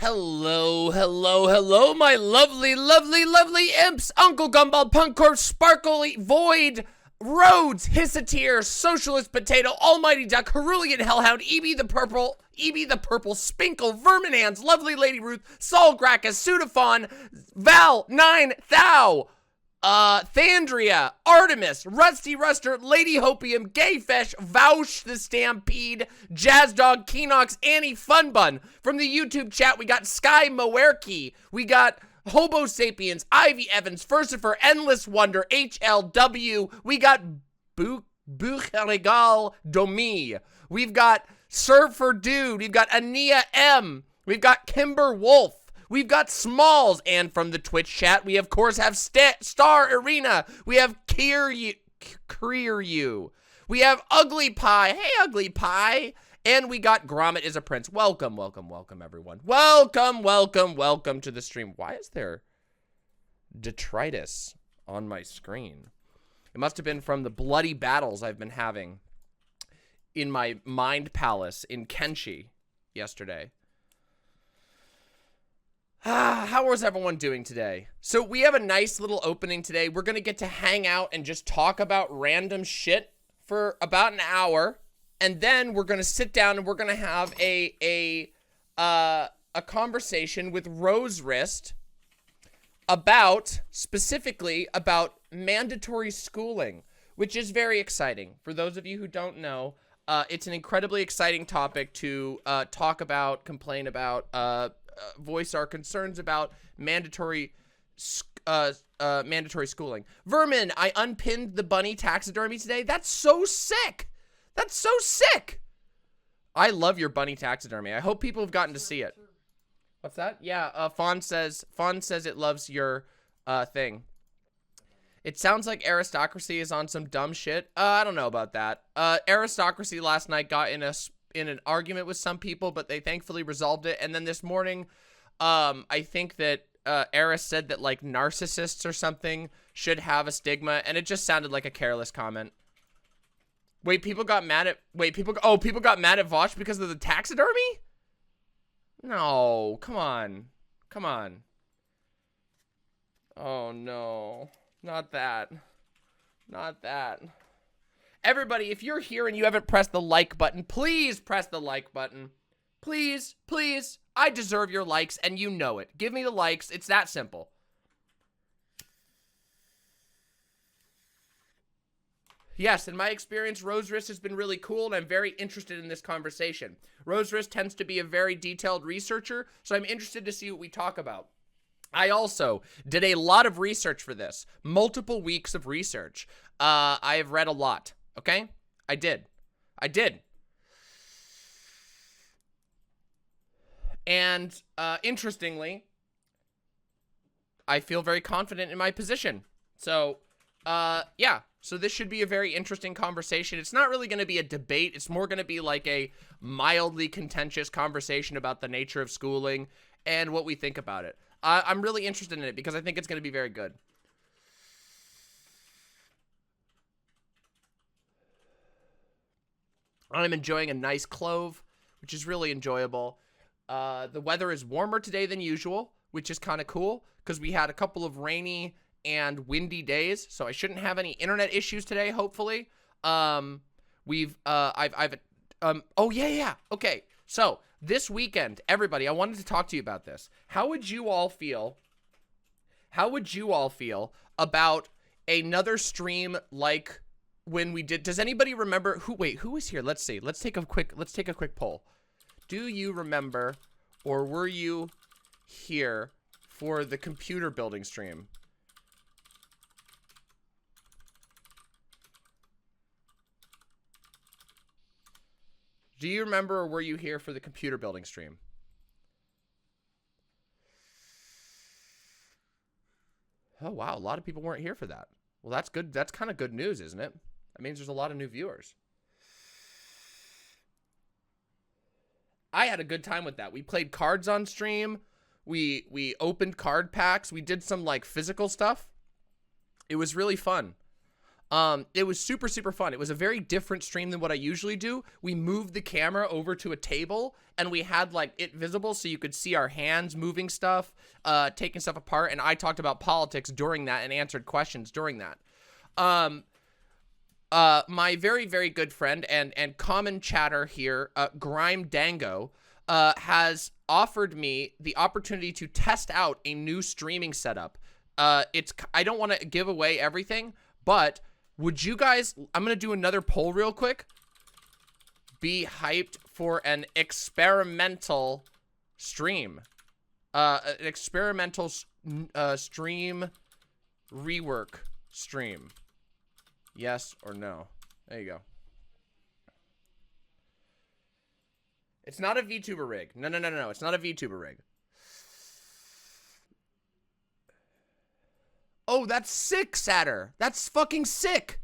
Hello, hello, hello, my lovely, lovely, lovely imps. Uncle Gumball, Punkor, Sparkly, Void, Rhodes, Hissatir, Socialist Potato, Almighty Duck, Cerulean Hellhound, Eevee the Purple, Spinkle, Verminans, Lovely Lady Ruth, Saul Gracchus, Sudafon, Val, 9, Thou, Thandria, Artemis, Rusty Ruster, Lady Hopium, Gayfesh, Vouch the Stampede, Jazzdog, Keenox, Annie Funbun. From the YouTube chat, we got Sky Moerke, we got Hobo Sapiens, Ivy Evans, Furcifer, Endless Wonder, HLW, we got Buchregal Domi, we've got Surfer Dude, we've got Ania M, we've got Kimber Wolf, we've got Smalls, and from the Twitch chat, we of course have Star Arena, we have Kiryu, we have Ugly Pie, hey Ugly Pie, and we got Gromit is a Prince. Welcome, welcome, welcome everyone. Welcome, welcome, welcome to the stream. Why is there detritus on my screen? It must have been from the bloody battles I've been having in my mind palace in Kenshi yesterday. How was everyone doing today? So we have a nice little opening today. We're going to get to hang out and just talk about random shit for about an hour. And then we're going to sit down and we're going to have a conversation with Rose Wrist specifically about mandatory schooling, which is very exciting. For those of you who don't know, it's an incredibly exciting topic to talk about, complain about, voice our concerns about mandatory schooling. Vermin, I unpinned the bunny taxidermy today. That's so sick. That's so sick. I love your bunny taxidermy. I hope people have gotten to see it. What's that? Yeah, Fawn says it loves your thing. It sounds like Aristocracy is on some dumb shit. I don't know about that. Aristocracy last night got in an argument with some people, but they thankfully resolved it. And then this morning, I think that Eris said that like narcissists or something should have a stigma, and it just sounded like a careless comment. Wait, people got mad at people got mad at Vosh because of the taxidermy? No, come on. Come on. Oh no. Not that. Not that. Everybody, if you're here and you haven't pressed the like button, please press the like button. Please, please. I deserve your likes and you know it. Give me the likes. It's that simple. Yes, in my experience, Rose Wrist has been really cool, and I'm very interested in this conversation. Rose Wrist tends to be a very detailed researcher, so I'm interested to see what we talk about. I also did a lot of research for this. Multiple weeks of research. I have read a lot, okay? I did. And, interestingly, I feel very confident in my position. So, yeah. So this should be a very interesting conversation. It's not really going to be a debate. It's more going to be like a mildly contentious conversation about the nature of schooling and what we think about it. I'm really interested in it because I think it's going to be very good. I'm enjoying a nice clove, which is really enjoyable. The weather is warmer today than usual, which is kind of cool because we had a couple of rainy and windy days, so I shouldn't have any internet issues today, hopefully. Oh yeah. Okay. So this weekend, everybody, I wanted to talk to you about this. How would you all feel about another stream like when we did? Does anybody remember who was here? Let's see. Let's take a quick poll. Do you remember, or were you here for the computer building stream? Do you remember, or were you here for the computer building stream? Oh, wow. A lot of people weren't here for that. Well, that's good. That's kind of good news, isn't it? That means there's a lot of new viewers. I had a good time with that. We played cards on stream. We opened card packs. We did some, like, physical stuff. It was really fun. It was super, super fun. It was a very different stream than what I usually do. We moved the camera over to a table and we had like it visible so you could see our hands moving stuff, taking stuff apart. And I talked about politics during that and answered questions during that. My very, very good friend and common chatter here, Grime Dango, has offered me the opportunity to test out a new streaming setup. I don't want to give away everything, but would you guys, I'm going to do another poll real quick. Be hyped for an experimental stream. An experimental stream rework stream. Yes or no? There you go. It's not a VTuber rig. No. It's not a VTuber rig. Oh, that's sick, Satter. That's fucking sick.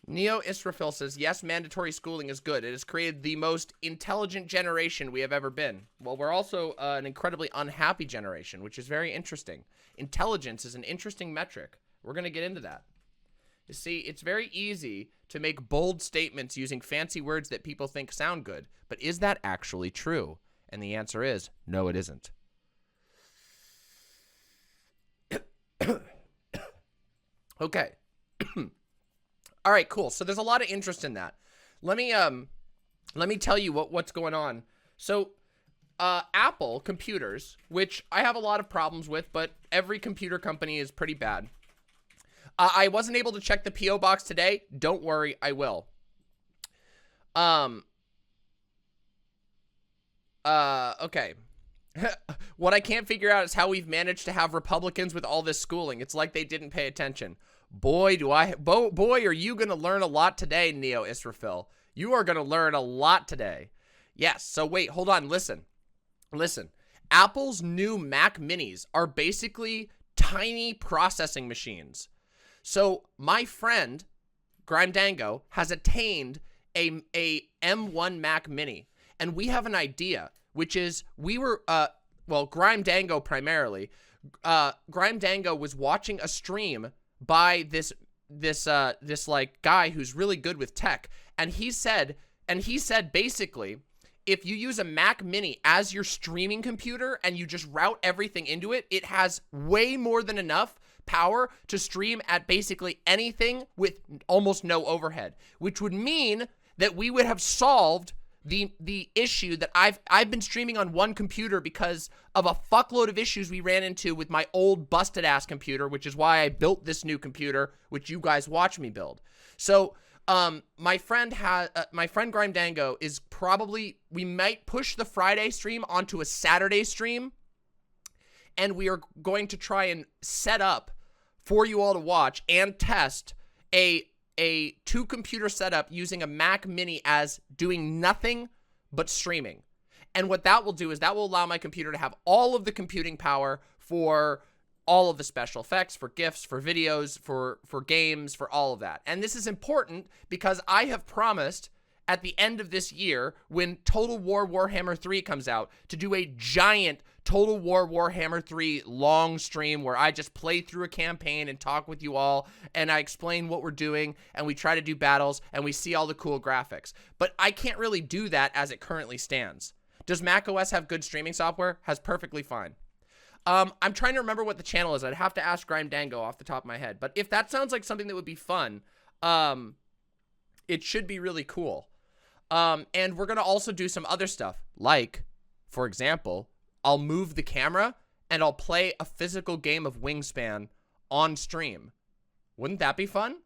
Neo Israfil says, yes, mandatory schooling is good. It has created the most intelligent generation we have ever been. Well, we're also an incredibly unhappy generation, which is very interesting. Intelligence is an interesting metric. We're going to get into that. You see, it's very easy to make bold statements using fancy words that people think sound good. But is that actually true? And the answer is, no, it isn't. Okay. All right, cool. So there's a lot of interest in that. Let me tell you what's going on. So, Apple computers, which I have a lot of problems with, but every computer company is pretty bad. I wasn't able to check the P.O. box today. Don't worry, I will. Okay. What I can't figure out is how we've managed to have Republicans with all this schooling. It's like they didn't pay attention. Boy, boy, are you going to learn a lot today, Neo Israfil. You are going to learn a lot today. Yes, so wait, hold on, listen. Apple's new Mac Minis are basically tiny processing machines. So my friend, Grime Dango, has attained a M1 Mac Mini. And we have an idea, which is Grime Dango primarily. Grime Dango was watching a stream by this like guy who's really good with tech. And he said basically, if you use a Mac Mini as your streaming computer and you just route everything into it, it has way more than enough power to stream at basically anything with almost no overhead, which would mean that we would have solved the issue that I've been streaming on one computer because of a fuckload of issues we ran into with my old busted ass computer, which is why I built this new computer, which you guys watch me build. So my friend Grime Dango is we might push the Friday stream onto a Saturday stream, and we are going to try and set up for you all to watch and test a 2-computer setup using a Mac Mini as doing nothing but streaming. And what that will do is that will allow my computer to have all of the computing power for all of the special effects, for GIFs, for videos, for games, for all of that. And this is important because I have promised at the end of this year, when Total War Warhammer 3 comes out, to do a giant Total War Warhammer 3 long stream where I just play through a campaign and talk with you all, and I explain what we're doing, and we try to do battles, and we see all the cool graphics. But I can't really do that as it currently stands. Does macOS have good streaming software? Has perfectly fine. I'm trying to remember what the channel is. I'd have to ask Grime Dango off the top of my head. But if that sounds like something that would be fun, it should be really cool. And we're going to also do some other stuff. Like, for example, I'll move the camera and I'll play a physical game of Wingspan on stream. Wouldn't that be fun?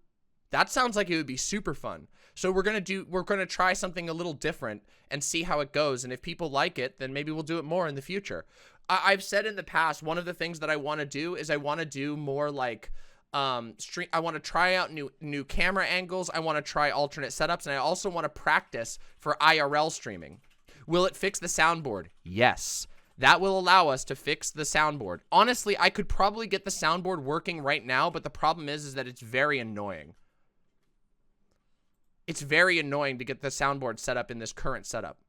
That sounds like it would be super fun. So we're going to try something a little different and see how it goes. And if people like it, then maybe we'll do it more in the future. I've said in the past, one of the things that I want to do is I want to do more like stream. I want to try out new camera angles. I want to try alternate setups, and I also want to practice for IRL streaming. Will it fix the soundboard? Yes. That will allow us to fix the soundboard. Honestly, I could probably get the soundboard working right now, but the problem is that it's very annoying. It's very annoying to get the soundboard set up in this current setup.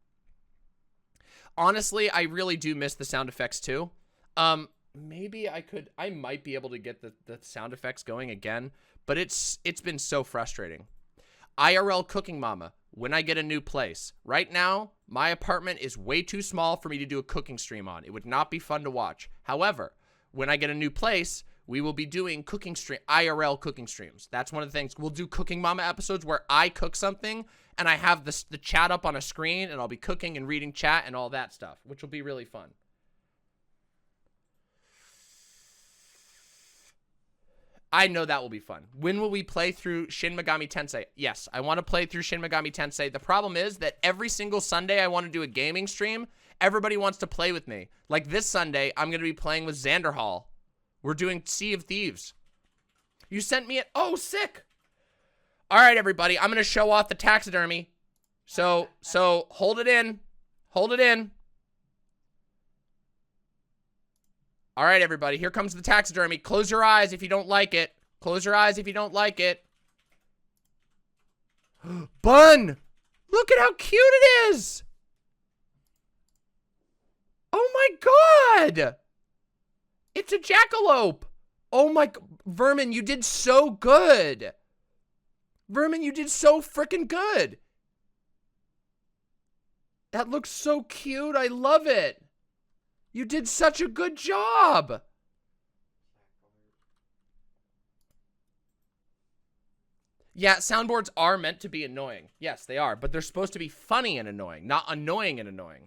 Honestly, I really do miss the sound effects too. Maybe I might be able to get the sound effects going again, but it's been so frustrating. IRL Cooking Mama, when I get a new place. Right now, my apartment is way too small for me to do a cooking stream on. It would not be fun to watch. However, when I get a new place, we will be doing IRL cooking streams. That's one of the things. We'll do Cooking Mama episodes where I cook something and I have the chat up on a screen and I'll be cooking and reading chat and all that stuff, which will be really fun. I know that will be fun. When will we play through Shin Megami Tensei? Yes, I want to play through Shin Megami Tensei. The problem is that every single Sunday I want to do a gaming stream, everybody wants to play with me. Like this Sunday, I'm going to be playing with Xanderhall. We're doing Sea of Thieves. You sent me it. Oh, sick. All right, everybody. I'm going to show off the taxidermy. So hold it in. Hold it in. All right, everybody. Here comes the taxidermy. Close your eyes if you don't like it. Close your eyes if you don't like it. Bun! Look at how cute it is! Oh my god! It's a jackalope! Oh my... Vermin, you did so good! Vermin, you did so freaking good! That looks so cute. I love it. You did such a good job. Yeah, soundboards are meant to be annoying. Yes, they are. But they're supposed to be funny and annoying, not annoying and annoying.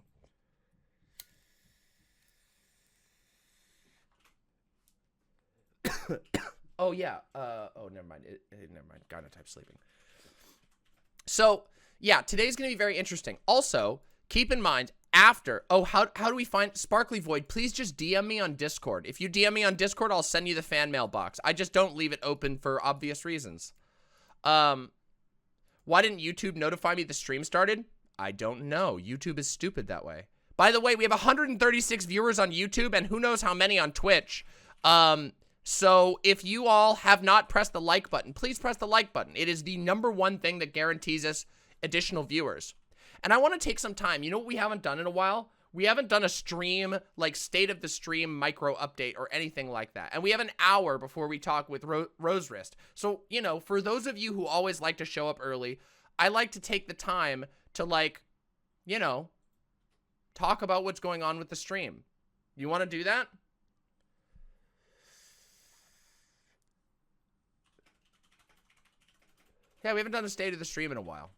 Oh, yeah. Oh, never mind. Never mind. Gynotype sleeping. So, yeah, today's going to be very interesting. Also, keep in mind, After. Oh, how do we find Sparkly Void? Please just DM me on Discord. If you DM me on Discord, I'll send you the fan mail box. I just don't leave it open for obvious reasons. Why didn't YouTube notify me the stream started? I don't know. YouTube is stupid that way. By the way, we have 136 viewers on YouTube and who knows how many on Twitch. So if you all have not pressed the like button, please press the like button. It is the #1 thing that guarantees us additional viewers. And I want to take some time. You know what we haven't done in a while? We haven't done a stream, like state of the stream micro update or anything like that. And we have an hour before we talk with Rose Wrist. So, you know, for those of you who always like to show up early, I like to take the time to, like, you know, talk about what's going on with the stream. You want to do that? Yeah, we haven't done a state of the stream in a while.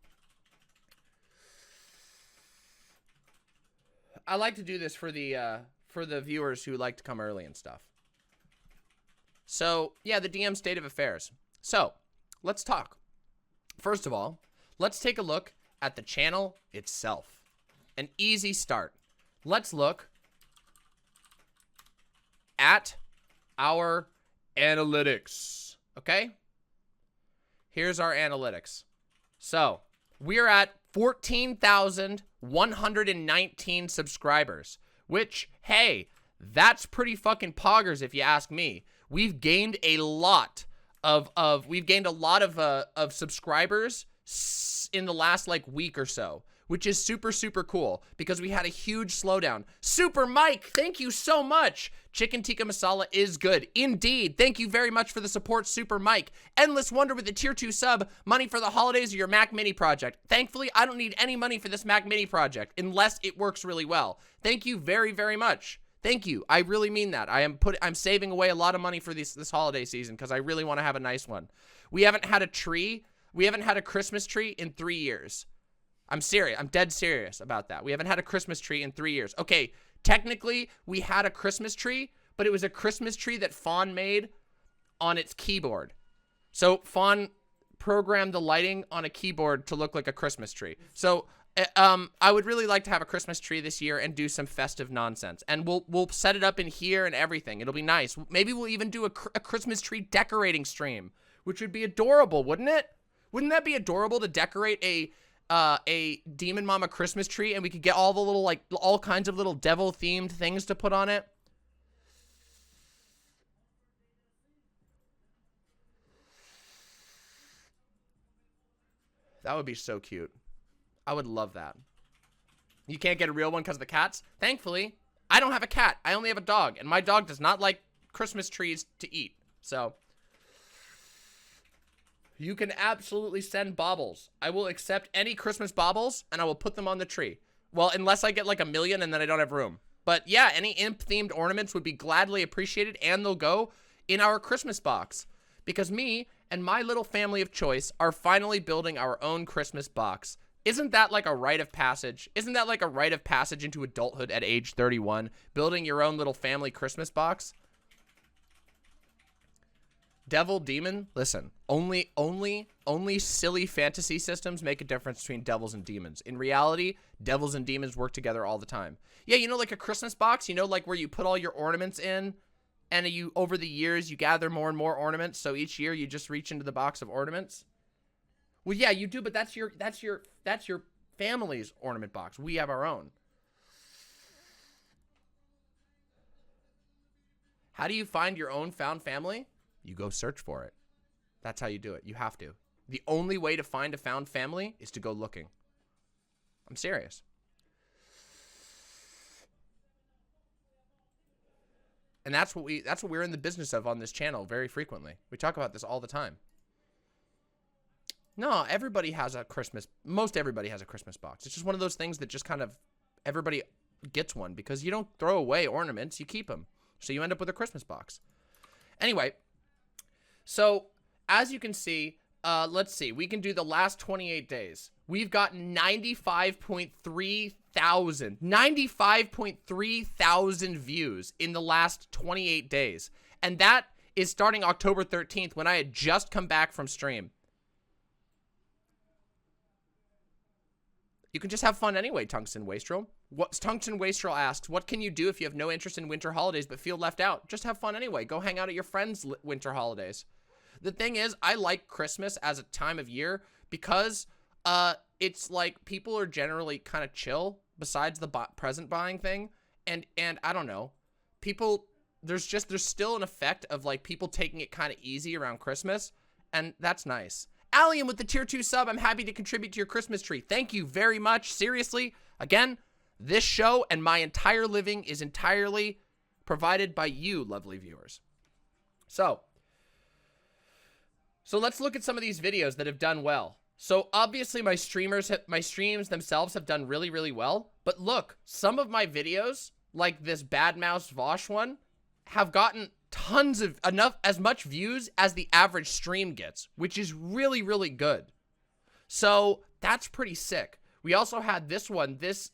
I like to do this for the viewers who like to come early and stuff. So, yeah, the DM state of affairs. So, let's talk. First of all, let's take a look at the channel itself. An easy start. Let's look at our analytics, okay? Here's our analytics. So, we're at 14,119 subscribers, which, hey, that's pretty fucking poggers if you ask me. We've gained a lot of subscribers in the last like week or so, which is super, super cool because we had a huge slowdown. Super Mike, thank you so much. Chicken tikka masala is good. Indeed. Thank you very much for the support, Super Mike. Endless Wonder with the tier 2 sub. Money for the holidays or your Mac Mini project. Thankfully, I don't need any money for this Mac Mini project unless it works really well. Thank you very, very much. Thank you. I really mean that. I'm saving away a lot of money for this holiday season because I really want to have a nice one. We haven't had a tree. We haven't had a Christmas tree in 3 years. I'm serious. I'm dead serious about that. We haven't had a Christmas tree in 3 years. Okay, technically, we had a Christmas tree, but it was a Christmas tree that Fawn made on its keyboard. So Fawn programmed the lighting on a keyboard to look like a Christmas tree. So I would really like to have a Christmas tree this year and do some festive nonsense. And we'll set it up in here and everything. It'll be nice. Maybe we'll even do a Christmas tree decorating stream, which would be adorable, wouldn't it? Wouldn't that be adorable to decorate a Demon Mama Christmas tree and we could get all the little, like, all kinds of little devil themed things to put on it? That would be so cute. I would love that. You can't get a real one because of the cats? Thankfully, I don't have a cat. I only have a dog, and my dog does not like Christmas trees to eat. So you can absolutely send baubles. I will accept any Christmas baubles, and I will put them on the tree. Well, unless I get like 1 million and then I don't have room. But yeah, any imp-themed ornaments would be gladly appreciated, and they'll go in our Christmas box. Because me and my little family of choice are finally building our own Christmas box. Isn't that like a rite of passage? Isn't that like a rite of passage into adulthood at age 31? Building your own little family Christmas box? Devil, demon, listen, only silly fantasy systems make a difference between devils and demons. In reality, devils and demons work together all the time. Yeah, you know, like a Christmas box, you know, like where you put all your ornaments in, and you, over the years, you gather more and more ornaments, so each year you just reach into the box of ornaments. Well, yeah, you do, but that's your family's ornament box. We have our own. How do you find your own found family? You go search for it. That's how you do it. You have to. The only way to find a found family is to go looking. I'm serious. And that's what we're in the business of on this channel very frequently. We talk about this all the time. No, everybody has a most everybody has a Christmas box. It's just one of those things that just kind of, everybody gets one because you don't throw away ornaments, you keep them. So you end up with a Christmas box. Anyway, so as you can see, let's see, we can do the last 28 days. We've got 95.3 thousand views in the last 28 days. And that is starting October 13th when I had just come back from stream. You can just have fun anyway, Tungsten Wastrel. What Tungsten Wastrel asks, what can you do if you have no interest in winter holidays but feel left out? Just have fun anyway. Go hang out at your friends' winter holidays. The thing is, I like Christmas as a time of year because it's like people are generally kind of chill besides the present buying thing. And I don't know, people, there's still an effect of like people taking it kind of easy around Christmas. And that's nice. Allium with the tier 2 sub. I'm happy to contribute to your Christmas tree. Thank you very much. Seriously, again, this show and my entire living is entirely provided by you, lovely viewers. So let's look at some of these videos that have done well. So obviously my streams themselves have done really, really well. But look, some of my videos, like this Bad Mouse Vosh one, have gotten tons of as much views as the average stream gets, which is really, really good. So that's pretty sick. We also had this one, this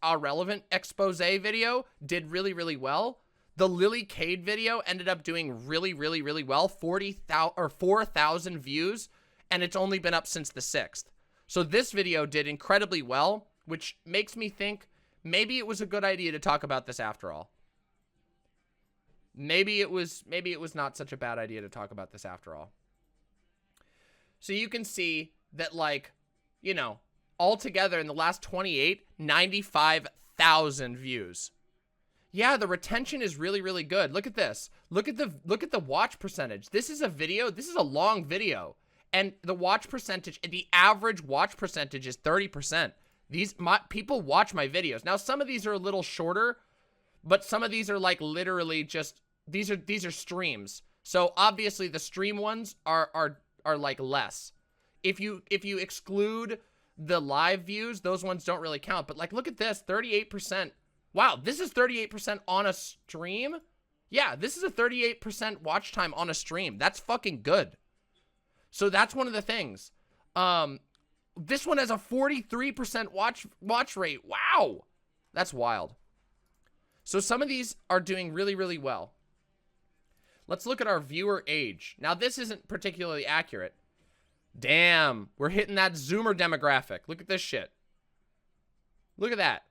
irrelevant expose video did really, really well. The Lily Cade video ended up doing really, really, really well. 4,000 views, and it's only been up since the 6th. So this video did incredibly well, which makes me think maybe it was a good idea to talk about this after all. Maybe it was not such a bad idea to talk about this after all. So you can see that, like, you know, altogether in the last 28, 95,000 views. Yeah, the retention is really, really good. Look at this. Look at the watch percentage. This is a long video. And the watch percentage, the average watch percentage is 30%. People watch my videos. Now, some of these are a little shorter, but some of these are like literally just, these are streams. So obviously the stream ones are like less. If you exclude the live views, those ones don't really count. But like, look at this, 38%. Wow, this is 38% on a stream? Yeah, this is a 38% watch time on a stream. That's fucking good. So that's one of the things. This one has a 43% watch rate. Wow. That's wild. So some of these are doing really, really well. Let's look at our viewer age. Now, this isn't particularly accurate. Damn, we're hitting that Zoomer demographic. Look at this shit. Look at that.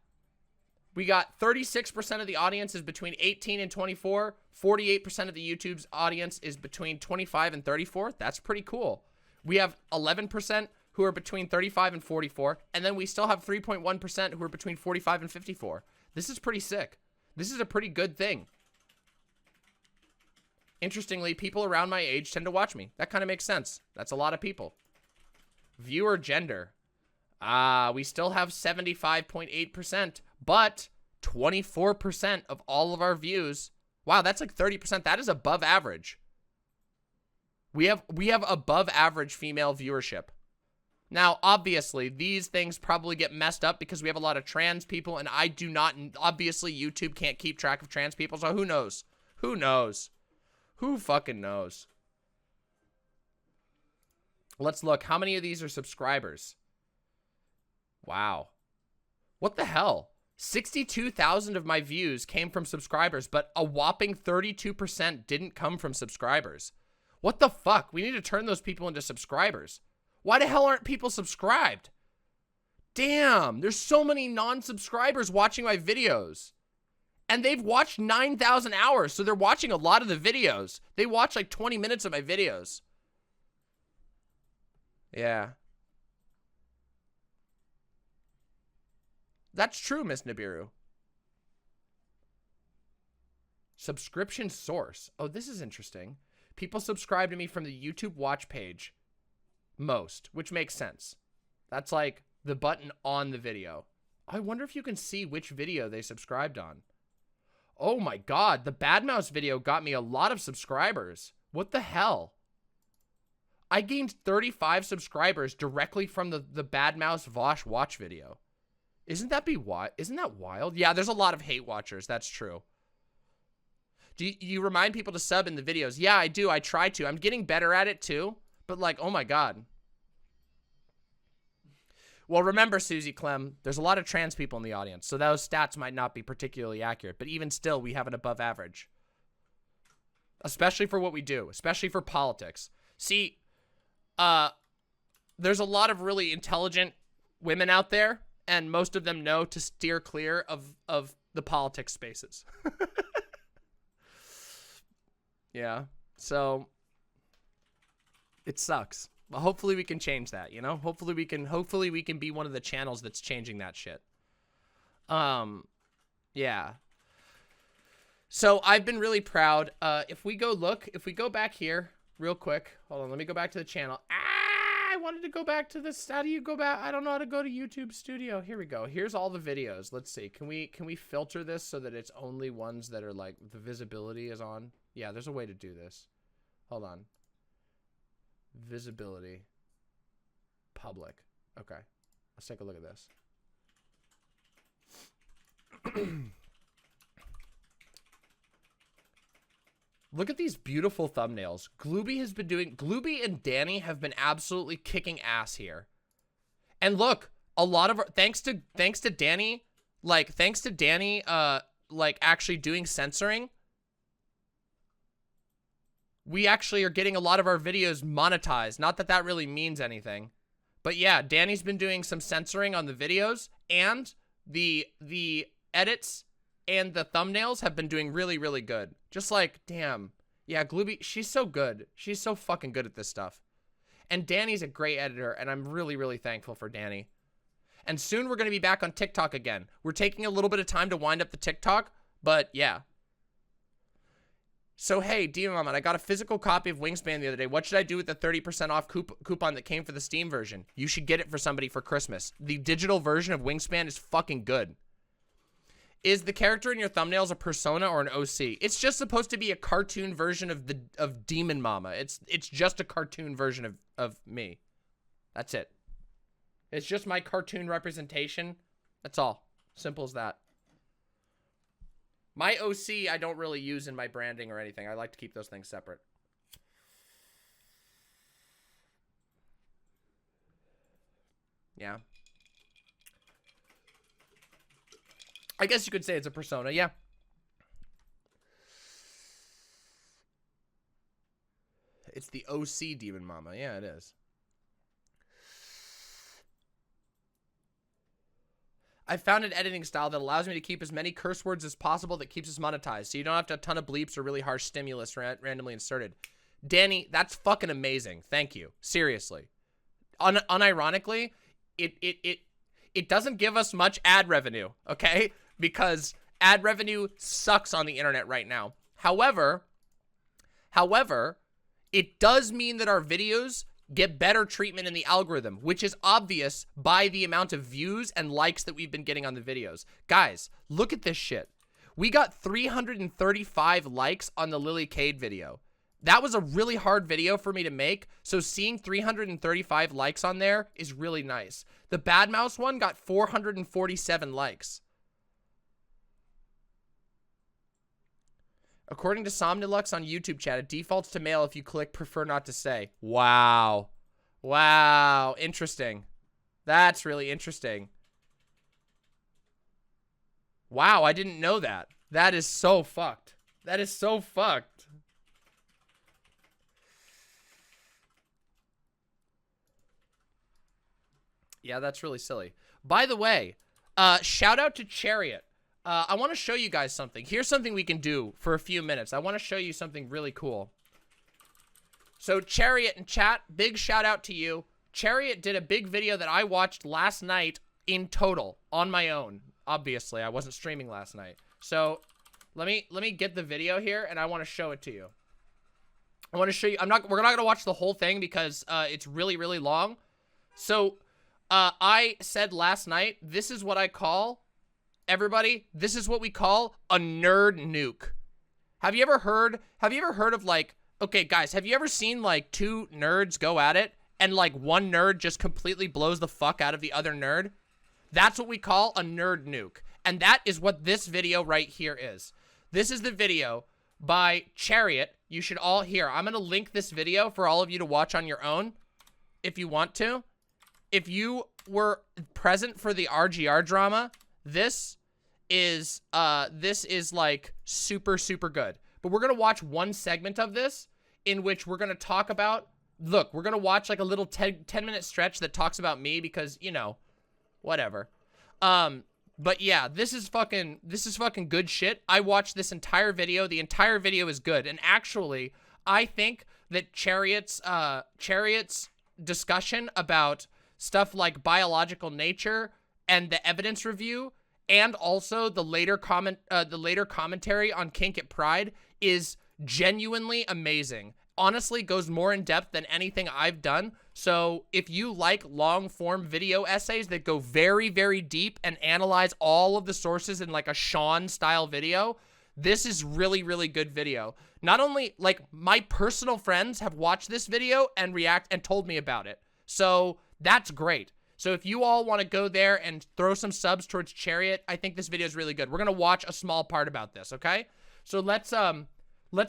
We got 36% of the audience is between 18 and 24. 48% of the YouTube's audience is between 25 and 34. That's pretty cool. We have 11% who are between 35 and 44. And then we still have 3.1% who are between 45 and 54. This is pretty sick. This is a pretty good thing. Interestingly, people around my age tend to watch me. That kind of makes sense. That's a lot of people. Viewer gender. We still have 75.8%, but 24% of all of our views. Wow, that's like 30%. That is above average. We have above average female viewership. Now, obviously, these things probably get messed up because we have a lot of trans people, and I do not, obviously, YouTube can't keep track of trans people, so who knows? Who knows? Who fucking knows? Let's look. How many of these are subscribers? Wow. What the hell? 62,000 of my views came from subscribers, but a whopping 32% didn't come from subscribers. What the fuck? We need to turn those people into subscribers. Why the hell aren't people subscribed? Damn, there's so many non-subscribers watching my videos. And they've watched 9,000 hours, so they're watching a lot of the videos. They watch like 20 minutes of my videos. Yeah. That's true, Miss Nibiru. Subscription source. Oh, this is interesting. People subscribe to me from the YouTube watch page. Most, which makes sense. That's like the button on the video. I wonder if you can see which video they subscribed on. Oh my god, the Bad Mouse video got me a lot of subscribers. What the hell? I gained 35 subscribers directly from the Bad Mouse Vosh watch video. Isn't that wild? Yeah, there's a lot of hate watchers. That's true. Do you remind people to sub in the videos? Yeah, I do. I try to. I'm getting better at it too. But like, oh my god. Well, remember, Susie Clem, there's a lot of trans people in the audience, so those stats might not be particularly accurate. But even still, we have an above average. Especially for what we do. Especially for politics. See, there's a lot of really intelligent women out there. and most of them know to steer clear of the politics spaces. Yeah, so it sucks. But hopefully we can change that, you know? Hopefully we can be one of the channels that's changing that shit. Yeah. So I've been really proud. If we go back here real quick. Hold on, let me go back to the channel. I wanted to go back to this. How do you go back? I don't know how to go to YouTube Studio. Here we go. Here's all the videos. Let's see. Can we filter this so that it's only ones that are like the visibility is on? Yeah, there's a way to do this. Hold on. Visibility. Public. Okay. Let's take a look at this. Look at these beautiful thumbnails. Glooby and Danny have been absolutely kicking ass here. And look, a lot of our, thanks to Danny, like actually doing censoring, we actually are getting a lot of our videos monetized. Not that that really means anything. But yeah, Danny's been doing some censoring on the videos, and the edits and the thumbnails have been doing really, really good. Just like, damn. Yeah, Glooby, she's so good. She's so fucking good at this stuff. And Danny's a great editor, and I'm really, really thankful for Danny. And soon we're going to be back on TikTok again. We're taking a little bit of time to wind up the TikTok, but yeah. So, hey, Demon Mama, I got a physical copy of Wingspan the other day. What should I do with the 30% off coupon that came for the Steam version? You should get it for somebody for Christmas. The digital version of Wingspan is fucking good. Is the character in your thumbnails a persona or an OC? It's just supposed to be a cartoon version of Demon Mama. It's just a cartoon version of me. That's it. It's just my cartoon representation. That's all. Simple as that. My OC I don't really use in my branding or anything. I like to keep those things separate. Yeah. I guess you could say it's a persona, yeah. It's the OC Demon Mama. Yeah, it is. I found an editing style that allows me to keep as many curse words as possible that keeps us monetized, so you don't have to have a ton of bleeps or really harsh stimulus randomly inserted. Danny, that's fucking amazing. Thank you. Seriously. Unironically, it doesn't give us much ad revenue, okay? Because ad revenue sucks on the internet right now. However, it does mean that our videos get better treatment in the algorithm, which is obvious by the amount of views and likes that we've been getting on the videos. Guys, look at this shit. We got 335 likes on the Lily Cade video. That was a really hard video for me to make, so seeing 335 likes on there is really nice. The Bad Mouse one got 447 likes. According to Somnilux on YouTube chat, it defaults to male if you click prefer not to say. Wow. Wow. Interesting. That's really interesting. Wow, I didn't know that. That is so fucked. That is so fucked. Yeah, that's really silly. By the way, shout out to Chariot. I want to show you guys something. Here's something we can do for a few minutes. I want to show you something really cool. So Chariot in chat, big shout out to you. Chariot did a big video that I watched last night in total on my own. Obviously, I wasn't streaming last night. So let me get the video here and I want to show it to you. I want to show you. we're not going to watch the whole thing because it's really, really long. So I said last night, this is what I call, everybody, this is what we call a nerd nuke. Have you ever heard of like, okay guys, have you ever seen like two nerds go at it and like one nerd just completely blows the fuck out of the other nerd? That's what we call a nerd nuke. And that is what this video right here is. This is the video by Chariot. You should all hear. I'm going to link this video for all of you to watch on your own if you want to. If you were present for the RGR drama, this is like super, super good. But we're going to watch one segment of this in which we're going to talk about, look, we're going to watch like a little 10-minute stretch that talks about me because, you know, whatever. But yeah, this is fucking good shit. I watched this entire video. The entire video is good. And actually, I think that Chariot's discussion about stuff like biological nature and the evidence review, and also the later commentary on Kink at Pride is genuinely amazing. Honestly, goes more in depth than anything I've done. So if you like long form video essays that go very, very deep and analyze all of the sources in like a Sean style video, this is really, really good video. Not only, like, my personal friends have watched this video and react and told me about it. So that's great. So if you all want to go there and throw some subs towards Chariot, I think this video is really good. We're going to watch a small part about this, okay? So let's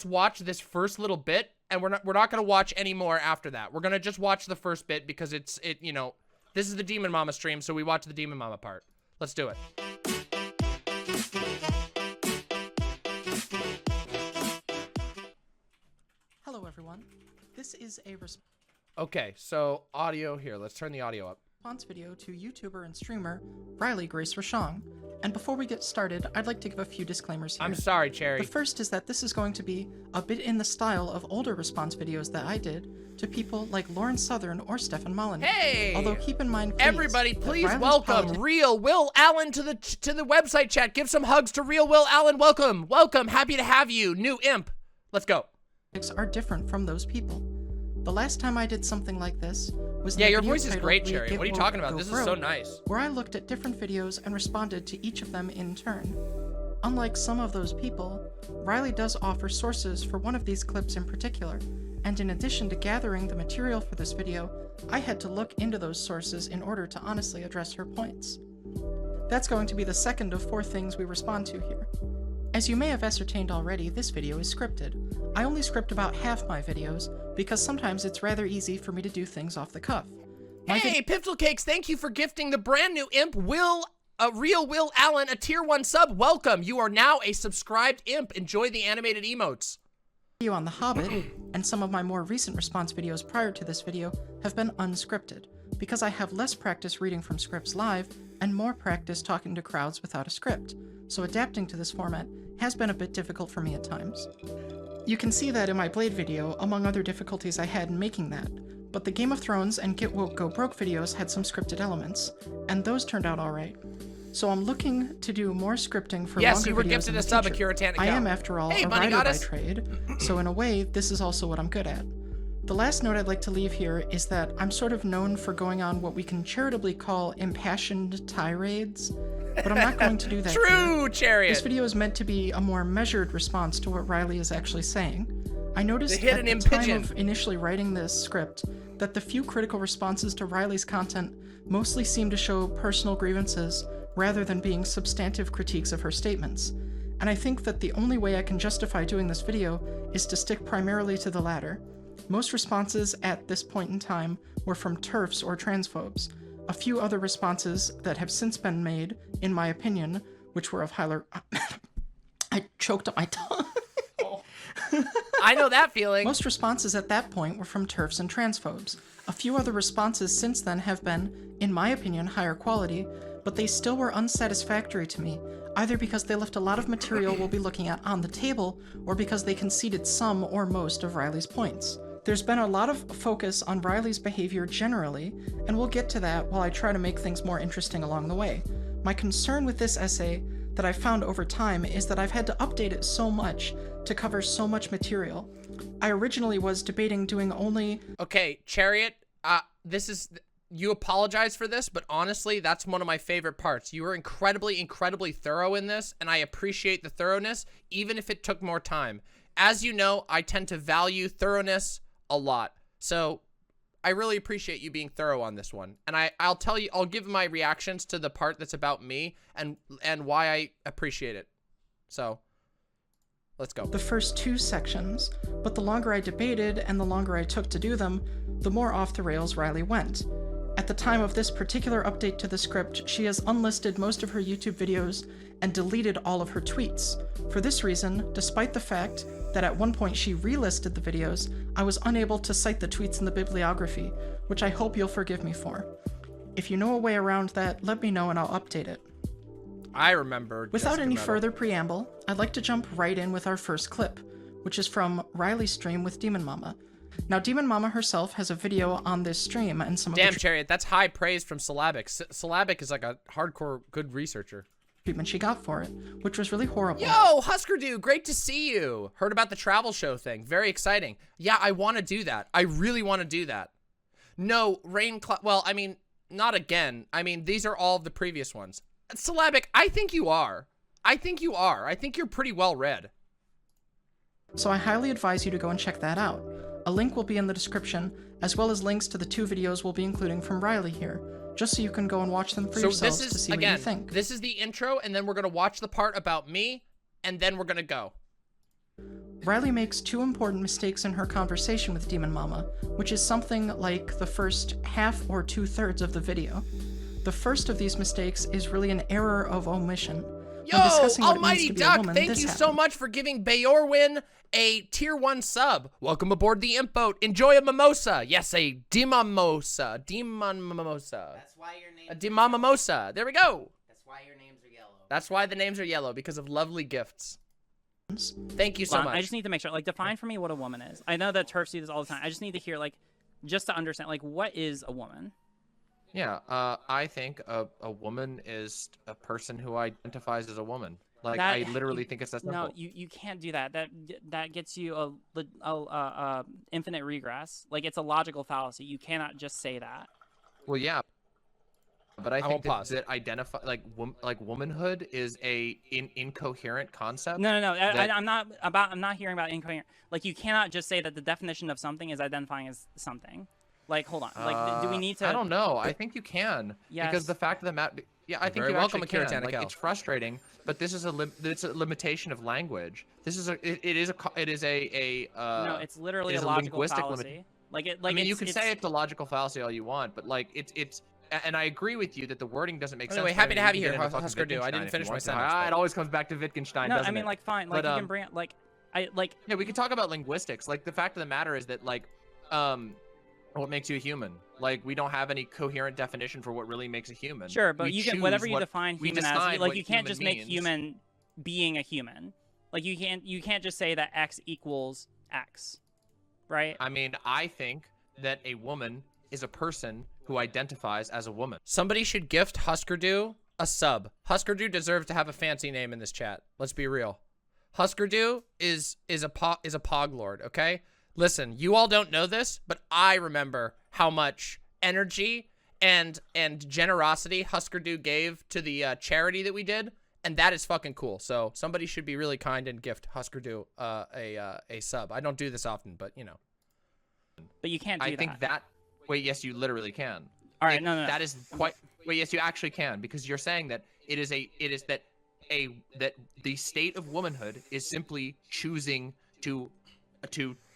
watch this first little bit, and we're not going to watch any more after that. We're going to just watch the first bit because you know, this is the Demon Mama stream, so we watch the Demon Mama part. Let's do it. Hello everyone. This is a Okay, so audio here. Let's turn the audio up. response video to YouTuber and streamer Riley Grace Rochong. And before we get started, I'd like to give a few disclaimers here. I'm sorry, Cherry. The first is that this is going to be a bit in the style of older response videos that I did to people like Lauren Southern or Stefan Molyneux. Hey! Although keep in mind, please, everybody, please Riley's welcome Real Will Allen to the website chat. Give some hugs to Real Will Allen. Welcome, welcome. Happy to have you, new imp. Let's go. Are different from those people. The last time I did something like this was yeah, your voice is great, Cherry. What are you talking about? This is so nice. Where I looked at different videos and responded to each of them in turn. Unlike some of those people, Riley does offer sources for one of these clips in particular, and in addition to gathering the material for this video, I had to look into those sources in order to honestly address her points. That's going to be the second of 4 things we respond to here. As you may have ascertained already, this video is scripted. I only script about half my videos, because sometimes it's rather easy for me to do things off the cuff. Hey, Pipsel Cakes, thank you for gifting the brand new imp, Real Will Allen, a tier 1 sub. Welcome, you are now a subscribed imp. Enjoy the animated emotes. Video on The Hobbit, and some of my more recent response videos prior to this video have been unscripted, because I have less practice reading from scripts live, and more practice talking to crowds without a script, so adapting to this format has been a bit difficult for me at times. You can see that in my Blade video, among other difficulties I had in making that, but the Game of Thrones and Get Woke Go Broke videos had some scripted elements, and those turned out alright. So I'm looking to do more scripting for longer videos. Yes, you were gifted a sub, Akira Tanaka. I am, after all, a writer by trade, so in a way, this is also what I'm good at. The last note I'd like to leave here is that I'm sort of known for going on what we can charitably call impassioned tirades, but I'm not going to do that. True, Chariot! This video is meant to be a more measured response to what Riley is actually saying. I noticed at the time of initially writing this script that the few critical responses to Riley's content mostly seem to show personal grievances rather than being substantive critiques of her statements. And I think that the only way I can justify doing this video is to stick primarily to the latter. Most responses at this point in time were from TERFs or transphobes. A few other responses that have since been made, in my opinion, which were of higher... I choked up my tongue. Oh. I know that feeling. Most responses at that point were from TERFs and transphobes. A few other responses since then have been, in my opinion, higher quality, but they still were unsatisfactory to me, either because they left a lot of material we'll be looking at on the table, or because they conceded some or most of Riley's points. There's been a lot of focus on Riley's behavior generally, and we'll get to that while I try to make things more interesting along the way. My concern with this essay that I've found over time is that I've had to update it so much to cover so much material. I originally was debating doing only... Okay, Chariot, you apologize for this, but honestly, that's one of my favorite parts. You were incredibly, incredibly thorough in this, and I appreciate the thoroughness, even if it took more time. As you know, I tend to value thoroughness a lot. So I really appreciate you being thorough on this one. And I'll give my reactions to the part that's about me and why I appreciate it. So let's go. The first 2 sections, but the longer I debated and the longer I took to do them, the more off the rails Riley went. At the time of this particular update to the script, she has unlisted most of her YouTube videos and deleted all of her tweets. For this reason, despite the fact that at one point she relisted the videos, I was unable to cite the tweets in the bibliography, which I hope you'll forgive me for. If you know a way around that, let me know and I'll update it. I remember. Without any further preamble, I'd like to jump right in with our first clip, which is from Riley's stream with Demon Mama. Now, Demon Mama herself has a video on this stream and some Damn, Chariot, that's high praise from Syllabic. Syllabic is like a hardcore good researcher. Treatment she got for it, which was really horrible. Yo, Husker Dude, great to see you. Heard about the travel show thing. Very exciting. Yeah, I want to do that. I really want to do that. No, well, I mean, not again. I mean, these are all of the previous ones. Syllabic, I think you are. I think you are. I think you're pretty well read. So I highly advise you to go and check that out. A link will be in the description, as well as links to the 2 videos we'll be including from Riley here, just so you can go and watch them for yourselves to see what you think. This is the intro, and then we're going to watch the part about me, and then we're going to go. Riley makes 2 important mistakes in her conversation with Demon Mama, which is something like the first half or 2/3 of the video. The first of these mistakes is really an error of omission. Yo, Almighty Duck, thank you so much for giving Bayorwin a tier 1 sub. Welcome aboard the Imp Boat. Enjoy a mimosa. Yes, a Dimimosa. Dimimosa. That's why your name. A Dimamimosa. There we go. That's why your names are yellow. That's why the names are yellow, because of lovely gifts. Thank you so much. I just need to make sure, like, define for me what a woman is. I know that TERFs do this all the time. I just need to hear, like, just to understand, like, what is a woman? Yeah, I think a woman is a person who identifies as a woman. Like, I literally think it's that simple. No, you can't do that. That gets you a infinite regress. Like, it's a logical fallacy. You cannot just say that. Well, yeah, but I think that identify like womanhood is a incoherent concept. No. I'm not hearing about incoherent. Like, you cannot just say that the definition of something is identifying as something. Like, hold on. Like, do we need to? I don't know. I think you can. Yes. Because the fact of the matter, yeah, I think you actually can. Like, it's frustrating, but this is it's a limitation of language. This is it is a no, it's literally a logical fallacy. I mean, you can say it's a logical fallacy all you want, but like it's. And I agree with you that the wording doesn't make sense. Anyway, happy to have you here, Husker Du. I didn't finish my sentence. It always comes back to Wittgenstein, doesn't it? No, I mean, like, fine. Like, you can bring like, yeah, we can talk about linguistics. Like, the fact of the matter is that, like, what makes you a human? Like, we don't have any coherent definition for what really makes a human. Sure, but you can whatever you define human as. Like, you can't just make human being a human. Like, you can't just say that X equals X, right? I mean, I think that a woman is a person who identifies as a woman. Somebody should gift Husker Du a sub. Husker Du deserves to have a fancy name in this chat. Let's be real. Husker Du is a pog lord, okay? Listen, you all don't know this, but I remember how much energy and generosity Husker Du gave to the charity that we did, and that is fucking cool. So somebody should be really kind and gift Husker Du a sub. I don't do this often, but you know. But you can't do that. I think that. Wait, yes, you literally can. All right, no. That is quite. Wait, yes, you actually can, because you're saying that that the state of womanhood is simply choosing to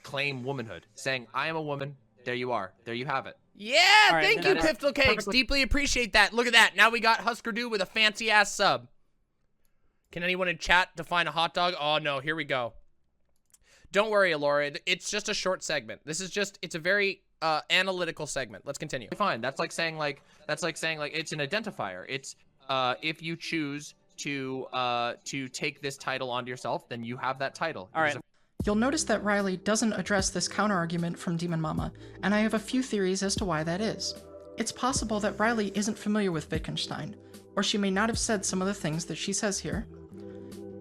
claim womanhood, saying I am a woman. There you are. There you have it. Yeah, right, thank you, Piftle Cakes. Deeply appreciate that. Look at that. Now we got Husker Du with a fancy ass sub. Can anyone in chat define a hot dog? Oh no, here we go. Don't worry, Alora. It's just a short segment. This is just. It's a very analytical segment. Let's continue. Fine. That's like saying it's an identifier. It's if you choose to take this title onto yourself, then you have that title. All right. You'll notice that Riley doesn't address this counter-argument from Demon Mama, and I have a few theories as to why that is. It's possible that Riley isn't familiar with Wittgenstein, or she may not have said some of the things that she says here.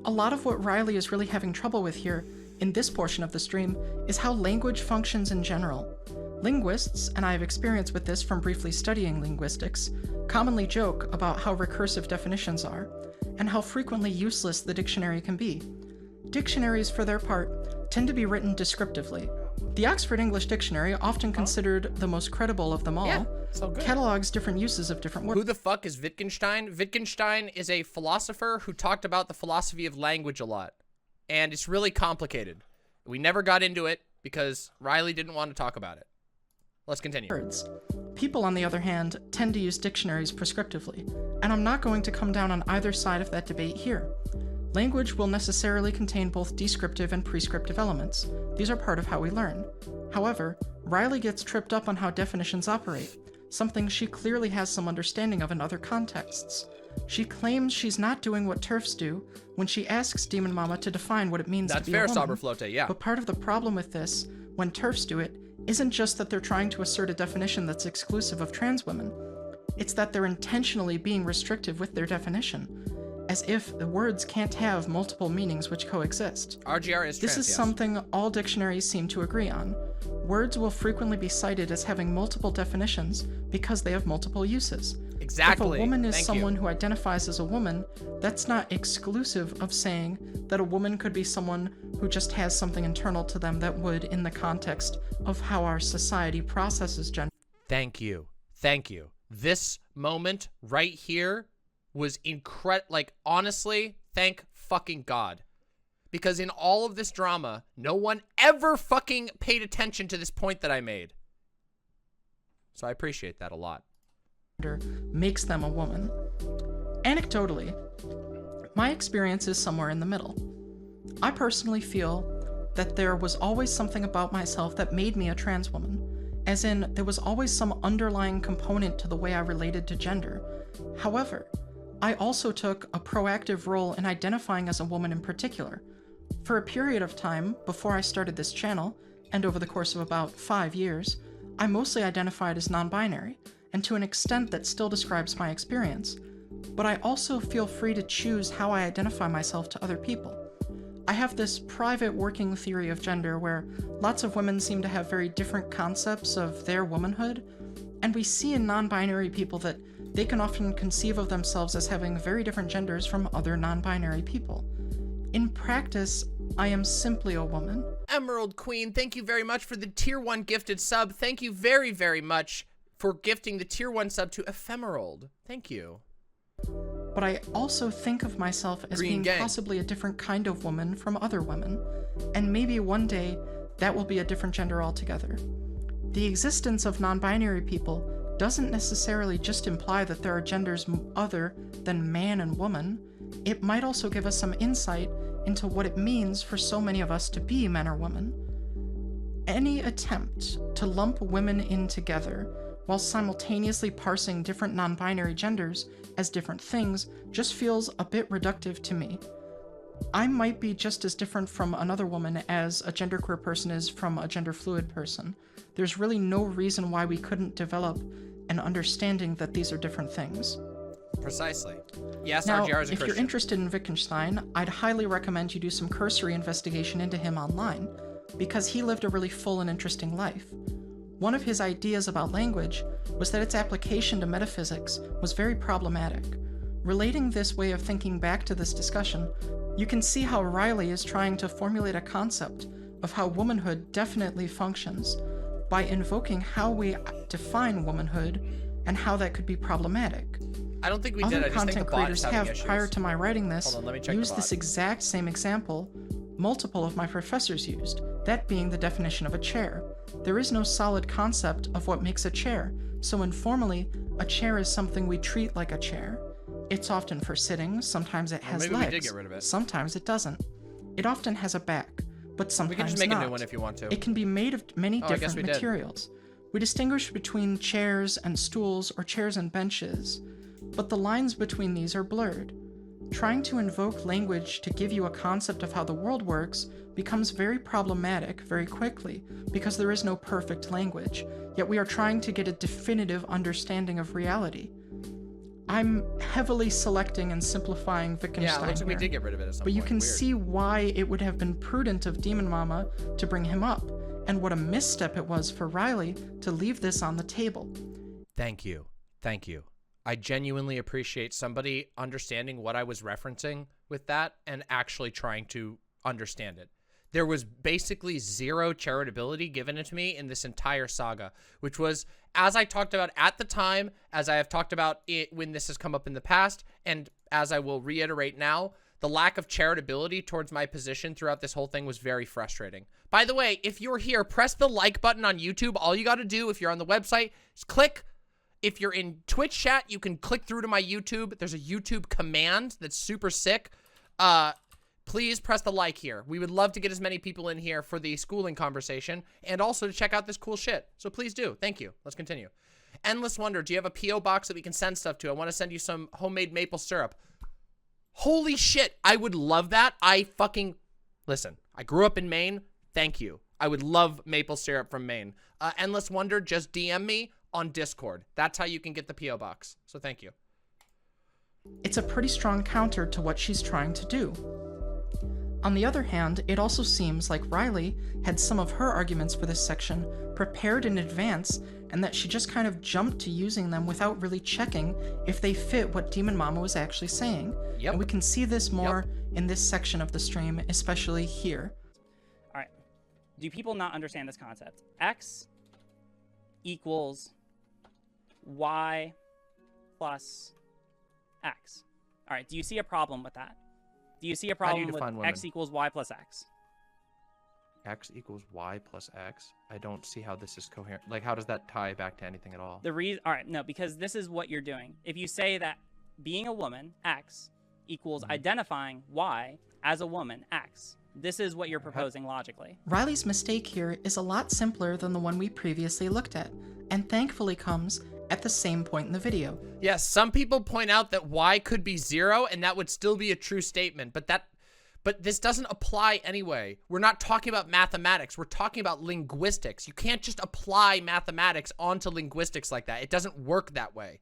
A lot of what Riley is really having trouble with here, in this portion of the stream, is how language functions in general. Linguists, and I have experience with this from briefly studying linguistics, commonly joke about how recursive definitions are, and how frequently useless the dictionary can be. Dictionaries, for their part, tend to be written descriptively. The Oxford English Dictionary, often considered the most credible of them all, catalogs different uses of different words. Who the fuck is Wittgenstein? Wittgenstein is a philosopher who talked about the philosophy of language a lot. And it's really complicated. We never got into it because Riley didn't want to talk about it. Let's continue. People, on the other hand, tend to use dictionaries prescriptively, and I'm not going to come down on either side of that debate here. Language will necessarily contain both descriptive and prescriptive elements. These are part of how we learn. However, Riley gets tripped up on how definitions operate, something she clearly has some understanding of in other contexts. She claims she's not doing what TERFs do when she asks Demon Mama to define what it means to be a woman. That's fair, Saberflote, yeah. But part of the problem with this, when TERFs do it, isn't just that they're trying to assert a definition that's exclusive of trans women. It's that they're intentionally being restrictive with their definition, as if the words can't have multiple meanings which coexist. RGR is trans, This is something all dictionaries seem to agree on. Words will frequently be cited as having multiple definitions because they have multiple uses. Exactly. If a woman is someone who identifies as a woman, that's not exclusive of saying that a woman could be someone who just has something internal to them that would, in the context of how our society processes gender. Thank you. Thank you. This moment right here was incredible. Like, honestly, thank fucking God. Because in all of this drama, no one ever fucking paid attention to this point that I made. So I appreciate that a lot. Makes them a woman. Anecdotally, my experience is somewhere in the middle. I personally feel that there was always something about myself that made me a trans woman, as in there was always some underlying component to the way I related to gender. However, I also took a proactive role in identifying as a woman in particular. For a period of time before I started this channel, and over the course of about 5 years, I mostly identified as non-binary, and to an extent that still describes my experience, but I also feel free to choose how I identify myself to other people. I have this private working theory of gender where lots of women seem to have very different concepts of their womanhood, and we see in non-binary people that they can often conceive of themselves as having very different genders from other non-binary people. In practice, I am simply a woman. Emerald Queen, thank you very much for the tier 1 gifted sub. Thank you very, very much for gifting the tier 1 sub to Ephemerald. Thank you. But I also think of myself as being possibly a different kind of woman from other women, and maybe one day that will be a different gender altogether. The existence of non-binary people doesn't necessarily just imply that there are genders other than man and woman. It might also give us some insight into what it means for so many of us to be men or women. Any attempt to lump women in together while simultaneously parsing different non-binary genders as different things just feels a bit reductive to me. I might be just as different from another woman as a genderqueer person is from a gender-fluid person. There's really no reason why we couldn't develop an understanding that these are different things. Precisely. Yes, now, RGR is a if Christian. you're interested in Wittgenstein, I'd highly recommend you do some cursory investigation into him online, because he lived a really full and interesting life. One of his ideas about language was that its application to metaphysics was very problematic. Relating this way of thinking back to this discussion, you can see how Riley is trying to formulate a concept of how womanhood definitely functions by invoking how we define womanhood and how that could be problematic. I don't think we Other did. I just think the content bot creators is having have, issues. prior to my writing this, Hold on, let me check used the this bot. exact same example multiple of my professors used, that being the definition of a chair. There is no solid concept of what makes a chair, so informally, a chair is something we treat like a chair. It's often for sitting, sometimes it has maybe legs, we did get rid of it. Sometimes it doesn't. It often has a back, but sometimes We can just make not. a new one if you want to. It can be made of many I guess different we did. materials. We distinguish between chairs and stools or chairs and benches, but the lines between these are blurred. Trying to invoke language to give you a concept of how the world works becomes very problematic very quickly because there is no perfect language, yet we are trying to get a definitive understanding of reality. I'm heavily selecting and simplifying Wittgenstein Yeah, it looks like we here, did get rid of it at some but you point. can Weird. see why it would have been prudent of Demon Mama to bring him up, and what a misstep it was for Riley to leave this on the table. Thank you. Thank you. I genuinely appreciate somebody understanding what I was referencing with that and actually trying to understand it. There was basically zero charitability given to me in this entire saga, which was, as I talked about at the time, as I have talked about it when this has come up in the past, and as I will reiterate now, the lack of charitability towards my position throughout this whole thing was very frustrating. By the way, if you're here, press the like button on YouTube. All you got to do if you're on the website is click. If you're in Twitch chat, you can click through to my YouTube. There's a YouTube command that's super sick. Please press the like here. We would love to get as many people in here for the schooling conversation and also to check out this cool shit. So please do. Thank you. Let's continue. Endless Wonder, do you have a P.O. box that we can send stuff to? I want to send you some homemade maple syrup. Holy shit, I would love that. Listen, I grew up in Maine. Thank you. I would love maple syrup from Maine. Endless Wonder, just DM me on Discord. That's how you can get the P.O. box. So thank you. It's a pretty strong counter to what she's trying to do. On the other hand, it also seems like Riley had some of her arguments for this section prepared in advance, and that she just kind of jumped to using them without really checking if they fit what Demon Mama was actually saying. Yep. And we can see this more in this section of the stream, especially here. All right. Do people not understand this concept? X equals Y plus X. All right. Do you see a problem with that? Do you see a problem with X equals Y plus X? X equals Y plus X? I don't see how this is coherent. Like, how does that tie back to anything at all? All right, no, because this is what you're doing. If you say that being a woman, X, equals identifying Y as a woman, X, this is what you're proposing logically. Riley's mistake here is a lot simpler than the one we previously looked at, and thankfully comes at the same point in the video. Yes, some people point out that Y could be 0, and that would still be a true statement, but this doesn't apply anyway. We're not talking about mathematics. We're talking about linguistics. You can't just apply mathematics onto linguistics like that. It doesn't work that way.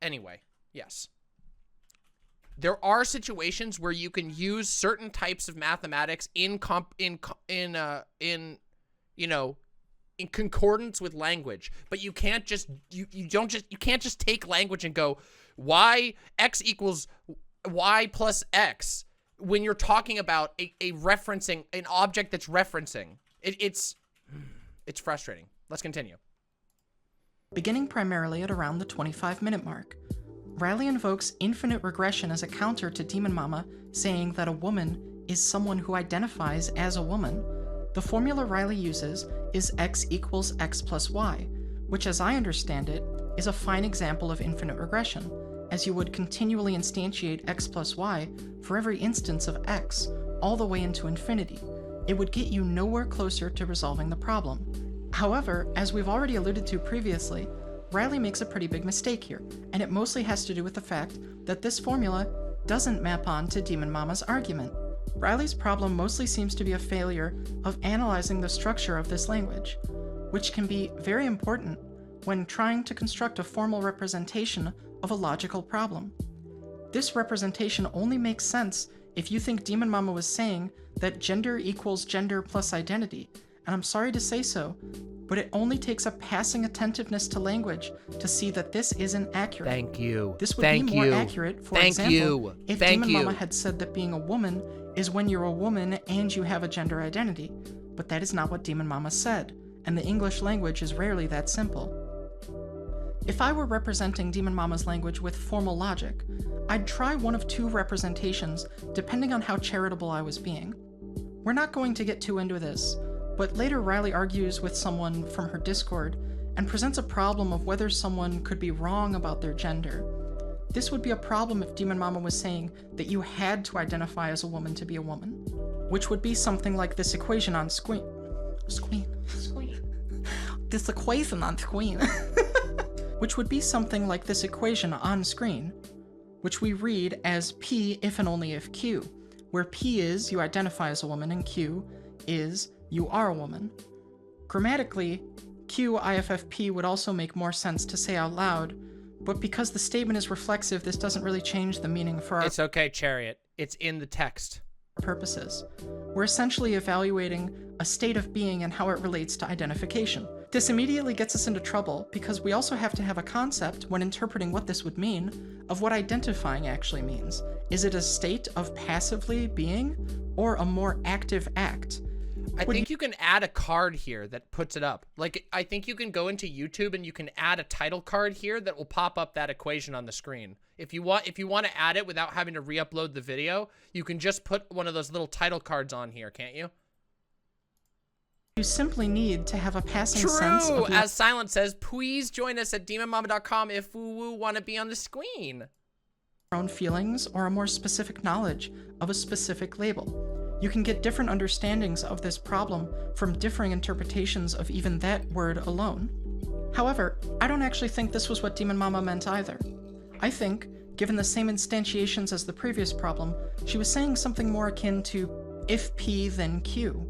Anyway, yes. There are situations where you can use certain types of mathematics in concordance with language, but you can't just you can't just take language and go X equals Y plus X when you're talking about a referencing, an object that's referencing. It's frustrating. Let's continue. Beginning primarily at around the 25-minute mark, Riley invokes infinite regression as a counter to Demon Mama, saying that a woman is someone who identifies as a woman. The formula Riley uses is X equals X plus Y, which, as I understand it, is a fine example of infinite regression, as you would continually instantiate X plus Y for every instance of X, all the way into infinity. It would get you nowhere closer to resolving the problem. However, as we've already alluded to previously, Riley makes a pretty big mistake here, and it mostly has to do with the fact that this formula doesn't map on to Demon Mama's argument. Riley's problem mostly seems to be a failure of analyzing the structure of this language, which can be very important when trying to construct a formal representation of a logical problem. This representation only makes sense if you think Demon Mama was saying that gender equals gender plus identity, and I'm sorry to say so, but it only takes a passing attentiveness to language to see that this isn't accurate. Thank you. This would be more accurate, for example, if Demon Mama had said that being a woman is when you're a woman and you have a gender identity, but that is not what Demon Mama said, and the English language is rarely that simple. If I were representing Demon Mama's language with formal logic, I'd try one of two representations depending on how charitable I was being. We're not going to get too into this, but later Riley argues with someone from her Discord and presents a problem of whether someone could be wrong about their gender. This would be a problem if Demon Mama was saying that you had to identify as a woman to be a woman, which would be something like this equation on screen. This equation on screen. Which would be something like this equation on screen, which we read as P if and only if Q, where P is you identify as a woman and Q is you are a woman. Grammatically, Q IFFP would also make more sense to say out loud, but because the statement is reflexive, this doesn't really change the meaning for our— It's okay, Chariot. It's in the text. Purposes. We're essentially evaluating a state of being and how it relates to identification. This immediately gets us into trouble because we also have to have a concept when interpreting what this would mean of what identifying actually means. Is it a state of passively being or a more active act? I think you can add a card here that puts it up. Like, I think you can go into YouTube and you can add a title card here that will pop up that equation on the screen. If you want to add it without having to re-upload the video, you can just put one of those little title cards on here, can't you? You simply need to have a passing sense of— As Silent says, please join us at demonmama.com if you want to be on the screen. Your own feelings or a more specific knowledge of a specific label. You can get different understandings of this problem from differing interpretations of even that word alone. However, I don't actually think this was what Demon Mama meant either. I think, given the same instantiations as the previous problem, she was saying something more akin to if P then Q.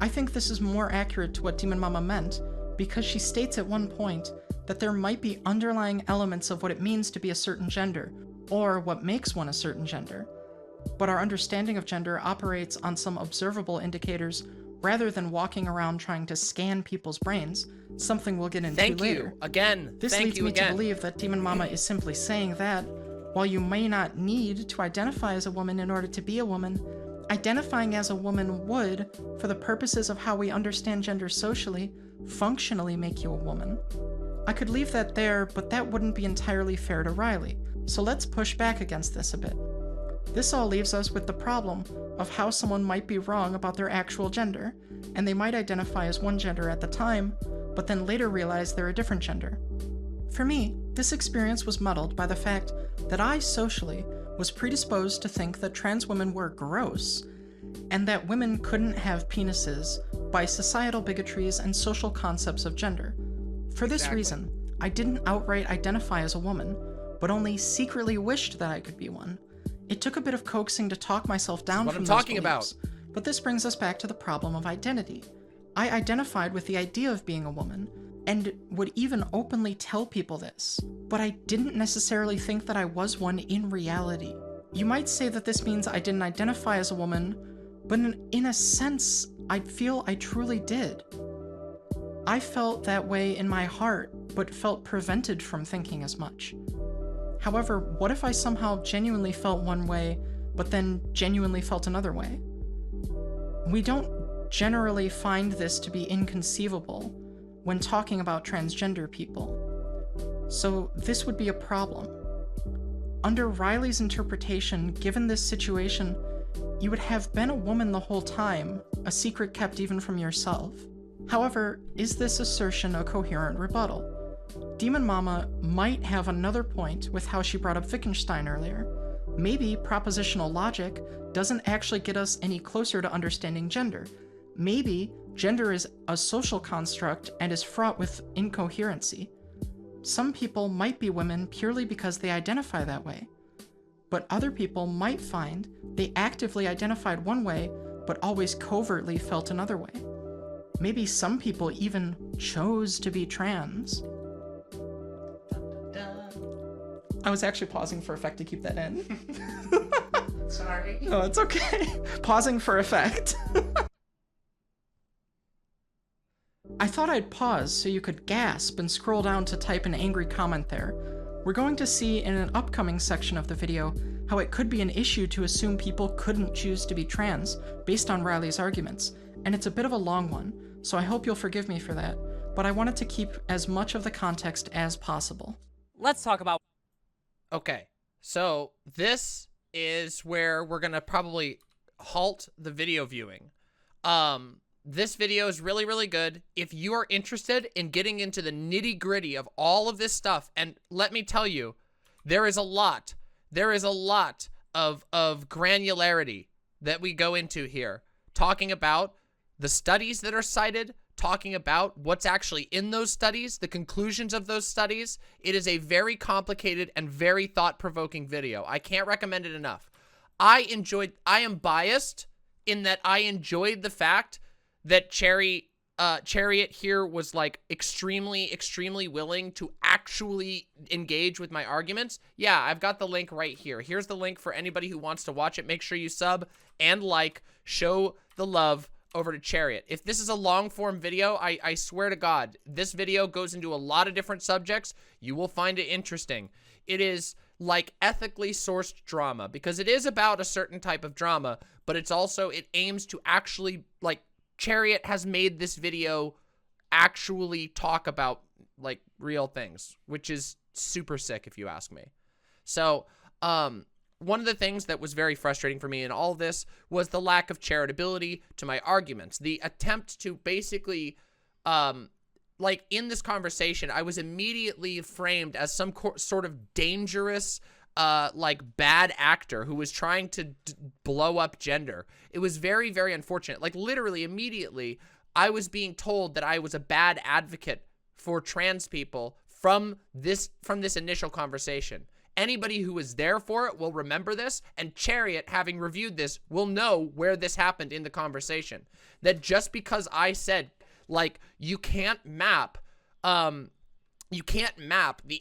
I think this is more accurate to what Demon Mama meant, because she states at one point that there might be underlying elements of what it means to be a certain gender, or what makes one a certain gender. But our understanding of gender operates on some observable indicators rather than walking around trying to scan people's brains, something we'll get into later. Thank you again. This leads me to believe that Demon Mama is simply saying that, while you may not need to identify as a woman in order to be a woman, identifying as a woman would, for the purposes of how we understand gender socially, functionally make you a woman. I could leave that there, but that wouldn't be entirely fair to Riley, so let's push back against this a bit. This all leaves us with the problem of how someone might be wrong about their actual gender, and they might identify as one gender at the time, but then later realize they're a different gender. For me, this experience was muddled by the fact that I socially was predisposed to think that trans women were gross, and that women couldn't have penises by societal bigotries and social concepts of gender. For this reason, I didn't outright identify as a woman, but only secretly wished that I could be one. It took a bit of coaxing to talk myself down from those beliefs, but this brings us back to the problem of identity. I identified with the idea of being a woman, and would even openly tell people this, but I didn't necessarily think that I was one in reality. You might say that this means I didn't identify as a woman, but in a sense, I feel I truly did. I felt that way in my heart, but felt prevented from thinking as much. However, what if I somehow genuinely felt one way, but then genuinely felt another way? We don't generally find this to be inconceivable when talking about transgender people. So this would be a problem. Under Riley's interpretation, given this situation, you would have been a woman the whole time, a secret kept even from yourself. However, is this assertion a coherent rebuttal? Demon Mama might have another point with how she brought up Wittgenstein earlier. Maybe propositional logic doesn't actually get us any closer to understanding gender. Maybe gender is a social construct and is fraught with incoherency. Some people might be women purely because they identify that way, but other people might find they actively identified one way, but always covertly felt another way. Maybe some people even chose to be trans. I was actually pausing for effect to keep that in. Sorry. No, it's okay. Pausing for effect. I thought I'd pause so you could gasp and scroll down to type an angry comment there. We're going to see in an upcoming section of the video how it could be an issue to assume people couldn't choose to be trans based on Riley's arguments, and it's a bit of a long one, so I hope you'll forgive me for that, but I wanted to keep as much of the context as possible. Let's talk about... Okay, so this is where we're gonna probably halt the video viewing. This video is really, really good. If you are interested in getting into the nitty-gritty of all of this stuff, and let me tell you, there is a lot of granularity that we go into here, talking about the studies that are cited, talking about what's actually in those studies, the conclusions of those studies. It is a very complicated and very thought-provoking video. I can't recommend it enough. I am biased in that I enjoyed the fact that Chariot here was like extremely willing to actually engage with my arguments. Yeah, I've got the link right here. Here's the link for anybody who wants to watch it. Make sure you sub and like, show the love over to Chariot. If this is a long form video, I swear to God, this video goes into a lot of different subjects. You will find it interesting. It is like ethically sourced drama because it is about a certain type of drama, but it's also, it aims to actually, like, Chariot has made this video actually talk about like real things, which is super sick if you ask me. So, one of the things that was very frustrating for me in all this was the lack of charitability to my arguments. The attempt to basically, like in this conversation, I was immediately framed as some sort of dangerous, like bad actor who was trying to blow up gender. It was very, very unfortunate. Like literally immediately I was being told that I was a bad advocate for trans people from this initial conversation. Anybody who was there for it will remember this, and Chariot, having reviewed this, will know where this happened in the conversation. That just because I said, like, you can't map the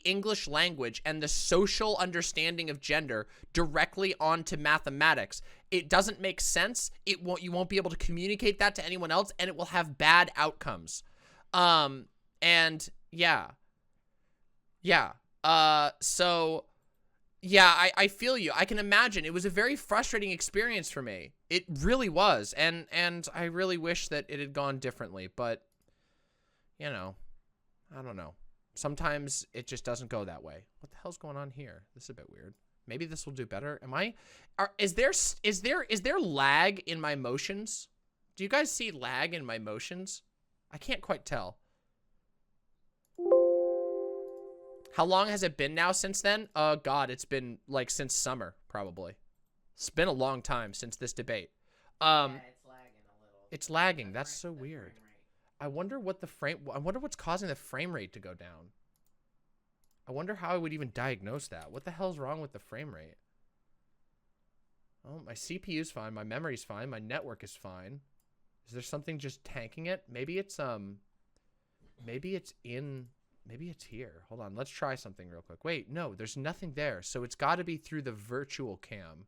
English language and the social understanding of gender directly onto mathematics, it doesn't make sense. You won't be able to communicate that to anyone else, and it will have bad outcomes. And yeah. So yeah, I feel you. I can imagine. It was a very frustrating experience for me. It really was. And I really wish that it had gone differently, but you know, I don't know. Sometimes it just doesn't go that way. What the hell's going on here? This is a bit weird. Maybe this will do better. Is there lag in my motions? Do you guys see lag in my motions? I can't quite tell. How long has it been now since then? Oh God, it's been like since summer, probably. It's been a long time since this debate. Yeah, it's lagging a little. It's lagging. That's so weird. I wonder what's causing the frame rate to go down. I wonder how I would even diagnose that. What the hell's wrong with the frame rate? Oh, my CPU's fine. My memory's fine. My network is fine. Is there something just tanking it? Maybe it's here. Hold on. Let's try something real quick. Wait, no, there's nothing there. So it's got to be through the virtual cam.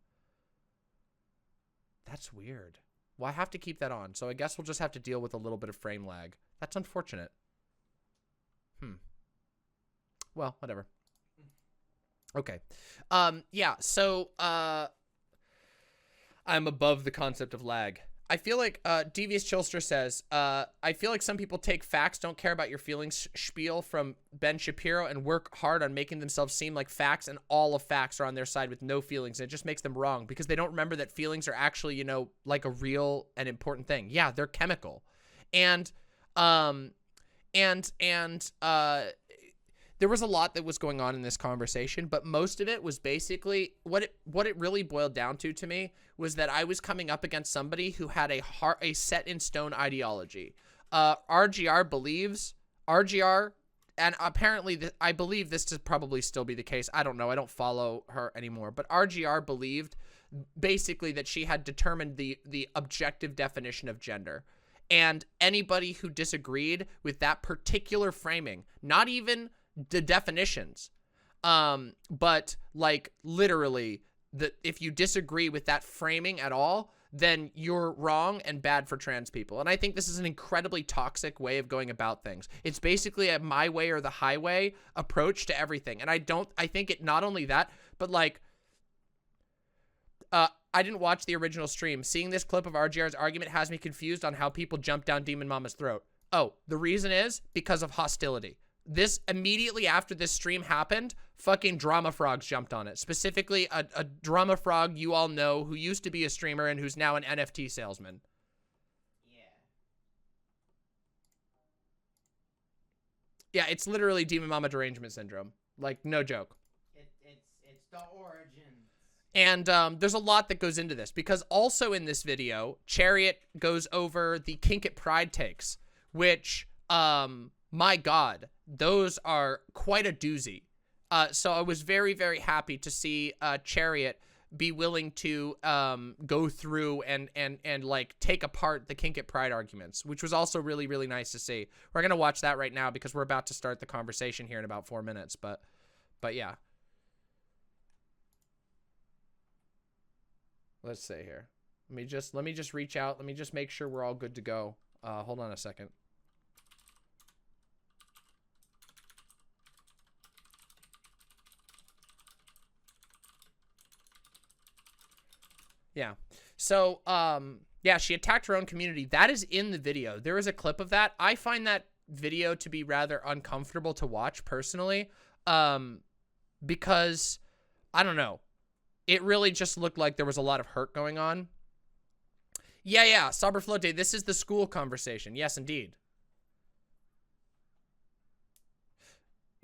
That's weird. Well, I have to keep that on. So I guess we'll just have to deal with a little bit of frame lag. That's unfortunate. Well, whatever. Okay. Yeah, so I'm above the concept of lag. I feel like Devious Chilster says, I feel like some people take facts, don't care about your feelings spiel from Ben Shapiro and work hard on making themselves seem like facts, and all of facts are on their side with no feelings. And it just makes them wrong because they don't remember that feelings are actually, you know, like a real and important thing. Yeah, they're chemical. And there was a lot that was going on in this conversation, but most of it was basically what it really boiled down to me was that I was coming up against somebody who had a set in stone ideology. RGR, and apparently I believe this to probably still be the case. I don't know. I don't follow her anymore, but RGR believed basically that she had determined the objective definition of gender. And anybody who disagreed with that particular framing, not even the definitions, but like literally if you disagree with that framing at all, then you're wrong and bad for trans people. And I think this is an incredibly toxic way of going about things. It's basically a my way or the highway approach to everything. And I think it not only that, but like I didn't watch the original stream. Seeing this clip of RGR's argument has me confused on how people jump down Demon Mama's throat. Oh, the reason is because of hostility. This immediately after this stream happened, fucking Drama Frogs jumped on it. Specifically, a Drama Frog you all know who used to be a streamer and who's now an NFT salesman. Yeah, it's literally Demon Mama derangement syndrome. Like, no joke. It's the origins. And there's a lot that goes into this because also in this video, Chariot goes over the Kink It Pride takes, which, my God, those are quite a doozy. So I was very, very happy to see Chariot be willing to go through and like take apart the Kink It Pride arguments, which was also really, really nice to see. We're gonna watch that right now because we're about to start the conversation here in about 4 minutes. But yeah. Let's see here. Let me just reach out. Let me just make sure we're all good to go. Hold on a second. Yeah. So, yeah, she attacked her own community. That is in the video. There is a clip of that. I find that video to be rather uncomfortable to watch personally, because I don't know. It really just looked like there was a lot of hurt going on. Yeah, Cyberflote, this is the school conversation. Yes, indeed.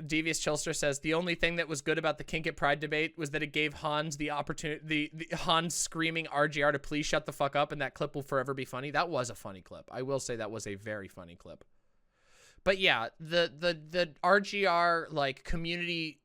Devious Chilster says, the only thing that was good about the Kink It Pride debate was that it gave Hans the opportunity, the Hans screaming RGR to please shut the fuck up, and that clip will forever be funny. That was a funny clip. I will say that was a very funny clip. But yeah, the RGR like community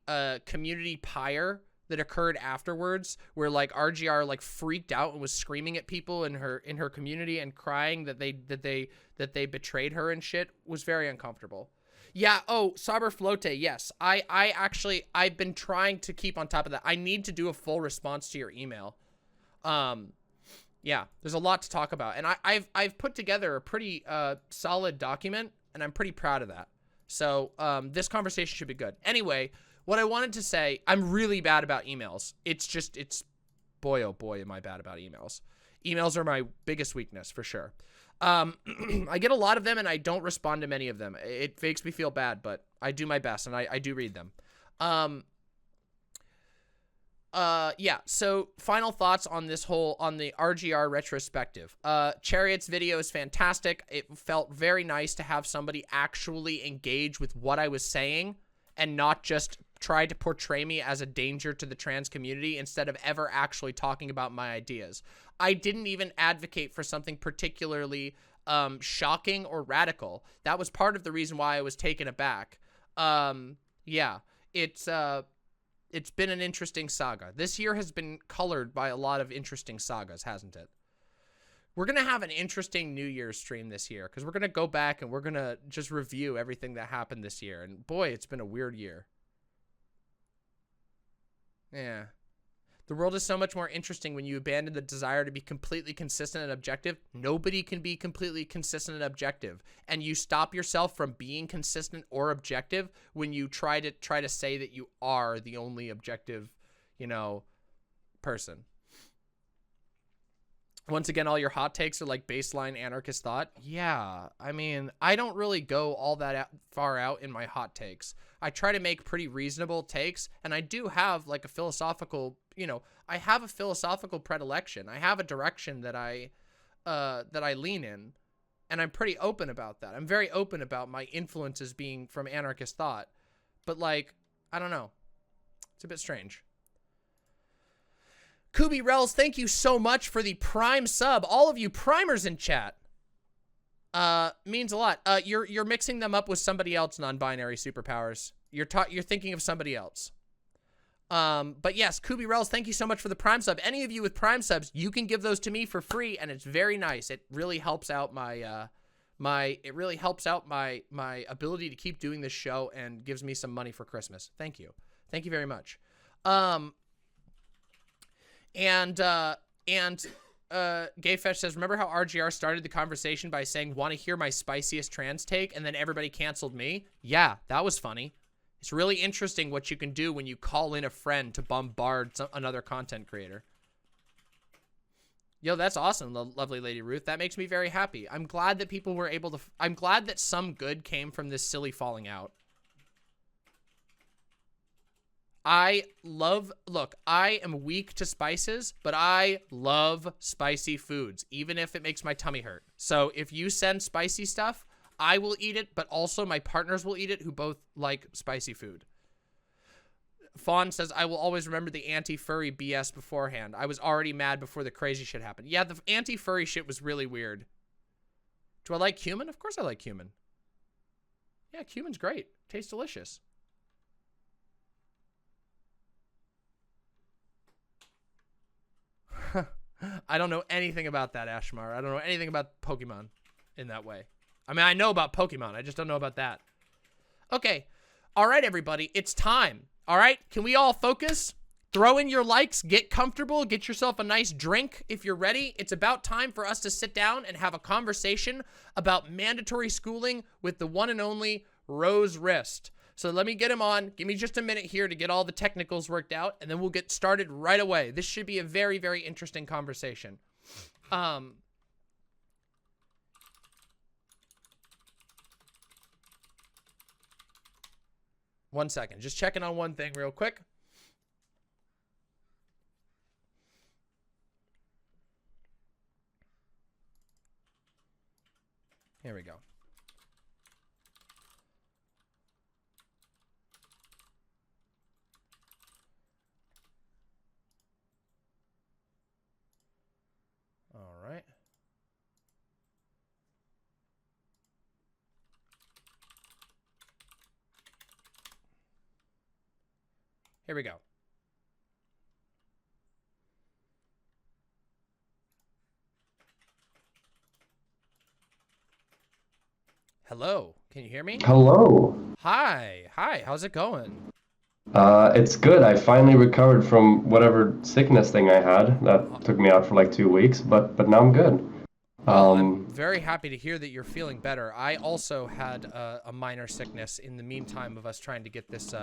pyre that occurred afterwards, where like RGR like freaked out and was screaming at people in her community and crying that they betrayed her and shit, was very uncomfortable. Yeah. Oh, Saber Flote. Yes, I've been trying to keep on top of that. I need to do a full response to your email. Yeah, there's a lot to talk about, and I've put together a pretty solid document, and I'm pretty proud of that. So this conversation should be good. Anyway, what I wanted to say, I'm really bad about emails. It's boy, oh boy, am I bad about emails. Emails are my biggest weakness for sure. I get a lot of them, and I don't respond to many of them. It makes me feel bad, but I do my best, and I do read them. Yeah, so final thoughts on this on the RGR retrospective. Chariot's video is fantastic. It felt very nice to have somebody actually engage with what I was saying and not just try to portray me as a danger to the trans community instead of ever actually talking about my ideas. I didn't even advocate for something particularly shocking or radical. That was part of the reason why I was taken aback. Yeah, it's been an interesting saga. This year has been colored by a lot of interesting sagas, hasn't it? We're going to have an interesting New Year's stream this year because we're going to go back and we're going to just review everything that happened this year. And boy, it's been a weird year. Yeah. The world is so much more interesting when you abandon the desire to be completely consistent and objective. Nobody can be completely consistent and objective. And you stop yourself from being consistent or objective when you try to say that you are the only objective, you know, person. Once again, all your hot takes are like baseline anarchist thought. Yeah, I mean, I don't really go all that far out in my hot takes. I try to make pretty reasonable takes, and I do have like a philosophical, you know, I have a philosophical predilection. I have a direction that I lean in, and I'm pretty open about that. I'm very open about my influences being from anarchist thought, but like, I don't know. It's a bit strange. Kubi Rels, thank you so much for the prime sub. All of you primers in chat. Means a lot. You're mixing them up with somebody else non-binary superpowers. You're thinking of somebody else. But yes, Kubi Rels, thank you so much for the prime sub. Any of you with prime subs, you can give those to me for free, and it's very nice. It really helps out my my ability to keep doing this show and gives me some money for Christmas. Thank you. Thank you very much. Gayfesh says, remember how RGR started the conversation by saying, want to hear my spiciest trans take? And then everybody canceled me? Yeah, that was funny. It's really interesting what you can do when you call in a friend to bombard another content creator. Yo, that's awesome, lovely Lady Ruth. That makes me very happy. I'm glad that people were able to... I'm glad that some good came from this silly falling out. Look, I am weak to spices, but I love spicy foods, even if it makes my tummy hurt. So if you send spicy stuff, I will eat it, but also my partners will eat it who both like spicy food. Fawn says, I will always remember the anti-furry BS beforehand. I was already mad before the crazy shit happened. Yeah, the anti-furry shit was really weird. Do I like cumin? Of course I like cumin. Yeah, cumin's great. Tastes delicious. I don't know anything about that, Ashmar. I don't know anything about Pokemon in that way. I mean, I know about Pokemon. I just don't know about that. Okay. All right, everybody. It's time. All right. Can we all focus? Throw in your likes. Get comfortable. Get yourself a nice drink if you're ready. It's about time for us to sit down and have a conversation about mandatory schooling with the one and only Rose Wrist. So let me get him on. Give me just a minute here to get all the technicals worked out, and then we'll get started right away. This should be a very, very interesting conversation. One second. Just checking on one thing real quick. Here we go. All right. Here we go. Hello, can you hear me? Hello. Hi, how's it going? It's good. I finally recovered from whatever sickness thing I had that took me out for like 2 weeks, but now I'm good. Well, I'm very happy to hear that you're feeling better. I also had a minor sickness in the meantime of us trying to get this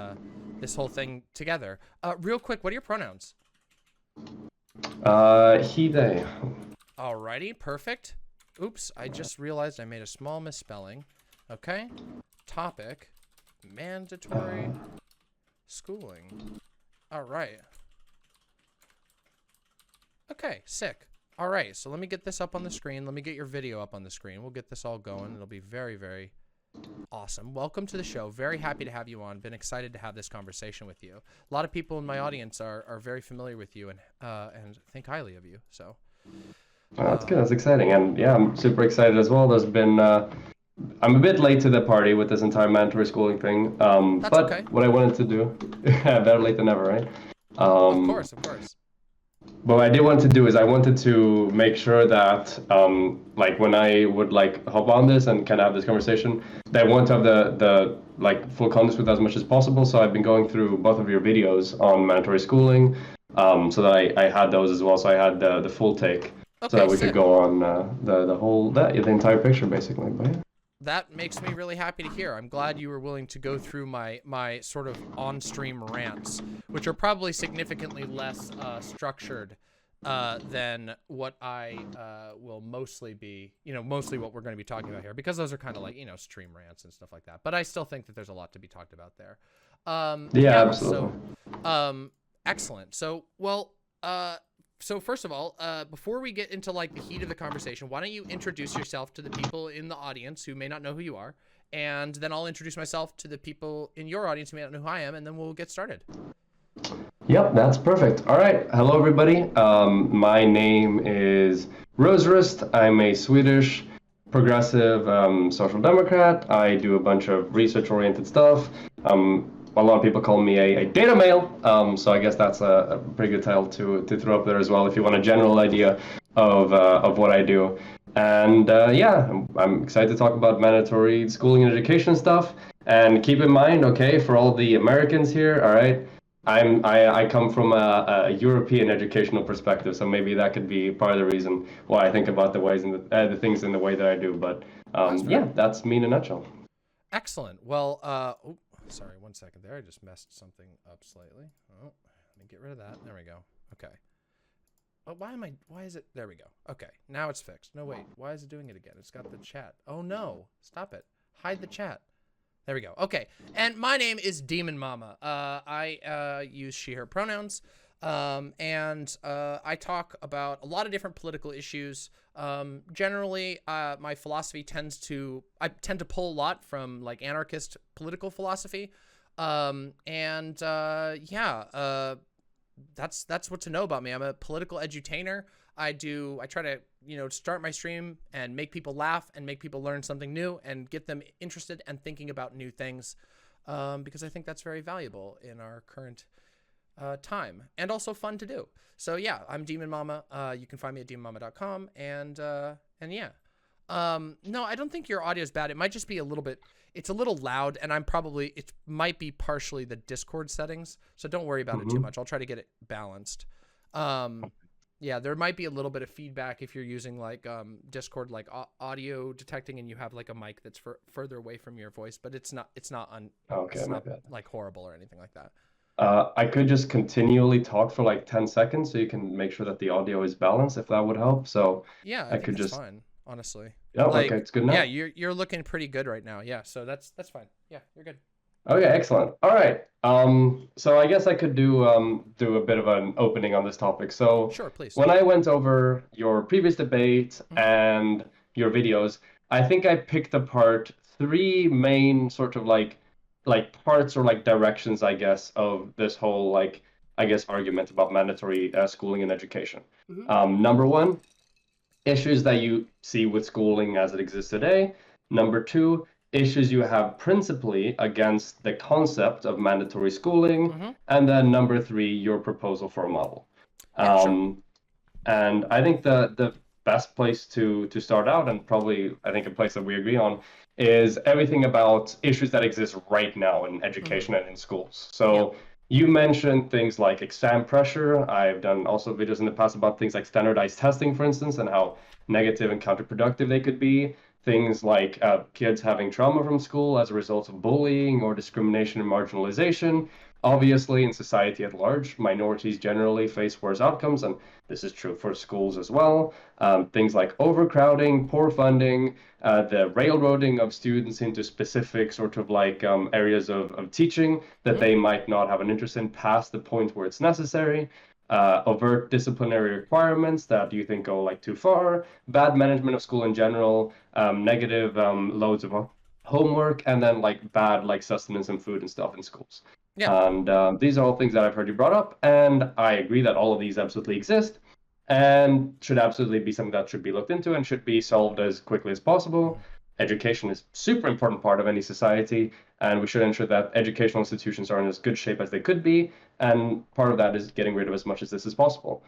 this whole thing together. Real quick, what are your pronouns? He, they. Alrighty, perfect. Oops, I just realized I made a small misspelling. Okay, topic, mandatory schooling. All right. Okay, sick. All right, so let me get this up on the screen. Let me get your video up on the screen. We'll get this all going. It'll be very, very awesome. Welcome to the show. Very happy to have you on. Been excited to have this conversation with you. A lot of people in my audience are very familiar with you and think highly of you. So That's good. That's exciting. And yeah, I'm super excited as well. There's been, I'm a bit late to the party with this entire mandatory schooling thing. That's but okay. what I wanted to do, better late than never, right? Of course. But what I did want to do is I wanted to make sure that, like when I would like hop on this and kind of have this conversation, that I want to have the like full context with as much as possible. So I've been going through both of your videos on mandatory schooling, so that I had those as well. So I had the full take, so that we could go on the entire picture basically. But yeah. That makes me really happy to hear. I'm glad you were willing to go through my sort of on-stream rants, which are probably significantly less structured than what I will mostly be, mostly what we're going to be talking about here, because those are kind of like, stream rants and stuff like that. But I still think that there's a lot to be talked about there. Yeah, absolutely. So, excellent. So, well, so first of all, before we get into like the heat of the conversation, why don't you introduce yourself to the people in the audience who may not know who you are, and then I'll introduce myself to the people in your audience who may not know who I am, and then we'll get started. Yep, that's perfect. All right. Hello, everybody. My name is Roserist. I'm a Swedish progressive social democrat. I do a bunch of research-oriented stuff. A lot of people call me a data male, so I guess that's a pretty good title to throw up there as well if you want a general idea of what I do. And yeah, I'm excited to talk about mandatory schooling and education stuff. And keep in mind, okay, for all the Americans here, all right, I come from a European educational perspective, so maybe that could be part of the reason why I think about the ways and the things in the way that I do. But yeah, that's me in a nutshell. Excellent. Well, sorry, 1 second there. I just messed something up slightly. Oh, let me get rid of that. There we go. Okay. Oh, why is it? There we go. Okay, now it's fixed. No, wait. Why is it doing it again? It's got the chat. Oh, no. Stop it. Hide the chat. There we go. Okay, and my name is Demon Mama. I use she, her pronouns, and I talk about a lot of different political issues. Generally, my philosophy I tend to pull a lot from like anarchist political philosophy. Yeah, that's what to know about me. I'm a political edutainer. I try to, start my stream and make people laugh and make people learn something new and get them interested and thinking about new things, because I think that's very valuable in our current time and also fun to do. So yeah, I'm Demon Mama. You can find me at demonmama.com and yeah. No, I don't think your audio is bad. It might just be it's a little loud, and it might be partially the Discord settings. So don't worry about it too much. I'll try to get it balanced. Yeah, there might be a little bit of feedback if you're using like Discord, like audio detecting, and you have like a mic that's further away from your voice, but it's not like horrible or anything like that. I could just continually talk for like 10 seconds so you can make sure that the audio is balanced, if that would help. So yeah, I think that's fine, honestly. Yeah, okay, it's good now. Yeah, you're looking pretty good right now. Yeah, so that's fine. Yeah, you're good. Okay, excellent. All right. So I guess I could do a bit of an opening on this topic. So sure, please. When I went over your previous debate and your videos, I think I picked apart three main sort of like parts or like directions, I guess, of this whole argument about mandatory schooling and education. Number one, issues that you see with schooling as it exists today. Number two, issues you have principally against the concept of mandatory schooling, Mm-hmm. and then number 3, your proposal for a model. Yeah, sure. And I think the best place to start out, and probably I think a place that we agree on, is everything about issues that exist right now in education and in schools. So you mentioned things like exam pressure. I've done also videos in the past about things like standardized testing, for instance, and how negative and counterproductive they could be. Things like kids having trauma from school as a result of bullying or discrimination and marginalization. Obviously, in society at large, minorities generally face worse outcomes, and this is true for schools as well. Things like overcrowding, poor funding, the railroading of students into specific sort of like areas of teaching that they might not have an interest in past the point where it's necessary. Overt disciplinary requirements that you think go like too far, bad management of school in general, negative loads of homework, and then like bad like sustenance and food and stuff in schools. Yeah. And these are all things that I've heard you brought up, and I agree that all of these absolutely exist and should absolutely be something that should be looked into and should be solved as quickly as possible. Education is a super important part of any society, and we should ensure that educational institutions are in as good shape as they could be, and part of that is getting rid of as much of this as possible.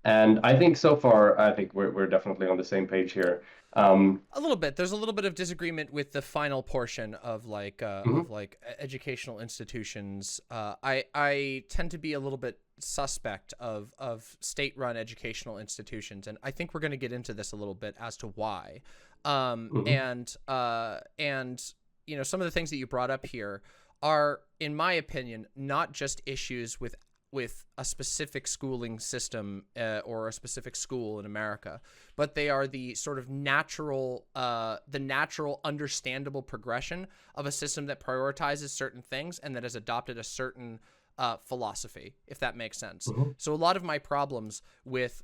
And I think so far, I think we're definitely on the same page here. A little bit. There's a little bit of disagreement with the final portion of like educational institutions. I tend to be a little bit suspect of state-run educational institutions, and I think we're going to get into this a little bit as to why. And you know, some of the things that you brought up here are, in my opinion, not just issues with a specific schooling system or a specific school in America, but they are the sort of natural, understandable progression of a system that prioritizes certain things and that has adopted a certain philosophy, if that makes sense. So a lot of my problems with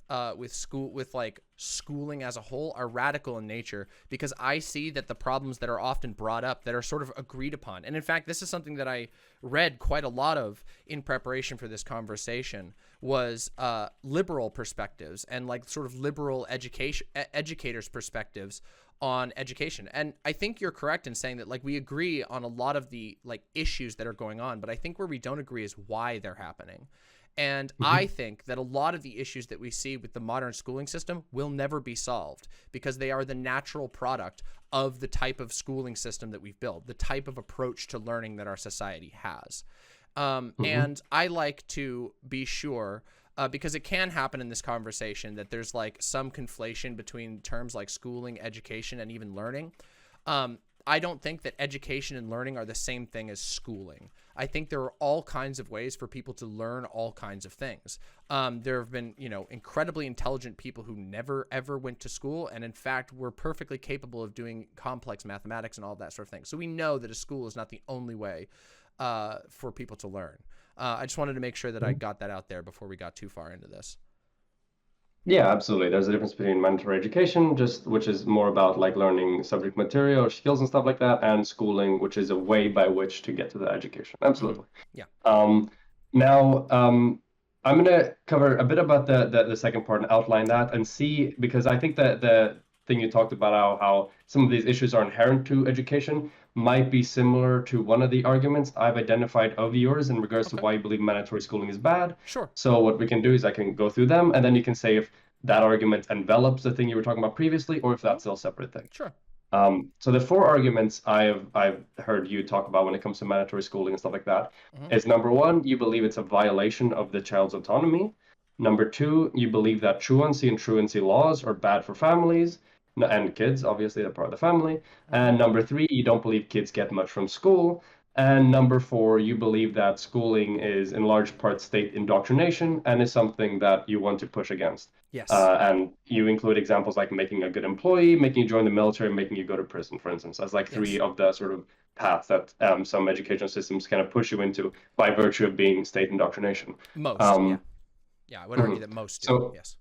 schooling as a whole are radical in nature, because I see that the problems that are often brought up that are sort of agreed upon. And in fact, this is something that I read quite a lot of in preparation for this conversation, was liberal perspectives and like sort of liberal educators' perspectives on education. And I think you're correct in saying that like we agree on a lot of the like issues that are going on, but I think where we don't agree is why they're happening. And I think that a lot of the issues that we see with the modern schooling system will never be solved because they are the natural product of the type of schooling system that we've built, the type of approach to learning that our society has. And I like to be sure, because it can happen in this conversation, that there's like some conflation between terms like schooling, education, and even learning. I don't think that education and learning are the same thing as schooling. I think there are all kinds of ways for people to learn all kinds of things. There have been, you know, incredibly intelligent people who never, ever went to school, and in fact were perfectly capable of doing complex mathematics and all that sort of thing. So we know that a school is not the only way for people to learn. I just wanted to make sure that I got that out there before we got too far into this. Yeah, absolutely. There's a difference between mandatory education, which is more about like learning subject material or skills and stuff like that, and schooling, which is a way by which to get to the education. Absolutely. Yeah. Now, I'm going to cover a bit about the second part and outline that and see, because I think that the thing you talked about, how some of these issues are inherent to education, might be similar to one of the arguments I've identified of yours in regards to why you believe mandatory schooling is bad. Sure. So what we can do is I can go through them, and then you can say if that argument envelops the thing you were talking about previously, or if that's still a separate thing. Sure. So the 4 arguments I've heard you talk about when it comes to mandatory schooling and stuff like that is: number 1, you believe it's a violation of the child's autonomy. Number 2, you believe that truancy and truancy laws are bad for families and kids. Obviously, they're part of the family. And number 3, you don't believe kids get much from school. And number 4, you believe that schooling is in large part state indoctrination and is something that you want to push against. Yes. And you include examples like making a good employee, making you join the military, making you go to prison, for instance, as like 3 of the sort of paths that some educational systems kind of push you into by virtue of being state indoctrination. Most, yeah, I would argue that most do, so, yes.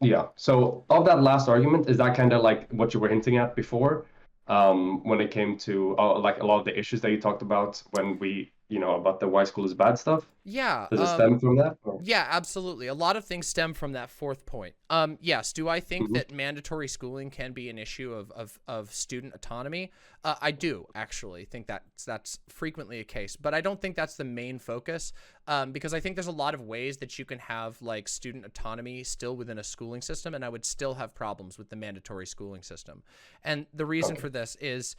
Yeah. So of that last argument, is that kind of like what you were hinting at before, when it came to like a lot of the issues that you talked about when we about the why school is bad stuff? Yeah. Does it stem from that? Or? Yeah, absolutely. A lot of things stem from that fourth point. Yes. Do I think that mandatory schooling can be an issue of student autonomy? I do actually think that's frequently a case, but I don't think that's the main focus. Because I think there's a lot of ways that you can have like student autonomy still within a schooling system, and I would still have problems with the mandatory schooling system. And the reason for this is,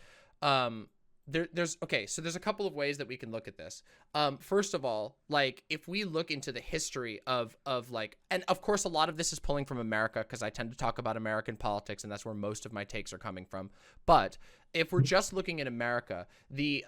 there's a couple of ways that we can look at this. First of all, like if we look into the history of like, and of course a lot of this is pulling from America because I tend to talk about American politics and that's where most of my takes are coming from. But if we're just looking at America, the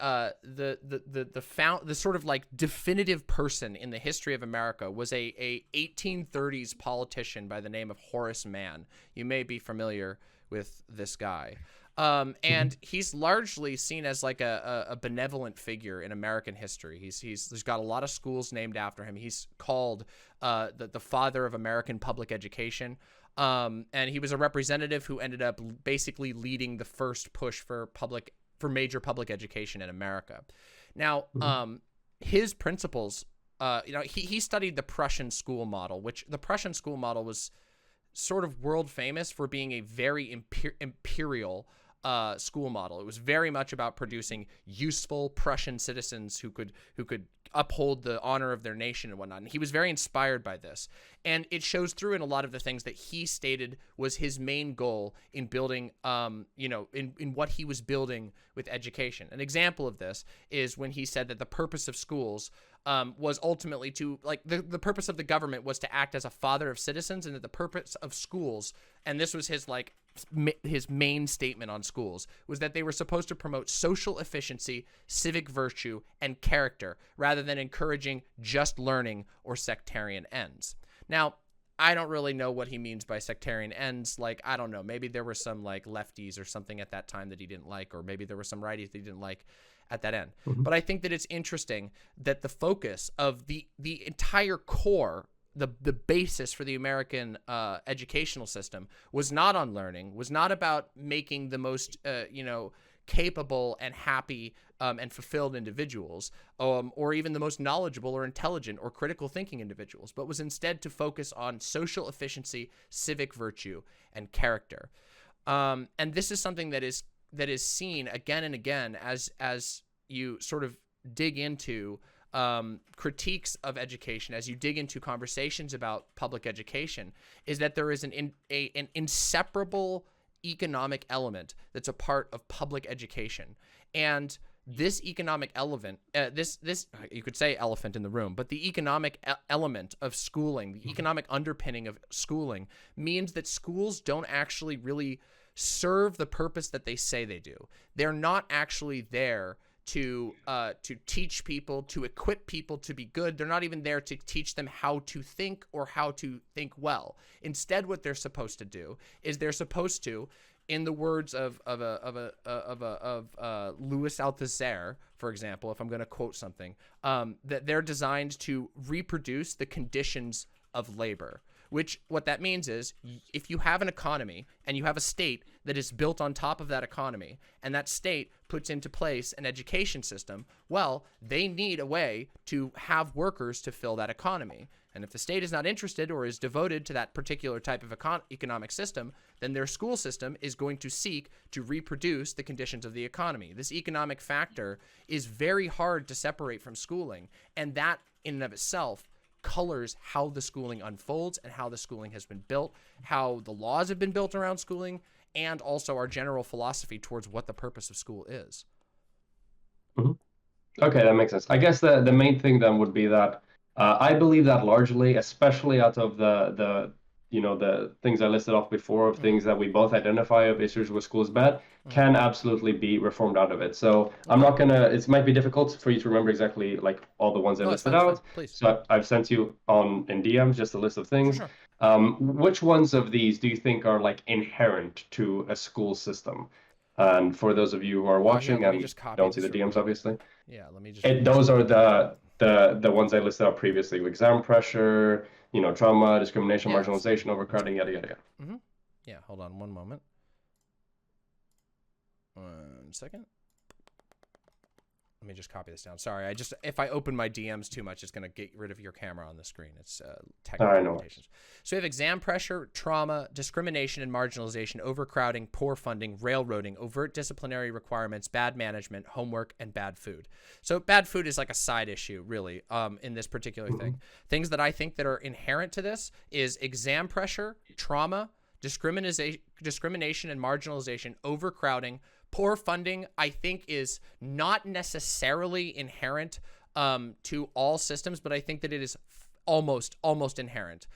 sort of like definitive person in the history of America was a 1830s politician by the name of Horace Mann. You may be familiar with this guy. And he's largely seen as like a benevolent figure in American history. He's got a lot of schools named after him. He's called the father of American public education. And he was a representative who ended up basically leading the first push for major public education in America. Now, his principles, he studied the Prussian school model, which the Prussian school model was sort of world famous for being a very imperial school model. It was very much about producing useful Prussian citizens who could uphold the honor of their nation and whatnot. And he was very inspired by this. And it shows through in a lot of the things that he stated was his main goal in building, in what he was building with education. An example of this is when he said that the purpose of schools was ultimately to, like, the purpose of the government was to act as a father of citizens, and that the purpose of schools, and this was his main statement on schools, was that they were supposed to promote social efficiency, civic virtue, and character, rather than encouraging just learning or sectarian ends. Now, I don't really know what he means by sectarian ends. Like, I don't know. Maybe there were some like lefties or something at that time that he didn't like, or maybe there were some righties that he didn't like at that end. But I think that it's interesting that the focus of the entire core, the basis for the American educational system was not on learning, was not about making the most, capable and happy and fulfilled individuals, or even the most knowledgeable or intelligent or critical thinking individuals, but was instead to focus on social efficiency, civic virtue, and character. And this is something that is seen again and again as you sort of dig into critiques of education, as you dig into conversations about public education, is that there is an inseparable economic element that's a part of public education. And this economic element, this you could say elephant in the room, but the economic element of schooling, the economic underpinning of schooling, means that schools don't actually really serve the purpose that they say they do. They're not actually there to teach people, to equip people to be good. They're not even there to teach them how to think or how to think well. Instead, what they're supposed to do is they're supposed to, in the words of Louis Althusser, for example, if I'm going to quote something, that they're designed to reproduce the conditions of labor. Which, what that means is, if you have an economy and you have a state that is built on top of that economy, and that state puts into place an education system, well, they need a way to have workers to fill that economy. And if the state is not interested or is devoted to that particular type of economic system, then their school system is going to seek to reproduce the conditions of the economy. This economic factor is very hard to separate from schooling, and that in and of itself colors how the schooling unfolds and how the schooling has been built, how the laws have been built around schooling, and also our general philosophy towards what the purpose of school is. Okay, that makes sense. I guess the main thing then would be that I believe that largely, especially out of the things I listed off before, of things that we both identify of issues with schools bad, can absolutely be reformed out of it. So I'm not gonna, it might be difficult for you to remember exactly like all the ones I listed out. Please. So I've sent you in DMs just a list of things. Sure. Which ones of these do you think are like inherent to a school system? And for those of you who are watching and don't see the DMs, obviously. Yeah, let me just. Those are the ones I listed out previously: exam pressure, trauma, discrimination, marginalization, overcrowding, yada yada yada. Yeah, hold on one moment. 1 second. let me just copy this down. Sorry, if I open my DMs too much, it's gonna get rid of your camera on the screen. It's technical limitations. So we have exam pressure, trauma, discrimination and marginalization, overcrowding, poor funding, railroading, overt disciplinary requirements, bad management, homework, and bad food. So bad food is like a side issue, really, in this particular thing. Things that I think that are inherent to this is exam pressure, trauma, discrimination and marginalization, overcrowding. Poor funding, I think, is not necessarily inherent to all systems, but I think that it is almost inherent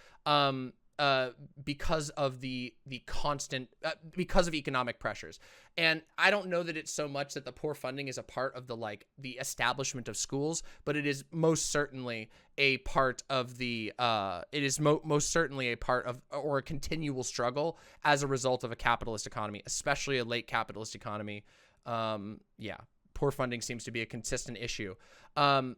because of the constant because of economic pressures. And I don't know that it's so much that the poor funding is a part of the establishment of schools, but it is most certainly a part of the most certainly a part of, or a continual struggle as a result of a capitalist economy, especially a late capitalist economy. Poor funding seems to be a consistent issue.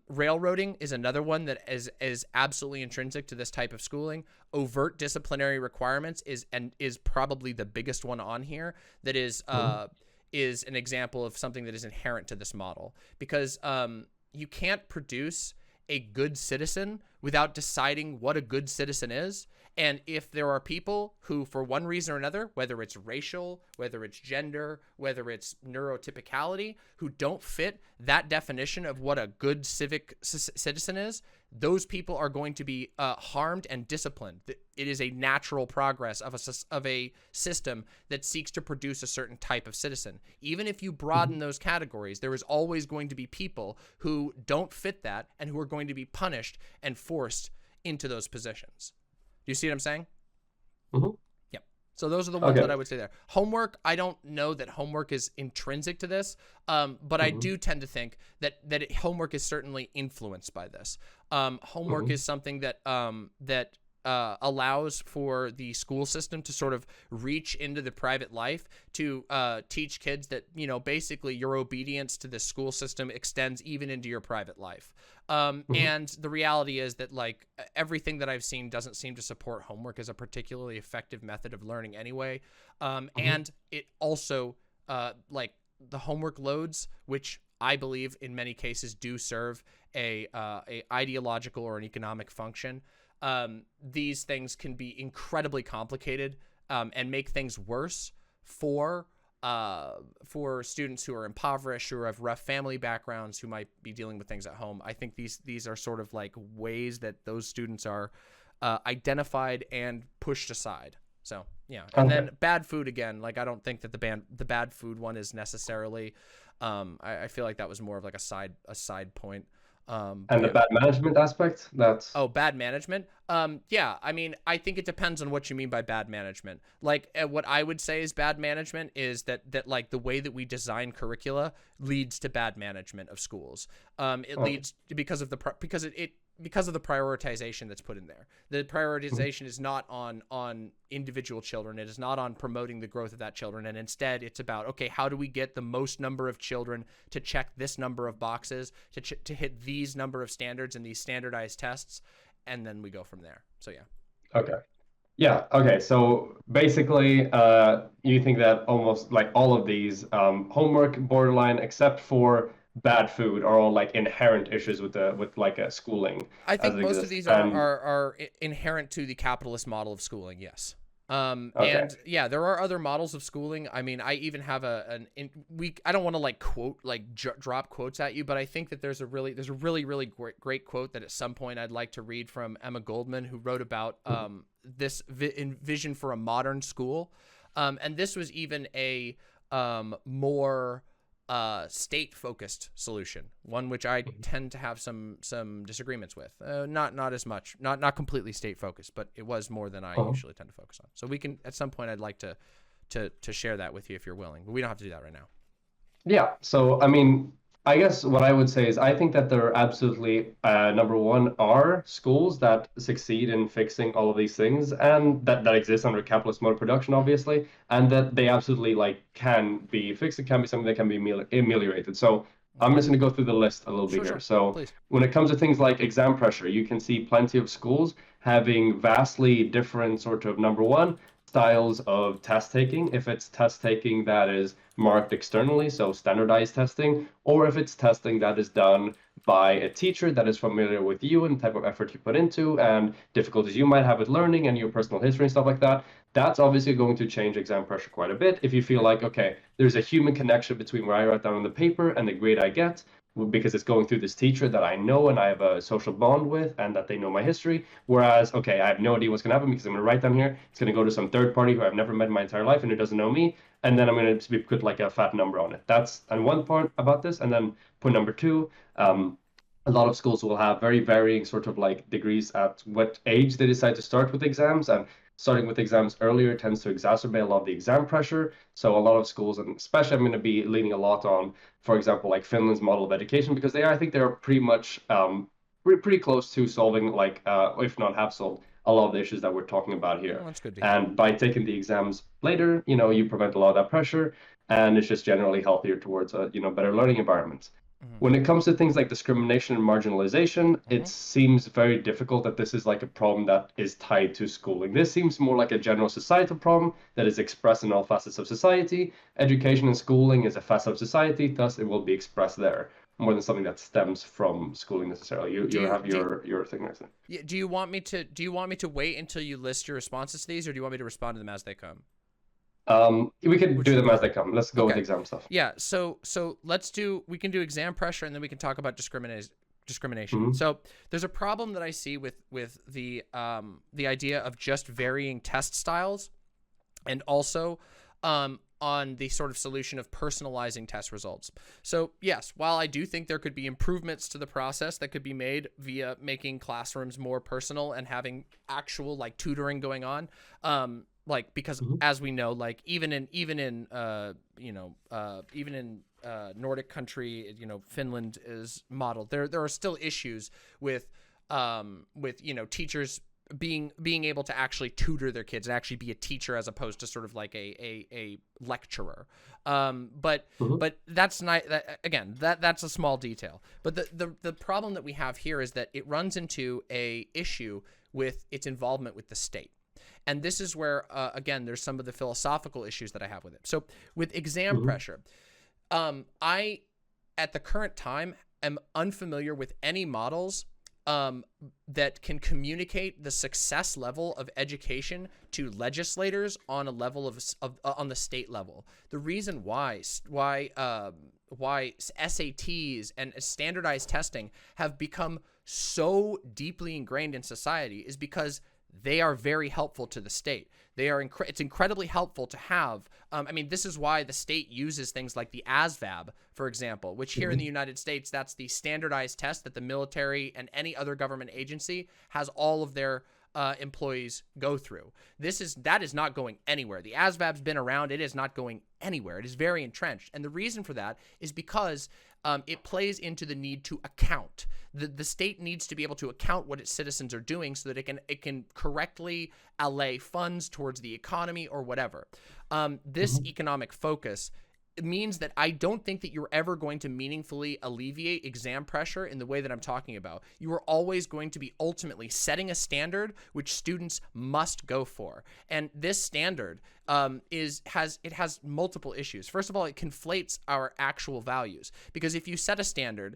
Railroading is another one that is absolutely intrinsic to this type of schooling. Overt disciplinary requirements is probably the biggest one on here. That is an example of something that is inherent to this model, because you can't produce a good citizen without deciding what a good citizen is. And if there are people who, for one reason or another, whether it's racial, whether it's gender, whether it's neurotypicality, who don't fit that definition of what a good civic citizen is, those people are going to be harmed and disciplined. It is a natural progress of a system that seeks to produce a certain type of citizen. Even if you broaden those categories, there is always going to be people who don't fit that and who are going to be punished and forced into those positions. Do you see what I'm saying? Yep. So those are the ones that I would say there. Homework, I don't know that homework is intrinsic to this, but I do tend to think that homework is certainly influenced by this. Homework is something that allows for the school system to sort of reach into the private life to teach kids that, basically your obedience to the school system extends even into your private life. And the reality is that everything that I've seen doesn't seem to support homework as a particularly effective method of learning anyway. And it also the homework loads, which I believe in many cases do serve a ideological or an economic function. These things can be incredibly complicated and make things worse for students who are impoverished, who have rough family backgrounds, who might be dealing with things at home. I think these are sort of ways that those students are identified and pushed aside. So yeah, and then bad food again. I don't think that the bad food one is necessarily. I feel like that was more of a side point. And the bad management aspect, bad management. Yeah, I mean, I think it depends on what you mean by bad management. What I would say is bad management is that the way that we design curricula leads to bad management of schools. It leads to, because of the prioritization that's put in there. The prioritization is not on individual children. It is not on promoting the growth of that children. And instead it's about, okay, how do we get the most number of children to check this number of boxes, to hit these number of standards and these standardized tests. And then we go from there. So yeah. Okay. Yeah. Okay. So basically, you think that almost all of these homework borderline, except for bad food, are all inherent issues with schooling. I think most of these are inherent to the capitalist model of schooling. Yes. And yeah, there are other models of schooling. I mean, I even have I don't want to quote, drop quotes at you, but I think that there's a really great quote that at some point I'd like to read from Emma Goldman, who wrote about, this vision for a modern school. And this was even a, more, state-focused solution, one which I tend to have some disagreements with. Not as much, not completely state-focused, but it was more than I usually tend to focus on. So we can, at some point, I'd like to share that with you if you're willing, but we don't have to do that right now. Yeah. So I mean, I guess what I would say is I think that there are absolutely, number one, are schools that succeed in fixing all of these things, and that exist under capitalist mode of production, obviously, and that they absolutely can be fixed. It can be something that can be ameliorated. So I'm just going to go through the list a little bit here. So please. When it comes to things like exam pressure, you can see plenty of schools having vastly different sort of, number one, styles of test taking, if it's test taking that is marked externally, so standardized testing, or if it's testing that is done by a teacher that is familiar with you and the type of effort you put into and difficulties you might have with learning and your personal history and stuff like that, that's obviously going to change exam pressure quite a bit. If you feel like, okay, there's a human connection between what I write down on the paper and the grade I get, because it's going through this teacher that I know and I have a social bond with and that they know my history. Whereas, okay, I have no idea what's going to happen because I'm going to write down here, it's going to go to some third party who I've never met in my entire life and who doesn't know me. And then I'm going to put like a fat number on it. That's and one point about this. And then point number two, a lot of schools will have very varying sort of like degrees at what age they decide to start with exams. And starting with exams earlier tends to exacerbate a lot of the exam pressure. So a lot of schools, and especially I'm going to be leaning a lot on, for example, like Finland's model of education, because I think they're pretty much pretty close to solving, like, if not have solved, a lot of the issues that we're talking about here. Oh, that's good to hear. And by taking the exams later, you prevent a lot of that pressure, and it's just generally healthier towards a better learning environment. When it comes to things like discrimination and marginalization, it seems very difficult that this is like a problem that is tied to schooling. This seems more like a general societal problem that is expressed in all facets of society. Education and schooling is a facet of society, thus it will be expressed there more than something that stems from schooling necessarily. You have your thing right there. Yeah. Do you want me to wait until you list your responses to these, or do you want me to respond to them as they come? We can do them as they come. Let's go with exam stuff. Yeah. So we can do exam pressure, and then we can talk about discrimination. So there's a problem that I see with the idea of just varying test styles, and also on the sort of solution of personalizing test results. So yes, while I do think there could be improvements to the process that could be made via making classrooms more personal and having actual like tutoring going on, like, because as we know, like even in Nordic country, Finland is modeled. There are still issues with teachers being able to actually tutor their kids and actually be a teacher as opposed to sort of like a lecturer. But that's not, that's a small detail. But the problem that we have here is that it runs into a issue with its involvement with the state. And this is where, again, there's some of the philosophical issues that I have with it. So with exam pressure, I, at the current time, am unfamiliar with any models that can communicate the success level of education to legislators on a level of on the state level. The reason why SATs and standardized testing have become so deeply ingrained in society is because they are very helpful to the state. It's incredibly helpful to have. This is why the state uses things like the ASVAB, for example, which here in the United States, that's the standardized test that the military and any other government agency has all of their employees go through. That is not going anywhere. The ASVAB's been around. It is not going anywhere. It is very entrenched. And the reason for that is because it plays into the need to account. The state needs to be able to account what its citizens are doing so that it can correctly allay funds towards the economy or whatever. This economic focus means that I don't think that you're ever going to meaningfully alleviate exam pressure in the way that I'm talking about. You are always going to be ultimately setting a standard which students must go for. And this standard has multiple issues. First of all, it conflates our actual values, because if you set a standard,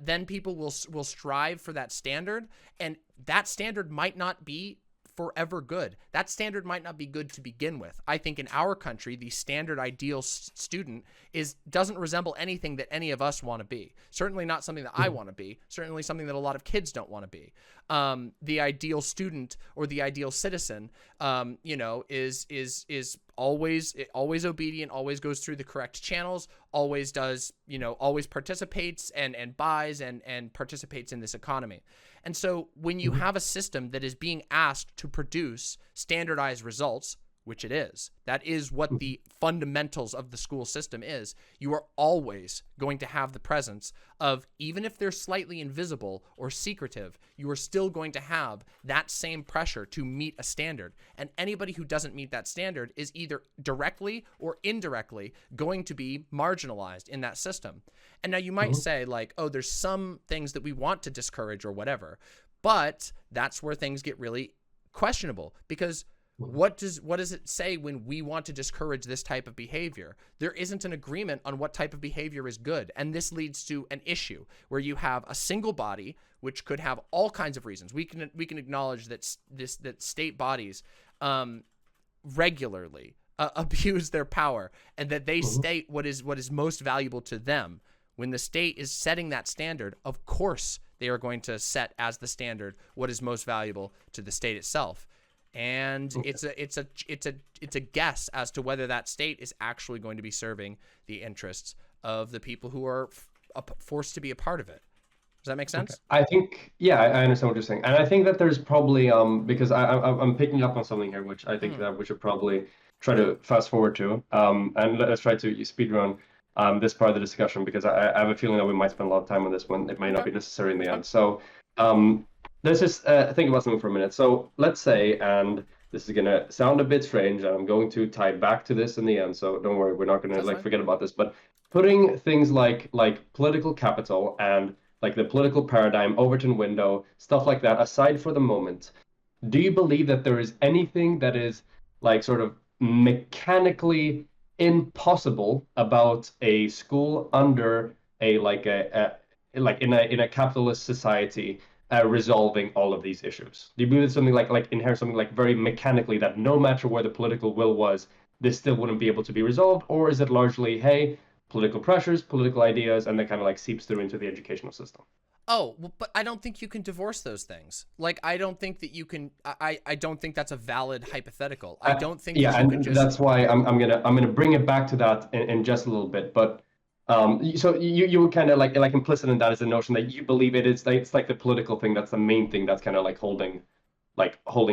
then people will strive for that standard, and that standard might not be forever good. That standard might not be good to begin with. I think in our country, the standard ideal student doesn't resemble anything that any of us want to be. Certainly not something that I want to be. Certainly something that a lot of kids don't want to be. The ideal student or the ideal citizen, is always obedient, always goes through the correct channels, always does, always participates and buys and participates in this economy. And so when you have a system that is being asked to produce standardized results, which it is, that is what the fundamentals of the school system is, you are always going to have the presence of, even if they're slightly invisible or secretive, you are still going to have that same pressure to meet a standard. And anybody who doesn't meet that standard is either directly or indirectly going to be marginalized in that system. And now you might say, like, oh, there's some things that we want to discourage or whatever, but that's where things get really questionable, because What does it say when we want to discourage this type of behavior? There isn't an agreement on what type of behavior is good. And this leads to an issue where you have a single body, which could have all kinds of reasons. We can acknowledge that that state bodies regularly abuse their power, and that they state what is most valuable to them. When the state is setting that standard, of course they are going to set as the standard what is most valuable to the state itself. And it's a guess as to whether that state is actually going to be serving the interests of the people who are forced to be a part of it. Does that make sense? Okay. I think, yeah, I understand what you're saying, and I think that there's probably because I'm picking up on something here, which I think that we should probably try to fast forward to, and let's try to speed run this part of the discussion, because I have a feeling that we might spend a lot of time on this one. It might not be necessary in the end. So let's just think about something for a minute. So let's say, and this is gonna sound a bit strange, and I'm going to tie back to this in the end. So don't worry, we're not gonna forget about this. But putting things like political capital and like the political paradigm, Overton window, stuff like that aside for the moment, do you believe that there is anything that is like sort of mechanically impossible about a school under a in a capitalist society resolving all of these issues? Do you believe it's something like inherent, something like very mechanically, that no matter where the political will was, this still wouldn't be able to be resolved? Or is it largely, hey, political pressures, political ideas, and then kind of like seeps through into the educational system? Oh, well, but I don't think you can divorce those things. Like, I don't think that you can. I don't think that's a valid hypothetical. I don't think. Yeah, that you and can just... that's why I'm gonna bring it back to that in just a little bit. But so you were kind of like implicit in that is the notion that you believe it's like the political thing that's the main thing that's kind of like holding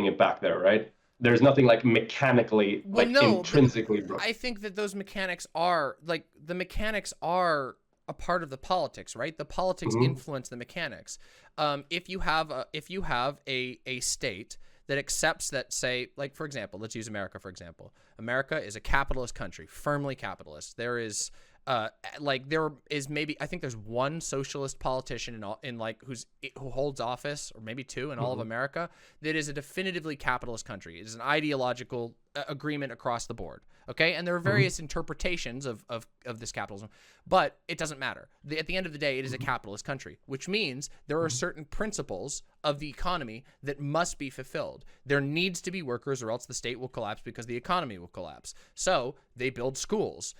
it back there, right? There's nothing like mechanically, intrinsically broken. I think that those mechanics are the mechanics are a part of the politics, right? The politics influence the mechanics. If you have a state that accepts that, say, like, for example, let's use America, for example. America is a capitalist country, firmly capitalist. There is maybe, I think there's one socialist politician who holds office, or maybe two in all of America, that is a definitively capitalist country. It is an ideological agreement across the board. Okay, and there are various interpretations of this capitalism, but it doesn't matter. At the end of the day, it is a capitalist country, which means there are certain principles of the economy that must be fulfilled. There needs to be workers, or else the state will collapse because the economy will collapse. So they build schools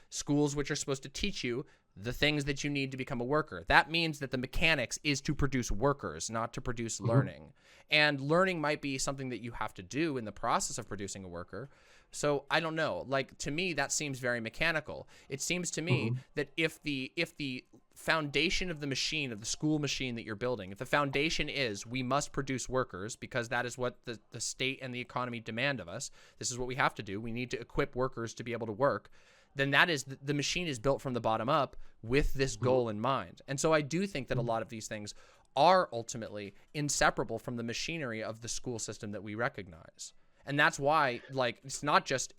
which are supposed to teach you the things that you need to become a worker. That means that the mechanics is to produce workers, not to produce learning. And learning might be something that you have to do in the process of producing a worker. So I don't know. Like, to me, that seems very mechanical. It seems to me that if the foundation of the machine, of the school machine that you're building, if the foundation is we must produce workers because that is what the state and the economy demand of us, this is what we have to do, we need to equip workers to be able to work, then that is the machine is built from the bottom up with this goal in mind. And so I do think that a lot of these things are ultimately inseparable from the machinery of the school system that we recognize. And that's why, like, it's not just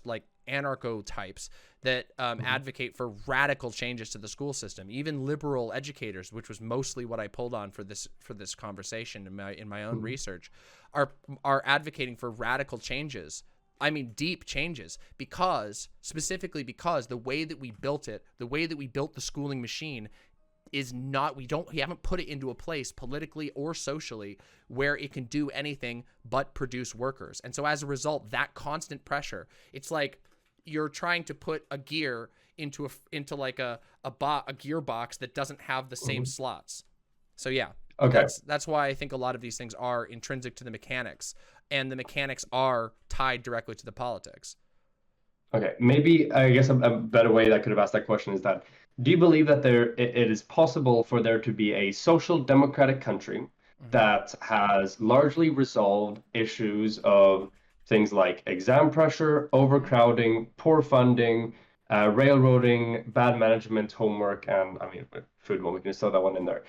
like anarcho types that advocate for radical changes to the school system. Even liberal educators, which was mostly what I pulled on for this conversation in my own research, are advocating for radical changes. I mean, deep changes, specifically because the way that we built it, the way that we built the schooling machine, is not, we haven't put it into a place politically or socially where it can do anything but produce workers. And so as a result, that constant pressure, it's like you're trying to put a gear into a gearbox that doesn't have the same slots. So yeah, okay. That's why I think a lot of these things are intrinsic to the mechanics, and the mechanics are tied directly to the politics. Okay, maybe I guess a better way that I could have asked that question is that, do you believe that it is possible for there to be a social democratic country that has largely resolved issues of things like exam pressure, overcrowding, poor funding, railroading, bad management, homework, and I mean food. Well, we can just throw that one in there.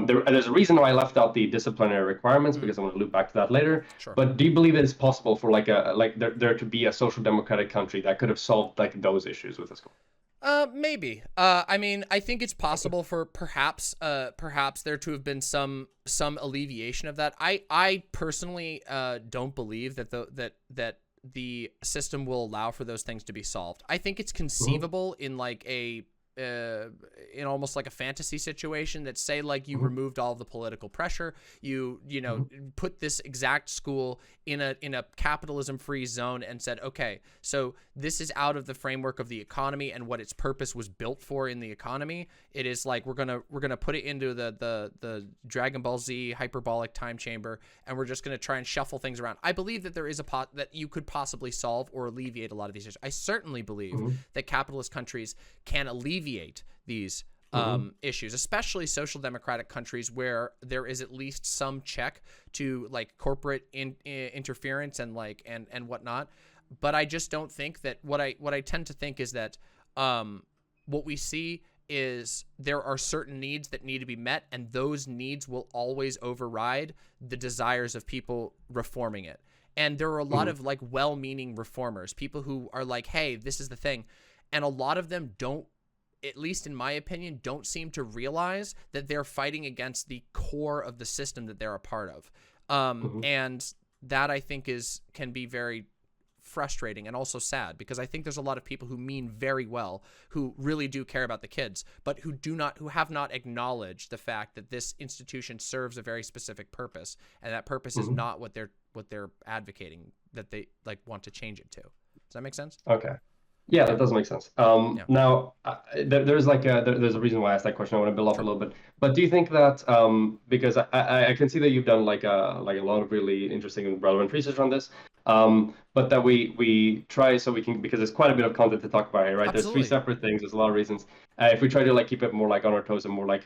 There's a reason why I left out the disciplinary requirements, because I want to loop back to that later. Sure. But do you believe it is possible for there to be a social democratic country that could have solved like those issues with the school? Maybe. I mean, I think it's possible for perhaps there to have been some alleviation of that. I personally don't believe that that the system will allow for those things to be solved. I think it's conceivable in like in almost like a fantasy situation that say like you removed all of the political pressure, you know, put this exact school in a capitalism free zone and said, okay, so this is out of the framework of the economy and what its purpose was built for in the economy. It is like we're gonna put it into the Dragon Ball Z hyperbolic time chamber, and we're just gonna try and shuffle things around. I believe that there is that you could possibly solve or alleviate a lot of these issues. I certainly believe that capitalist countries can alleviate these issues, especially social democratic countries where there is at least some check to like corporate interference and like and whatnot. But I just don't think that what I tend to think is that what we see is there are certain needs that need to be met, and those needs will always override the desires of people reforming it. And there are a lot of like well-meaning reformers, people who are like, hey, this is the thing. And a lot of them don't, at least in my opinion, don't seem to realize that they're fighting against the core of the system that they're a part of. And that I think can be very frustrating and also sad, because I think there's a lot of people who mean very well, who really do care about the kids, but who have not acknowledged the fact that this institution serves a very specific purpose, and that purpose is not what they're advocating, that they like want to change it to. Does that make sense? Okay. Yeah, that does make sense. Now, there's there's a reason why I asked that question. I want to build up a little bit. But do you think that because I can see that you've done like a lot of really interesting and relevant research on this, but that we try so we can, because there's quite a bit of content to talk about here, right? Absolutely. There's 3 separate things. There's a lot of reasons. If we try to like keep it more like on our toes and more like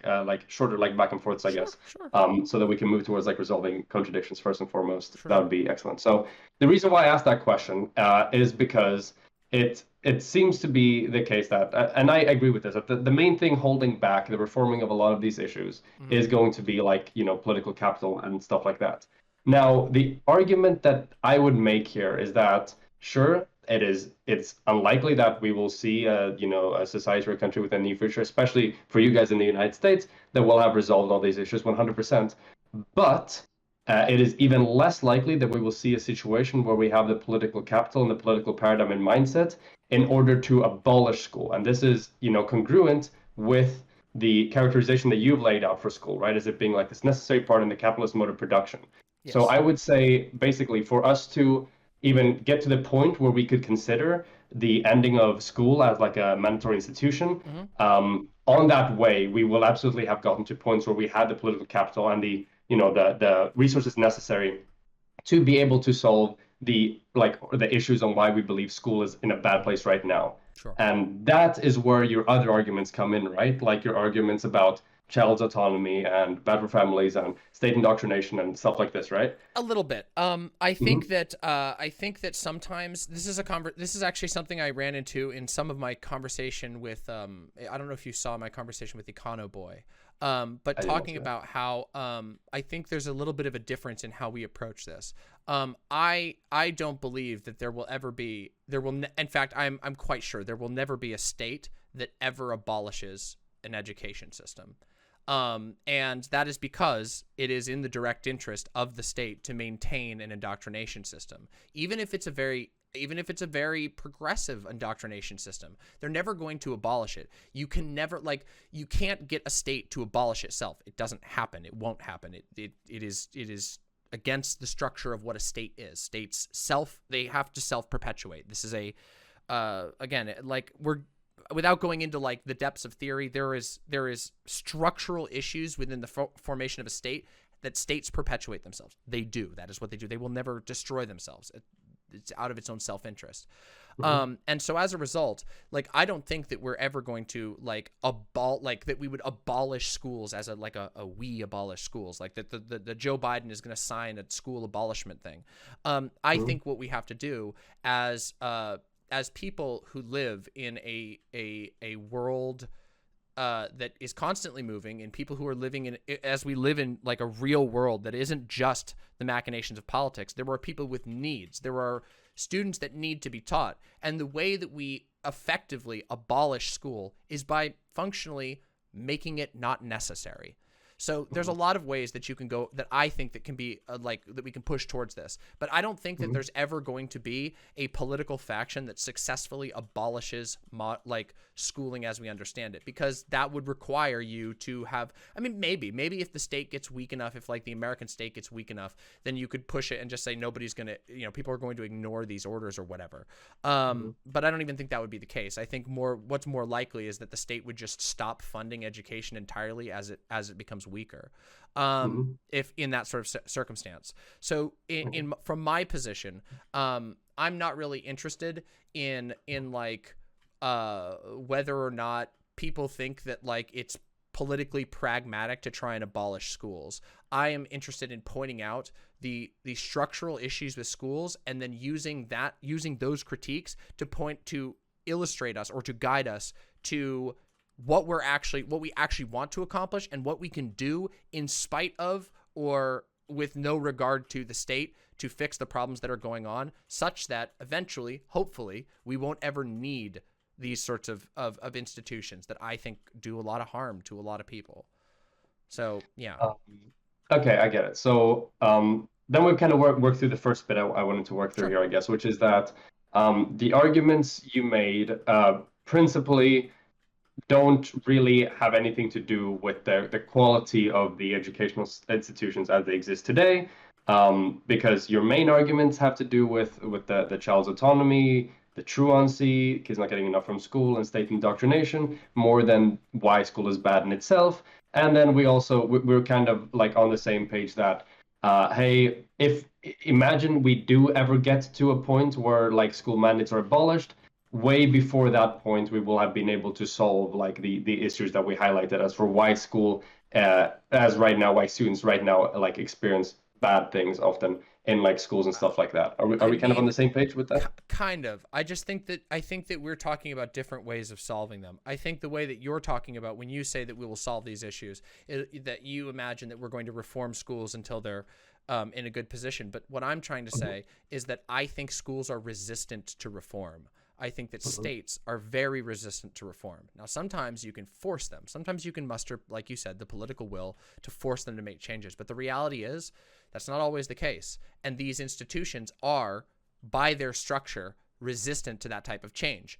shorter like back and forths, I guess, so that we can move towards like resolving contradictions first and foremost, that would be excellent. So the reason why I asked that question is because it seems to be the case that, and I agree with this, that the main thing holding back the reforming of a lot of these issues is going to be like, you know, political capital and stuff like that. Now, the argument that I would make here is that, sure, it's unlikely that we will see a society or a country within the near future, especially for you guys in the United States, that will have resolved all these issues 100%. But it is even less likely that we will see a situation where we have the political capital and the political paradigm and mindset in order to abolish school. And this is, congruent with the characterization that you've laid out for school, right? As it being like this necessary part in the capitalist mode of production. Yes. So I would say, basically, for us to even get to the point where we could consider the ending of school as like a mandatory institution, on that way, we will absolutely have gotten to points where we had the political capital and the resources necessary to be able to solve the issues on why we believe school is in a bad place right now. Sure. And that is where your other arguments come in, right? Like your arguments about child's autonomy and bad for families and state indoctrination and stuff like this, right? A little bit. I think that sometimes this is actually something I ran into in some of my conversation with I don't know if you saw my conversation with Econo Boy. But talking about how I think there's a little bit of a difference in how we approach this. I don't believe that in fact, I'm quite sure there will never be a state that ever abolishes an education system. And that is because it is in the direct interest of the state to maintain an indoctrination system, even if it's a very progressive indoctrination system. They're never going to abolish it. You can't get a state to abolish itself. It doesn't happen. It won't happen. It is against the structure of what a state is. States they have to self-perpetuate. This is without going into like the depths of theory, there is structural issues within the formation of a state that states perpetuate themselves. They do. That is what they do. They will never destroy themselves. It's out of its own self-interest. And so as a result, I don't think that we're ever going to that we would abolish schools as we abolish schools, like that the Joe Biden is going to sign a school abolishment thing. I think what we have to do as people who live in a world that is constantly moving, and people who are living as we live in like a real world that isn't just the machinations of politics. There are people with needs. There are students that need to be taught. And the way that we effectively abolish school is by functionally making it not necessary. So there's a lot of ways that you can go that I think that can be like that we can push towards this. But I don't think that there's ever going to be a political faction that successfully abolishes like schooling as we understand it, because that would require you to have, I mean, maybe if the state gets weak enough, if like the American state gets weak enough, then you could push it and just say nobody's going to, you know, people are going to ignore these orders or whatever. But I don't even think that would be the case. I think what's more likely is that the state would just stop funding education entirely as it becomes weaker, if in that sort of circumstance. So from my position, I'm not really interested in like whether or not people think that like it's politically pragmatic to try and abolish schools. I am interested in pointing out the structural issues with schools, and then using those critiques to illustrate us or to guide us to what we actually want to accomplish and what we can do in spite of or with no regard to the state to fix the problems that are going on, such that eventually, hopefully, we won't ever need these sorts of institutions that I think do a lot of harm to a lot of people. So, yeah. Okay, I get it. So then we kind of work through the first bit I wanted to work through here, I guess, which is that the arguments you made principally don't really have anything to do with the quality of the educational institutions as they exist today, because your main arguments have to do with the child's autonomy, the truancy, kids not getting enough from school, and state indoctrination, more than why school is bad in itself. And then we're kind of like on the same page that, hey, imagine we do ever get to a point where like school mandates are abolished, way before that point, we will have been able to solve like the issues that we highlighted as for why school, why students right now like experience bad things often in like schools and stuff like that. Are we kind of on the same page with that? Kind of. I think that we're talking about different ways of solving them. I think the way that you're talking about when you say that we will solve these issues, that you imagine that we're going to reform schools until they're in a good position. But what I'm trying to say is that I think schools are resistant to reform. I think that states are very resistant to reform. Now, sometimes you can force them. Sometimes you can muster, like you said, the political will to force them to make changes. But the reality is that's not always the case. And these institutions are, by their structure, resistant to that type of change.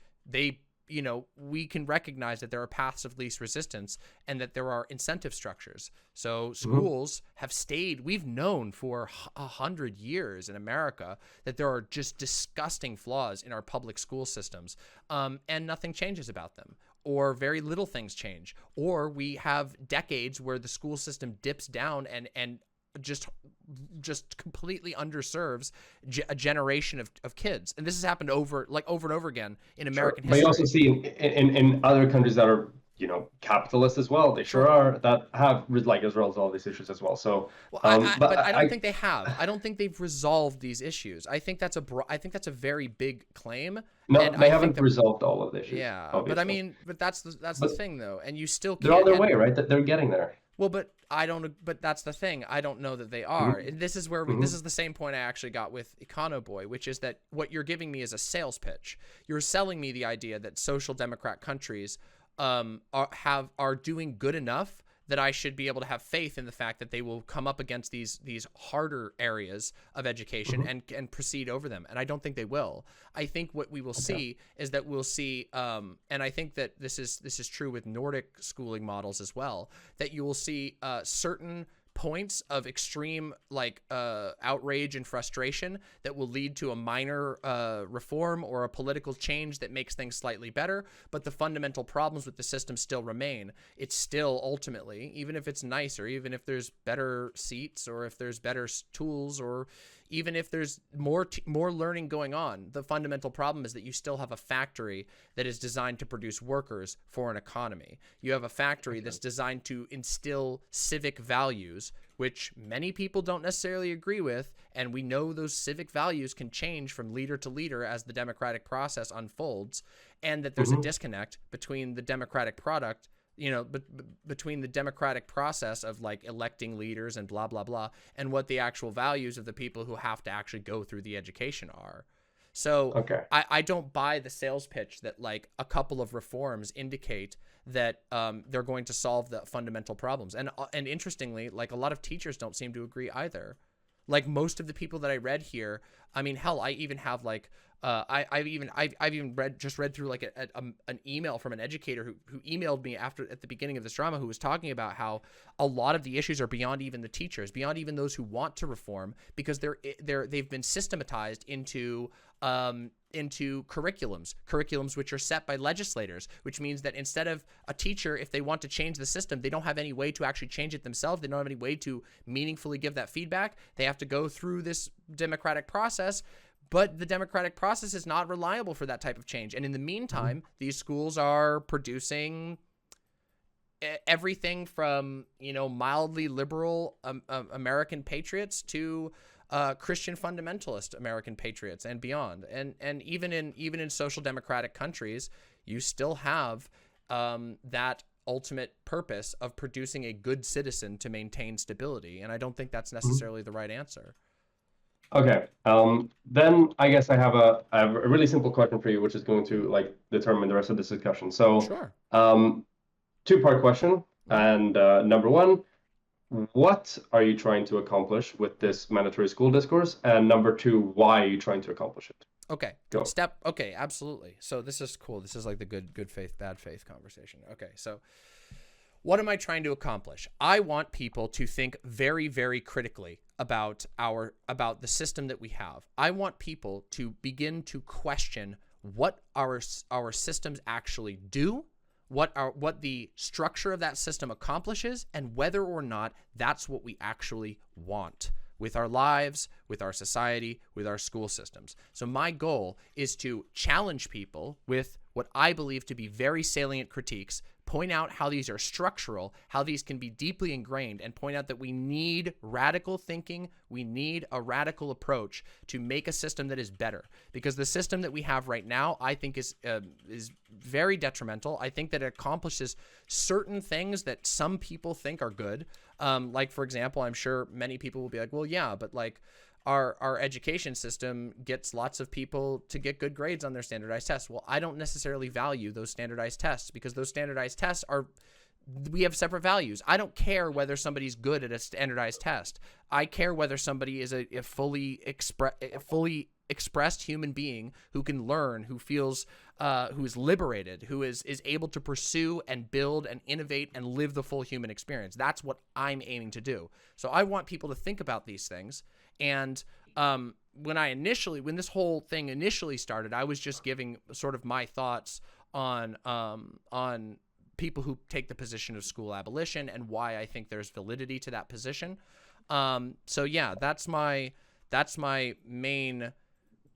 We can recognize that there are paths of least resistance and that there are incentive structures. So schools have stayed, we've known for 100 years in America that there are just disgusting flaws in our public school systems, and nothing changes about them, or very little things change. Or we have decades where the school system dips down and just completely underserves a generation of kids. And this has happened over and over again in American history. But you also see in other countries that are, capitalist as well. They sure are, that have like as well as all these issues as well. So, but I don't think they have. I don't think they've resolved these issues. I think that's a very big claim. No, they haven't resolved all of the issues. Yeah, obviously. but I mean, that's the thing though, and you still can't. They're on their way, right? They're getting there. Well, but that's the thing. I don't know that they are. And this is where this is the same point I actually got with Econoboy, which is that what you're giving me is a sales pitch. You're selling me the idea that social democrat countries are doing good enough that I should be able to have faith in the fact that they will come up against these harder areas of education and proceed over them. And I don't think they will. I think what we will see is that we'll see, and I think that this is true with Nordic schooling models as well, that you will see certain points of extreme outrage and frustration that will lead to a minor reform or a political change that makes things slightly better, but the fundamental problems with the system still remain. It's still ultimately, even if it's nicer, even if there's better seats or if there's better tools or even if there's more learning going on, the fundamental problem is that you still have a factory that is designed to produce workers for an economy. You have a factory that's designed to instill civic values, which many people don't necessarily agree with, and we know those civic values can change from leader to leader as the democratic process unfolds, and that there's a disconnect between the democratic product, between the democratic process of like electing leaders and blah, blah, blah, and what the actual values of the people who have to actually go through the education are. So Okay. I don't buy the sales pitch that like a couple of reforms indicate that they're going to solve the fundamental problems. And interestingly, like a lot of teachers don't seem to agree either. Like most of the people that I read here, I mean, hell, I even have like I've even read through like an email from an educator who emailed me at the beginning of this drama, who was talking about how a lot of the issues are beyond even the teachers, beyond even those who want to reform, because they've been systematized into curriculums which are set by legislators, which means that instead of a teacher, if they want to change the system, they don't have any way to actually change it themselves. They don't have any way to meaningfully give that feedback. They have to go through this democratic process. But the democratic process is not reliable for that type of change. And in the meantime, these schools are producing everything from, mildly liberal American patriots to Christian fundamentalist American patriots and beyond. And even in social democratic countries, you still have that ultimate purpose of producing a good citizen to maintain stability. And I don't think that's necessarily the right answer. Okay. Then I guess I have a really simple question for you, which is going to like determine the rest of this discussion. So, Sure. Two-part question. And number one, what are you trying to accomplish with this mandatory school discourse? And number two, why are you trying to accomplish it? Okay. Go. Okay, absolutely. So this is cool. This is like the good faith, bad faith conversation. Okay, so what am I trying to accomplish? I want people to think very, very critically about the system that we have. I want people to begin to question what our systems actually do, what the structure of that system accomplishes, and whether or not that's what we actually want with our lives, with our society, with our school systems. So my goal is to challenge people with what I believe to be very salient critiques, point out how these are structural, how these can be deeply ingrained, and point out that we need radical thinking, we need a radical approach to make a system that is better. Because the system that we have right now, I think is very detrimental. I think that it accomplishes certain things that some people think are good. Like, for example, I'm sure many people will be like, well, yeah, but like, our education system gets lots of people to get good grades on their standardized tests. Well, I don't necessarily value those standardized tests, because those standardized tests we have separate values. I don't care whether somebody's good at a standardized test. I care whether somebody is a fully expressed human being who can learn, who feels, who is liberated, who is able to pursue and build and innovate and live the full human experience. That's what I'm aiming to do. So I want people to think about these things. And when this whole thing initially started, I was just giving sort of my thoughts on people who take the position of school abolition and why I think there's validity to that position. So yeah, that's my main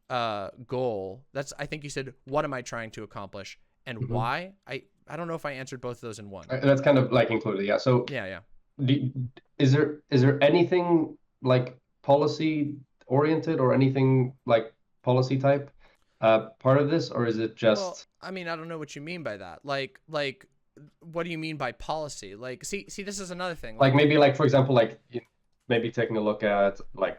goal. I think you said, what am I trying to accomplish and why? I don't know if I answered both of those in one. That's kind of like included, yeah. So yeah. Is there anything like policy oriented or anything like policy type part of this, or is it just? Well, I mean, I don't know what you mean by that. Like, what do you mean by policy? Like, see, this is another thing. Like maybe, like for example, like maybe taking a look at like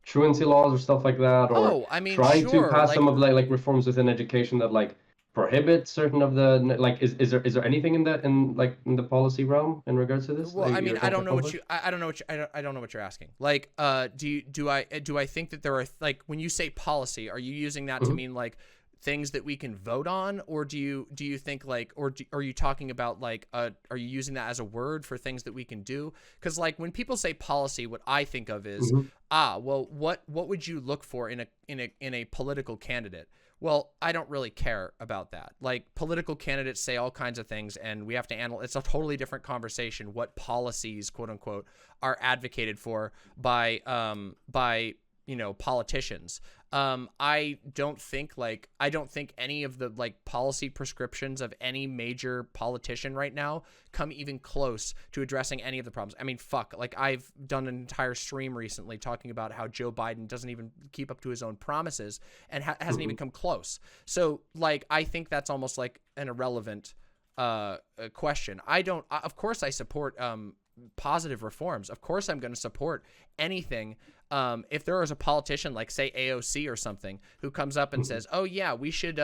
truancy laws or stuff like that, or trying to pass some of like reforms within education that like prohibit certain of the like. Is there anything in the policy realm in regards to this? Well, I mean, I don't know what you're asking. Like, do I think that there are, like, when you say policy, are you using that to mean like things that we can vote on, or do you think like, are you talking about like, are you using that as a word for things that we can do? Because like when people say policy, what I think of is, well, what would you look for in a political candidate? Well, I don't really care about that. Like, political candidates say all kinds of things, and we have to analyze. It's a totally different conversation what policies, quote unquote, are advocated for by politicians. I don't think any of the like policy prescriptions of any major politician right now come even close to addressing any of the problems. I mean, fuck, like I've done an entire stream recently talking about how Joe Biden doesn't even keep up to his own promises and hasn't even come close. So like, I think that's almost like an irrelevant question. Of course I support positive reforms. Of course I'm going to support anything if there is a politician like say AOC or something who comes up and says, oh yeah, we should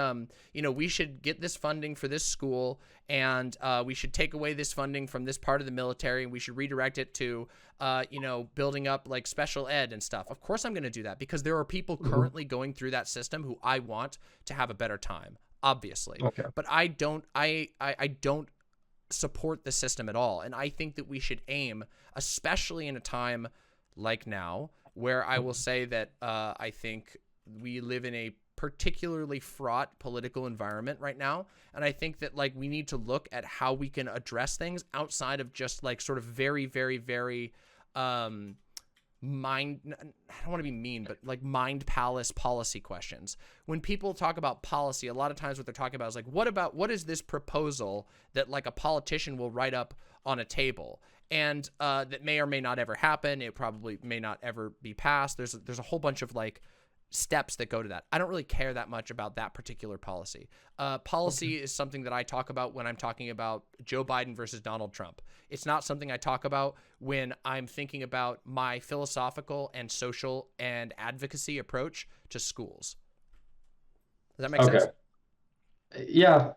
we should get this funding for this school, and we should take away this funding from this part of the military, and we should redirect it to building up like special ed and stuff. Of course I'm going to do that, because there are people currently going through that system who I want to have a better time, obviously. Okay. But I don't support the system at all. And I think that we should aim, especially in a time like now, where I will say that I think we live in a particularly fraught political environment right now. And I think that like we need to look at how we can address things outside of just like sort of very, very, very I don't want to be mean, but like mind palace policy questions. When people talk about policy, a lot of times what they're talking about is like, what is this proposal that like a politician will write up on a table? And that may or may not ever happen. It probably may not ever be passed. There's a whole bunch of like steps that go to that. I don't really care that much about that particular policy. Policy is something that I talk about when I'm talking about Joe Biden versus Donald Trump. It's not something I talk about when I'm thinking about my philosophical and social and advocacy approach to schools. Does that make sense? Yeah.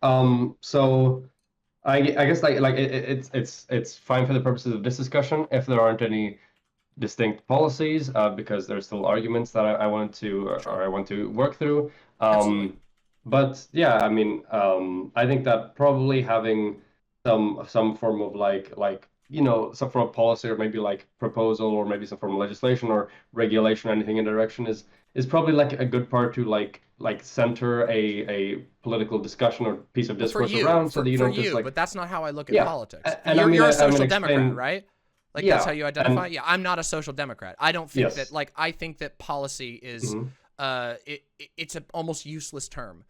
So I guess it's fine for the purposes of this discussion if there aren't any distinct policies, because there's still arguments that I want to work through. But yeah, I mean, I think that probably having some form of some form of policy, or maybe like proposal, or maybe some form of legislation or regulation or anything in direction is probably like a good part to like center a political discussion or piece of discourse around, so that you don't just like. But that's not how I look at politics. And you're a social democrat, right? Like that's how you identify. And, I'm not a social democrat. I don't think that I think that policy is it's an almost useless term.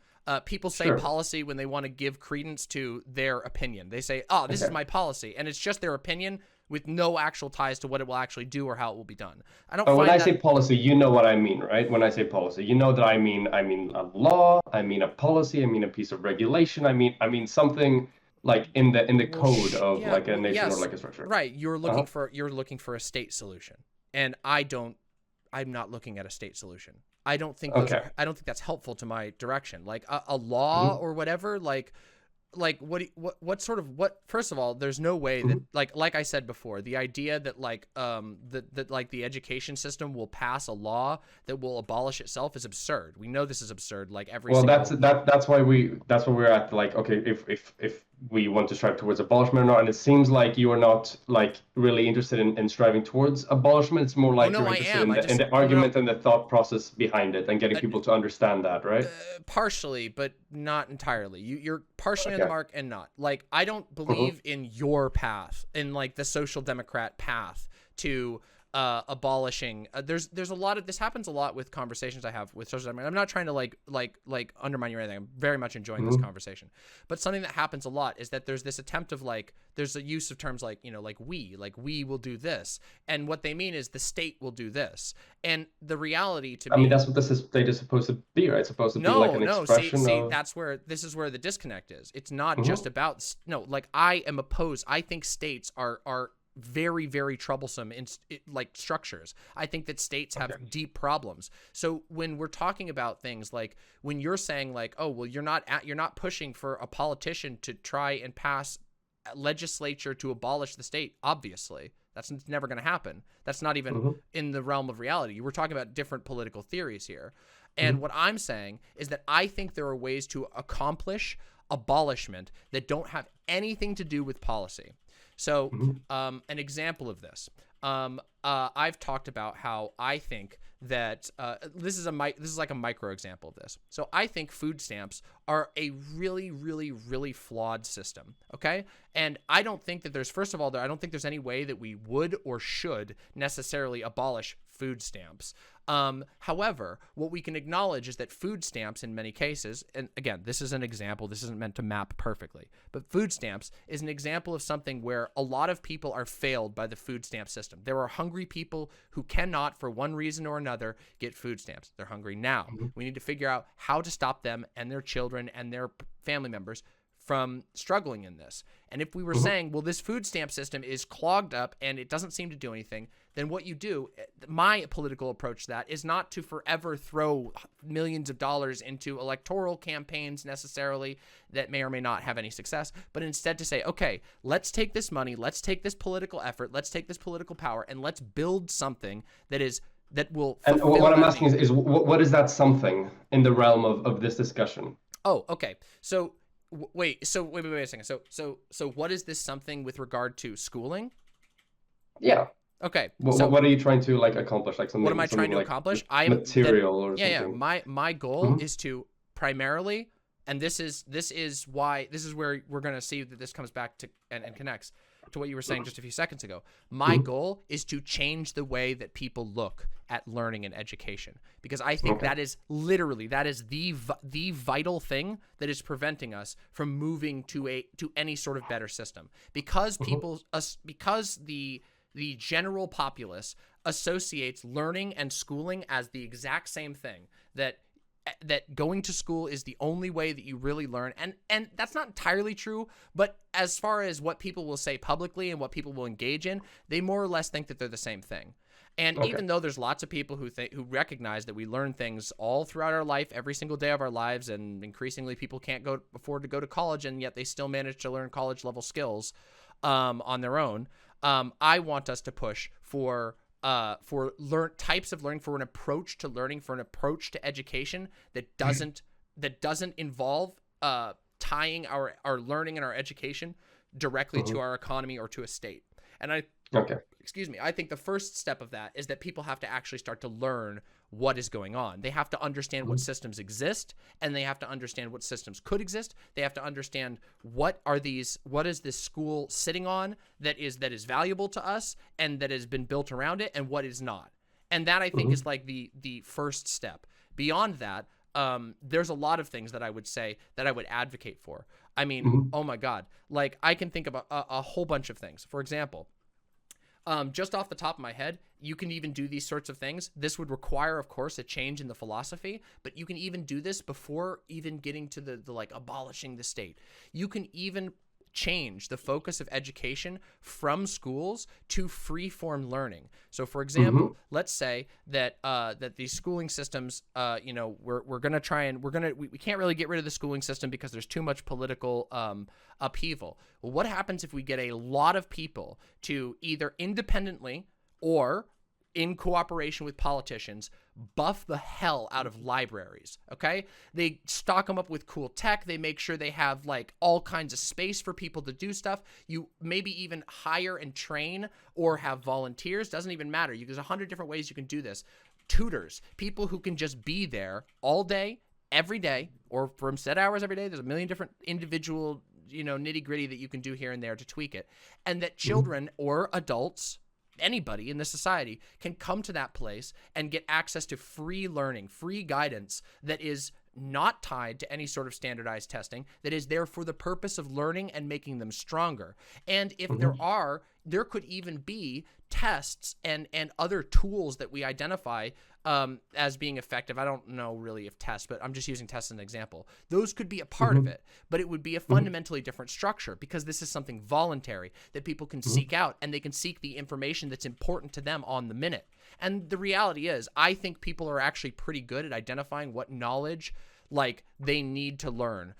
People say policy when they want to give credence to their opinion. They say, "Oh, this is my policy," and it's just their opinion with no actual ties to what it will actually do or how it will be done. I don't. But when I say policy, you know what I mean, right? When I say policy, you know that I mean a law, I mean a policy, I mean a piece of regulation, I mean something like in the code of like a nation or like a structure. Right. You're looking for a state solution, and I'm not looking at a state solution. I don't think I don't think that's helpful to my direction. Like a law or whatever, first of all, there's no way that like I said before, the idea that that the education system will pass a law that will abolish itself is absurd. We know this is absurd, like every that's why we're at, like, okay, if we want to strive towards abolishment or not, and it seems like you are not like really interested in striving towards abolishment. It's more like you're interested in the argument and the thought process behind it, and getting people to understand that, right? Partially, but not entirely. You're partially on the mark and not. Like, I don't believe in your path, in like the social democrat path to abolishing. There's a lot of this happens a lot with conversations I have with social democrats. I'm not trying to like undermine you or anything. I'm very much enjoying this conversation. But something that happens a lot is that there's this attempt of like, there's a use of terms like, like we will do this, and what they mean is the state will do this. And the reality to me, I mean, that's what the state is supposed to be, right? It's supposed to be like an expression. See, this is where the disconnect is. It's not just about like I am opposed. I think states are very, very troublesome in like structures. I think that states have deep problems. So when we're talking about things like when you're saying like, oh, well, you're not pushing for a politician to try and pass legislature to abolish the state. Obviously, that's never going to happen. That's not even in the realm of reality. We're talking about different political theories here. And what I'm saying is that I think there are ways to accomplish abolishment that don't have anything to do with policy. So an example of this, I've talked about how I think that this is like a micro example of this. So I think food stamps are a really, really, really flawed system. Okay. And I don't think that first of all, I don't think there's any way that we would or should necessarily abolish food stamps. However, what we can acknowledge is that food stamps in many cases, and again, this is an example, this isn't meant to map perfectly, but food stamps is an example of something where a lot of people are failed by the food stamp system. There are hungry people who cannot, for one reason or another, get food stamps. They're hungry now. We need to figure out how to stop them and their children and their family members from struggling in this. And if we were saying, well, this food stamp system is clogged up and it doesn't seem to do anything, then what you do, my political approach to that is not to forever throw millions of dollars into electoral campaigns necessarily that may or may not have any success, but instead to say, okay, let's take this money, let's take this political effort, let's take this political power, and let's build something that will. And what I'm asking is what is that something in the realm of this discussion? Oh, okay. So wait a second. So what is this something with regard to schooling? Yeah. Okay. What are you trying to like accomplish? Like something. What am I trying to like accomplish? Material or yeah, something. Yeah. My goal is to primarily, and this is where we're gonna see that this comes back to and connects to what you were saying just a few seconds ago. My goal is to change the way that people look at learning and education, because I think that is the vital thing that is preventing us from moving to any sort of better system, because because the general populace associates learning and schooling as the exact same thing, that going to school is the only way that you really learn. And that's not entirely true, but as far as what people will say publicly and what people will engage in, they more or less think that they're the same thing. And even though there's lots of people who recognize that we learn things all throughout our life, every single day of our lives, and increasingly people can't afford to go to college, and yet they still manage to learn college level skills on their own. I want us to push for types of learning, for an approach to learning, for an approach to education that doesn't involve tying our learning and our education directly to our economy or to a state. And I think the first step of that is that people have to actually start to learn what is going on. They have to understand what systems exist, and they have to understand what systems could exist. They have to understand what is this school sitting on that is valuable to us and that has been built around it, and what is not. And that, I think, is like the first step. Beyond that, there's a lot of things that I would say that I would advocate for. I mean, oh my God, like I can think of a whole bunch of things. For example, just off the top of my head, you can even do these sorts of things. This would require, of course, a change in the philosophy, but you can even do this before even getting to the like abolishing the state. You can even change the focus of education from schools to free-form learning. So, for example, let's say that these schooling systems, we're gonna try and we can't really get rid of the schooling system because there's too much political upheaval. Well, what happens if we get a lot of people to either independently or in cooperation with politicians buff the hell out of libraries, okay? They stock them up with cool tech. They make sure they have like all kinds of space for people to do stuff. You maybe even hire and train or have volunteers. Doesn't even matter. There's 100 different ways you can do this. Tutors, people who can just be there all day, every day, or from set hours every day. There's a million different individual, nitty gritty that you can do here and there to tweak it. And that children or adults, anybody in this society, can come to that place and get access to free learning, free guidance that is not tied to any sort of standardized testing, that is there for the purpose of learning and making them stronger. And if there could even be tests and other tools that we identify as being effective. I don't know really if tests, but I'm just using tests as an example. Those could be a part of it, but it would be a fundamentally different structure, because this is something voluntary that people can seek out, and they can seek the information that's important to them on the minute. And the reality is, I think people are actually pretty good at identifying what knowledge like they need to learn.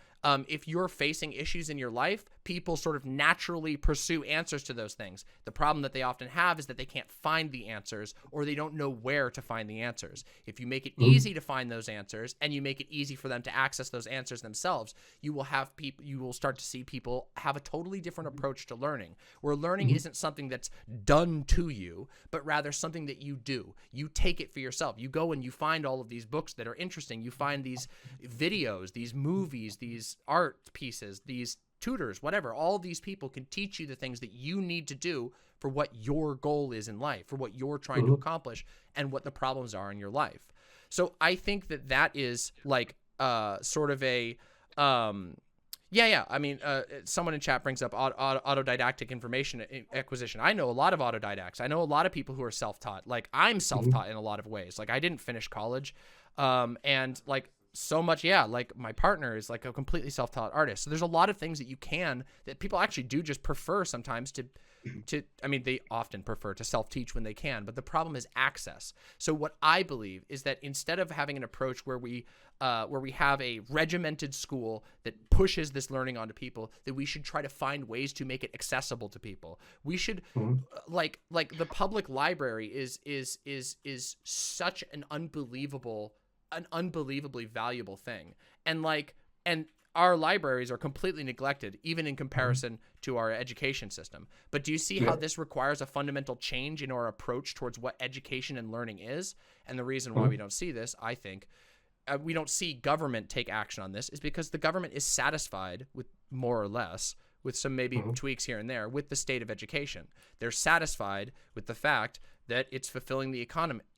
If you're facing issues in your life, people sort of naturally pursue answers to those things. The problem that they often have is that they can't find the answers, or they don't know where to find the answers. If you make it easy to find those answers, and you make it easy for them to access those answers themselves, you will start to see people have a totally different approach to learning, where learning isn't something that's done to you, but rather something that you do. You take it for yourself. You go and you find all of these books that are interesting. You find these videos, these movies, these art pieces, these tutors, whatever. All these people can teach you the things that you need to do for what your goal is in life, for what you're trying to accomplish, and what the problems are in your life. So I think that is like sort of a I mean, someone in chat brings up autodidactic information acquisition. I know a lot of autodidacts. I know a lot of people who are self-taught. Like, I'm self-taught in a lot of ways. Like, I didn't finish college, and like so much, yeah, like my partner is like a completely self-taught artist. So there's a lot of things that you can, that people actually do just prefer sometimes to, I mean, they often prefer to self-teach when they can, but the problem is access. So what I believe is that instead of having an approach where we have a regimented school that pushes this learning onto people, that we should try to find ways to make it accessible to people. We should, like the public library is such an unbelievably valuable thing, and our libraries are completely neglected, even in comparison to our education system. But do you see how this requires a fundamental change in our approach towards what education and learning is? And the reason why we don't see this, I think, we don't see government take action on this, is because the government is satisfied with, more or less, with some maybe tweaks here and there, with the state of education. They're satisfied with the fact that it's fulfilling the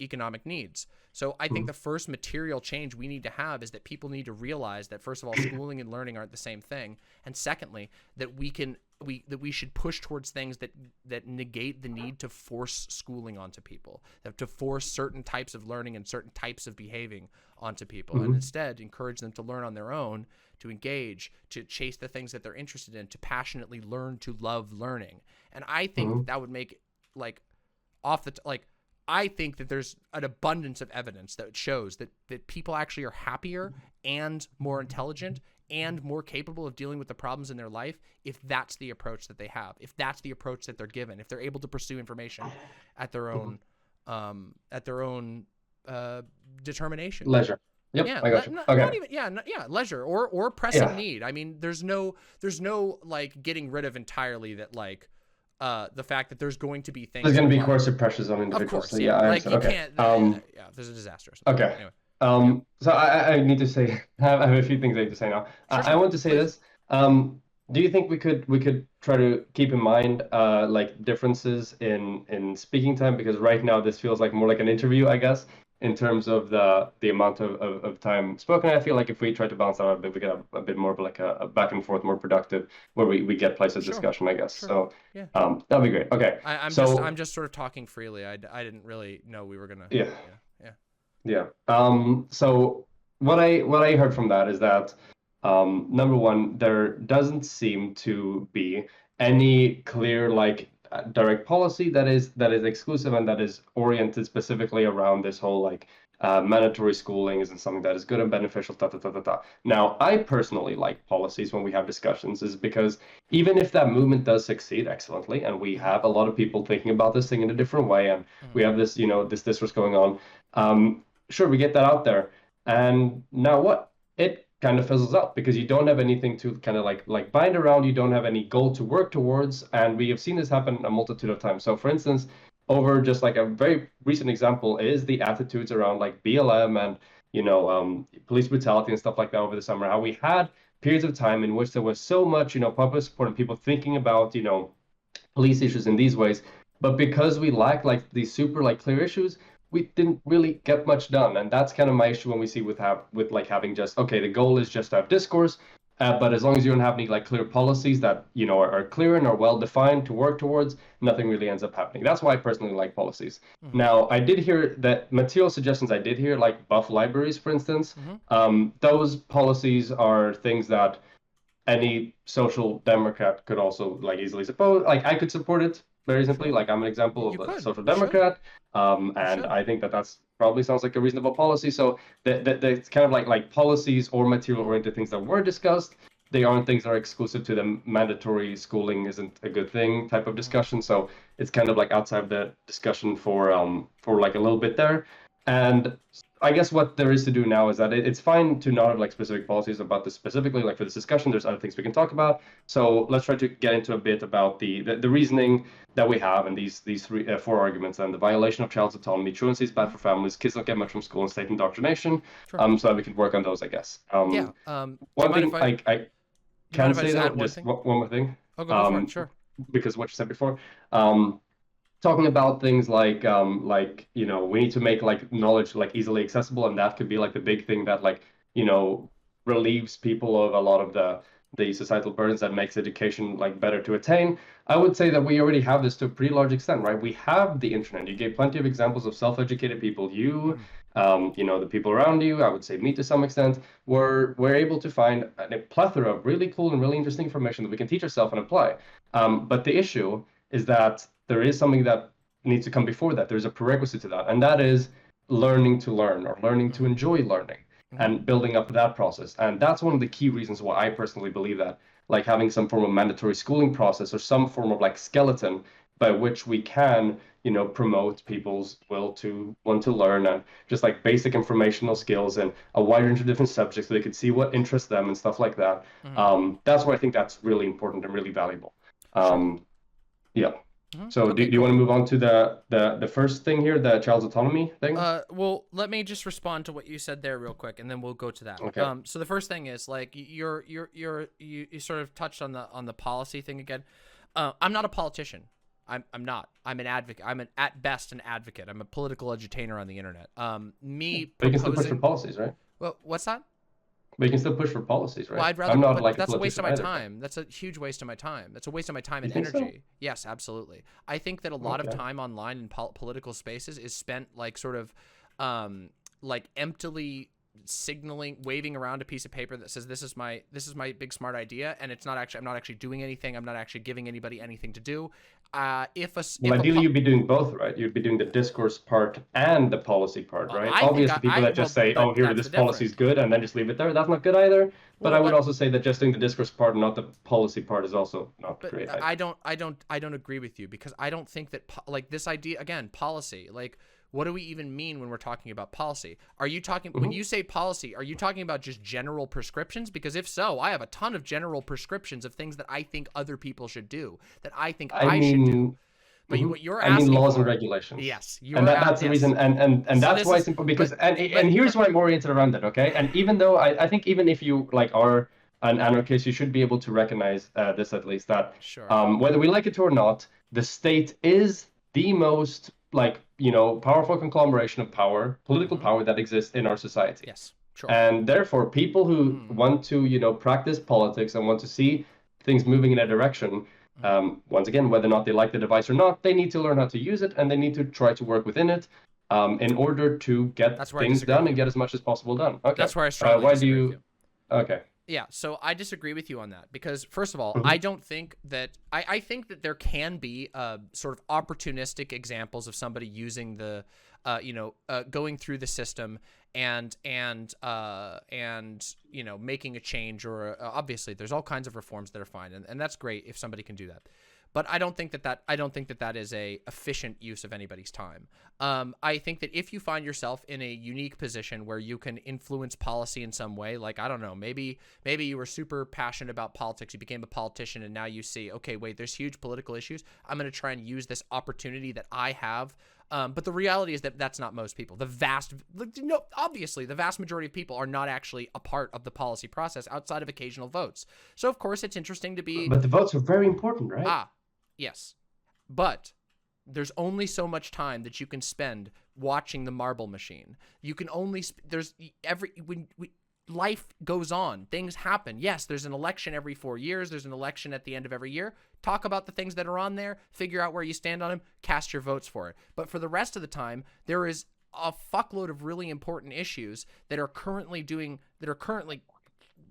economic needs. So I think the first material change we need to have is that people need to realize that, first of all, schooling and learning aren't the same thing, and secondly, that we should push towards things that negate the need to force schooling onto people, to force certain types of learning and certain types of behaving onto people, and instead encourage them to learn on their own, to engage, to chase the things that they're interested in, to passionately learn to love learning. And I think that would make, like, I think that there's an abundance of evidence that shows that people actually are happier and more intelligent and more capable of dealing with the problems in their life if that's the approach that they have, if that's the approach that they're given, if they're able to pursue information at their own determination. Leisure. Yep, Yeah, I got you. not Okay. even, leisure or pressing need. I mean, there's no like getting rid of entirely that, like, the fact that there's going to be things. There's going to be coercive pressures on individuals. Of course, so yeah. I Like, you understand. can't. There's a disaster. Or something. Okay. Anyway. So I need to say, I have a few things I need to say now. I want to say this. Do you think we could try to keep in mind like differences in speaking time? Because right now this feels like more like an interview, I guess, in terms of the amount of time spoken. I feel like if we try to balance that out a bit, we get a bit more of like a back and forth, more productive, where we get places of discussion, I guess. So that'd be great. Okay. I'm just sort of talking freely. I didn't really know we were gonna. Yeah. So what I heard from that is that number one, there doesn't seem to be any clear like direct policy that is exclusive and that is oriented specifically around this whole like mandatory schooling isn't something that is good and beneficial. Now, I personally like policies when we have discussions, is because even if that movement does succeed excellently, and we have a lot of people thinking about this thing in a different way, and we have this, this discourse going on. Sure, we get that out there, and now what? It kind of fizzles out because you don't have anything to kind of like bind around. You don't have any goal to work towards, and we have seen this happen a multitude of times. So, for instance, over just like a very recent example is the attitudes around like BLM and police brutality and stuff like that over the summer. How we had periods of time in which there was so much public support and people thinking about police issues in these ways, but because we lacked like these super like clear issues, we didn't really get much done. And that's kind of my issue when we see with having just, okay, the goal is just to have discourse, but as long as you don't have any like clear policies that are clear and are well defined to work towards, nothing really ends up happening. That's why I personally like policies. Now, I did hear that material suggestions I did hear, like buff libraries, for instance. Those policies are things that any social democrat could also like easily support. Like I could support it very simply. Like I'm an example of a social democrat, and I think that's probably sounds like a reasonable policy. So the kind of like policies or material oriented things that were discussed, they aren't things that are exclusive to the mandatory schooling isn't a good thing type of discussion. So it's kind of like outside the discussion for like a little bit there. And I guess what there is to do now is that it's fine to not have like specific policies about this specifically, like for this discussion. There's other things we can talk about. So let's try to get into a bit about the reasoning that we have in these four arguments, and the violation of child's autonomy, truancy is bad for families, kids don't get much from school, and state indoctrination. So that we can work on those, I guess. One thing I can say though, just one more thing. Oh, go for it, sure. Because what you said before. Talking about things like we need to make like knowledge like easily accessible, and that could be like the big thing that like relieves people of a lot of the societal burdens that makes education like better to attain. I would say that we already have this to a pretty large extent, right? We have the internet. You gave plenty of examples of self-educated people. You, the people around you, I would say me to some extent, we're able to find a plethora of really cool and really interesting information that we can teach ourselves and apply. But the issue is that there is something that needs to come before that. There's a prerequisite to that, and that is learning to learn or learning to enjoy learning and building up that process. And that's one of the key reasons why I personally believe that, like having some form of mandatory schooling process or some form of like skeleton by which we can, promote people's will to want to learn, and just like basic informational skills and a wide range of different subjects so they could see what interests them and stuff like that. That's why I think that's really important and really valuable. Yeah. So do you want to move on to the first thing here, the child's autonomy thing? Well, let me just respond to what you said there real quick, and then we'll go to that. Okay. So the first thing is like you sort of touched on the policy thing again. I'm not a politician. I'm not. I'm an advocate. At best an advocate. I'm a political edutainer on the internet. But you can still push for policies, right? Well, what's that? But you can still push for policies, right? Well, I'd rather. I'm not but like that's a waste of my either. time. That's a huge waste of my time. That's a waste of my time and think so? energy. Yes, absolutely. I think that a lot of time online in political spaces is spent like sort of, like emptily signaling, waving around a piece of paper that says this is my big smart idea, and it's not actually. I'm not actually doing anything. I'm not actually giving anybody anything to do. Ideally, you'd be doing both, right? You'd be doing the discourse part and the policy part, right? Obviously, people that just say, "Oh, here, this policy is good," and then just leave it there. That's not good either. But I would also say that just doing the discourse part and not the policy part is also not great. I don't agree with you, because I don't think that like this idea again, policy, like. What do we even mean when we're talking about policy? Are you talking, when you say policy, are you talking about just general prescriptions? Because if so, I have a ton of general prescriptions of things that I think other people should do, that I think I should do. But what you're asking, I mean laws and regulations. Yes, that's the reason, and so that's why it's important, because and here's why I'm oriented around it. Okay, and even though I think even if you like are an anarchist, you should be able to recognize this at least, that whether we like it or not, the state is the most powerful conglomeration of power, political power that exists in our society. Yes, sure. And therefore, people who want to, practice politics and want to see things moving in a direction, once again, whether or not they like the device or not, they need to learn how to use it, and they need to try to work within it in order to get things done and get as much as possible done. Okay. That's where I strongly disagree with you. Okay. Yeah, so I disagree with you on that, because first of all, I don't think that I think that there can be sort of opportunistic examples of somebody using the going through the system and making a change, or obviously there's all kinds of reforms that are fine, and that's great if somebody can do that. But I don't think that is a efficient use of anybody's time. I think that if you find yourself in a unique position where you can influence policy in some way, like, I don't know, maybe you were super passionate about politics, you became a politician, and now you see, okay, wait, there's huge political issues. I'm going to try and use this opportunity that I have. But the reality is that that's not most people. Obviously, the vast majority of people are not actually a part of the policy process outside of occasional votes. So, of course, it's interesting to be... But the votes are very important, right? Yes, but there's only so much time that you can spend watching the marble machine. You can only life goes on, things happen. Yes, there's an election every 4 years. There's an election at the end of every year. Talk about the things that are on there, figure out where you stand on them, cast your votes for it. But for the rest of the time, there is a fuckload of really important issues that are currently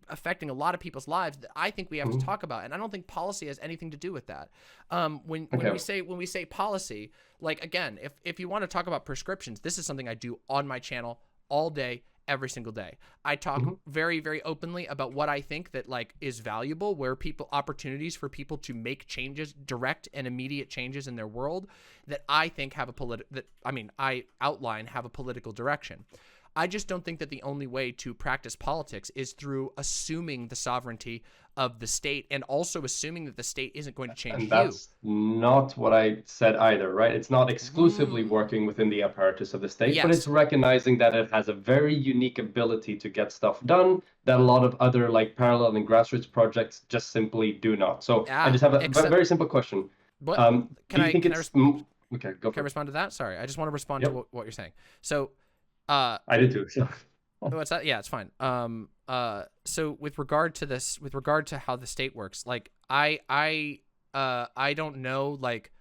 affecting a lot of people's lives that I think we have to talk about, and I don't think policy has anything to do with that. When we say policy, like, again, if you want to talk about prescriptions, this is something I do on my channel all day, every single day. I talk very, very openly about what I think that is valuable, where opportunities for people to make changes, direct and immediate changes in their world that I think have I outline have a political direction. I just don't think that the only way to practice politics is through assuming the sovereignty of the state, and also assuming that the state isn't going to change and that's not what I said either, right? It's not exclusively working within the apparatus of the state, but it's recognizing that it has a very unique ability to get stuff done that a lot of other parallel and grassroots projects just simply do not. So I just have a very simple question. Can I Okay, go for it. Respond to that? Sorry, I just want to respond to what you're saying. So I did too. So. What's that? Yeah, it's fine. So with regard to this, with regard to how the state works, like I don't know, like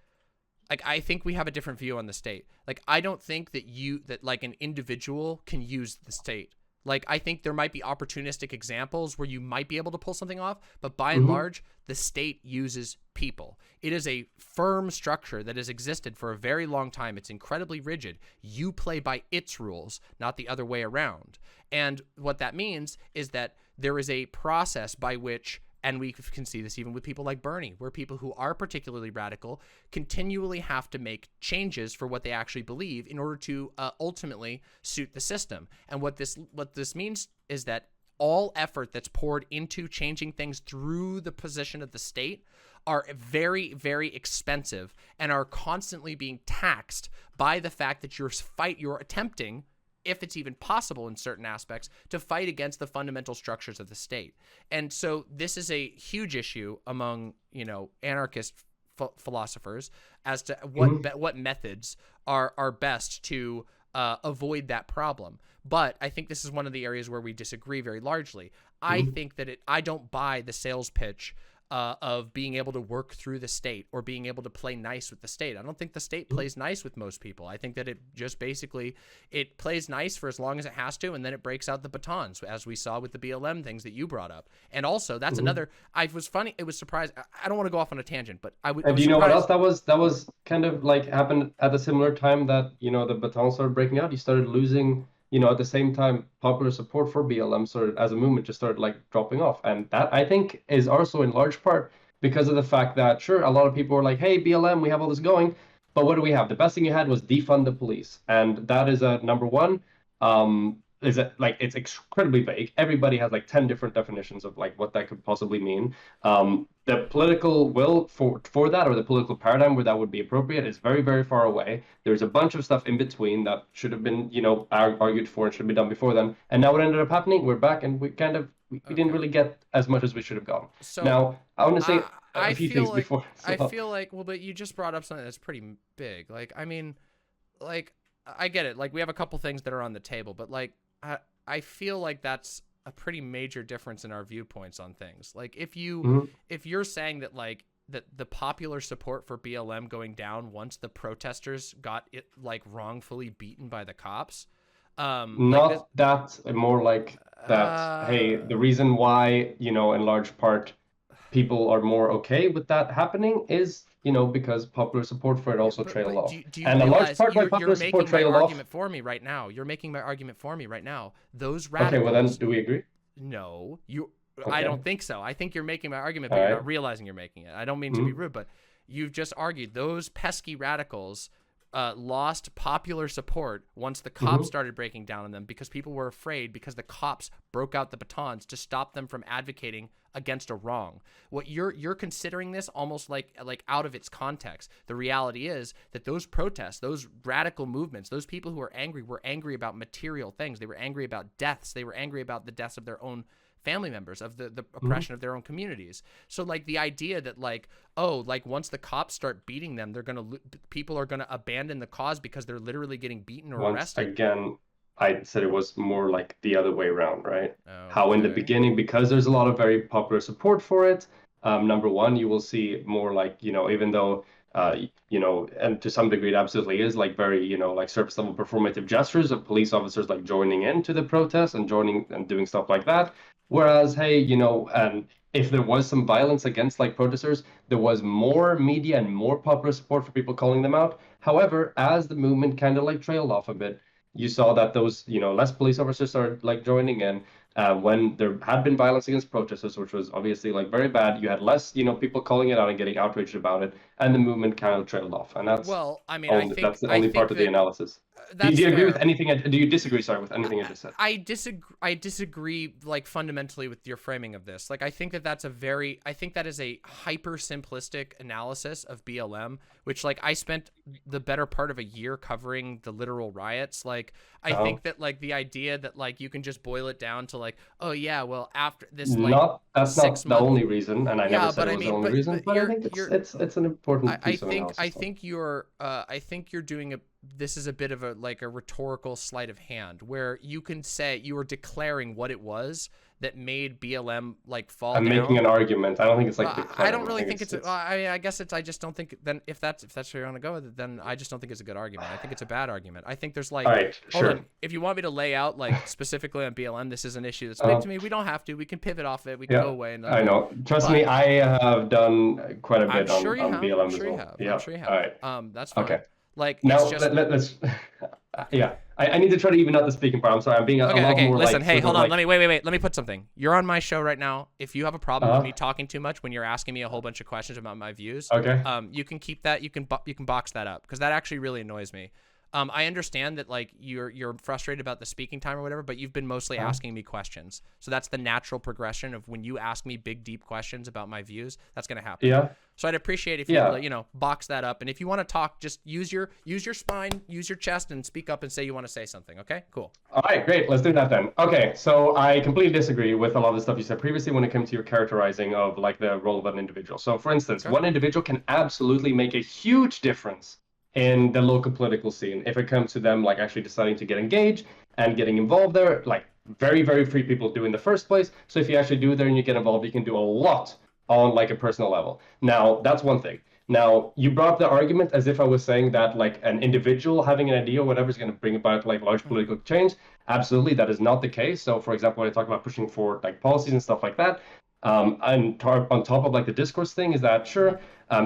I think we have a different view on the state. Like I don't think that like an individual can use the state. Like I think there might be opportunistic examples where you might be able to pull something off, but by and large, the state uses people. It is a firm structure that has existed for a very long time. It's incredibly rigid. You play by its rules, not the other way around. And what that means is that there is a process by which, and we can see this even with people like Bernie, where people who are particularly radical continually have to make changes for what they actually believe in order to ultimately suit the system. And what this means is that all effort that's poured into changing things through the position of the state are very, very expensive and are constantly being taxed by the fact that you're attempting, if it's even possible in certain aspects, to fight against the fundamental structures of the state. And so this is a huge issue among, anarchist philosophers as to what methods are best to avoid that problem. But I think this is one of the areas where we disagree very largely. I think that I don't buy the sales pitch of being able to work through the state or being able to play nice with the state. I don't think the state plays nice with most people. I think that it just basically, it plays nice for as long as it has to, and then it breaks out the batons, as we saw with the BLM things that you brought up. And also, that's another, it was surprised. I don't want to go off on a tangent, but And do you know what else that was kind of like happened at a similar time that, the batons started breaking out? You started losing, at the same time, popular support for BLM started, as a movement, just started like dropping off. And that, I think, is also in large part because of the fact that, sure, a lot of people were like, hey, BLM, we have all this going, but what do we have? The best thing you had was defund the police. And that is a number one. Is it like, it's incredibly vague. Everybody has like 10 different definitions of like what that could possibly mean. The political will for that, or the political paradigm where that would be appropriate, is very, very far away. There's a bunch of stuff in between that should have been, argued for and should be done before then. And now what ended up happening, we're back, and we kind of, we didn't really get as much as we should have gotten. So now, I want to say a few things before. So. I feel like, well, but you just brought up something that's pretty big. Like, I mean, like, I get it. Like, we have a couple things that are on the table, but like, I feel like that's a pretty major difference in our viewpoints on things. Like if you're saying that like that the popular support for BLM going down once the protesters got it like wrongfully beaten by the cops, not that, more like that. Hey, the reason why, in large part people are more okay with that happening is, because popular support for it also trailed off. Do you and a large part by popular you're support trailed off. Argument for me right now. You're making my argument for me right now. Those radicals. Okay, well then, do we agree? No, Okay. I don't think so. I think you're making my argument, but you're not realizing you're making it. I don't mean to be rude, but you've just argued those pesky radicals lost popular support once the cops started breaking down on them because people were afraid because the cops broke out the batons to stop them from advocating against a wrong. What you're considering this almost like out of its context. The reality is that those protests, those radical movements, those people who were angry about material things. They were angry about deaths. They were angry about the deaths of their own family members, of the oppression of their own communities. So like the idea that like, oh, like once the cops start beating them, people are gonna abandon the cause because they're literally getting beaten or arrested. Again, I said it was more like the other way around, right? Okay. How in the beginning, because there's a lot of very popular support for it, number one, you will see more like, even though, and to some degree it absolutely is like very, like surface level performative gestures of police officers like joining into the protest and joining and doing stuff like that. Whereas, hey, and if there was some violence against like protesters, there was more media and more popular support for people calling them out. However, as the movement kind of like trailed off a bit, you saw that those, less police officers started like joining in. When there had been violence against protesters, which was obviously like very bad, you had less, people calling it out and getting outraged about it, and the movement kind of trailed off. And that's that's the only part of the analysis. Do you agree with anything? Do you disagree? Sorry, with anything I just said? I disagree, like fundamentally with your framing of this. Like, I think that is a hyper simplistic analysis of BLM, which like I spent the better part of a year covering the literal riots. Like, I think that like the idea that like you can just boil it down to like, oh yeah, well after this, like that's not the only reason, and I never said it was the only reason. But I think it's an important piece of analysis. I think you're doing this is a bit of a rhetorical sleight of hand, where you can say you were declaring what it was that made BLM fall down. I'm making an argument. I don't think it's I don't really think it's I guess I just don't think, then if that's where you want to go with it, then I just don't think it's a good argument. I think it's a bad argument. I think there's All right, hold sure. on, if you want me to lay out specifically on BLM, this is an issue that's big to me. We don't have to. We can pivot off it. We can go away. And I know. Trust me, I have done quite a bit on BLM as well. Yeah. I'm sure you have. All right. That's fine. Okay. Now it's just... let's yeah. I need to try to even out the speaking part. I'm sorry. I'm being a lot more listen, hey, hold on. Let me wait. Let me put something. You're on my show right now. If you have a problem with me talking too much when you're asking me a whole bunch of questions about my views, you can keep that. You can box that up, because that actually really annoys me. I understand that you're frustrated about the speaking time or whatever, but you've been mostly asking me questions. So that's the natural progression of when you ask me big, deep questions about my views, that's going to happen. Yeah. So I'd appreciate if you box that up. And if you want to talk, just use your spine, use your chest, and speak up and say you want to say something. Okay, cool. All right, great. Let's do that then. Okay, so I completely disagree with a lot of the stuff you said previously when it comes to your characterizing of the role of an individual. So for instance, one individual can absolutely make a huge difference in the local political scene if it comes to them actually deciding to get engaged and getting involved there. Very, very few people do in the first place. So if you actually do there and you get involved, you can do a lot on a personal level. Now, that's one thing. Now, you brought up the argument as if I was saying that an individual having an idea or whatever is going to bring about large political change. Absolutely, that is not the case. So for example, when I talk about pushing for policies and stuff like that, and on top of the discourse thing is that sure,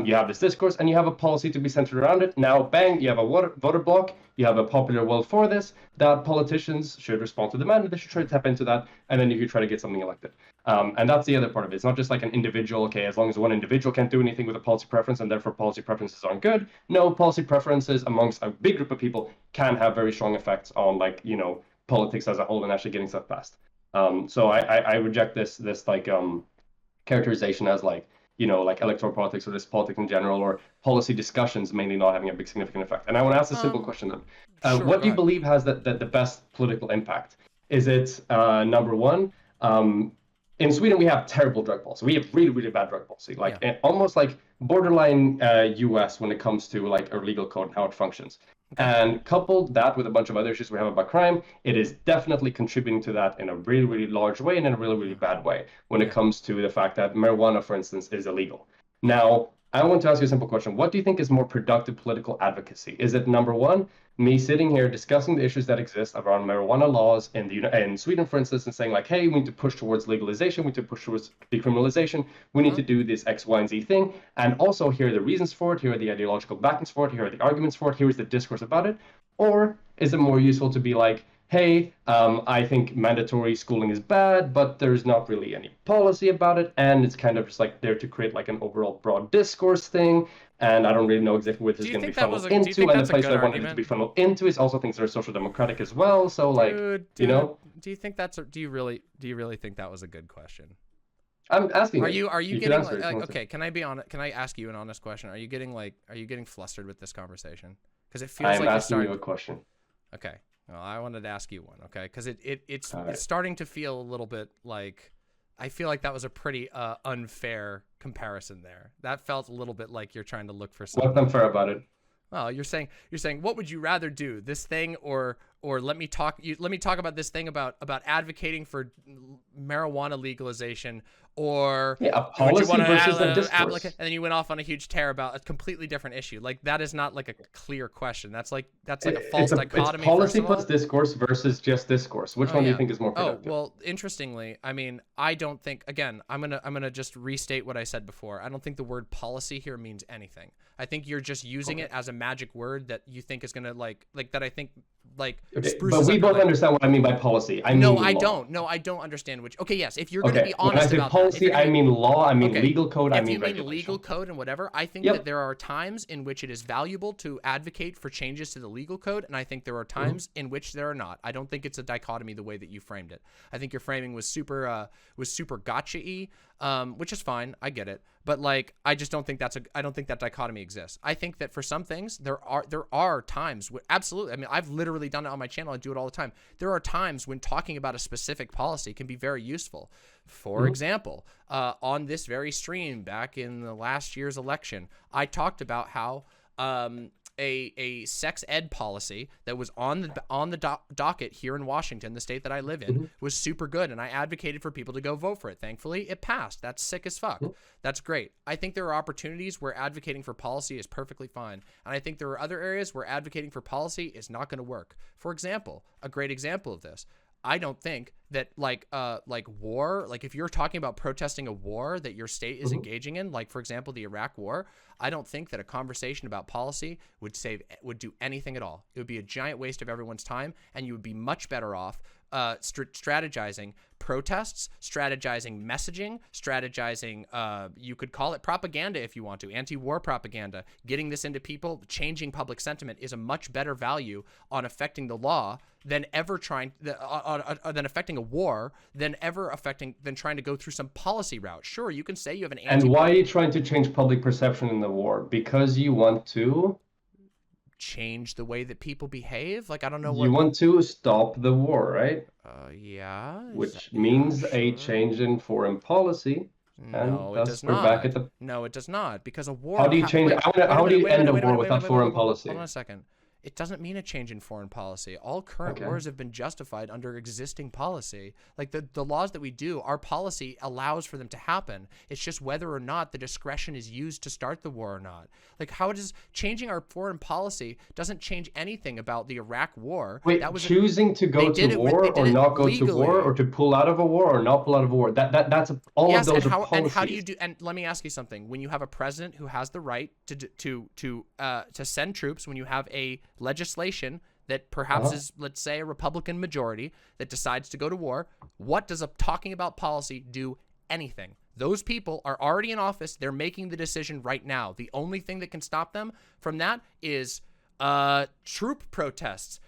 you have this discourse and you have a policy to be centered around it. Now, bang, you have a voter block, you have a popular will for this, that politicians should respond to demand, and they should try to tap into that, and then you could try to get something elected. And that's the other part of it. It's not just an individual, okay, as long as one individual can't do anything with a policy preference and therefore policy preferences aren't good. No, policy preferences amongst a big group of people can have very strong effects on politics as a whole and actually getting stuff passed. So I reject this characterization as electoral politics or just politics in general or policy discussions mainly not having a big significant effect. And I want to ask a simple question then. Sure, what do you believe has the best political impact? Is it number one? In Sweden, we have terrible drug policy. We have really, really bad drug policy, almost borderline US when it comes to our legal code and how it functions. Okay. And coupled that with a bunch of other issues we have about crime, it is definitely contributing to that in a really, really large way and in a really, really bad way when it comes to the fact that marijuana, for instance, is illegal. Now, I want to ask you a simple question. What do you think is more productive political advocacy? Is it number one, me sitting here discussing the issues that exist around marijuana laws in Sweden, for instance, and saying hey, we need to push towards legalization, we need to push towards decriminalization, we need to do this X, Y, and Z thing, and also here are the reasons for it, here are the ideological backings for it, here are the arguments for it, here is the discourse about it? Or is it more useful to be hey, I think mandatory schooling is bad, but there's not really any policy about it, and it's kind of just there to create an overall broad discourse thing, and I don't really know exactly what this is going to be funneled into, and the place that I want it to be funneled into is also things that are social democratic as well. So do you think that's do you really think that was a good question? I'm asking. Are you getting okay? Can I be honest? Can I ask you an honest question? Are you getting flustered with this conversation? Because it feels I'm asking you a question. Okay. Well, I wanted to ask you one, okay? Because it's starting to feel a little bit I feel like that was a pretty unfair comparison there. That felt a little bit like you're trying to look for something. What's unfair about it? Well, you're saying what would you rather do, this thing or let me talk about this thing about advocating for marijuana legalization, or a policy versus a discourse. And then you went off on a huge tear about a completely different issue. That is not a clear question. That's a false dichotomy. It's policy plus discourse versus just discourse. Which one do you think is more productive? Well, interestingly, I mean, I don't think, again, I'm gonna just restate what I said before. I don't think the word policy here means anything. I think you're just using it as a magic word that you think is gonna that I think okay. But we both understand what I mean by policy. I don't understand which. Okay, yes, if you're gonna be honest about policy, I mean law, I mean legal code, I mean regulation. If you mean legal code and whatever, I think that there are times in which it is valuable to advocate for changes to the legal code, and I think there are times in which there are not. I don't think it's a dichotomy the way that you framed it. I think your framing was super gotcha-y, which is fine. I get it. But I just don't think I don't think that dichotomy exists. I think that for some things there are times absolutely. I mean, I've literally done it on my channel. I do it all the time. There are times when talking about a specific policy can be very useful. For example, on this very stream back in the last year's election, I talked about how a sex ed policy that was on the docket here in Washington, the state that I live in, was super good, and I advocated for people to go vote for it. Thankfully, it passed. That's sick as fuck. That's great. I think there are opportunities where advocating for policy is perfectly fine, and I think there are other areas where advocating for policy is not going to work. For example, a great example of this, I don't think that like war, like if you're talking about protesting a war that your state is engaging in, like for example, the Iraq war, I don't think that a conversation about policy would do anything at all. It would be a giant waste of everyone's time, and you would be much better off strategizing protests, strategizing messaging, strategizing, you could call it propaganda if you want to, anti-war propaganda. Getting this into people, changing public sentiment is a much better value on affecting the law than ever trying, than affecting a war, than trying to go through some policy route. Sure, you can say you have an And why are you trying to change public perception in the war? Because you want to change the way that people behave? Like, I don't know what... You want to stop the war, right? Yeah. Which means a change in foreign policy. No, it does we're not. back at the... No, it does not. Because a war... How do you change... How do you end a war without foreign policy? Hold on a second. It doesn't mean a change in foreign policy. All current wars have been justified under existing policy. Like the laws that we do, our policy allows for them to happen. It's just whether or not the discretion is used to start the war or not. Like how does changing our foreign policy doesn't change anything about the Iraq war. Wait, that was choosing to go to war or not go to war, or to pull out of a war or not pull out of a war. That's all of those are policies. And how do you do? And let me ask you something. When you have a president who has the right to send troops, when you have a legislation that perhaps is, let's say, a Republican majority that decides to go to war, what does talking about policy do? Anything. Those people are already in office. They're making the decision right now. The only thing that can stop them from that is troop protests,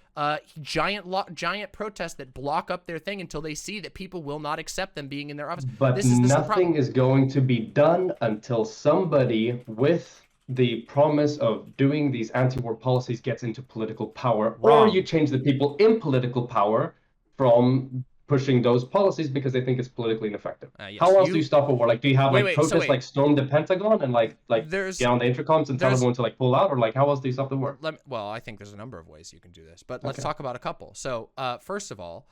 giant protests that block up their thing until they see that people will not accept them being in their office. But nothing is going to be done until somebody with the promise of doing these anti-war policies gets into political power, or you change the people in political power from pushing those policies because they think it's politically ineffective. Yes. How else do you stop a war? Like, do you have protests like storm the Pentagon and like get on the intercoms and tell everyone to like pull out, or like how else do you stop the war? Well, I think there's a number of ways you can do this, but let's talk about a couple. So first of all,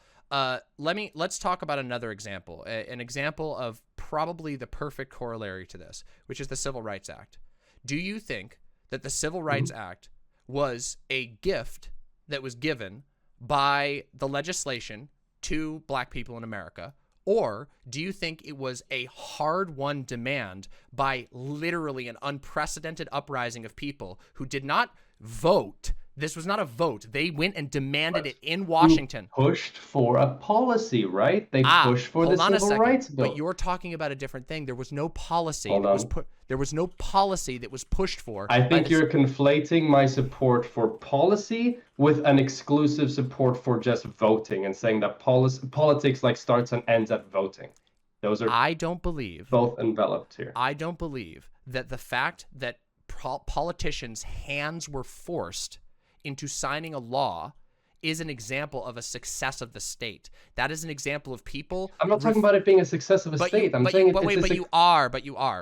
let's talk about another example, an example of probably the perfect corollary to this, which is the Civil Rights Act. Do you think that the Civil Rights Act was a gift that was given by the legislation to black people in America? Or do you think it was a hard-won demand by literally an unprecedented uprising of people who did not vote? This was not a vote. They went and demanded it in Washington. Pushed for a policy, right? They pushed for the Civil Rights Bill. But you're talking about a different thing. There was no policy there was no policy that was pushed for. I think you're conflating my support for policy with an exclusive support for just voting and saying that politics like starts and ends at voting. Those are I don't believe both enveloped here. I don't believe that the fact that politicians' hands were forced into signing a law is an example of a success of the state. That is an example of people. I'm not talking about it being a success of a state. You are,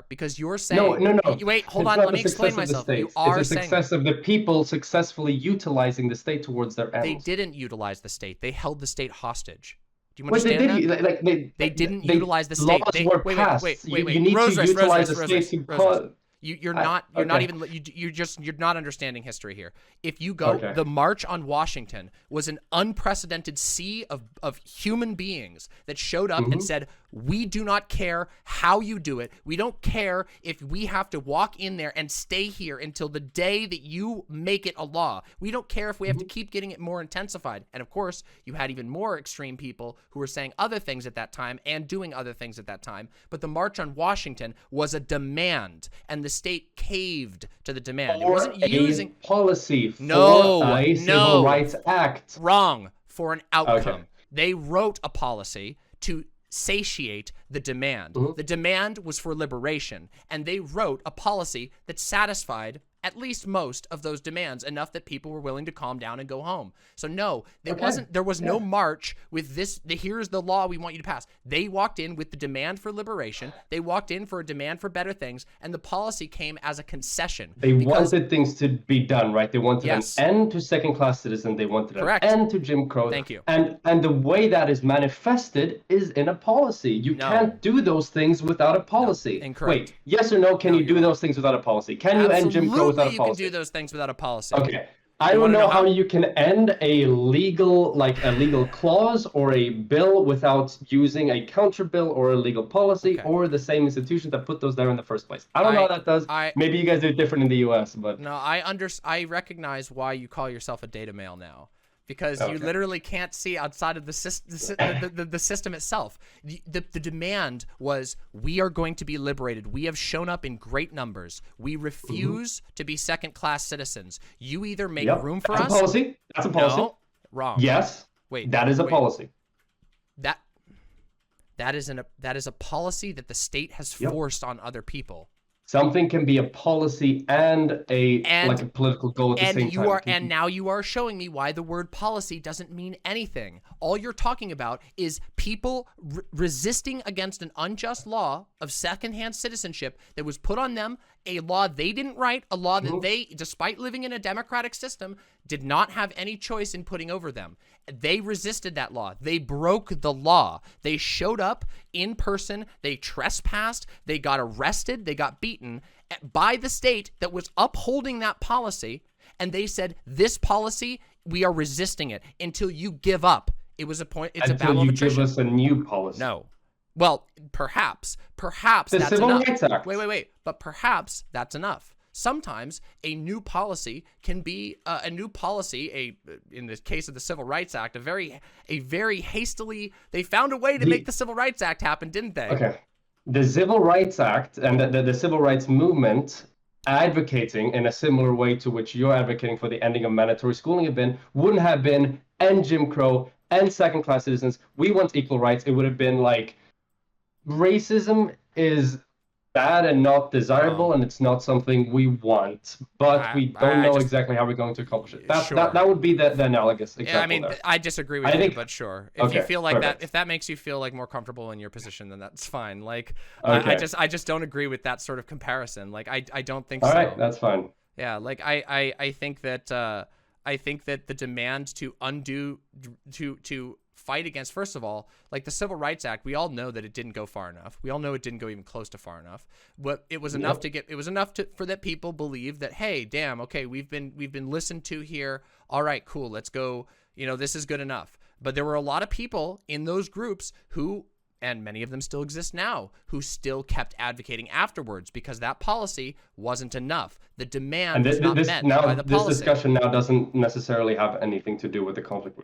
because you're saying. No. Wait, hold on. Let me explain myself. You are it's a success of the people successfully utilizing the state towards their ends. They didn't utilize the state. They held the state hostage. Do you understand that? They didn't utilize the state. Laws were passed. Wait. You need to utilize the state to You're not understanding history here. If you go, the March on Washington was an unprecedented sea of human beings that showed up and said, we do not care how you do it. We don't care if we have to walk in there and stay here until the day that you make it a law. We don't care if we have to keep getting it more intensified. And of course, you had even more extreme people who were saying other things at that time and doing other things at that time. But the March on Washington was a demand, and the state caved to the demand. It wasn't using policy for a Civil Rights Act. Wrong. For an outcome. They wrote a policy to satiate the demand. The demand was for liberation, and they wrote a policy that satisfied at least most of those demands enough that people were willing to calm down and go home. So no, there was no march with this, here's the law we want you to pass. They walked in with the demand for liberation. They walked in for a demand for better things, and the policy came as a concession. They wanted things to be done, right? They wanted an end to second-class citizen. They wanted an end to Jim Crow. Thank you. And the way that is manifested is in a policy. You can't do those things without a policy. Incorrect. Wait, yes or no, can you do those things without a policy? Can you end Jim Crow without a policy? You can do those things without a policy. Okay. I don't know how you can end a legal clause or a bill without using a counter bill or a legal policy or the same institution that put those there in the first place. I don't know how that does. Maybe you guys do it different in the US, but no, I recognize why you call yourself a data male now. Because you literally can't see outside of the system itself. The demand was, we are going to be liberated. We have shown up in great numbers. We refuse to be second-class citizens. You either make room for us. That's a policy. That's a policy. No, wrong. Yes. Wait. That is a policy. That is a policy that the state has forced on other people. Something can be a policy and a political goal at the same time. And now you are showing me why the word policy doesn't mean anything. All you're talking about is people resisting against an unjust law of secondhand citizenship that was put on them, a law they didn't write, a law that they, despite living in a democratic system, did not have any choice in putting over them. They resisted that law. They broke the law. They showed up in person. They trespassed. They got arrested. They got beaten by the state that was upholding that policy. And they said, this policy, we are resisting it until you give up. It was a point. It's a battle of attrition. Until you give us a new policy. No. Well, perhaps that's enough. The Civil Rights Act. Wait. But perhaps that's enough. Sometimes a new policy can be in the case of the Civil Rights Act, a very hastily, they found a way to make the Civil Rights Act happen, didn't they? Okay. The Civil Rights Act and the Civil Rights Movement advocating in a similar way to which you're advocating for the ending of mandatory schooling wouldn't have been end Jim Crow, end second-class citizens. We want equal rights. It would have been like, racism is bad and not desirable, and it's not something we want, but we don't know exactly how we're going to accomplish it. That would be the analogous example. Yeah, I mean, I disagree with you, but sure. If you feel like that, if that makes you feel like more comfortable in your position, then that's fine. Like, I just don't agree with that sort of comparison. Like, I don't think so. All right, that's fine. Yeah, like I think that the demand to undo to fight against, first of all, like the Civil Rights Act, we all know that it didn't go far enough. We all know it didn't go even close to far enough. But it was enough for that people believe that, hey, damn, okay, we've been listened to here. All right, cool, let's go. This is good enough. But there were a lot of people in those groups who, and many of them still exist now, who still kept advocating afterwards because that policy wasn't enough. The demand was not met by the policy. This discussion now doesn't necessarily have anything to do with the conflict.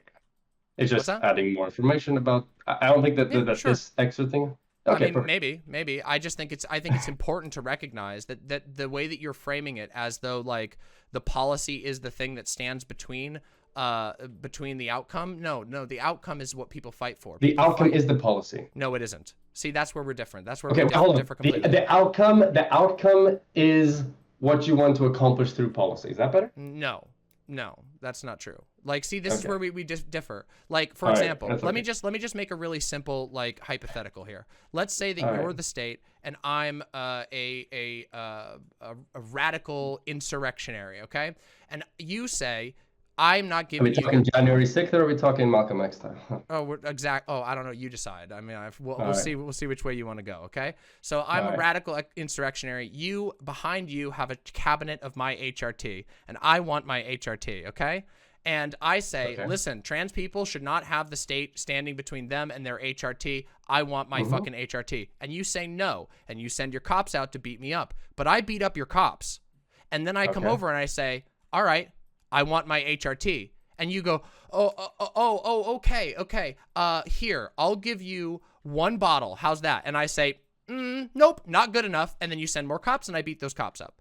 It's just adding more information about. I don't think that this extra thing. Okay, I mean, maybe. I think it's important to recognize that the way that you're framing it, as though like the policy is the thing that stands between the outcome. No, the outcome is what people fight for. The outcome is the policy. No, it isn't. See, that's where we're different. That's where we differ completely. The outcome is what you want to accomplish through policy. Is that better? No, that's not true. Like, see, this is where we just differ. Like, for example, let me just make a really simple like hypothetical here. Let's say that you're the state and I'm a radical insurrectionary, okay? And you say, I'm not giving you. Are we talking January 6th or are we talking Malcolm X time? I don't know. You decide. I mean, we'll see. We'll see which way you want to go. Okay. So I'm a radical insurrectionary. Behind you have a cabinet of my HRT, and I want my HRT. Okay. And I say, listen, trans people should not have the state standing between them and their HRT. I want my fucking HRT. And you say no, and you send your cops out to beat me up. But I beat up your cops, and then I come over and I say, all right, I want my HRT. And you go, okay. Here, I'll give you one bottle. How's that? And I say, nope, not good enough. And then you send more cops and I beat those cops up.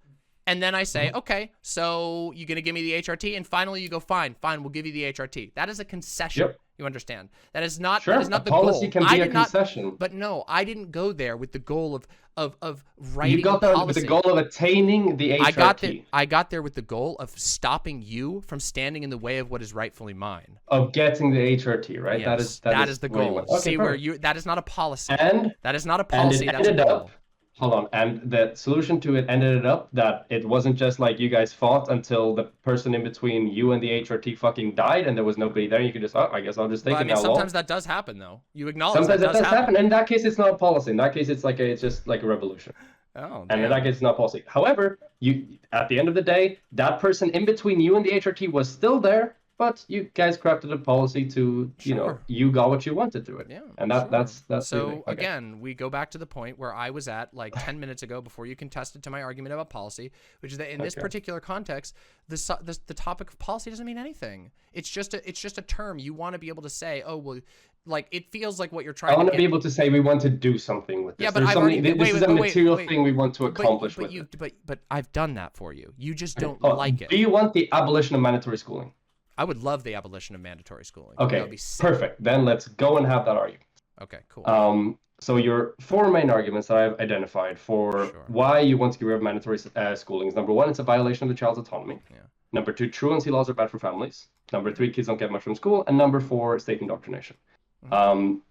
And then I say, okay, so you're going to give me the HRT? And finally you go, fine, we'll give you the HRT. That is a concession. Yep. You understand? That is not Sure, that is not a the policy goal. can I be a did not, concession. but no, I didn't go there with the goal of writing You got a there policy. with the goal of attaining the HRT. I got there with the goal of stopping you from standing in the way of what is rightfully mine. Of getting the HRT, right? Yes, that is the where you goal. went. Okay, See where perfect. you that is not a policy. And That is not a and policy. it That's a ended goal. up. Hold on, and the solution to it ended up that it wasn't just like you guys fought until the person in between you and the HRT fucking died, and there was nobody there. You could just, I guess I'll just take Well, I it mean, now. sometimes that does happen, though. You acknowledge Sometimes that that does happen. happen. In that case, it's not a policy. In that case, it's just like a revolution. Oh, And in damn. that case, it's not policy. However, you at the end of the day, that person in between you and the HRT was still there, but you guys crafted a policy to, Sure. you got what you wanted through it. Yeah, And sure. that's the So thing. Okay. again, we go back to the point where I was at like 10 minutes ago before you contested to my argument about policy, which is that in this particular context, the topic of policy doesn't mean anything. It's just a term. You want to be able to say, oh well, like it feels like what you're trying. I want to to get... be able to say we want to do something with this. Yeah, but There's I've something. already. This is a material thing we want to accomplish with it. But I've done that for you. You just don't Oh, like it. Do you want the abolition of mandatory schooling? I would love the abolition of mandatory schooling. Okay, That would be sick. perfect. Then let's go and have that argument. Okay, cool. So your four main arguments that I've identified for why you want to get rid of mandatory schooling is: number one, it's a violation of the child's autonomy. Yeah. Number two, truancy laws are bad for families. Number three, kids don't get much from school. And number four, state indoctrination.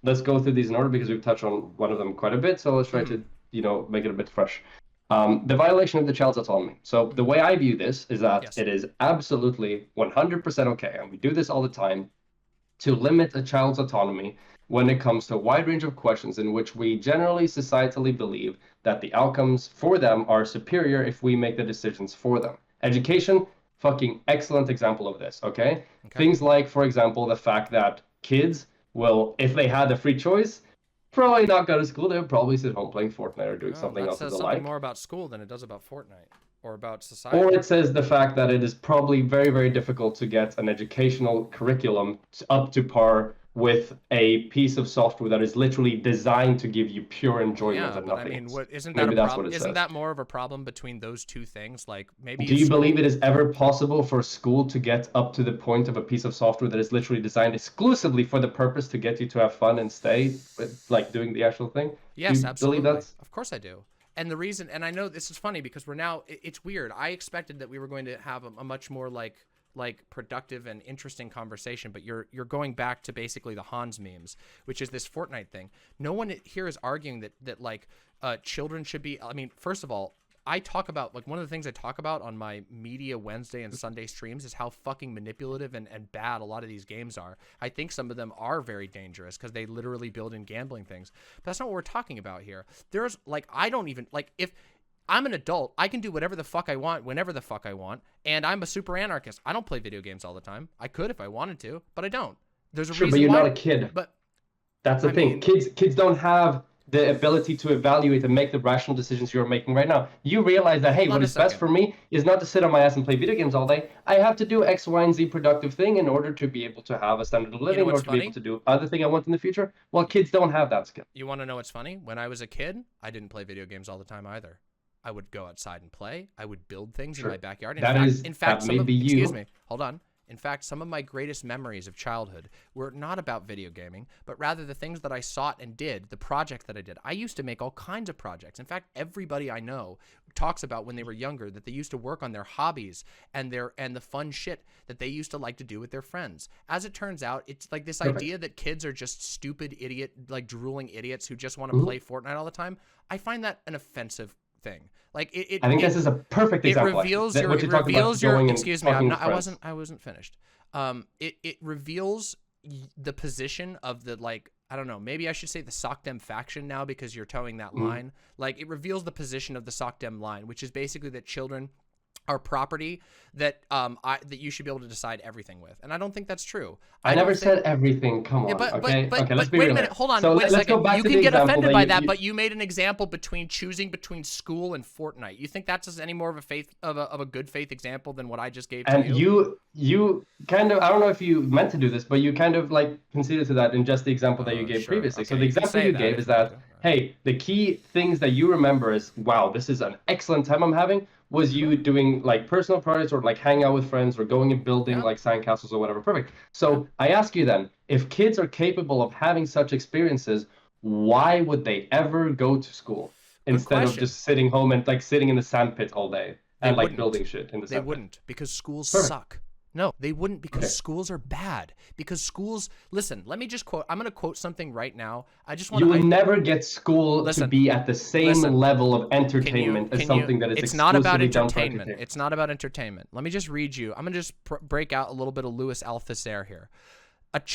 Let's go through these in order because we've touched on one of them quite a bit. So let's try to, make it a bit fresh. The violation of the child's autonomy. So the way I view this is that it is absolutely 100% okay, and we do this all the time, to limit a child's autonomy when it comes to a wide range of questions in which we generally societally believe that the outcomes for them are superior if we make the decisions for them. Education, fucking excellent example of this, okay? Things like, for example, the fact that kids will, if they had a free choice, probably not go to school. They would probably sit home playing Fortnite or doing something else of the like. That says something more about school than it does about Fortnite or about society. Or it says the fact that it is probably very, very difficult to get an educational curriculum up to par with a piece of software that is literally designed to give you pure enjoyment and nothing. I mean, isn't Maybe that a that's problem? what it Isn't says. that more of a problem between those two things? Like maybe. Do you believe it is ever possible for school to get up to the point of a piece of software that is literally designed exclusively for the purpose to get you to have fun and stay, like doing the actual thing? Yes, Do you absolutely. believe that's... Of course I do. And the reason, and I know this is funny because we're now, it's weird. I expected that we were going to have a much more like productive and interesting conversation, but you're going back to basically the Hans memes, which is this Fortnite thing. No one here is arguing that like children should be. I mean, first of all, I talk about, like, one of the things I talk about on my Media Wednesday and Sunday streams is how fucking manipulative and bad a lot of these games are. I think some of them are very dangerous because they literally build in gambling things. But that's not what we're talking about here. There's, like, I don't even, like, if I'm an adult, I can do whatever the fuck I want, whenever the fuck I want, and I'm a super anarchist. I don't play video games all the time. I could if I wanted to, but I don't. There's a reason but you're why, not a kid. But that's the thing. Kids don't have the ability to evaluate and make the rational decisions you're making right now. You realize that, hey, what is best for me is not to sit on my ass and play video games all day. I have to do X, Y, and Z productive thing in order to be able to have a standard of living, or to be able to do other thing I want in the future. Well, kids don't have that skill. You want to know what's funny? When I was a kid, I didn't play video games all the time either. I would go outside and play. I would build things in my backyard. In fact, excuse me, hold on. In fact, some of my greatest memories of childhood were not about video gaming, but rather the things that I sought and did, the projects that I did. I used to make all kinds of projects. In fact, everybody I know talks about when they were younger that they used to work on their hobbies and the fun shit that they used to like to do with their friends. As it turns out, it's like this idea that kids are just stupid idiot, like drooling idiots who just want to play Fortnite all the time. I find that an offensive thing. Like I think this is a perfect example. It reveals your excuse me, I wasn't finished. It reveals the position of the, like, I don't know, maybe I should say the Sockdem faction now because you're towing that line. Like, it reveals the position of the Sockdem line, which is basically that children are property that that you should be able to decide everything with, and I don't think that's true. I never said everything. Come on, okay, let's be wait real. a minute, hold on, So wait a second. You can get offended by that, you... but you made an example between choosing between school and Fortnite. You think that's any more of a good faith example than what I just gave to you? And you kind of, I don't know if you meant to do this, but you kind of like conceded to that in just the example that you gave previously. Okay, so the example you gave is that, hey, the key things that you remember is, wow, this is an excellent time I'm having, was you doing like personal projects or like hanging out with friends or going and building like sandcastles or whatever. Perfect. So I ask you then, if kids are capable of having such experiences, why would they ever go to school instead of just sitting home and like sitting in the sandpit all day and like building shit in the They sandpit? wouldn't, because schools Perfect. suck. No, they wouldn't, because schools are bad. Because schools, listen, let me just quote, I'm going to quote something right now. I just want You to... will never get school to be at the same level of entertainment as something that is it's not about exclusively done for entertainment. entertainment. It's not about entertainment. Let me just read you. I'm going to just break out a little bit of Louis Althusser here.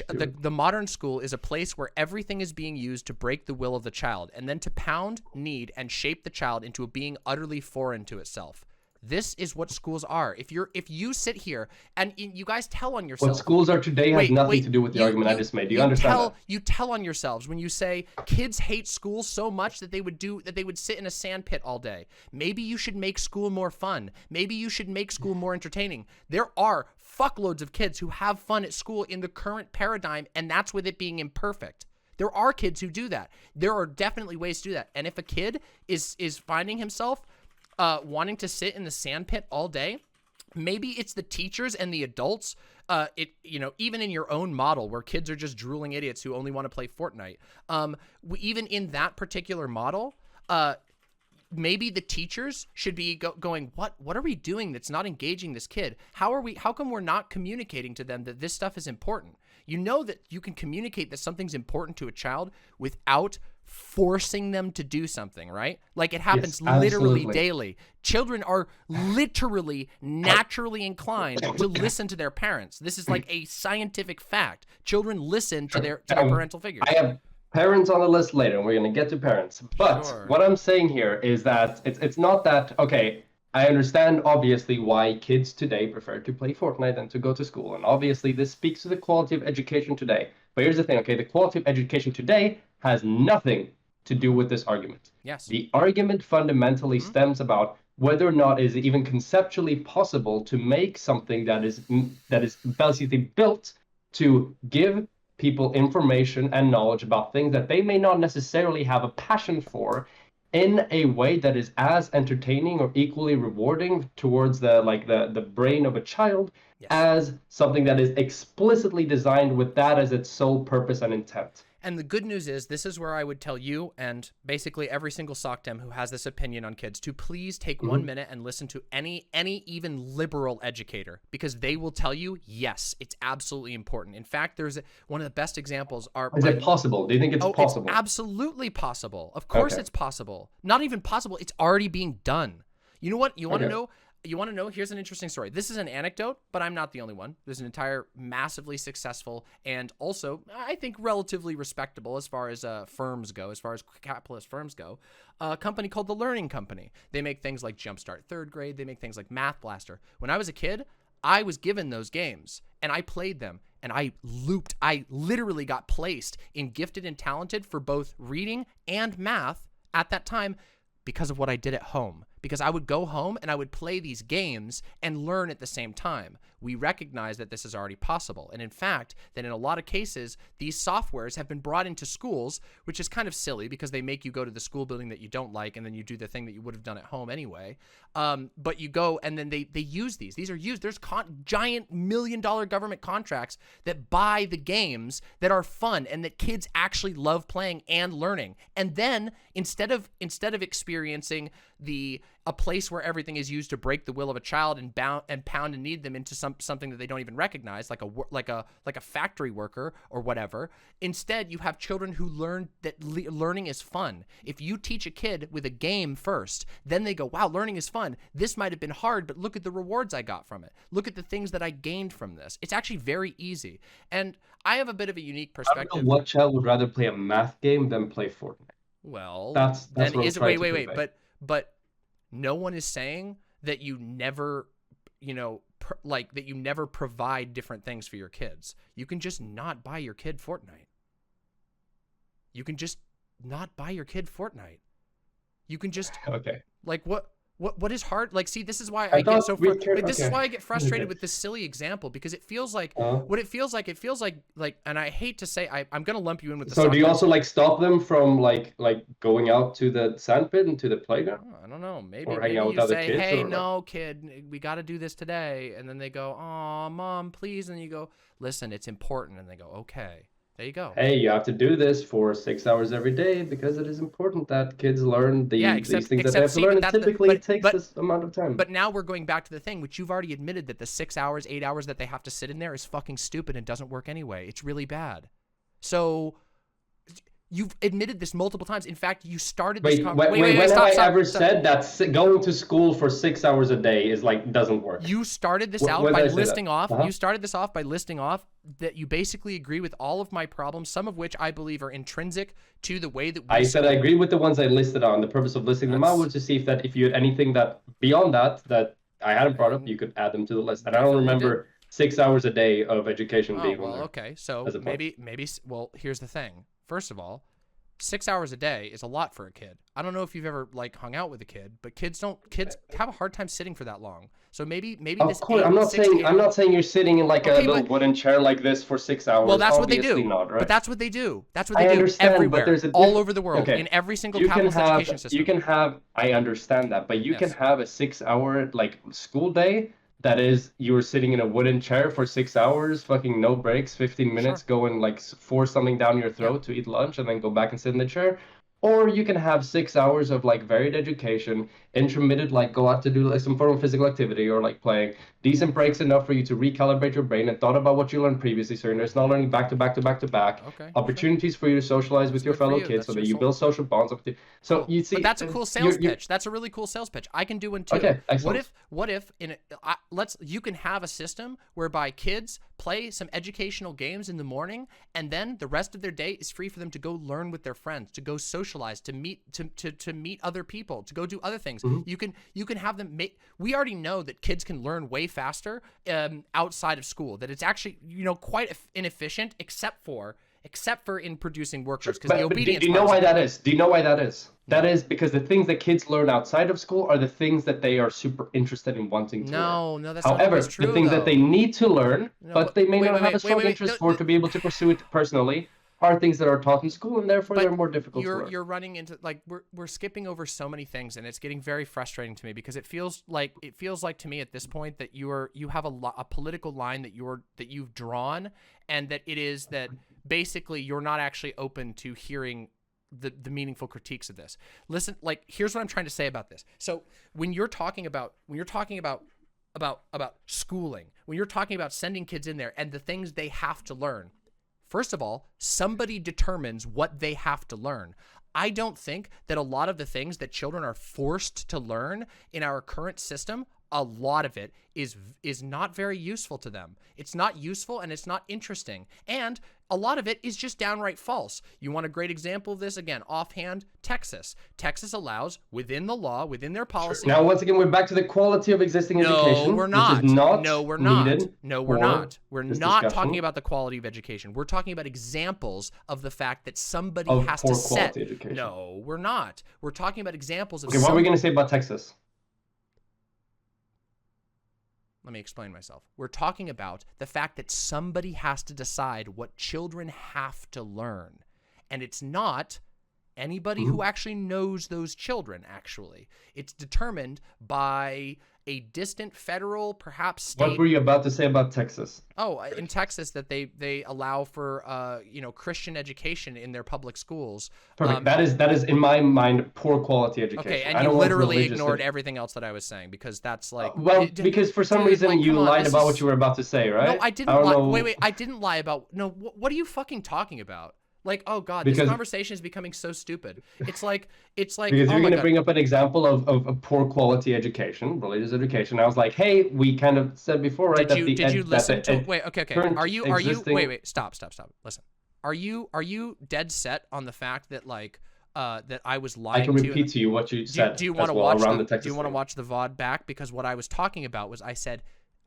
The modern school is a place where everything is being used to break the will of the child, and then to pound, knead, and shape the child into a being utterly foreign to itself. This is what schools are. If you sit here and you guys tell on yourselves. What schools are today has nothing to do with the argument I just made. Do you understand that? You tell on yourselves when you say kids hate school so much that they would sit in a sandpit all day. Maybe you should make school more fun. Maybe you should make school more entertaining. There are fuckloads of kids who have fun at school in the current paradigm, and that's with it being imperfect. There are kids who do that. There are definitely ways to do that. And if a kid is finding himself wanting to sit in the sandpit all day, maybe it's the teachers and the adults, even in your own model where kids are just drooling idiots who only want to play Fortnite. Even in that particular model, maybe the teachers should be going, what are we doing that's not engaging this kid? How come we're not communicating to them that this stuff is important? You know that you can communicate that something's important to a child without forcing them to do something, right? Like it happens literally daily. Children are literally naturally inclined to listen to their parents. This is like a scientific fact. Children listen to their parental figures. I have parents on the list later, and we're going to get to parents. But what I'm saying here is that it's not that, okay, I understand obviously why kids today prefer to play Fortnite than to go to school. And obviously this speaks to the quality of education today. But here's the thing, okay, the quality of education today has nothing to do with this argument. Yes. The argument fundamentally stems about whether or not is it even conceptually possible to make something that is basically built to give people information and knowledge about things that they may not necessarily have a passion for, in a way that is as entertaining or equally rewarding towards the brain of a child as something that is explicitly designed with that as its sole purpose and intent. And the good news is, this is where I would tell you and basically every single SOCDEM who has this opinion on kids to please take 1 minute and listen to any even liberal educator, because they will tell you, yes, it's absolutely important. In fact, there's one of the best examples are... Is it possible? Do you think it's possible? It's absolutely possible. Of course it's possible. Not even possible. It's already being done. You know what? You want to know? You want to know? Here's an interesting story. This is an anecdote, but I'm not the only one. There's an entire massively successful and also, I think, relatively respectable as far as firms go, as far as capitalist firms go, a company called The Learning Company. They make things like Jumpstart Third Grade. They make things like Math Blaster. When I was a kid, I was given those games, and I played them, and I literally got placed in Gifted and Talented for both reading and math at that time because of what I did at home. Because I would go home and I would play these games and learn at the same time. We recognize that this is already possible. And in fact, that in a lot of cases, these softwares have been brought into schools, which is kind of silly because they make you go to the school building that you don't like and then you do the thing that you would have done at home anyway. But you go and then they use these. These are used. There's giant $1 million government contracts that buy the games that are fun and that kids actually love playing and learning. And then instead of experiencing a place where everything is used to break the will of a child and pound and knead them into something that they don't even recognize, like a factory worker or whatever. Instead, you have children who learn that learning is fun. If you teach a kid with a game first, then they go, wow, learning is fun. This might have been hard, but look at the rewards I got from it. Look at the things that I gained from this. It's actually very easy. And I have a bit of a unique perspective. I don't know what child would rather play a math game than play Fortnite. Well, that's then what is wait, but no one is saying that you never, that you never provide different things for your kids. You can just not buy your kid Fortnite. You can just not buy your kid Fortnite. You can just okay. Like what? What is hard? Like, see, this is why I I get so thought we frustrated. cared- This is okay. why I get frustrated Okay. with this silly example, because it feels like Uh-huh. what it feels like. It feels like, and I hate to say, I'm gonna lump you in with the. So do you soccer. also like stop them from like going out to the sandpit and to the playground? Oh, I don't know. Maybe Or hang out maybe with you other say, kids, "Hey, or, like- no, kid, we got to do this today," and then they go, "Oh, mom, please," and you go, "Listen, it's important," and they go, "Okay." There you go. Hey, you have to do this for 6 hours every day because it is important that kids learn these things that they have to learn. And typically it takes this amount of time. But now we're going back to the thing, which you've already admitted that the 6 hours, 8 hours that they have to sit in there is fucking stupid and doesn't work anyway. It's really bad. So you've admitted this multiple times. In fact, you started this conversation. When have I ever said that going to school for 6 hours a day is like doesn't work? You started this out by listing off. You started this off by listing off that you basically agree with all of my problems, some of which I believe are intrinsic to the way that we. I said I agree with the ones I listed on. The purpose of listing them out was to see if you had anything that beyond that I hadn't brought up, you could add them to the list. And I don't remember 6 hours a day of education being on there. Okay, so maybe. Well, here's the thing. First of all, 6 hours a day is a lot for a kid. I don't know if you've ever like hung out with a kid, but kids have a hard time sitting for that long. So maybe Of course, I'm not saying you're sitting in like a little wooden chair like this for 6 hours. Well, that's what they do. Not, right? But that's what they do. That's what they do everywhere, all over the world, in every single capitalist education system. You can have. I understand that, but you can have a 6 hour like school day. That is, you're sitting in a wooden chair for 6 hours, fucking no breaks, 15 minutes, go and like force something down your throat to eat lunch and then go back and sit in the chair. Or you can have 6 hours of like varied education, intermittent, like go out to do like some form of physical activity or like playing, decent breaks enough for you to recalibrate your brain and thought about what you learned previously, so you're not learning back to back to back to back. Opportunities for you to socialize with your fellow kids so that you build social bonds. So you see, but that's a cool sales pitch. That's a really cool sales pitch. I can do one too. Okay, excellent. What if you can have a system whereby kids play some educational games in the morning, and then the rest of their day is free for them to go learn with their friends, to go socialize, to meet other people, to go do other things. You can have them make. We already know that kids can learn way faster outside of school. That it's actually quite inefficient, except for in producing workers, because the obedience. Do you know why that is? Do you know why that is? That is because the things that kids learn outside of school are the things that they are super interested in wanting to learn. No, that's However, not always true. The things though. that they need to learn, but they may not have a strong interest for to be able to pursue it personally, are things that are taught in school, and therefore they're more difficult to learn. You're running into like we're skipping over so many things, and it's getting very frustrating to me, because it feels like to me at this point that you have a political line that you've drawn, and that it is that basically you're not actually open to hearing the meaningful critiques of this. Listen, like, here's what I'm trying to say about this. So when you're talking about schooling, when you're talking about sending kids in there and the things they have to learn, first of all, somebody determines what they have to learn. I don't think that a lot of the things that children are forced to learn in our current system, a lot of it is not very useful to them. It's not useful, and it's not interesting. And a lot of it is just downright false. You want a great example of this? Again, offhand, Texas. Texas allows, within the law, within their policy. Now, once again, we're back to the quality of existing education. No, we're not. Which is not no, we're not. Needed no, we're not. We're not discussion. talking about the quality of education. We're talking about examples of the fact that somebody Of has poor to set. quality education. No, we're not. We're talking about examples of. Okay, what are we going to say about Texas? Let me explain myself. We're talking about the fact that somebody has to decide what children have to learn. And it's not anybody who actually knows those children, actually. It's determined by a distant federal, perhaps state. What were you about to say about Texas? Oh, in Texas, that they allow for Christian education in their public schools. Perfect. That is in my mind poor quality education. Okay, and you literally ignored everything else that I was saying, because that's like because for some reason you lied about what you were about to say, right? No, I didn't lie. Wait, I didn't lie about. No, what are you fucking talking about? Like, oh god, this conversation is becoming so stupid. It's like because you're going to bring up an example of poor quality education, religious education. I was like, hey, we kind of said before, right? Did you listen to? Wait, okay. Are you? Wait, stop. Listen, are you dead set on the fact that like that I was lying? I can repeat to you what you said. Do you want to watch? Do you want to watch the VOD back? Because what I was talking about was I said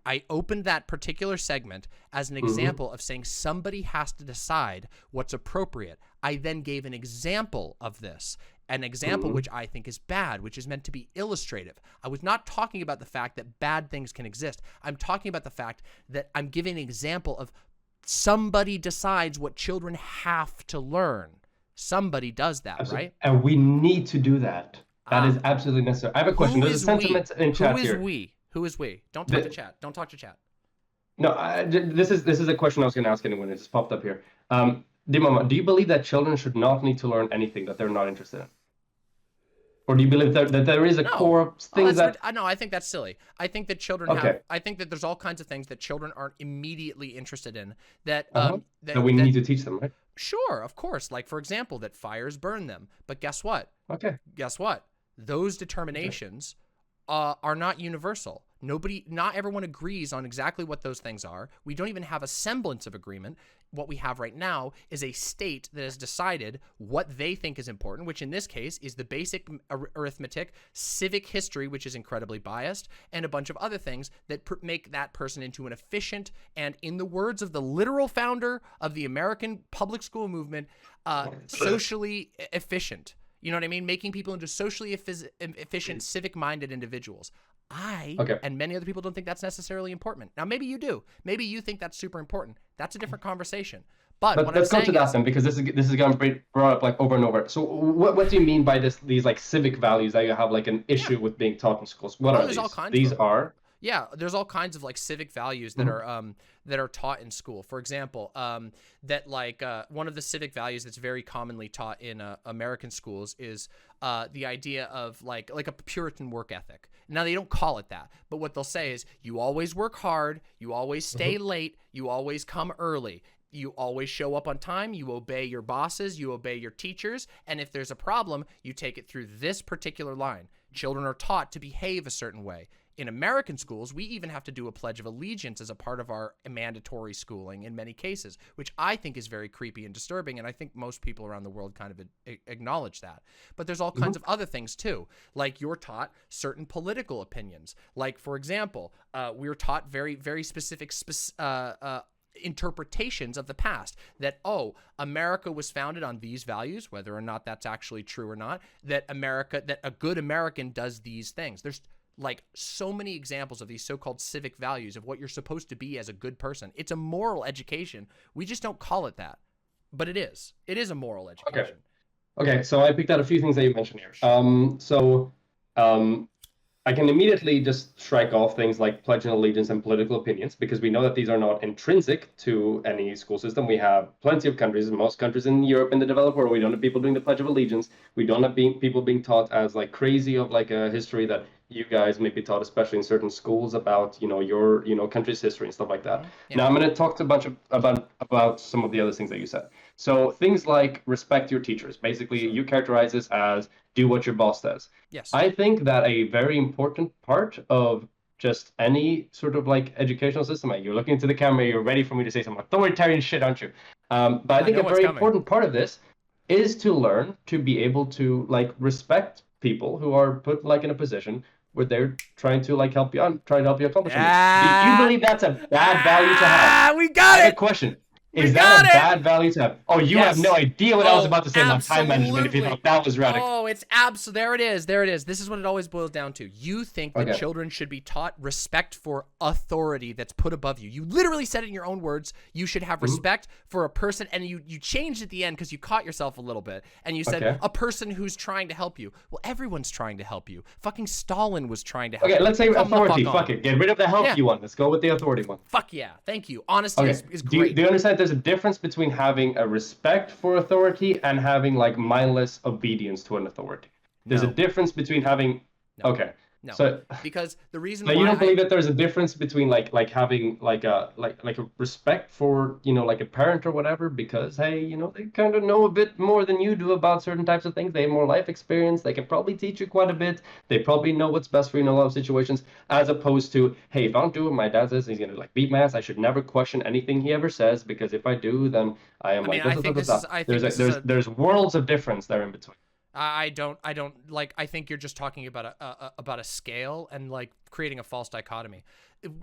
I opened that particular segment as an example of saying somebody has to decide what's appropriate. I then gave an example of this, an example which I think is bad, which is meant to be illustrative. I was not talking about the fact that bad things can exist. I'm talking about the fact that I'm giving an example of somebody decides what children have to learn. Somebody does that, Absolutely. right? And we need to do that. That is absolutely necessary. I have a question. Who There's a is sentiment in chat Who is here. we? Who is we? Don't talk to chat. Don't talk to chat. No, this is a question I was going to ask anyone. It just popped up here. Dimama, do you believe that children should not need to learn anything that they're not interested in? Or do you believe that there is a core thing that... No, I think that's silly. I think that children I think that there's all kinds of things that children aren't immediately interested in that that we need to teach them, right? Sure, of course. Like, for example, that fires burn them. But guess what? Guess what? Those determinations are not universal. Not everyone agrees on exactly what those things are. We don't even have a semblance of agreement. What we have right now is a state that has decided what they think is important, which in this case is the basic arithmetic, civic history, which is incredibly biased, and a bunch of other things that make that person into an efficient and, in the words of the literal founder of the American public school movement, socially efficient. You know what I mean? Making people into socially efficient, civic-minded individuals. And many other people don't think that's necessarily important. Now, maybe you do. Maybe you think that's super important. That's a different conversation. But what let's I'm go to that then, because this is going to be brought up like over and over. So what do you mean by these like civic values that you have like an issue with being taught in schools? What are these? All kinds these of them. are... Yeah, there's all kinds of like civic values that are taught in school. For example, that like one of the civic values that's very commonly taught in American schools is the idea of like a Puritan work ethic. Now, they don't call it that, but what they'll say is you always work hard, you always stay late, you always come early. You always show up on time, you obey your bosses, you obey your teachers, and if there's a problem, you take it through this particular line. Children are taught to behave a certain way. In American schools, we even have to do a Pledge of Allegiance as a part of our mandatory schooling in many cases, which I think is very creepy and disturbing, and I think most people around the world kind of acknowledge that. But there's all kinds of other things too, like you're taught certain political opinions. Like, for example, we're taught very, very specific interpretations of the past, that America was founded on these values, whether or not that's actually true or not, that a good American does these things. There's like so many examples of these so-called civic values of what you're supposed to be as a good person. It's a moral education. We just don't call it that, but it is a moral education. Okay, so I picked out a few things that you mentioned here. I can immediately just strike off things like pledge and allegiance and political opinions, because we know that these are not intrinsic to any school system. We have plenty of countries, most countries in Europe, in the developed world, we don't have people doing the Pledge of Allegiance. We don't have people being taught as like crazy of like a history that you guys may be taught, especially in certain schools, about your country's history and stuff like that. Yeah. Now I'm going to talk to a bunch of about some of the other things that you said. So things like respect your teachers. Basically, you characterize this as do what your boss says. Yes. I think that a very important part of just any sort of like educational system, you're looking into the camera, you're ready for me to say some authoritarian shit, aren't you? But I think a very important part of this is to learn to be able to like respect people who are put like in a position where they're trying to like help you out, trying to help you accomplish something. Do you believe that's a bad value to have? We got it. I have a question. Is that a bad value to have? Oh, you have no idea what I was about to say about time management if you thought that was radical. Oh, it's absolutely. There it is. There it is. This is what it always boils down to. You think that children should be taught respect for authority that's put above you. You literally said it in your own words. You should have respect for a person, and you changed at the end because you caught yourself a little bit, and you said a person who's trying to help you. Well, everyone's trying to help you. Fucking Stalin was trying to help you. Okay, let's say authority. Fuck it. Get rid of the help you one. Let's go with the authority one. Fuck yeah. Thank you. Honesty is great. Do you understand there's a difference between having a respect for authority and having like mindless obedience to an authority? There's a difference between having No, so, because the reason why you don't believe that there's a difference between like having like a respect for like a parent or whatever, because hey they kind of know a bit more than you do about certain types of things. They have more life experience. They can probably teach you quite a bit. They probably know what's best for you in a lot of situations, as opposed to, hey, if I don't do what my dad says, he's gonna like beat my ass. I should never question anything he ever says, because if I do, then I am there's worlds of difference there in between. I don't like. I think you're just talking about a scale and like creating a false dichotomy.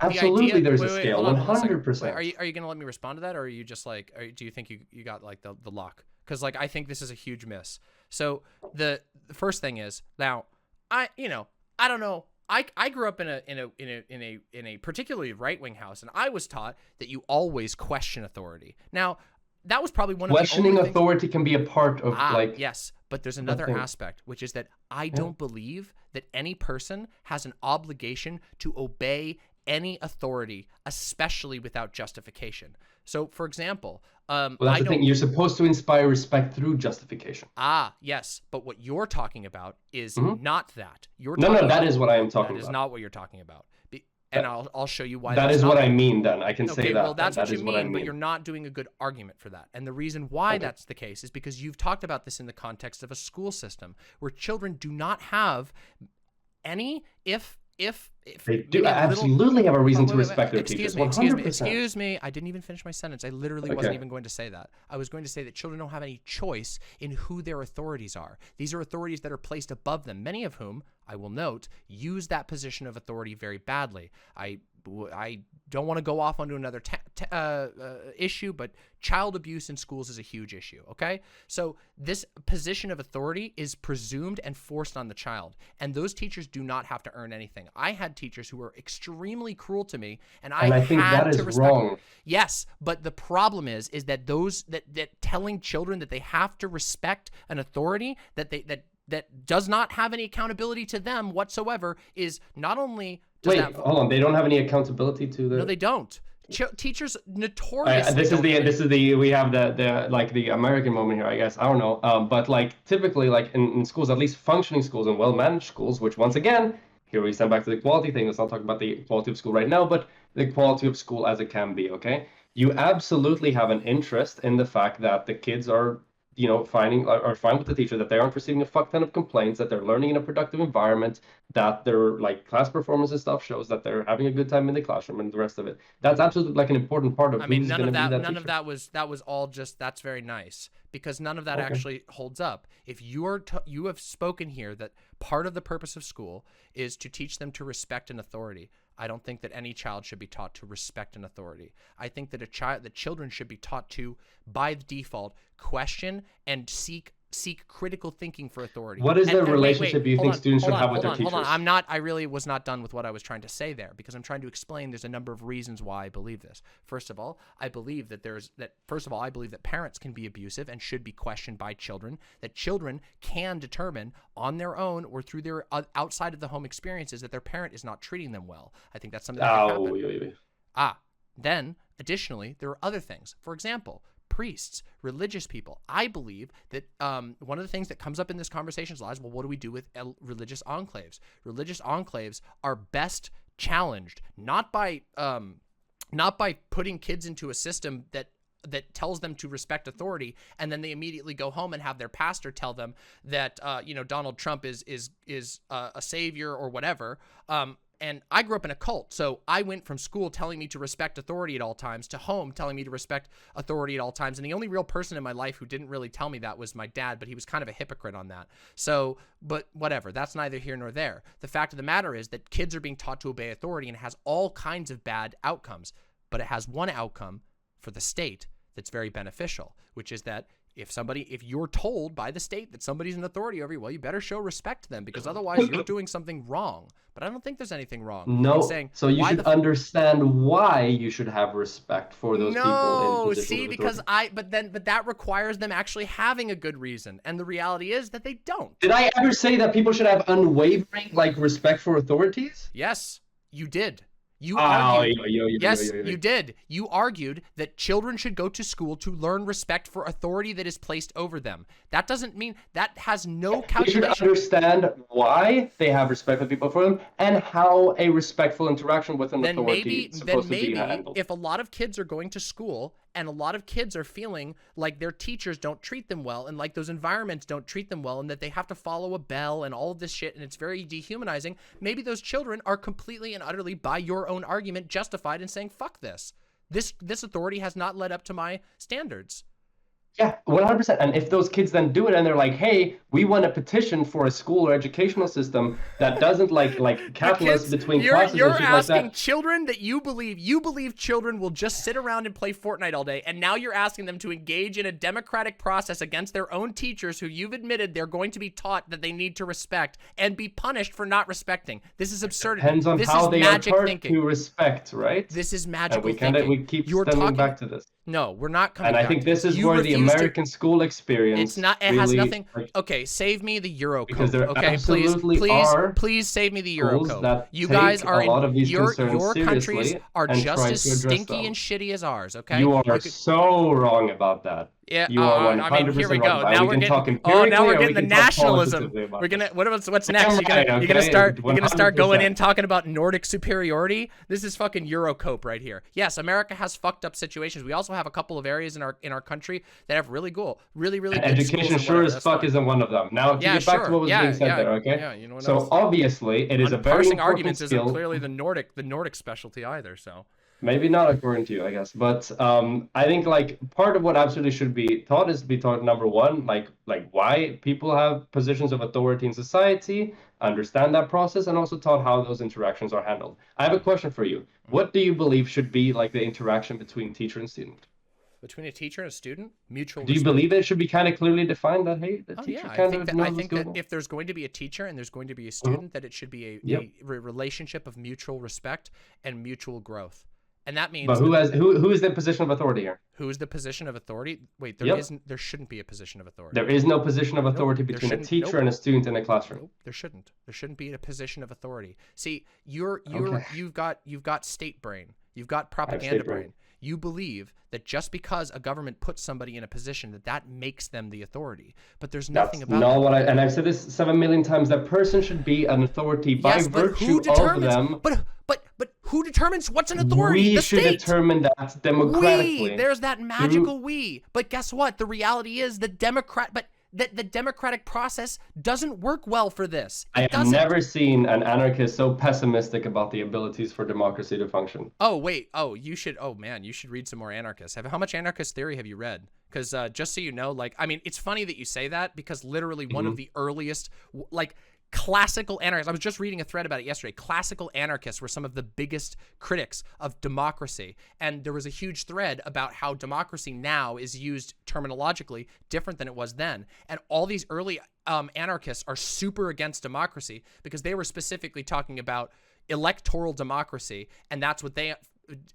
Absolutely, there's a wait, scale. hold on a second. 100%. Wait, are you gonna let me respond to that, or are you just like, do you think you got like the lock? Because like I think this is a huge miss. So the first thing is now I don't know. I grew up in a particularly right-wing house, and I was taught that you always question authority. Now, that was probably one of the Questioning only authority can be a part of yes, but there's another aspect, which is that I don't believe that any person has an obligation to obey any authority, especially without justification. So, for example, well, that's the thing. You're supposed to inspire respect through justification. Yes, but what you're talking about is not that. That is what I am talking about. That is not what you're talking about. And I'll show you why. That is what I mean. Then I can say that. Well, that's what you mean, I mean, but you're not doing a good argument for that. And the reason why that's the case is because you've talked about this in the context of a school system where children do not have any they do absolutely have a reason to respect their teachers. 100%. Excuse me. I didn't even finish my sentence. I literally wasn't even going to say that. I was going to say that children don't have any choice in who their authorities are. These are authorities that are placed above them, many of whom, I will note, use that position of authority very badly. I don't want to go off onto another issue, but child abuse in schools is a huge issue, okay? So this position of authority is presumed and forced on the child, and those teachers do not have to earn anything. I had teachers who were extremely cruel to me, and I think had that to is respect wrong. them. Yes, but the problem is that those that telling children that they have to respect an authority that does not have any accountability to them whatsoever is not only hold on. They don't have any accountability to the. No, they don't. Teachers notoriously. We have the American moment here, I guess. I don't know. But like typically, like in schools, at least functioning schools and well-managed schools, which once again, here we stand back to the quality thing. Let's not talk about the quality of school right now, but the quality of school as it can be. Okay, you absolutely have an interest in the fact that the kids are fine with the teacher, that they aren't receiving a fuck ton of complaints, that they're learning in a productive environment, that their like class performance and stuff shows that they're having a good time in the classroom and the rest of it. That's absolutely like an important part of who's going to be that teacher. None of that was all just that's very nice, because none of that actually holds up. If you have spoken here that part of the purpose of school is to teach them to respect an authority. I don't think that any child should be taught to respect an authority. I think that children should be taught to, by default, question and seek critical thinking for authority. What is the relationship you think students should have with their teachers? Hold on. I really was not done with what I was trying to say there, because I'm trying to explain there's a number of reasons why I believe this. First of all, I believe that parents can be abusive and should be questioned by children, that children can determine on their own or through their outside of the home experiences that their parent is not treating them well. I think that's something that can happen. Then additionally, there are other things. For example, priests, religious people. I believe that one of the things that comes up in this conversation is, well, what do we do with religious enclaves? Religious enclaves are best challenged not by putting kids into a system that tells them to respect authority, and then they immediately go home and have their pastor tell them that Donald Trump is a savior or whatever. And I grew up in a cult, so I went from school telling me to respect authority at all times to home telling me to respect authority at all times. And the only real person in my life who didn't really tell me that was my dad, but he was kind of a hypocrite on that. So, but whatever, that's neither here nor there. The fact of the matter is that kids are being taught to obey authority, and it has all kinds of bad outcomes. But it has one outcome for the state that's very beneficial, which is that if you're told by the state that somebody's an authority over you, well, you better show respect to them, because otherwise you're doing something wrong. But I don't think there's anything wrong. No, so you should understand why you should have respect for those people in positions of authority. But that requires them actually having a good reason, and the reality is that they don't. Did I ever say that people should have unwavering respect for authorities? Yes, you did. You argued. Yes, you did. You argued that children should go to school to learn respect for authority that is placed over them. That doesn't mean that has no calculation. They should understand why they have respect for people for them and how a respectful interaction with an authority is supposed to be handled. If a lot of kids are going to school and a lot of kids are feeling like their teachers don't treat them well and like those environments don't treat them well and that they have to follow a bell and all of this shit and it's very dehumanizing, maybe those children are completely and utterly, by your own argument, justified in saying, fuck this. This authority has not led up to my standards. Yeah, 100%. And if those kids then do it and they're like, hey, we want a petition for a school or educational system that doesn't like catalyst between classes you're or shit like asking that. children that you believe children will just sit around and play Fortnite all day, and now you're asking them to engage in a democratic process against their own teachers who you've admitted they're going to be taught that they need to respect and be punished for not respecting. This is absurdity. Depends on this how is they magic are taught thinking. to respect, right? This is And magical we thinking. we keep You're stemming talking back to this. No, we're not coming And back I think to this is You where the refuse to- American school experience It's not. It really, has nothing. like, Okay, save me the Euro because code. there Okay, please, absolutely are please save me the Euro schools code. that You take guys are a lot of these your concerns countries seriously are and just try as to address stinky them. and shitty as ours. Okay, You are could- so wrong about that. Yeah, You are 100% I mean, here we wrong go. about it. Now We we're can getting. talk Oh, now empirically we're or we getting the can talk nationalism. positively about We're gonna. this. What's next? You're Right, gonna okay, start. You're gonna start going 100%. in talking about Nordic superiority. This is fucking Eurocope right here. Yes, America has fucked up situations. We also have a couple of areas in our country that have really really good Education schools and sure whatever. as That's fuck fine. isn't one of them. Now, to Yeah, get back sure. to what was Yeah, being said yeah, there, okay? yeah, you know what So else? obviously, it is a very Parsing important arguments isn't skill. clearly the Nordic specialty either. So. Maybe not according to you, I guess. But I think like part of what absolutely should be taught is to be taught number one, like why people have positions of authority in society, understand that process, and also taught how those interactions are handled. I have a question for you. What do you believe should be like the interaction between teacher and student? Between a teacher and a student, mutual. Do you respect. believe it should be kind of clearly defined that hey, the Oh teacher yeah, kind I of think knows that what's going on? if there's going to be a teacher and there's going to be a student, that it should be a, Yep. a relationship of mutual respect and mutual growth. And that means But who is the position of authority here? who is the position of authority? Wait, Yep. there shouldn't be a position of authority. There is no position of authority there between a shouldn't- teacher nope. and a student in a classroom. Nope, there shouldn't. There shouldn't be a position of authority. See, you've got state brain. You've got propaganda state brain. brain. You believe that just because a government puts somebody in a position that makes them the authority. But there's nothing That's about not that. what and I've said this 7 million times. That person should be an authority by Yes, but virtue who of determines? them. But who determines what's an authority? We The should state. determine that democratically. There's that magical we. But guess what? The reality is the democratic process doesn't work well for this. I It have doesn't. never seen an anarchist so pessimistic about the abilities for democracy to function. Oh wait. Oh, you should. Oh man, you should read some more anarchists. How much anarchist theory have you read? Because just so you know, like, I mean, it's funny that you say that because literally one of the earliest, like, classical anarchists. I was just reading a thread about it yesterday. Classical anarchists were some of the biggest critics of democracy. And there was a huge thread about how democracy now is used terminologically different than it was then. And all these early anarchists are super against democracy because they were specifically talking about electoral democracy. And that's what they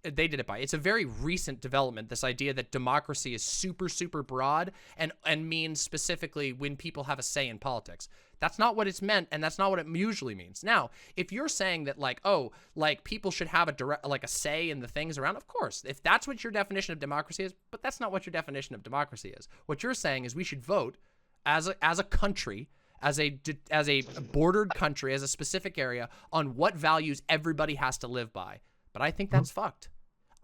did it by. It's a very recent development, this idea that democracy is super broad and means specifically when people have a say in politics. That's not what it's meant, and that's not what it usually means. Now, if you're saying that, like, oh, like, people should have a say in the things around, of course, if that's what your definition of democracy is, but that's not what your definition of democracy is. What you're saying is we should vote as a country, as a bordered country, as a specific area, on what values everybody has to live by. But I think that's fucked.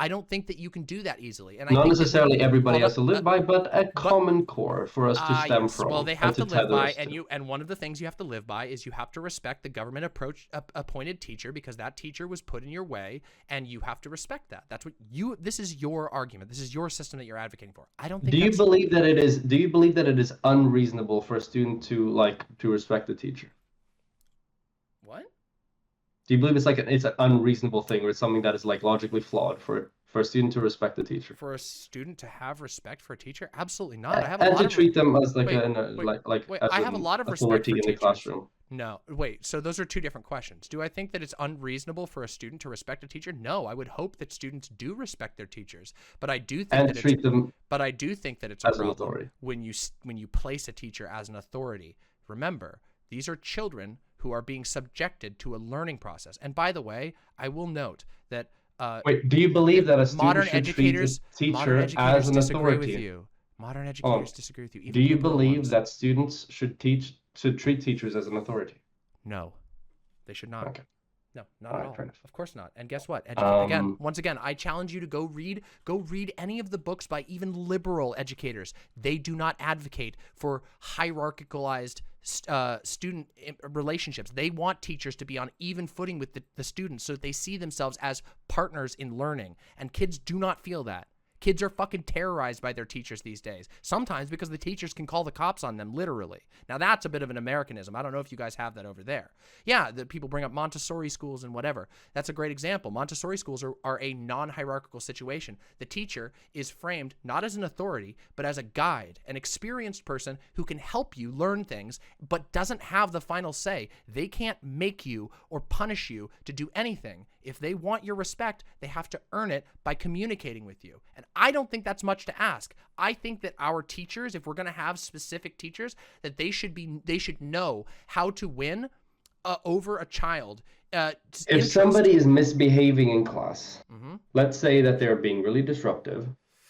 I don't think that you can do that easily. And Not I think necessarily everybody has to live by, but a common core for us to stem yes. from. Well, they have to and live by, tether us to. and one of the things you have to live by is you have to respect the government appointed teacher because that teacher was put in your way, and you have to respect that. That's what you. This is your argument. This is your system that you're advocating for. I don't think. Do you believe that it is? Do you believe that it is unreasonable for a student to respect the teacher? What? Do you believe it's an unreasonable thing, or it's something that is like logically flawed for a student to respect the teacher? For a student to have respect for a teacher? Absolutely not. I have And a lot to of treat them as like wait, as I have a an lot of respect authority for in the teachers. classroom. No, wait. So those are two different questions. Do I think that it's unreasonable for a student to respect a teacher? No, I would hope that students do respect their teachers. But I do think And that treat them But I do think that it's a as an problem authority. when you place a teacher as an authority. Remember, these are children who are being subjected to a learning process. And by the way, I will note that Wait, do you believe that a student modern should educators, treat a modern teacher educators as an disagree with authority? you. Modern educators disagree with you. Even Do you liberal believe ones. that students should treat teachers as an authority? No, they should not. Okay. No, not All at right, all. fair enough. Of course not. And guess what? Once again, I challenge you to go read any of the books by even liberal educators. They do not advocate for hierarchicalized student relationships. They want teachers to be on even footing with the students so that they see themselves as partners in learning. And kids do not feel that. Kids are fucking terrorized by their teachers these days. Sometimes because the teachers can call the cops on them, literally. Now that's a bit of an Americanism. I don't know if you guys have that over there. Yeah, the people bring up Montessori schools and whatever. That's a great example. Montessori schools are a non-hierarchical situation. The teacher is framed not as an authority, but as a guide, an experienced person who can help you learn things, but doesn't have the final say. They can't make you or punish you to do anything. If they want your respect, they have to earn it by communicating with you. And I don't think that's much to ask. I think that our teachers, if we're going to have specific teachers, that they should know how to win over a child. If somebody is misbehaving in class, let's say that they're being really disruptive,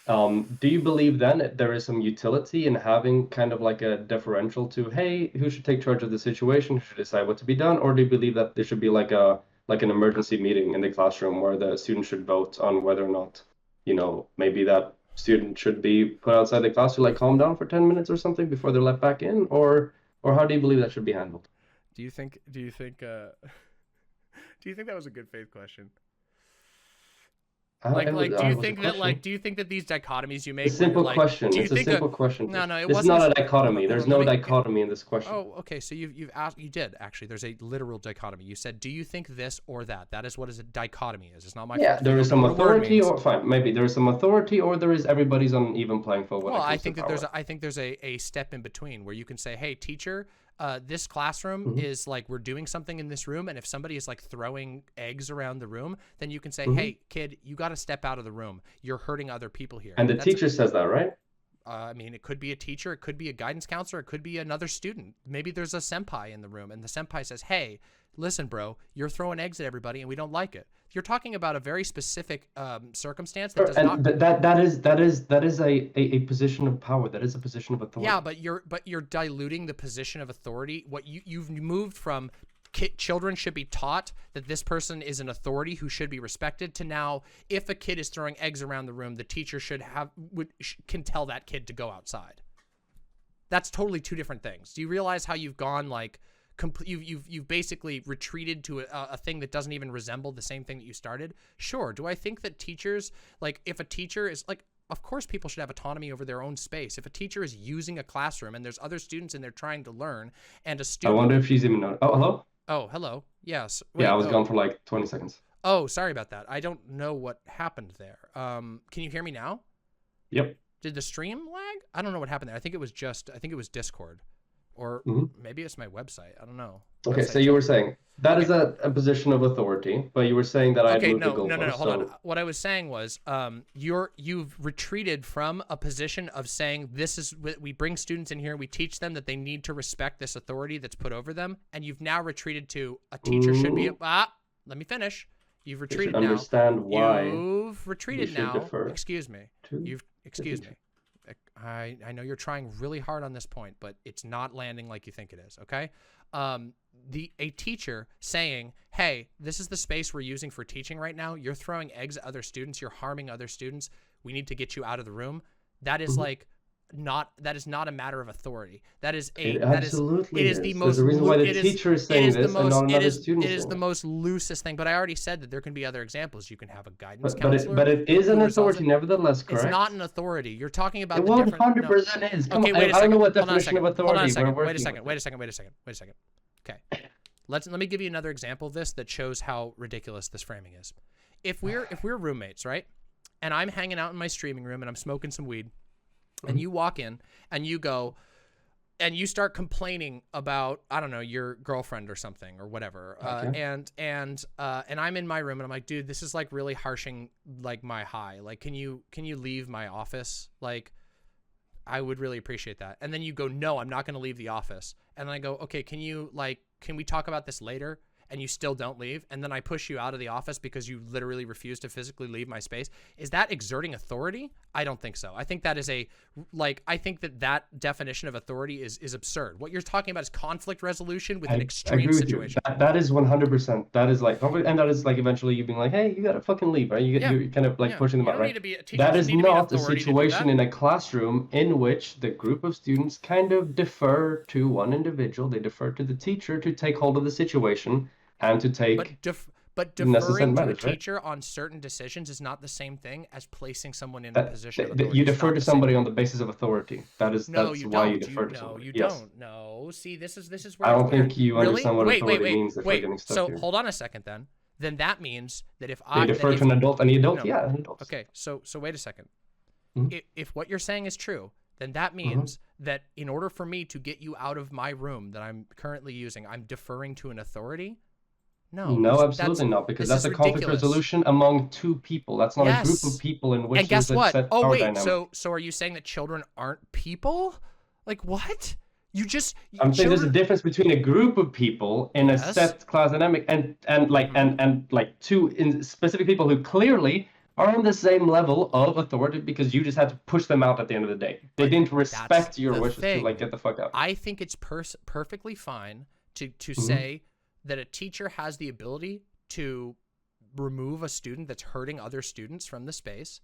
do you believe then that there is some utility in having kind of like a differential to, hey, who should take charge of the situation, who should decide what to be done, or do you believe that there should be like an emergency meeting in the classroom where the student should vote on whether or not, maybe that student should be put outside the class to like calm down for 10 minutes or something before they're let back in, or how do you believe that should be handled? Do you think do you think that was a good faith question? Do you think that these dichotomies you make? It's a simple question. It's a simple question. No, it It's wasn't. not a dichotomy. There's no dichotomy in this question. Oh, okay. So you've asked. You did actually. There's a literal dichotomy. You said, "Do you think this or that?" That is what a dichotomy is. It's not my. Yeah, there is some authority, or fine, maybe there is some authority, or there is everybody's on even playing field. Well, I think that there's a step in between where you can say, "Hey, teacher." This classroom is like, we're doing something in this room, and if somebody is like throwing eggs around the room, then you can say, hey, kid, you got to step out of the room. You're hurting other people here. And the teacher says that, right? I mean, it could be a teacher, it could be a guidance counselor, it could be another student. Maybe there's a senpai in the room, and the senpai says, hey, listen, bro, you're throwing eggs at everybody, and we don't like it. You're talking about a very specific circumstance that does not. That is a position of power. That is a position of authority. Yeah, but you're diluting the position of authority. What you've moved from children should be taught that this person is an authority who should be respected to now, if a kid is throwing eggs around the room, the teacher can tell that kid to go outside. That's totally two different things. Do you realize how you've gone like? You've basically retreated to a thing that doesn't even resemble the same thing that you started. Sure. Do I think that teachers, like if a teacher is like, of course people should have autonomy over their own space. If a teacher is using a classroom and there's other students in there trying to learn and a student. I wonder if she's even. Oh, hello? Oh, hello. Yes. Wait, yeah, I was gone for like 20 seconds. Oh, sorry about that. I don't know what happened there. Can you hear me now? Yep. Did the stream lag? I don't know what happened there. I think it was Discord. Or maybe it's my website. I don't know. Okay, so you were saying that is a position of authority, but you were saying that I moved the goalpost. No. Hold on. What I was saying was, you've retreated from a position of saying we bring students in here and we teach them that they need to respect this authority that's put over them, and you've now retreated to a teacher should be. Let me finish. You've retreated now. Understand why. You've retreated now. Excuse me. Excuse me. I know you're trying really hard on this point, but it's not landing like you think it is, okay? A teacher saying, hey, this is the space we're using for teaching right now. You're throwing eggs at other students. You're harming other students. We need to get you out of the room. That is that is not a matter of authority. That is the most. There's a reason why the teacher is saying this and not another student. It is the most loosest thing. But I already said that there can be other examples. You can have a guidance counselor. But it is an authority, nevertheless, correct? It's not an authority. You're talking about. It 100% is. Come on, I don't know what definition of authority we're working with. Wait a second. Okay, let me give you another example of this that shows how ridiculous this framing is. If we're roommates, right, and I'm hanging out in my streaming room and I'm smoking some weed. And you walk in and you go and you start complaining about, I don't know, your girlfriend or something or whatever. Okay. And I'm in my room and I'm like, dude, this is like really harshing like my high. Like, can you leave my office? Like, I would really appreciate that. And then you go, no, I'm not going to leave the office. And then I go, okay, can we talk about this later? And you still don't leave, and then I push you out of the office because you literally refuse to physically leave my space. Is that exerting authority? I don't think so. I think that is I think that definition of authority is absurd. What you're talking about is conflict resolution with an extreme situation. That is 100%. That is like, and that is like eventually you being like, hey, you gotta fucking leave, right? You're kind of like pushing them out, right? That is not a situation in a classroom in which the group of students kind of defer to one individual. They defer to the teacher to take hold of the situation. And to take But in essence, deferring to a matters, right? teacher on certain decisions is not the same thing as placing someone in a position of You authority. It's defer not to the same somebody thing. on the basis of authority. That's No, you why you don't. defer to No, somebody. you Yes. don't. No. See, this is where I it's don't weird. think you Really? understand what Wait, authority means if we're getting stuck So here. hold on a second then. Then that means that if They I defer that if, to an adult, and the adult, no. yeah, an adult. Okay, so wait a second. Mhm. If what you're saying is true, then that means that in order for me to get you out of my room that I'm currently using, I'm deferring to an authority? No, No, absolutely not, because this that's is a conflict ridiculous. resolution among two people. That's not a group of Yes. people in which And guess there's a what? set Oh power wait, dynamic. so are you saying that children aren't people? Like what? You just I'm saying there's a children. difference between a group of people in a Yes. set class dynamic and like and like two in specific people who clearly are on the same level of authority because you just had to push them out at the end of the day. They But didn't that's respect your the wishes to like thing. get the fuck out. I think it's perfectly fine to Mm-hmm. say that a teacher has the ability to remove a student that's hurting other students from the space.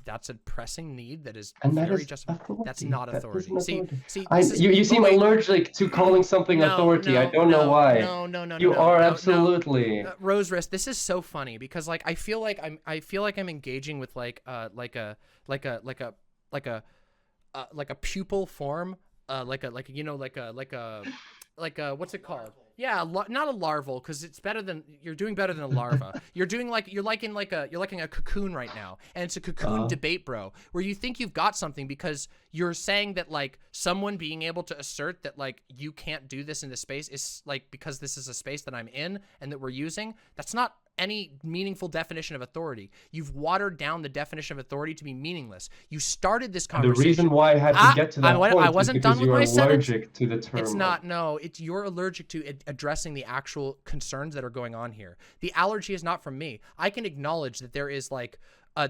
That's a pressing need that is And that very is justified. authority. That's not That is authority. an authority. See, I, this is, you but seem wait. allergic to calling something authority. I don't know why. No. You no, are no, absolutely. No. Rose Wrist, this is so funny because like I feel like I'm engaging with like a pupil form, like a what's it called? Yeah, not a larval, because it's better than you're doing better than a larva. You're liking a cocoon right now, and it's a cocoon debate, bro, where you think you've got something because you're saying that like someone being able to assert that like you can't do this in this space is like because this is a space that I'm in and that we're using. That's not any meaningful definition of authority. You've watered down the definition of authority to be meaningless. You started this The conversation. reason why I had to get to that point I is wasn't because done with you are my sentence. allergic to the term. It's not. No, it's you're allergic to addressing the actual concerns that are going on here. The allergy is not from me. I can acknowledge that there is like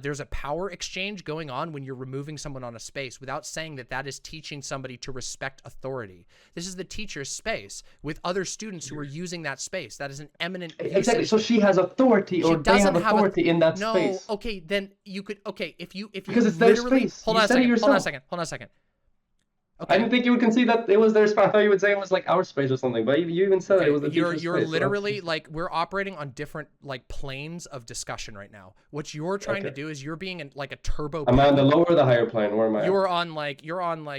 there's a power exchange going on when you're removing someone on a space without saying that that is teaching somebody to respect authority. This is the teacher's space with other students who are using that space. That is an eminent Exactly. usage. So she has authority, or they have authority in that space. No. Okay, then you could. Okay, if you Because it's their space. Hold You on a said it second. Hold on a yourself. second. Hold on a second. Okay. I didn't think you would concede that it was their space. I thought you would say it was like our space or something. But you even said it was the teacher's you're space. literally like we're operating on different like planes of discussion right now. What you're trying to do is you're being in like a turbo. Am I on the lower or the higher plane? Where am I? You're on like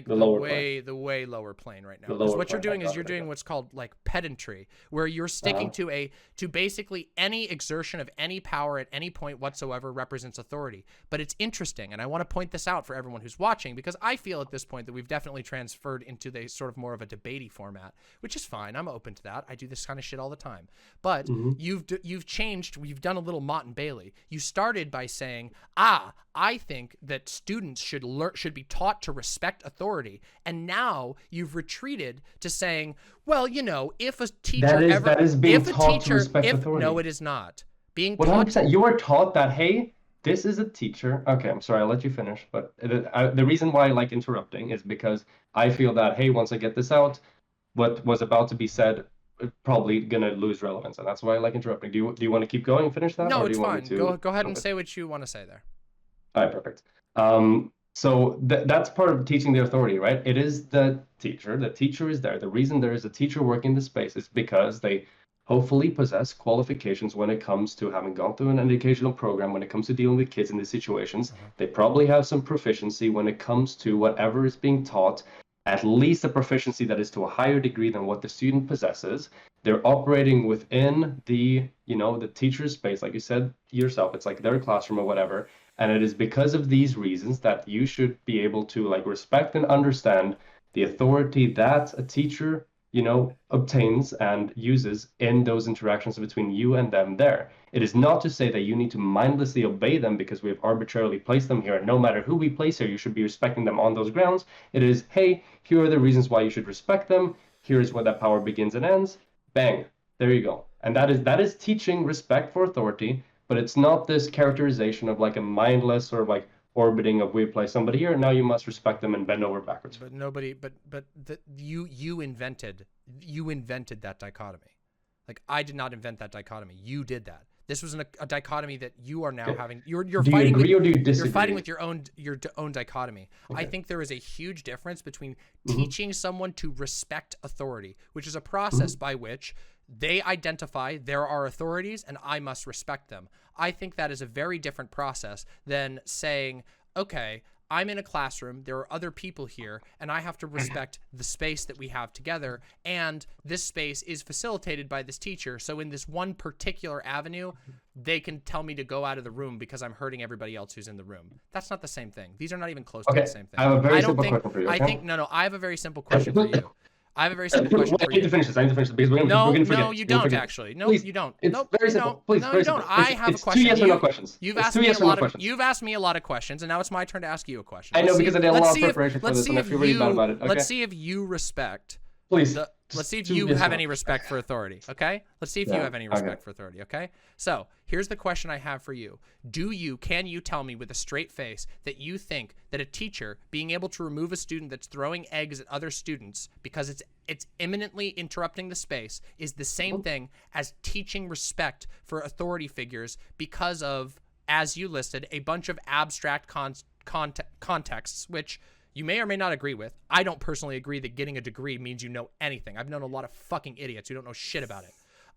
The lower the way lower plane right now. The Because lower what you're plane, doing I is got you're it, doing what's called like pedantry, where you're sticking to basically any exertion of any power at any point whatsoever represents authority. But it's interesting, and I want to point this out for everyone who's watching because I feel at this point that we've definitely transferred into the sort of more of a debatey format, which is fine. I'm open to that. I do this kind of shit all the time. But you've changed. We've done a little Mott and Bailey. You started by saying, I think that students should be taught to respect authority. And now you've retreated to saying, well, you know, if a teacher that is being taught to respect authority. No, it is not. Being 100%. You are taught that, hey, this is a teacher. Okay, I'm sorry, I'll let you finish. But the reason why I like interrupting is because I feel that, hey, once I get this out, what was about to be said probably gonna lose relevance, and that's why I like interrupting. Do you want to keep going and finish that? No, or do it's you want fine. me to... Go ahead and say what you want to say there. All right, perfect. So that's part of teaching the authority, right? It is the teacher. The teacher is there. The reason there is a teacher working the space is because they hopefully possess qualifications when it comes to having gone through an educational program, when it comes to dealing with kids in these situations. They probably have some proficiency when it comes to whatever is being taught, at least a proficiency that is to a higher degree than what the student possesses. They're operating within the teacher's space, like you said yourself. It's like their classroom or whatever. And it is because of these reasons that you should be able to like respect and understand the authority that a teacher obtains and uses in those interactions between you and them there. It is not to say that you need to mindlessly obey them because we have arbitrarily placed them here. And no matter who we place here, you should be respecting them on those grounds. It is, hey, here are the reasons why you should respect them. Here's where that power begins and ends. Bang. There you go. And that is teaching respect for authority, but it's not this characterization of like a mindless sort of like orbiting of we place somebody here, now you must respect them and bend over backwards. But nobody, you invented that dichotomy. Like I did not invent that dichotomy. You did that. This was a dichotomy that you are now having. You're fighting. Do you agree or do you disagree? You're fighting with your own dichotomy. Okay. I think there is a huge difference between teaching someone to respect authority, which is a process by which they identify there are authorities and I must respect them. I think that is a very different process than saying, okay, I'm in a classroom, there are other people here, and I have to respect the space that we have together, and this space is facilitated by this teacher, so in this one particular avenue, they can tell me to go out of the room because I'm hurting everybody else who's in the room. That's not the same thing. These are not even close to the same thing. I have a very I don't simple think, question for you, I okay? think, no, I have a very simple question for you. I have a very simple question for I need to you. finish this. I need to finish this because we're gonna forget. No, you don't actually. No, Please. you don't. It's Nope, very you simple. don't. Please, No, very you don't. simple. I have a It's question. two yes or no questions. You've It's asked two me yes a or no lot of. questions. You've asked me a lot of questions, and now it's my turn to ask you a question. I know because I did a lot of Let's preparation for this, see and I feel really bad about it. Okay? Let's see if you respect. Please. Let's see if Two you yes or have no. any respect for authority, okay? Let's see if you Yeah, have any respect for authority, okay? So here's the question I have for you. Can you tell me with a straight face that you think that a teacher being able to remove a student that's throwing eggs at other students because it's imminently interrupting the space is the same thing as teaching respect for authority figures because of, as you listed, a bunch of abstract contexts, which you may or may not agree with. I don't personally agree that getting a degree means you know anything. I've known a lot of fucking idiots who don't know shit about it.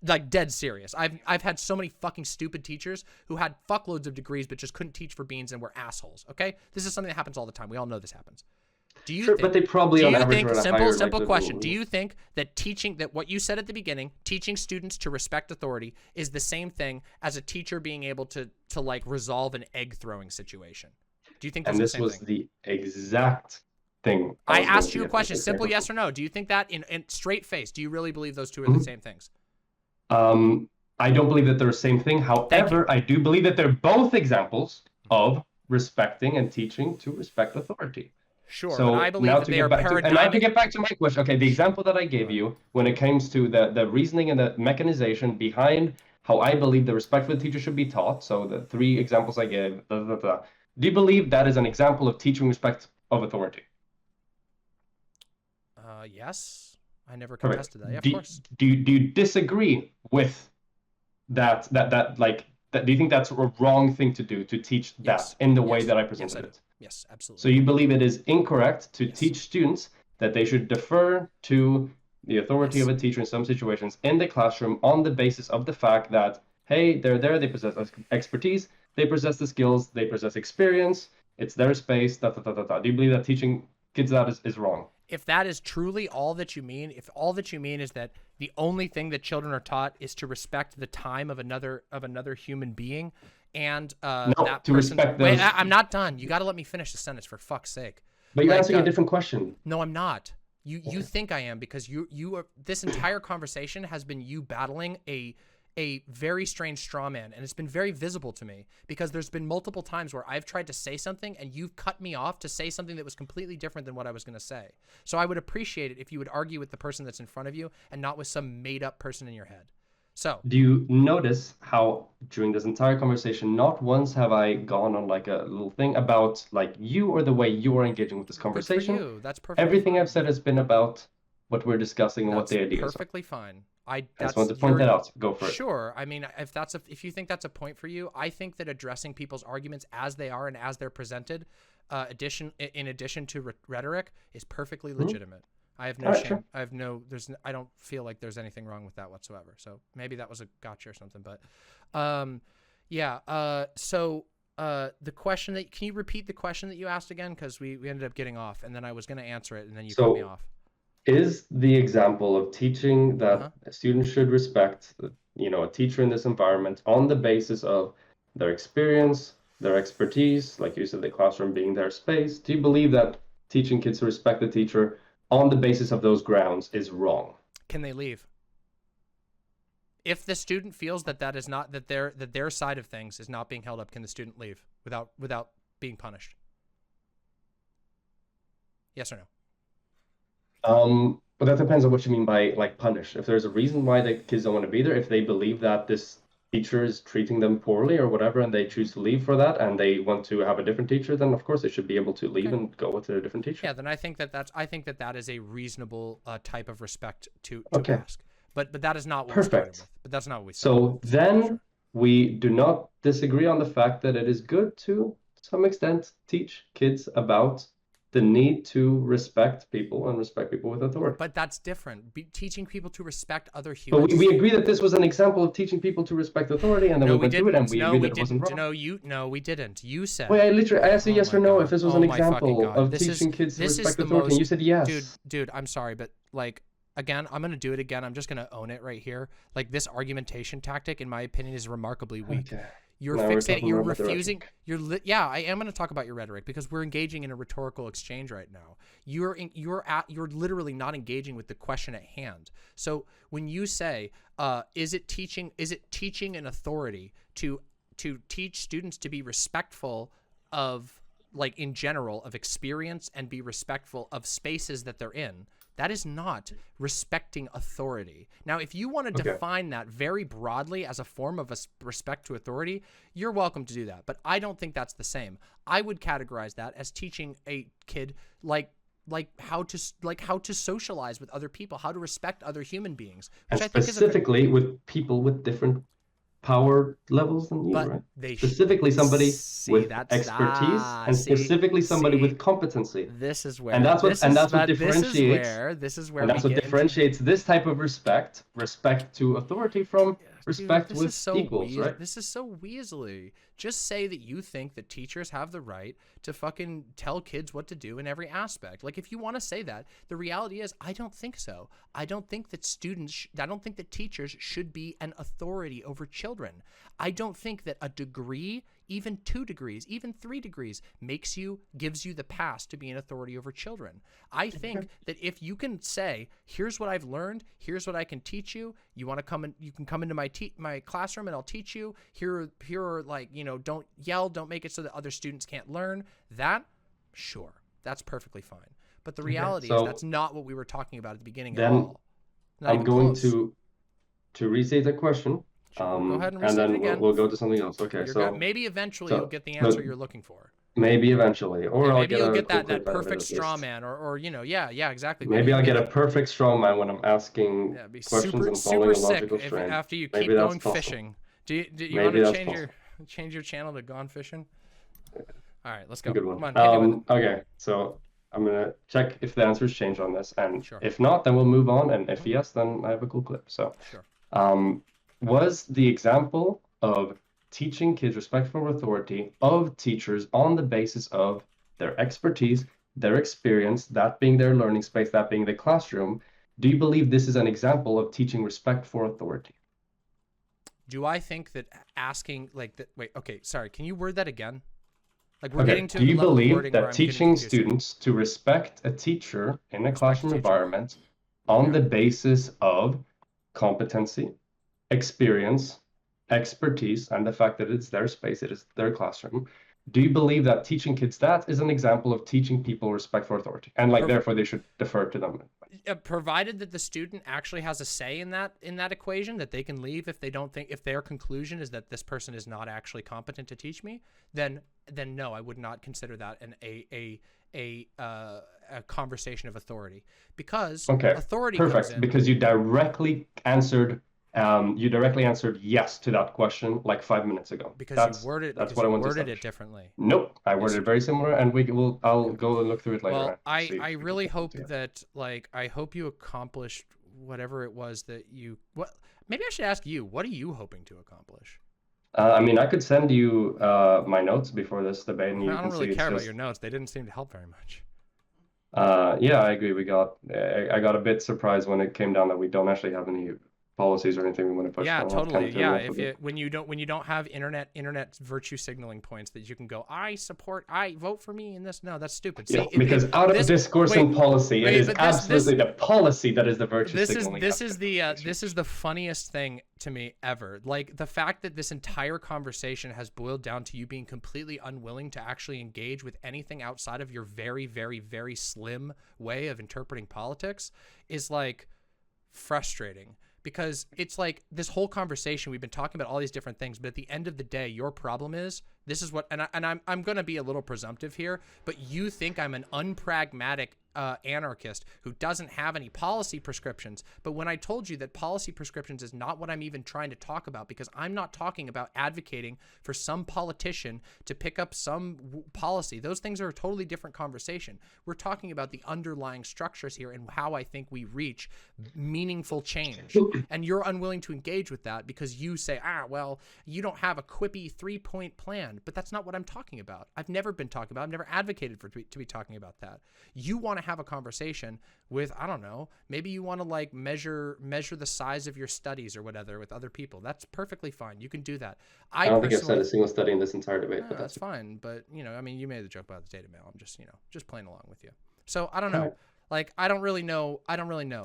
Like, dead serious. I've had so many fucking stupid teachers who had fuckloads of degrees but just couldn't teach for beans and were assholes, okay? This is something that happens all the time. We all know this happens. Do you Sure, think, but they probably on average are at a higher, simple like, question. Do you think that that what you said at the beginning, teaching students to respect authority, is the same thing as a teacher being able to like resolve an egg throwing situation? Do you think that's and the this same was thing? the exact thing. I was going asked to you a get question, to. simple yes or no. Do you think that in straight face, do you really believe those two are the same things? I don't believe that they're the same thing. However, I do believe that they're both examples of respecting and teaching to respect authority. Sure, So but I believe now that to they get are back to, and now to paradigmatic. get back to my question, okay, the example that I gave you when it comes to the reasoning and the mechanization behind how I believe the respect for the teacher should be taught, so the three examples I gave, do you believe that is an example of teaching respect of authority? Yes, I never Perfect. contested that. Yeah, of course. Do you disagree with that do you think that's a wrong thing to do, to teach that Yes. in the way Yes. that I Yes, presented I do. it? Yes, absolutely. So you believe it is incorrect to Yes. teach students that they should defer to the authority Yes. of a teacher in some situations in the classroom on the basis of the fact that, hey, they're there, they possess expertise, they possess the skills, they possess experience, it's their space, Do you believe that teaching kids that is wrong? If that is truly all that you mean, if all that you mean is that the only thing that children are taught is to respect the time of another human being, and No, that to person. respect Wait, those. I'm not done. You got to let me finish the sentence, for fuck's sake. But you're Like, answering a different question. No, I'm not. You think I am, because you are. This entire conversation has been you battling a very strange straw man, and it's been very visible to me because there's been multiple times where I've tried to say something and you've cut me off to say something that was completely different than what I was going to say. So I would appreciate it if you would argue with the person that's in front of you and not with some made up person in your head. So Do you notice how during this entire conversation, not once have I gone on like a little thing about like you or the way you are engaging with this good for conversation? you. That's perfectly Everything fine. I've said has been about what we're discussing and what That's the ideas are. perfectly fine. I just wanted to point that out. Go for it. Sure. I mean, if you think that's a point for you, I think that addressing people's arguments as they are and as they're presented, in addition to rhetoric, is perfectly legitimate. I have no Alright, shame. sure. I don't feel like there's anything wrong with that whatsoever. So maybe that was a gotcha or something, but, yeah. So the question can you repeat the question that you asked again? Cause we ended up getting off, and then I was going to answer it and then you cut me off. Is the example of teaching that a student should respect, a teacher in this environment on the basis of their experience, their expertise, like you said, the classroom being their space? Do you believe that teaching kids to respect the teacher on the basis of those grounds is wrong? Can they leave? If the student feels that that is not that their side of things is not being held up, can the student leave without being punished? Yes or no? But that depends on what you mean by like punish. If there's a reason why the kids don't want to be there, if they believe that this teacher is treating them poorly or whatever, and they choose to leave for that, and they want to have a different teacher, then of course they should be able to leave and go with a different teacher. Yeah, then I think that is a reasonable type of respect to Okay. ask. But that is not what we started with. But that's not what we started So with. then we do not disagree on the fact that it is good to some extent teach kids about the need to respect people and respect people with authority. But that's different. Teaching people to respect other But humans. we agree that this was an example of teaching people to respect authority, and then we went through it, and we agreed that it wasn't wrong. No, we didn't. You said. Wait, I asked you yes or no if this was an example of This teaching kids to respect authority, most, and you said yes. Dude, I'm sorry, but like, again, I'm gonna do it again. I'm just gonna own it right here. Like, this argumentation tactic, in my opinion, is remarkably weak. Okay. You're fixated. You're refusing. Yeah, I am going to talk about your rhetoric because we're engaging in a rhetorical exchange right now. You're literally not engaging with the question at hand. So when you say, is it teaching an authority to teach students to be respectful of, like, in general, of experience and be respectful of spaces that they're in? That is not respecting authority. Now, if you want to define that very broadly as a form of respect to authority, you're welcome to do that. But I don't think that's the same. I would categorize that as teaching a kid like how to socialize with other people, how to respect other human beings, which and I think specifically with people with different power levels than you, right? Specifically somebody with expertise and specifically somebody with competency. This is where that's what differentiates differentiates this type of respect to authority from respect with equals, right? This is so weaselly. Just say that you think that teachers have the right to fucking tell kids what to do in every aspect. Like, if you want to say that, the reality is I don't think so. I don't think that teachers should be an authority over children. I don't think that a degree, even 2 degrees, even 3 degrees, gives you the pass to be an authority over children. I think that if you can say, here's what I've learned, here's what I can teach you, you want to come in, you can come into my classroom and I'll teach you. Here are, like, don't yell, don't make it so that other students can't learn. Sure, that's perfectly fine. But the reality is that's not what we were talking about at the beginning at all. I'm going to restate the question. Go ahead and restate it again. We'll go to something else. Okay, maybe eventually you'll get the answer you're looking for. Maybe eventually, or maybe you'll get that perfect straw man, or exactly. Maybe I'll get a perfect straw man when I'm asking questions and following a logical strain. After you keep going fishing. Do you want to change your channel to Gone Fishing? All right, let's go. Good one. Come on, okay, so I'm gonna check if the answers change on this, and if not, then we'll move on, and if yes, then I have a cool clip. So, was the example of teaching kids respectful authority of teachers on the basis of their expertise, their experience, that being their learning space, that being the classroom, do you believe this is an example of teaching respect for authority? Do I think that asking, like, that? Wait, okay, sorry, can you word that again? Like, we're getting to do you believe that teaching students to respect a teacher in a classroom environment on the basis of competency, experience, expertise, and the fact that it's their space, it is their classroom, do you believe that teaching kids that is an example of teaching people respect for authority, and therefore they should defer to them? Provided that the student actually has a say in that equation, that they can leave if their conclusion is that this person is not actually competent to teach me, then no, I would not consider that a conversation of authority, because authority comes in. Because you directly answered yes to that question like 5 minutes ago. Because you worded it differently. Nope, I worded it very similar, and I'll go and look through it later. Well, I really hope that, like, I hope you accomplished whatever it was that you. Maybe I should ask you, what are you hoping to accomplish? I mean, I could send you my notes before this debate, and I don't really care about your notes. They didn't seem to help very much. Yeah, I agree. I got a bit surprised when it came down that we don't actually have any policies or anything we want to push. Yeah, totally. Yeah, when you don't have internet virtue signaling points that you can go, I vote for me in this. No, that's stupid. See, because out of discourse and policy, it is absolutely the policy that is the virtue signaling. This is the funniest thing to me ever. Like, the fact that this entire conversation has boiled down to you being completely unwilling to actually engage with anything outside of your very, very, very slim way of interpreting politics is, like, frustrating. Because it's like this whole conversation, we've been talking about all these different things, but at the end of the day, your problem is This is what, and I'm going to be a little presumptive here, but you think I'm an unpragmatic anarchist who doesn't have any policy prescriptions. But when I told you that policy prescriptions is not what I'm even trying to talk about, because I'm not talking about advocating for some politician to pick up some policy. Those things are a totally different conversation. We're talking about the underlying structures here and how I think we reach meaningful change. And you're unwilling to engage with that because you say, well, you don't have a quippy 3-point plan. But that's not what I'm talking about. I've never been talking about, I've never advocated to be talking about that. You want to have a conversation with, I don't know, maybe you want to like measure the size of your studies or whatever with other people. That's perfectly fine. You can do that. I don't think I've said a single study in this entire debate, but that's fine. But I mean, you made the joke about the data mail. I'm just, just playing along with you. So I don't know. Right. Like, I don't really know.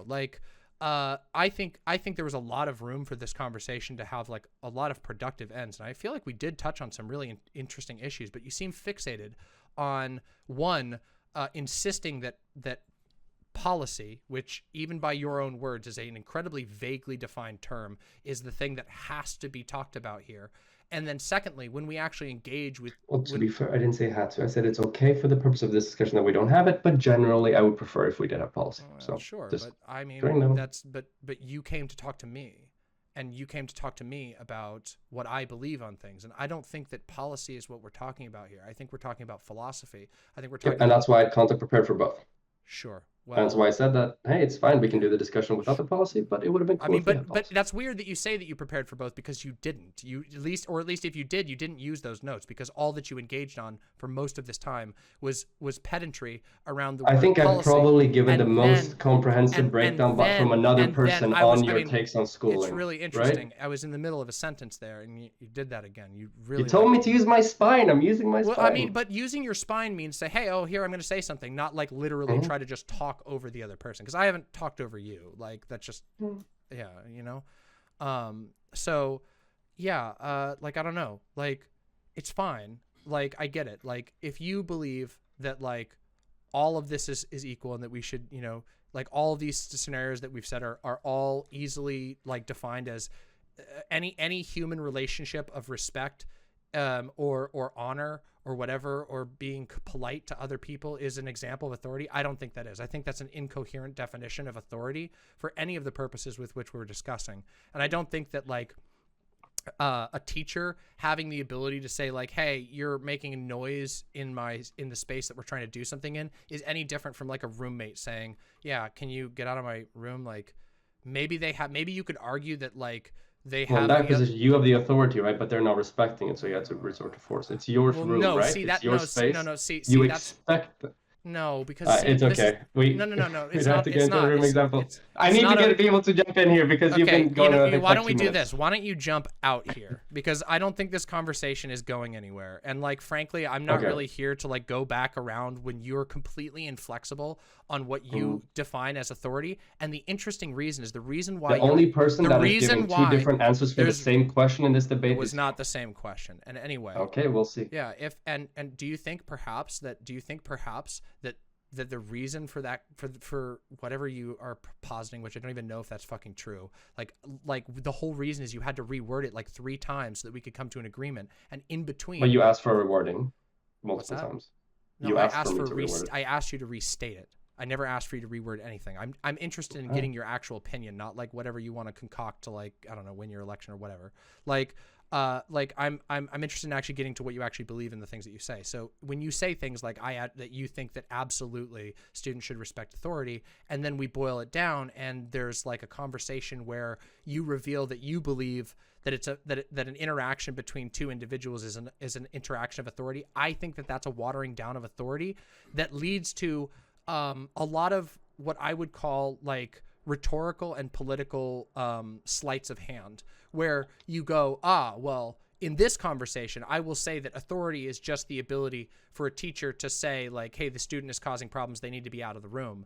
Like, I think there was a lot of room for this conversation to have like a lot of productive ends. And I feel like we did touch on some really interesting issues, but you seem fixated on one, insisting that policy, which even by your own words is an incredibly vaguely defined term, is the thing that has to be talked about here. And then secondly, when we actually engage with... Well, to be fair, I didn't say had to. I said it's okay for the purpose of this discussion that we don't have it, but generally I would prefer if we did have policy. So sure, but I mean, but you came to talk to me. And you came to talk to me about what I believe on things. And I don't think that policy is what we're talking about here. I think we're talking about philosophy. I think we're talking and that's why I content prepared for both. Sure. Well, that's why I said that, hey, it's fine. We can do the discussion without the policy, but it would have been cool. But that's weird that you say that you prepared for both because you didn't. You at least if you did, you didn't use those notes because all that you engaged on for most of this time was pedantry around the word I think policy. I've probably given the most comprehensive breakdown but from another person on your takes on schooling. It's really interesting. Right? I was in the middle of a sentence there and you did that again. You told me to use my spine. I'm using my spine. I mean, but using your spine means say, hey, here, I'm going to say something, not like literally try to just talk over the other person. Because I haven't talked over you. Like, that's just, so, yeah, like, I don't know. Like, it's fine. Like, I get it. Like, if you believe that, like, all of this is equal and that we should, like, all of these scenarios that we've said are all easily, like, defined as any human relationship of respect or honor or whatever, or being polite to other people is an example of authority. I don't think that is. I think that's an incoherent definition of authority for any of the purposes with which we're discussing. And I don't think that like a teacher having the ability to say like, hey, you're making a noise in the space that we're trying to do something in is any different from like a roommate saying, yeah, can you get out of my room? Like maybe you could argue that like, in that position, you have the authority, right? But they're not respecting it, so you have to resort to force. It's your room, right? It's your space. You expect it. No, because it's okay. No. It's not. It's not. Example. I need to get people to jump in here because you've been going on. Why don't we do this? Why don't you jump out here? Because I don't think this conversation is going anywhere. And like, frankly, I'm not really here to like go back around when you're completely inflexible on what you define as authority. And the interesting reason is the reason why the only person that is giving two different answers for the same question in this debate was not the same question. And anyway, okay, we'll see. Yeah. And do you think perhaps that the reason for that, for whatever you are positing, which I don't even know if that's fucking true, like the whole reason is you had to reword it like 3 times so that we could come to an agreement, and in between. But you asked for a rewording multiple times. No, I asked you to restate it. I never asked for you to reword anything. I'm interested in getting your actual opinion, not like whatever you want to concoct to like, I don't know, win your election or whatever. Like I'm interested in actually getting to what you actually believe in the things that you say. So when you say things like that you think that absolutely students should respect authority, and then we boil it down and there's like a conversation where you reveal that you believe that it's that an interaction between 2 individuals is an interaction of authority. I think that that's a watering down of authority that leads to a lot of what I would call like rhetorical and political sleights of hand, where you go, well, in this conversation, I will say that authority is just the ability for a teacher to say like, hey, the student is causing problems, they need to be out of the room.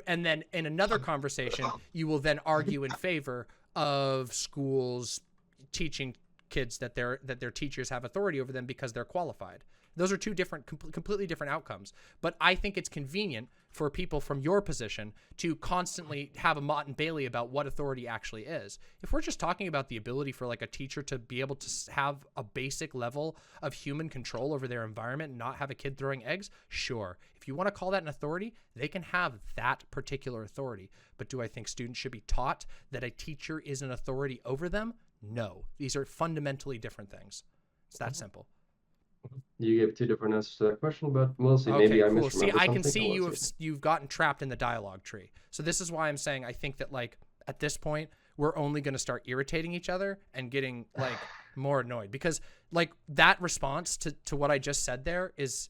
And then in another conversation, you will then argue in favor of schools teaching kids that their teachers have authority over them because they're qualified. Those are two different, completely different outcomes. But I think it's convenient for people from your position to constantly have a Mott and Bailey about what authority actually is. If we're just talking about the ability for like a teacher to be able to have a basic level of human control over their environment and not have a kid throwing eggs, sure. If you want to call that an authority, they can have that particular authority. But do I think students should be taught that a teacher is an authority over them? No. These are fundamentally different things. It's that simple. You gave two different answers to that question, but we'll see. Okay, Maybe I cool. misremember See, I can something. see you've gotten trapped in the dialogue tree. So this is why I'm saying I think that like at this point we're only going to start irritating each other and getting like more annoyed, because like that response to what I just said there is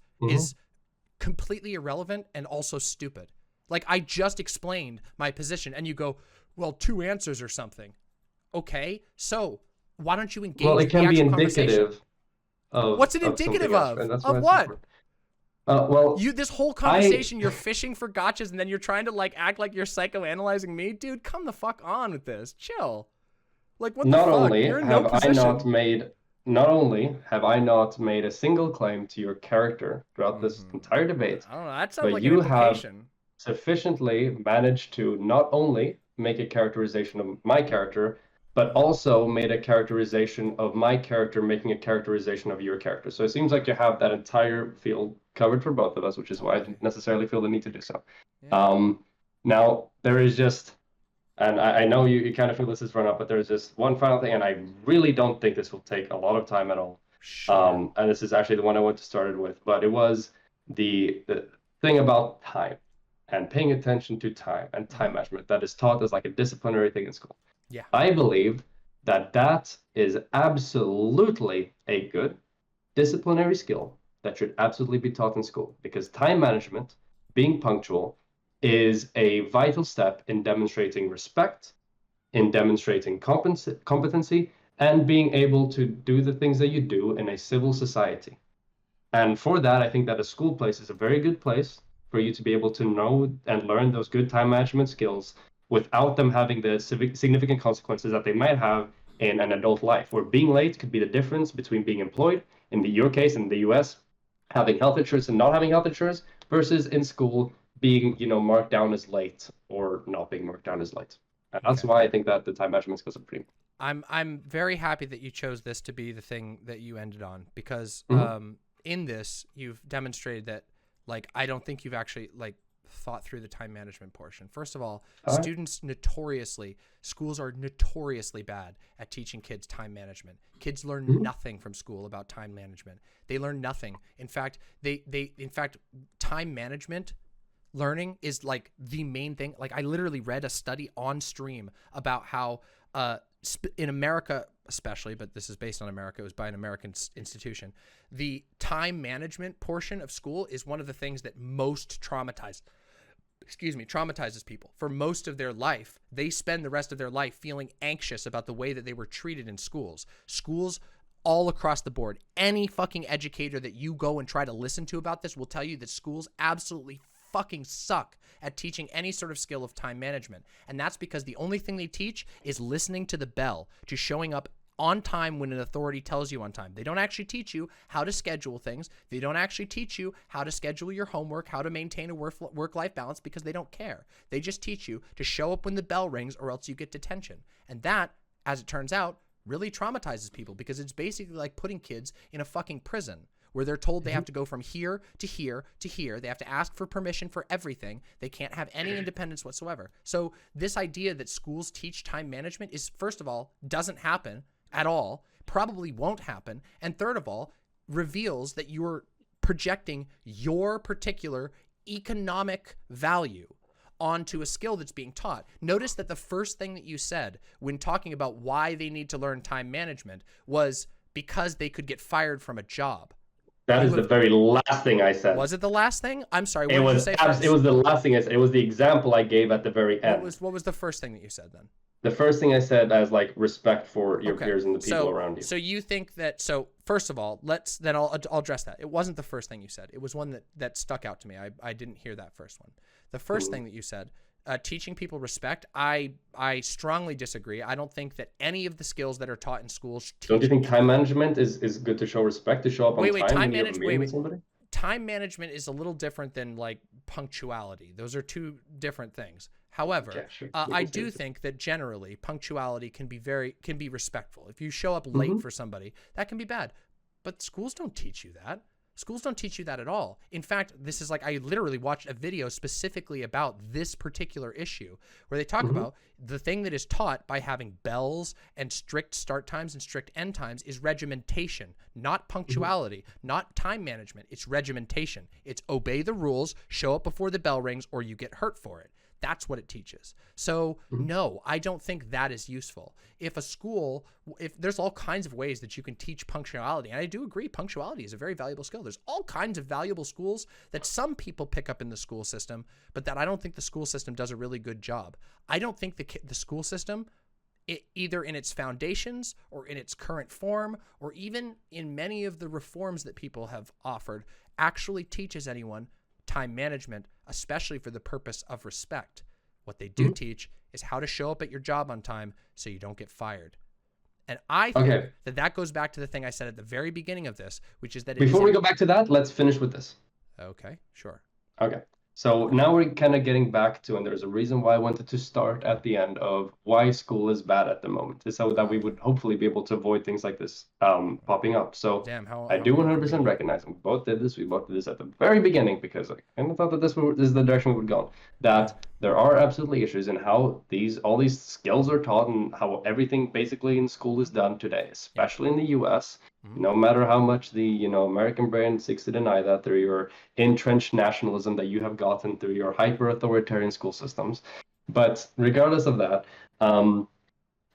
completely irrelevant and also stupid. Like I just explained my position and you go, well, two answers or something. Okay, so why don't you engage? Well, it can be indicative. What's it indicative of? Of what? Well, This whole conversation, you're fishing for gotchas, and then you're trying to like act like you're psychoanalyzing me, dude. Come the fuck on with this. Chill. Like what the fuck? You're in no position. Not only have I not made a single claim to your character throughout this entire debate, I don't know. That sounds like you an implication. have sufficiently managed to not only make a characterization of my character, but also made a characterization of my character making a characterization of your character. So it seems like you have that entire field covered for both of us, which is why I didn't necessarily feel the need to do so. Yeah. Now, there is just, and I know you kind of feel this is run up, but there's just one final thing, and I really don't think this will take a lot of time at all. Sure. And this is actually the one I want to start with, but it was the thing about time and paying attention to time and time management that is taught as like a disciplinary thing in school. Yeah. I believe that is absolutely a good disciplinary skill that should absolutely be taught in school, because time management, being punctual, is a vital step in demonstrating respect, in demonstrating competency, and being able to do the things that you do in a civil society. And for that, I think that a school place is a very good place for you to be able to know and learn those good time management skills without them having the significant consequences that they might have in an adult life, where being late could be the difference between being employed, in your case, in the US, having health insurance and not having health insurance, versus in school being, marked down as late or not being marked down as late. And that's why I think that the time management skills are pretty important. I'm very happy that you chose this to be the thing that you ended on, because in this you've demonstrated that like I don't think you've actually like thought through the time management portion. First of all, schools are notoriously bad at teaching kids time management. Kids learn nothing from school about time management. They learn nothing. In fact, time management learning is like the main thing. Like I literally read a study on stream about how in America especially, but this is based on America, it was by an American institution, the time management portion of school is one of the things that most traumatizes people. For most of their life, they spend the rest of their life feeling anxious about the way that they were treated in schools. Schools all across the board. Any fucking educator that you go and try to listen to about this will tell you that schools absolutely fucking suck at teaching any sort of skill of time management. And that's because the only thing they teach is listening to the bell, to showing up on time when an authority tells you on time. They don't actually teach you how to schedule things. They don't actually teach you how to schedule your homework, how to maintain a work-life balance, because they don't care. They just teach you to show up when the bell rings or else you get detention. And that, as it turns out, really traumatizes people, because it's basically like putting kids in a fucking prison where they're told they have to go from here to here to here. They have to ask for permission for everything. They can't have any independence whatsoever. So this idea that schools teach time management is, first of all, doesn't happen at all, probably won't happen, and third of all, reveals that you're projecting your particular economic value onto a skill that's being taught. Notice that the first thing that you said when talking about why they need to learn time management was because they could get fired from a job. That is the very last thing I said. Was it the last thing? I'm sorry, what did you say first? It was the last thing I said. It was the example I gave at the very end. What was the first thing that you said then? The first thing I said as like respect for your peers and the people around you. So you think that, first of all, I'll address that. It wasn't the first thing you said. It was one that stuck out to me. I didn't hear that first one. The first thing that you said teaching people respect, I strongly disagree. I don't think that any of the skills that are taught in schools Don't you think time management is good to show respect, to show up on time when you have a meeting with somebody? Time management is a little different than like punctuality. Those are two different things. However, Yeah, sure. I do think that generally punctuality can be respectful. If you show up late for somebody, that can be bad. But schools don't teach you that. Schools don't teach you that at all. In fact, this is like, I literally watched a video specifically about this particular issue where they talk about the thing that is taught by having bells and strict start times and strict end times is regimentation, not punctuality, not time management. It's regimentation. It's obey the rules, show up before the bell rings, or you get hurt for it. That's what it teaches. So no, I don't think that is useful. If there's all kinds of ways that you can teach punctuality, and I do agree punctuality is a very valuable skill. There's all kinds of valuable schools that some people pick up in the school system, but that I don't think the school system does a really good job. I don't think the school system, either in its foundations or in its current form, or even in many of the reforms that people have offered, actually teaches anyone time management, especially for the purpose of respect. What they do teach is how to show up at your job on time so you don't get fired. And I think that goes back to the thing I said at the very beginning of this, which is that before we go back to that, let's finish with this. Okay, sure. Okay. So now we're kind of getting back to, and there's a reason why I wanted to start at the end of why school is bad at the moment, is so that we would hopefully be able to avoid things like this popping up. So I do 100% recognize, and we both did this. We both did this at the very beginning because I kind of thought that this is the direction we would go. That there are absolutely issues in how all these skills are taught and how everything basically in school is done today, especially in the U.S. No matter how much the American brain seeks to deny that through your entrenched nationalism that you have gotten through your hyper-authoritarian school systems. But regardless of that,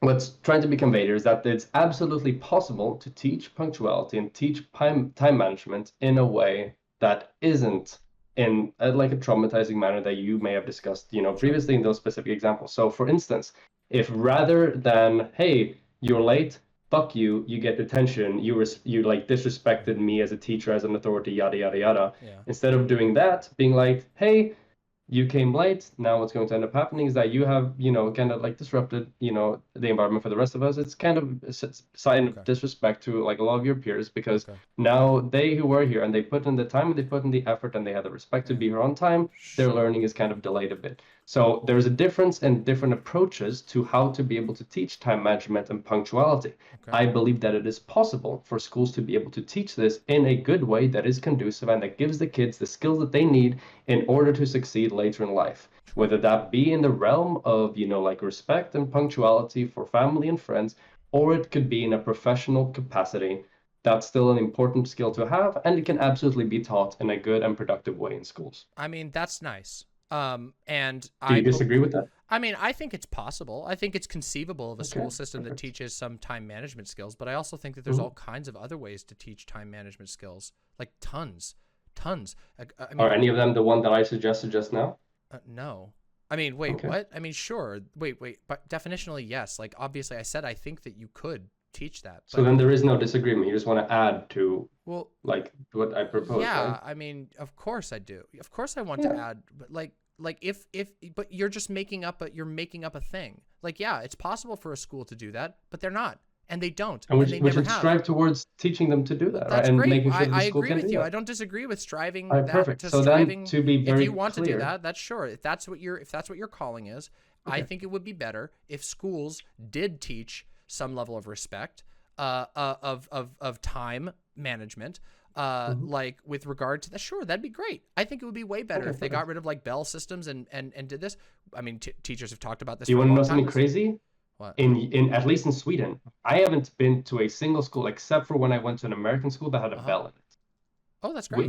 what's trying to be conveyed here is that it's absolutely possible to teach punctuality and teach time management in a way that isn't in like a traumatizing manner that you may have discussed previously in those specific examples. So for instance, if rather than, hey, you're late, fuck you, you get detention, you like disrespected me as a teacher, as an authority, yada yada yada. Instead of doing that, being like, hey, you came late, now what's going to end up happening is that you have kind of like disrupted the environment for the rest of us. It's kind of a sign of disrespect to like a lot of your peers, because now they who were here and they put in the time and they put in the effort and they had the respect to be here on time, their learning is kind of delayed a bit. So there's a difference in different approaches to how to be able to teach time management and punctuality. I believe that it is possible for schools to be able to teach this in a good way that is conducive and that gives the kids the skills that they need in order to succeed later in life. Whether that be in the realm of, like respect and punctuality for family and friends, or it could be in a professional capacity. That's still an important skill to have, and it can absolutely be taught in a good and productive way in schools. I mean, that's nice. And do you disagree with that? I mean, I think it's possible. I think it's conceivable of a school system that teaches some time management skills, but I also think that there's all kinds of other ways to teach time management skills, like tons. I mean, are any of them the one that I suggested just now? No. I mean, wait, what? I mean, sure. Wait, but definitionally, yes. Like, obviously, I said I think that you could teach that. So then there is no disagreement. You just want to add to like what I proposed. Yeah, right? I mean, of course I do. Of course I want to add, but but you're just making up a thing. Like, yeah, it's possible for a school to do that, but they're not. And they don't. And we should strive towards teaching them to do that, That's right? And great. making sure I the school agree can with do you. that. I don't disagree with striving. All right, perfect. So then, to be very if you want clear, to do that, that's sure. If that's what your calling is, I think it would be better if schools did teach some level of respect, of time management, like with regard to that. Sure, that'd be great. I think it would be way better if they got rid of like bell systems and did this. I mean, teachers have talked about this. Do you for want to a know long something time. crazy? What? In at least in Sweden, I haven't been to a single school except for when I went to an American school that had a bell in it. Oh, that's great.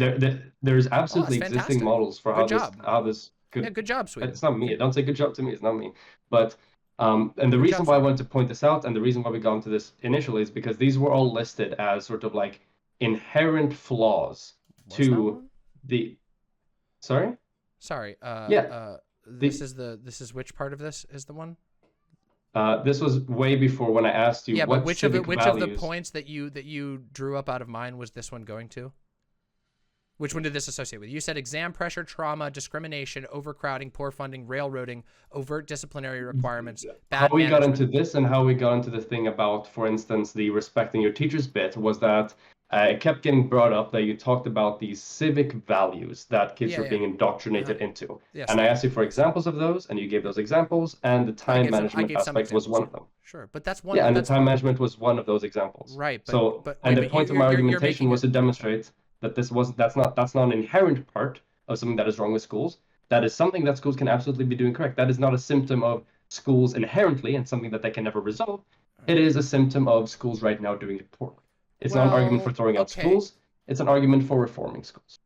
There's absolutely that's existing fantastic. models for how this could. Yeah, good job, Sweden. It's not me. Don't say good job to me. It's not me. But and the reason why I wanted to point this out and the reason why we got into this initially is because these were all listed as sort of like inherent flaws to the. Sorry. This is which part of this is the one? This was way before when I asked you. Yeah, what but which of the values... points that you drew up out of mine was this one going to? Which one did this associate with? You said exam pressure, trauma, discrimination, overcrowding, poor funding, railroading, overt disciplinary requirements, bad How we got management. into this and how we got into the thing about, for instance, the respecting your teachers bit was that it kept getting brought up that you talked about these civic values that kids are being indoctrinated into. Yes, and I asked you for examples of those, and you gave those examples, and the time management aspect was one of them. Sure, but that's one. Yeah, and the time management was one of those examples. Right. And the point of my argumentation was to demonstrate that that's not an inherent part of something that is wrong with schools. That is something that schools can absolutely be doing correct. That is not a symptom of schools inherently and something that they can never resolve. It is a symptom of schools right now doing it poorly. It's not an argument for throwing out schools. It's an argument for reforming schools.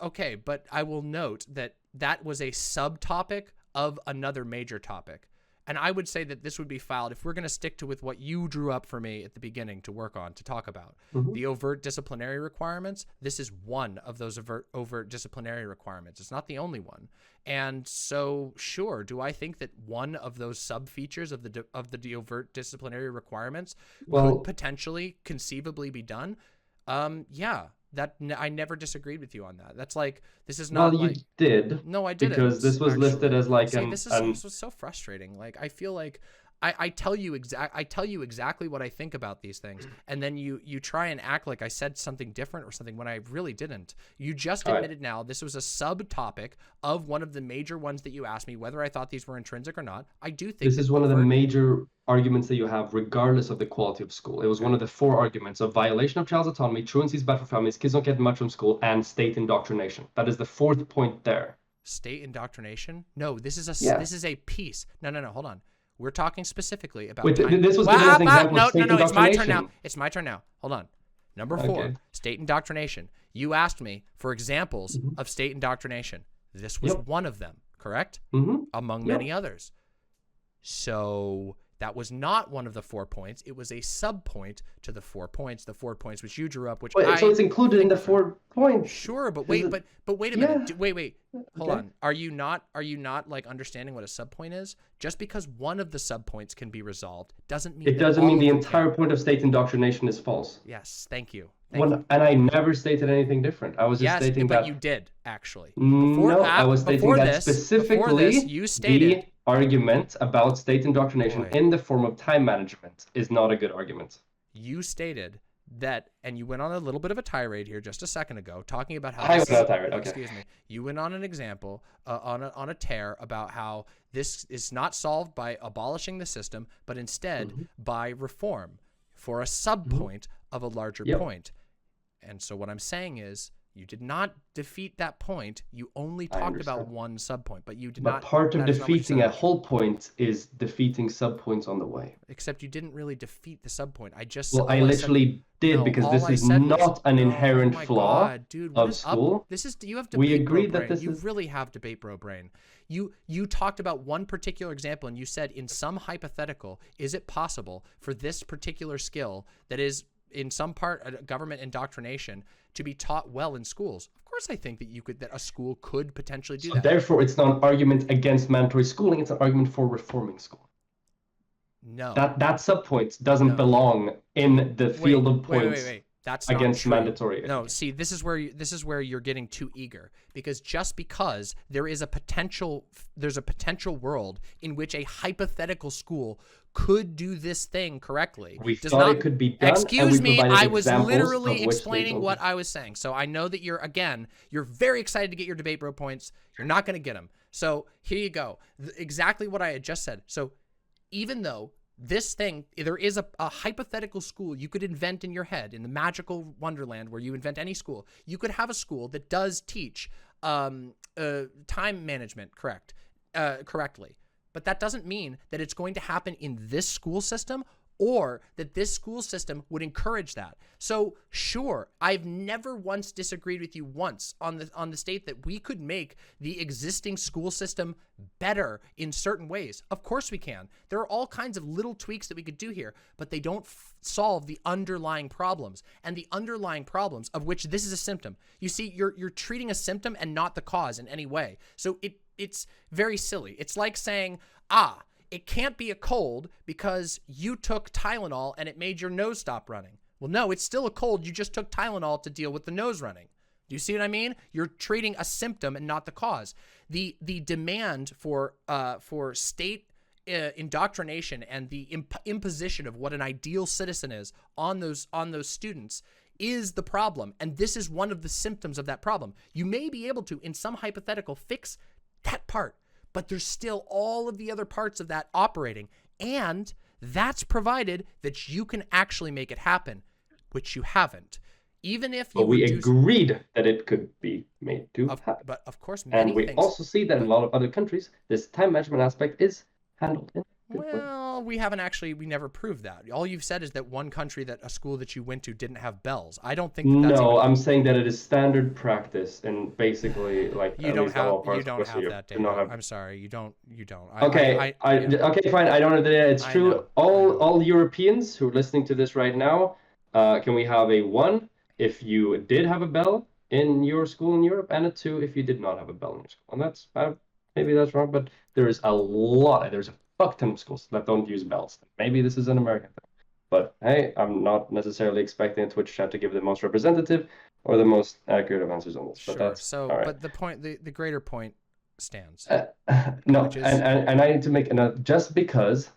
Okay, but I will note that that was a subtopic of another major topic. And I would say that this would be filed if we're going to stick to with what you drew up for me at the beginning to work on, to talk about. The overt disciplinary requirements. This is one of those overt disciplinary requirements. It's not the only one. And so, sure, do I think that one of those sub-features of the overt disciplinary requirements could potentially, conceivably be done? Yeah. I never disagreed with you on that. That's like, this is not you did. No, I didn't. Because this was listed as like this was so frustrating. Like, I feel like I tell you exactly what I think about these things, and then you try and act like I said something different or something when I really didn't. You just admitted now this was a subtopic of one of the major ones that you asked me, whether I thought these were intrinsic or not. I do think this is one of the major arguments that you have regardless of the quality of school. It was one of the 4 arguments of violation of child's autonomy, truancy is bad for families, kids don't get much from school, and state indoctrination. That is the 4th point there. State indoctrination? No, this is a piece. No, hold on. We're talking specifically about. Wait, this was given as an example of state No, it's my turn now. indoctrination. It's my turn now. Hold on. Number 4, state indoctrination. You asked me for examples of state indoctrination. This was one of them, correct? Among many others. So that was not one of the 4 points. It was a sub-point to the 4 points. The 4 points which you drew up, which so it's included in the 4 points. Sure, but wait, but wait a minute. Wait. Hold on. Are you not like understanding what a sub-point is? Just because one of the sub-points can be resolved doesn't mean it doesn't mean the entire point of state indoctrination is false. Yes, thank you. And I never stated anything different. I was just stating that. But you did actually. I was stating that specifically you stated the argument about state indoctrination in the form of time management is not a good argument. You stated that, and you went on a little bit of a tirade here just a second ago, talking about how I went on a tirade. Okay. Excuse me. You went on an example on a tear about how this is not solved by abolishing the system, but instead by reform for a sub point of a larger point. And so what I'm saying is, you did not defeat that point. You only talked about one subpoint, but you did not. But part of defeating a whole point is defeating subpoints on the way. Except you didn't really defeat the subpoint. I literally did, because this is not an inherent flaw of school. This is, you have debate. We agreed bro that brain. this you is. really have debate bro brain. You talked about one particular example, and you said in some hypothetical, is it possible for this particular skill that is in some part government indoctrination to be taught well in schools? Of course, I think that a school could potentially do that. Therefore, it's not an argument against mandatory schooling. It's an argument for reforming school. No. That subpoint doesn't belong in the field of points. Wait. That's against not true. mandatory. No, see, this is where you're getting too eager, because just because there's a potential world in which a hypothetical school could do this thing correctly. We thought it could be done. Excuse me, I was literally explaining what I was saying. So I know that you're very excited to get your debate bro points. You're not going to get them. So here you go. Exactly what I had just said. So even though this thing, there is a hypothetical school you could invent in your head, in the magical wonderland where you invent any school. You could have a school that does teach time management correctly. But that doesn't mean that it's going to happen in this school system, or that this school system would encourage that. So sure, I've never once disagreed with you once on the state that we could make the existing school system better in certain ways. Of course we can. There are all kinds of little tweaks that we could do here, but they don't solve the underlying problems, and the underlying problems of which this is a symptom. You see, you're treating a symptom and not the cause in any way. So it's very silly. It's like saying, it can't be a cold because you took Tylenol and it made your nose stop running. Well, no, it's still a cold. You just took Tylenol to deal with the nose running. Do you see what I mean? You're treating a symptom and not the cause. The demand for state indoctrination and the imposition of what an ideal citizen is on those students is the problem, and this is one of the symptoms of that problem. You may be able to, in some hypothetical, fix that part, but there's still all of the other parts of that operating, and that's provided that you can actually make it happen, which you haven't. Even if you we agreed that it could be made to happen. But of course, and we also see that in a lot of other countries, this time management aspect is handled in a good way. Well, we never proved that. All you've said is that one country, that a school that you went to didn't have bells. I don't think that's I'm saying that it is standard practice, and basically, like, you don't have that data. I'm sorry, you don't. Okay, okay, fine. I don't know the data. It's true. All Europeans who are listening to this right now, can we have a 1 if you did have a bell in your school in Europe, and a 2 if you did not have a bell in your school? And that's maybe that's wrong, but there's a fuck ton of schools that don't use bells. Maybe this is an American thing. But hey, I'm not necessarily expecting a Twitch chat to give the most representative or the most accurate answers on this. Sure. But that's so, all right. But the point, the greater point stands. No, and I need to make just because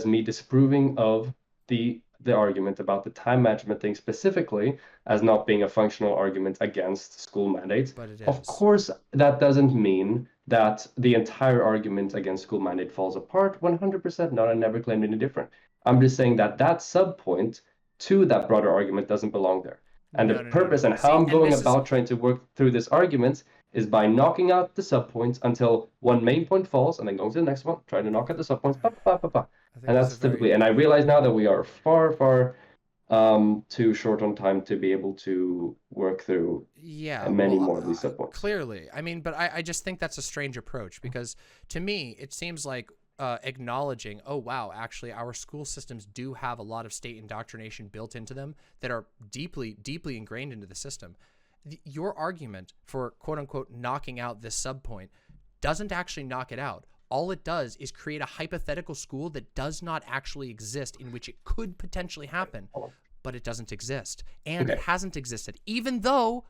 me disapproving of the argument about the time management thing specifically as not being a functional argument against school mandates. But it is. Of course, that doesn't mean that the entire argument against school mandate falls apart 100%. No, I never claimed any different. I'm just saying that subpoint to that broader argument doesn't belong there. And the purpose and how I'm going about trying to work through this argument is by knocking out the subpoints until one main point falls and then going to the next one, trying to knock out the subpoints. And that's typically, and I realize now that we are far too short on time to be able to work through many more of these subpoints. Clearly. I mean, but I just think that's a strange approach, because to me, it seems like acknowledging, oh, wow, actually, our school systems do have a lot of state indoctrination built into them that are deeply, deeply ingrained into the system. Your argument for, quote unquote, knocking out this subpoint doesn't actually knock it out. All it does is create a hypothetical school that does not actually exist, in which it could potentially happen, but it doesn't exist. And it hasn't existed, even though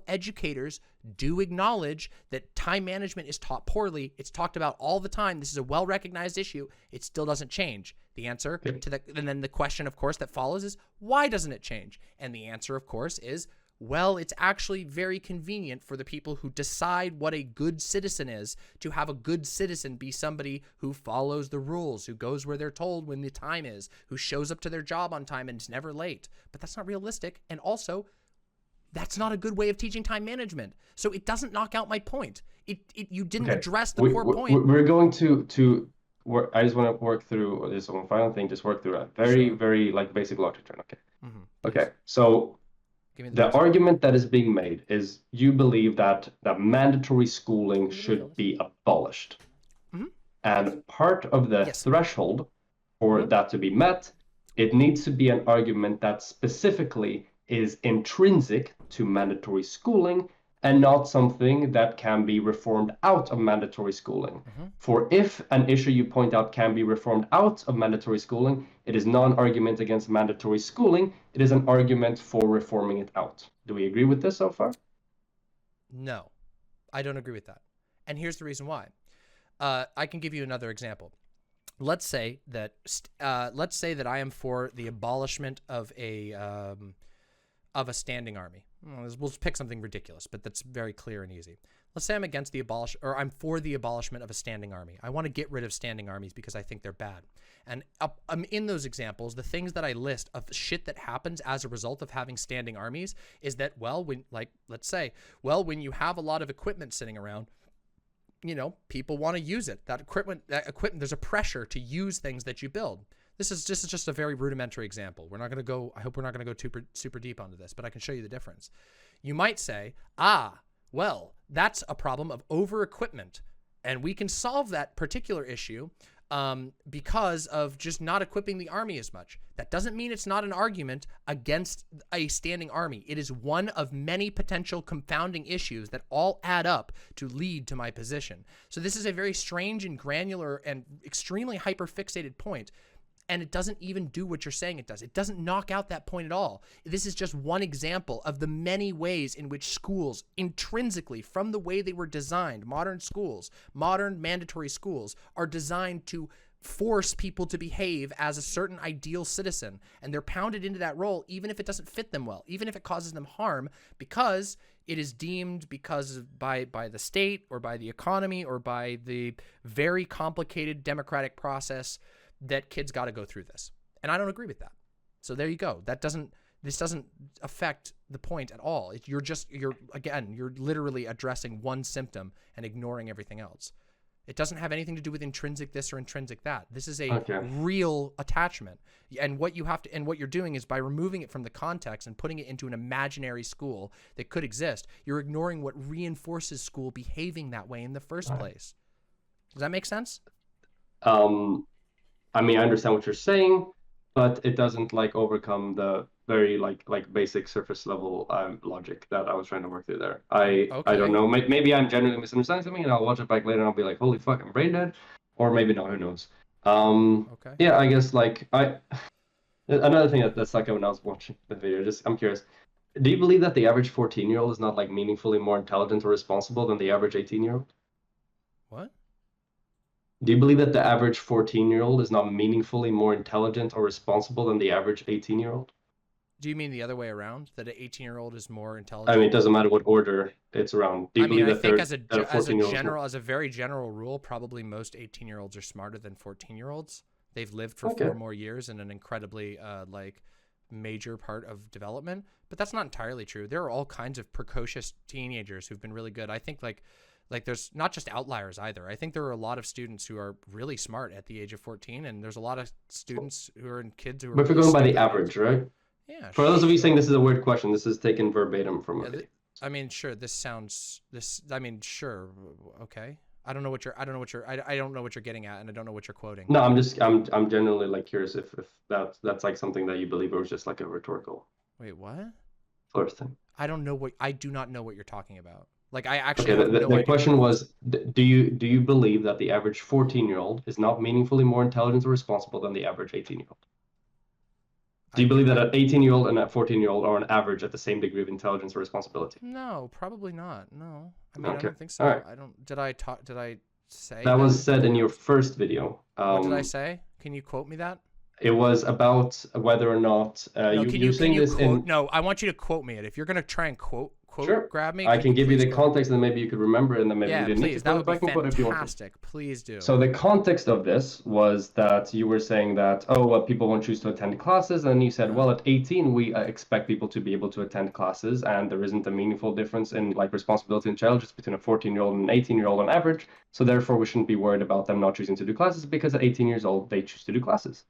educators do acknowledge that time management is taught poorly. It's talked about all the time. This is a well-recognized issue. It still doesn't change. The answer to and then the question, of course, that follows is, why doesn't it change? And the answer, of course, is, well, it's actually very convenient for the people who decide what a good citizen is to have a good citizen be somebody who follows the rules, who goes where they're told when the time is, who shows up to their job on time and is never late. But that's not realistic. And also, that's not a good way of teaching time management. So it doesn't knock out my point. You didn't address the core point. We're going to work. I just want to work through this one final thing. Just work through a very like basic logic train. Okay. Okay. So the argument that is being made is you believe that mandatory schooling should be abolished. And part of the threshold for that to be met, it needs to be an argument that specifically is intrinsic to mandatory schooling and not something that can be reformed out of mandatory schooling. For if an issue you point out can be reformed out of mandatory schooling, it is not an argument against mandatory schooling, it is an argument for reforming it out. Do we agree with this so far? No, I don't agree with that. And here's the reason why. I can give you another example. Let's say that I am for the abolishment of a standing army. We'll pick something ridiculous, but that's very clear and easy. Let's say I'm against I'm for the abolishment of a standing army. I want to get rid of standing armies because I think they're bad. And in those examples, the things that I list of shit that happens as a result of having standing armies is that, well, when you have a lot of equipment sitting around, people want to use it. That equipment, there's a pressure to use things that you build. This is just a very rudimentary example. I hope we're not going to go super deep onto this, but I can show you the difference. You might say, well, that's a problem of over-equipment, and we can solve that particular issue because of just not equipping the army as much. That doesn't mean it's not an argument against a standing army. It is one of many potential confounding issues that all add up to lead to my position. So this is a very strange and granular and extremely hyper-fixated point. And it doesn't even do what you're saying it does. It doesn't knock out that point at all. This is just one example of the many ways in which schools, intrinsically, from the way they were designed, modern schools, modern mandatory schools, are designed to force people to behave as a certain ideal citizen. And they're pounded into that role, even if it doesn't fit them well, even if it causes them harm, because it is deemed by the state or by the economy or by the very complicated democratic process that kids got to go through this. And I don't agree with that. So there you go. This doesn't affect the point at all. You're literally addressing one symptom and ignoring everything else. It doesn't have anything to do with intrinsic this or intrinsic that. This is a real attachment. And what you're doing is by removing it from the context and putting it into an imaginary school that could exist, you're ignoring what reinforces school behaving that way in the first place. Does that make sense? I mean, I understand what you're saying, but it doesn't like overcome the very like basic surface level logic that I was trying to work through there. I don't know. Maybe I'm genuinely misunderstanding something, and I'll watch it back later and I'll be like, holy fuck, I'm brain dead, or maybe not. Who knows? Yeah, I guess like another thing that stuck out when I was watching the video. I'm curious. Do you believe that the average 14-year-old is not like meaningfully more intelligent or responsible than the average 18-year-old? What? Do you believe that the average 14-year-old is not meaningfully more intelligent or responsible than the average 18-year-old? Do you mean the other way around? That an 18-year-old is more intelligent? I mean, it doesn't matter what order it's around. Do you believe that I think as a very general rule, probably most 18-year-olds are smarter than 14-year-olds. They've lived for 4 more years in an incredibly major part of development. But that's not entirely true. There are all kinds of precocious teenagers who've been really good. I think like there's not just outliers either. I think there are a lot of students who are really smart at the age of 14, and there's a lot of students who are kids who are. But if we're going by the average, right? Yeah. For those of you saying this is a weird question, this is taken verbatim from. I mean, sure. I mean, sure. Okay. I don't know what you're getting at, and I don't know what you're quoting. No, I'm genuinely like curious if that's like something that you believe, or was just like a rhetorical. Wait, what? First thing. I do not know what you're talking about. Like I actually. Okay, the question was, do you believe that the average 14-year-old is not meaningfully more intelligent or responsible than the average 18-year-old? Do you believe that an 18-year-old and a 14-year-old are on average at the same degree of intelligence or responsibility? No, probably not. No, I mean, I don't think so. Right. I don't. Did I say that? Was said in your first video. What did I say? Can you quote me that? It was about whether or not you saying this in. No, I want you to quote me it. If you're gonna try and quote sure. grab me, I can give you the context, and then maybe you could remember it, and then maybe you didn't need to that would be fantastic. fantastic. Please do. So the context of this was that you were saying that people won't choose to attend classes, and you said, well, at 18 we expect people to be able to attend classes, and there isn't a meaningful difference in like responsibility and intelligence between a 14-year-old and an 18-year-old on average. So therefore, we shouldn't be worried about them not choosing to do classes because at 18 years old they choose to do classes.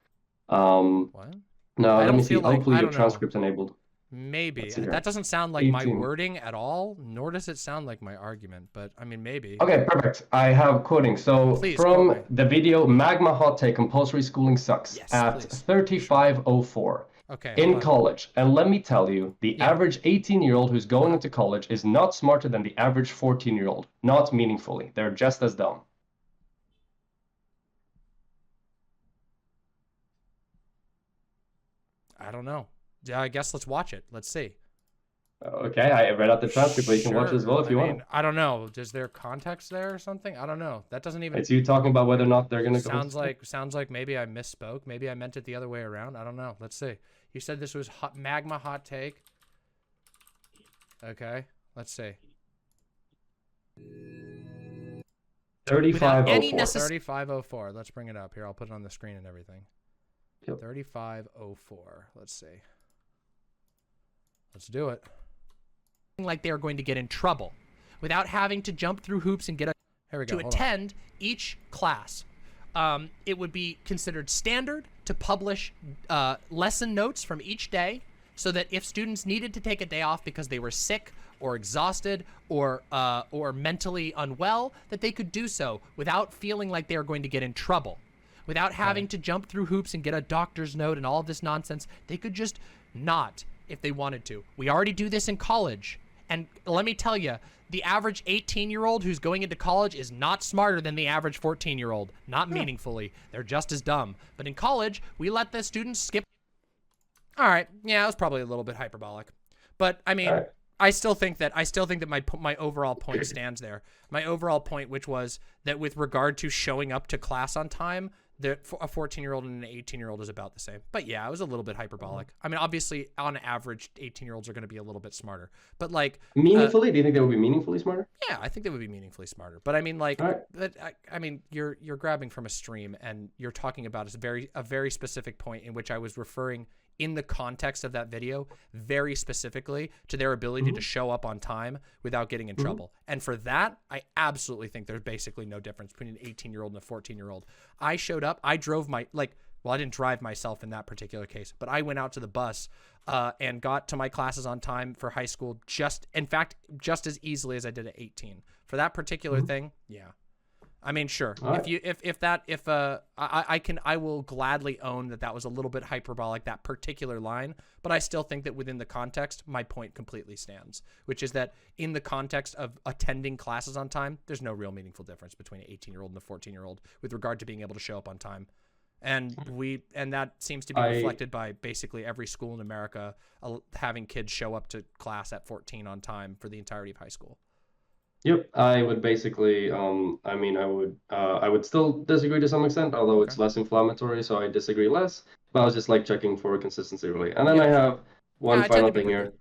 What? No, let me see. Hopefully your transcript's enabled. Maybe. That doesn't sound like 18. My wording at all, nor does it sound like my argument, but I mean, maybe. Okay, perfect. I have quoting. So please, from the video, Magma Hot Take, Compulsory Schooling Sucks, at 3504. Okay. In college. And let me tell you, the average 18-year-old who's going into college is not smarter than the average 14-year-old. Not meaningfully. They're just as dumb. I don't know. Yeah, I guess let's watch it. Let's see. Okay, I read out the transcript, but you can watch it as well if you want. I don't know. Is there context there or something? I don't know. That doesn't even. It's you talking about whether or not they're gonna. Sounds like maybe I misspoke. Maybe I meant it the other way around. I don't know. Let's see. You said this was Magma Hot Take. Okay, let's see. 3504. 3504. Let's bring it up here. I'll put it on the screen and everything. Yep. 3504. Let's see. Let's do it. Like they are going to get in trouble without having to jump through hoops and get a to attend each class. It would be considered standard to publish lesson notes from each day so that if students needed to take a day off because they were sick or exhausted or mentally unwell, that they could do so without feeling like they are going to get in trouble. Without having to jump through hoops and get a doctor's note and all of this nonsense. They could just not if they wanted to. We already do this in college, And let me tell you, the average 18-year-old who's going into college is not smarter than the average 14-year-old. Not meaningfully. They're just as dumb. But in college, we let the students skip. All right. Yeah, it was probably a little bit hyperbolic. But I mean, I still think that my overall point stands there. My overall point, which was that with regard to showing up to class on time, a 14-year-old and an 18-year-old is about the same. But yeah, it was a little bit hyperbolic. I mean, obviously, on average, 18-year-olds are going to be a little bit smarter. But like meaningfully, do you think they would be meaningfully smarter? Yeah, I think they would be meaningfully smarter. But I mean, like, I mean, you're grabbing from a stream and you're talking about a very specific point in which I was referring in the context of that video very specifically to their ability to show up on time without getting in trouble. And for that, I absolutely think there's basically no difference between an 18-year-old and a 14-year-old. I showed up, I drove I didn't drive myself in that particular case, but I went out to the bus and got to my classes on time for high school just as easily as I did at 18. For that particular thing, yeah. I mean, sure. Right. I will gladly own that was a little bit hyperbolic, that particular line, but I still think that within the context, my point completely stands, which is that in the context of attending classes on time, there's no real meaningful difference between an 18-year-old and a 14-year-old with regard to being able to show up on time. And that seems to be reflected by basically every school in America having kids show up to class at 14 on time for the entirety of high school. Yep, I would basically, I would still disagree to some extent, although it's less inflammatory, so I disagree less. But I was just like checking for consistency, really. And then I have one final thing here.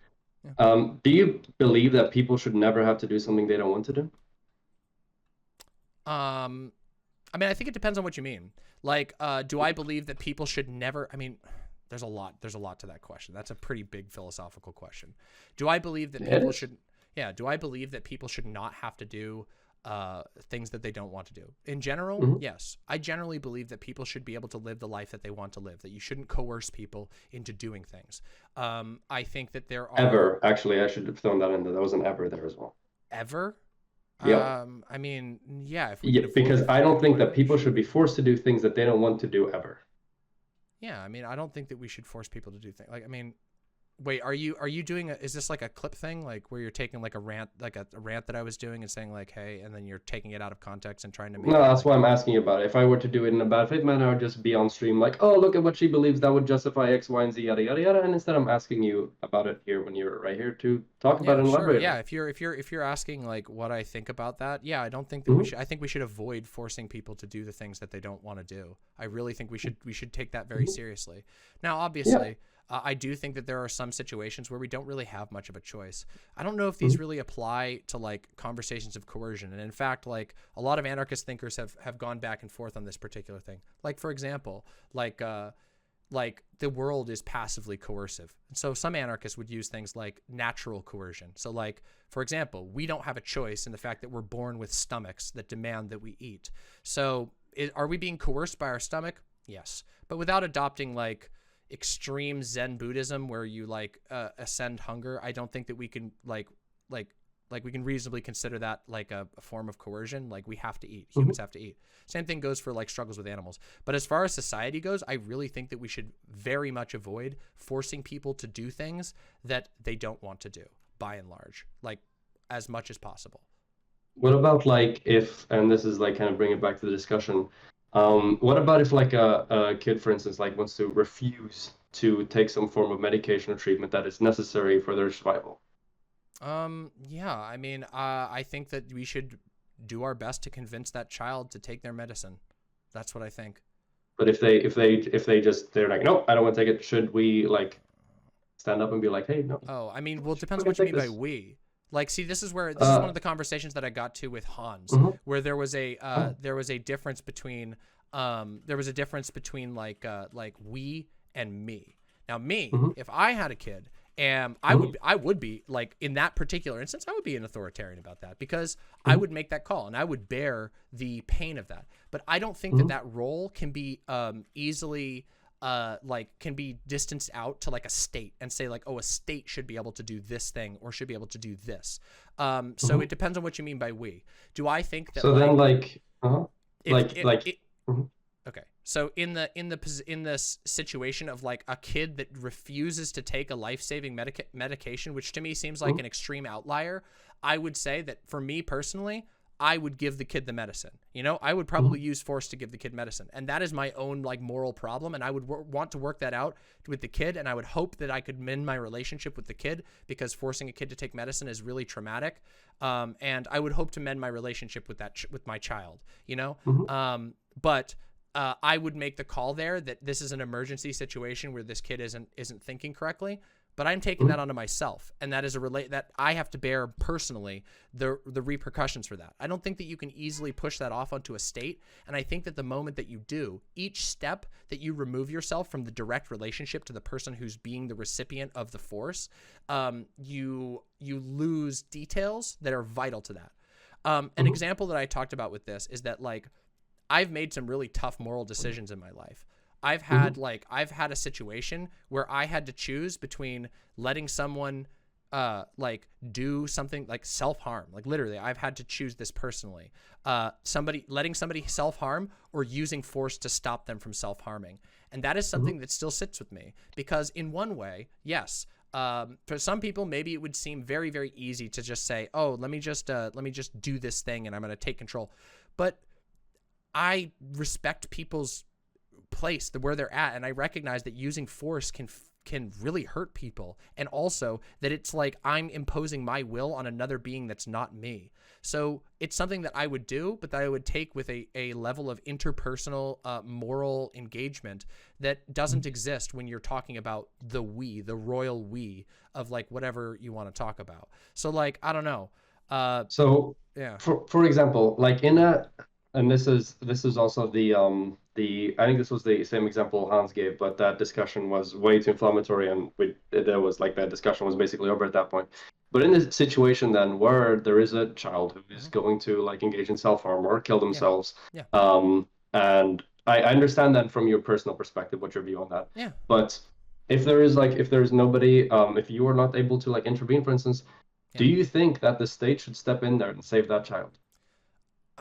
Yeah. Do you believe that people should never have to do something they don't want to do? I mean, I think it depends on what you mean. Like, do I believe that people should never? I mean, there's a lot to that question. That's a pretty big philosophical question. Do I believe that people should? Yeah, do I believe that people should not have to do things that they don't want to do? In general, yes. I generally believe that people should be able to live the life that they want to live, that you shouldn't coerce people into doing things. I think that there are... Ever. Actually, I should have thrown that in there. There was an ever there as well. Ever? Yeah. I mean, yeah. Because I don't think that people should be forced to do things that they don't want to do ever. Yeah, I mean, I don't think that we should force people to do things. Like, I mean... Wait, are you doing is this like a clip thing, like where you're taking like a rant that I was doing and saying like, hey, and then you're taking it out of context and trying to make No, that's why I'm asking about it. If I were to do it in a bad faith manner, I would just be on stream like, oh, look at what she believes that would justify X, Y, and Z, yada, yada, yada. And instead I'm asking you about it here when you're right here to talk about it and elaborate. Yeah, if you're asking like what I think about that, yeah, I don't think that we should. I think we should avoid forcing people to do the things that they don't want to do. I really think we should take that very seriously. Now, obviously. Yeah. I do think that there are some situations where we don't really have much of a choice. I don't know if these really apply to like conversations of coercion. And in fact, like a lot of anarchist thinkers have gone back and forth on this particular thing. Like, for example, like the world is passively coercive. And so some anarchists would use things like natural coercion. So like, for example, we don't have a choice in the fact that we're born with stomachs that demand that we eat. So are we being coerced by our stomach? Yes. But without adopting like extreme Zen Buddhism where you like ascend hunger, I don't think that we can like we can reasonably consider that like a form of coercion. Like we have to eat. Humans have to eat. Same thing goes for like struggles with animals. But as far as society goes, I really think that we should very much avoid forcing people to do things that they don't want to do, by and large, like as much as possible. What about like if, and this is like kind of bring it back to the discussion, what about if like a kid, for instance, like wants to refuse to take some form of medication or treatment that is necessary for their survival? Yeah, I mean, I think that we should do our best to convince that child to take their medicine. That's what I think. But if they're like, nope, I don't want to take it, should we like stand up and be like, hey, no? Oh, I mean, well, it depends on what you mean by we. Like, see, this is one of the conversations that I got to with Hans, where there was a difference between like we and me. Now, me, if I had a kid, and I would be like in that particular instance, I would be an authoritarian about that because I would make that call and I would bear the pain of that. But I don't think that role can be easily. Can be distanced out to like a state and say like, oh, a state should be able to do this thing or should be able to do this. So it depends on what you mean by we. Do I think that? So then okay. So in this situation of like a kid that refuses to take a life-saving medication, which to me seems like an extreme outlier, I would say that for me personally, I would give the kid the medicine. You know, I would probably use force to give the kid medicine. And that is my own like moral problem. And I would want to work that out with the kid. And I would hope that I could mend my relationship with the kid, because forcing a kid to take medicine is really traumatic. And I would hope to mend my relationship with with my child, you know? But I would make the call there that this is an emergency situation where this kid isn't thinking correctly. But I'm taking that onto myself, and that is that I have to bear personally the repercussions for that. I don't think that you can easily push that off onto a state, and I think that the moment that you do, each step that you remove yourself from the direct relationship to the person who's being the recipient of the force, you lose details that are vital to that. An example that I talked about with this is that like I've made some really tough moral decisions in my life. I've had a situation where I had to choose between letting someone like do something like self-harm. Like literally, I've had to choose this personally. Letting somebody self-harm or using force to stop them from self-harming. And that is something that still sits with me, because in one way, yes, for some people, maybe it would seem very, very easy to just say, oh, let me just do this thing and I'm going to take control. But I respect people's place where they're at, and I recognize that using force can really hurt people, and also that it's like I'm imposing my will on another being that's not me. So it's something that I would do, but that I would take with a level of interpersonal moral engagement that doesn't exist when you're talking about the royal we of like whatever you want to talk about. So like I don't know. So yeah. For example, like and this is also I think this was the same example Hans gave, but that discussion was way too inflammatory, and that discussion was basically over at that point. But in this situation then, where there is a child who is going to like engage in self-harm or kill themselves, and I understand that from your personal perspective, what's your view on that? Yeah. But if there's nobody, if you are not able to like intervene, for instance, do you think that the state should step in there and save that child?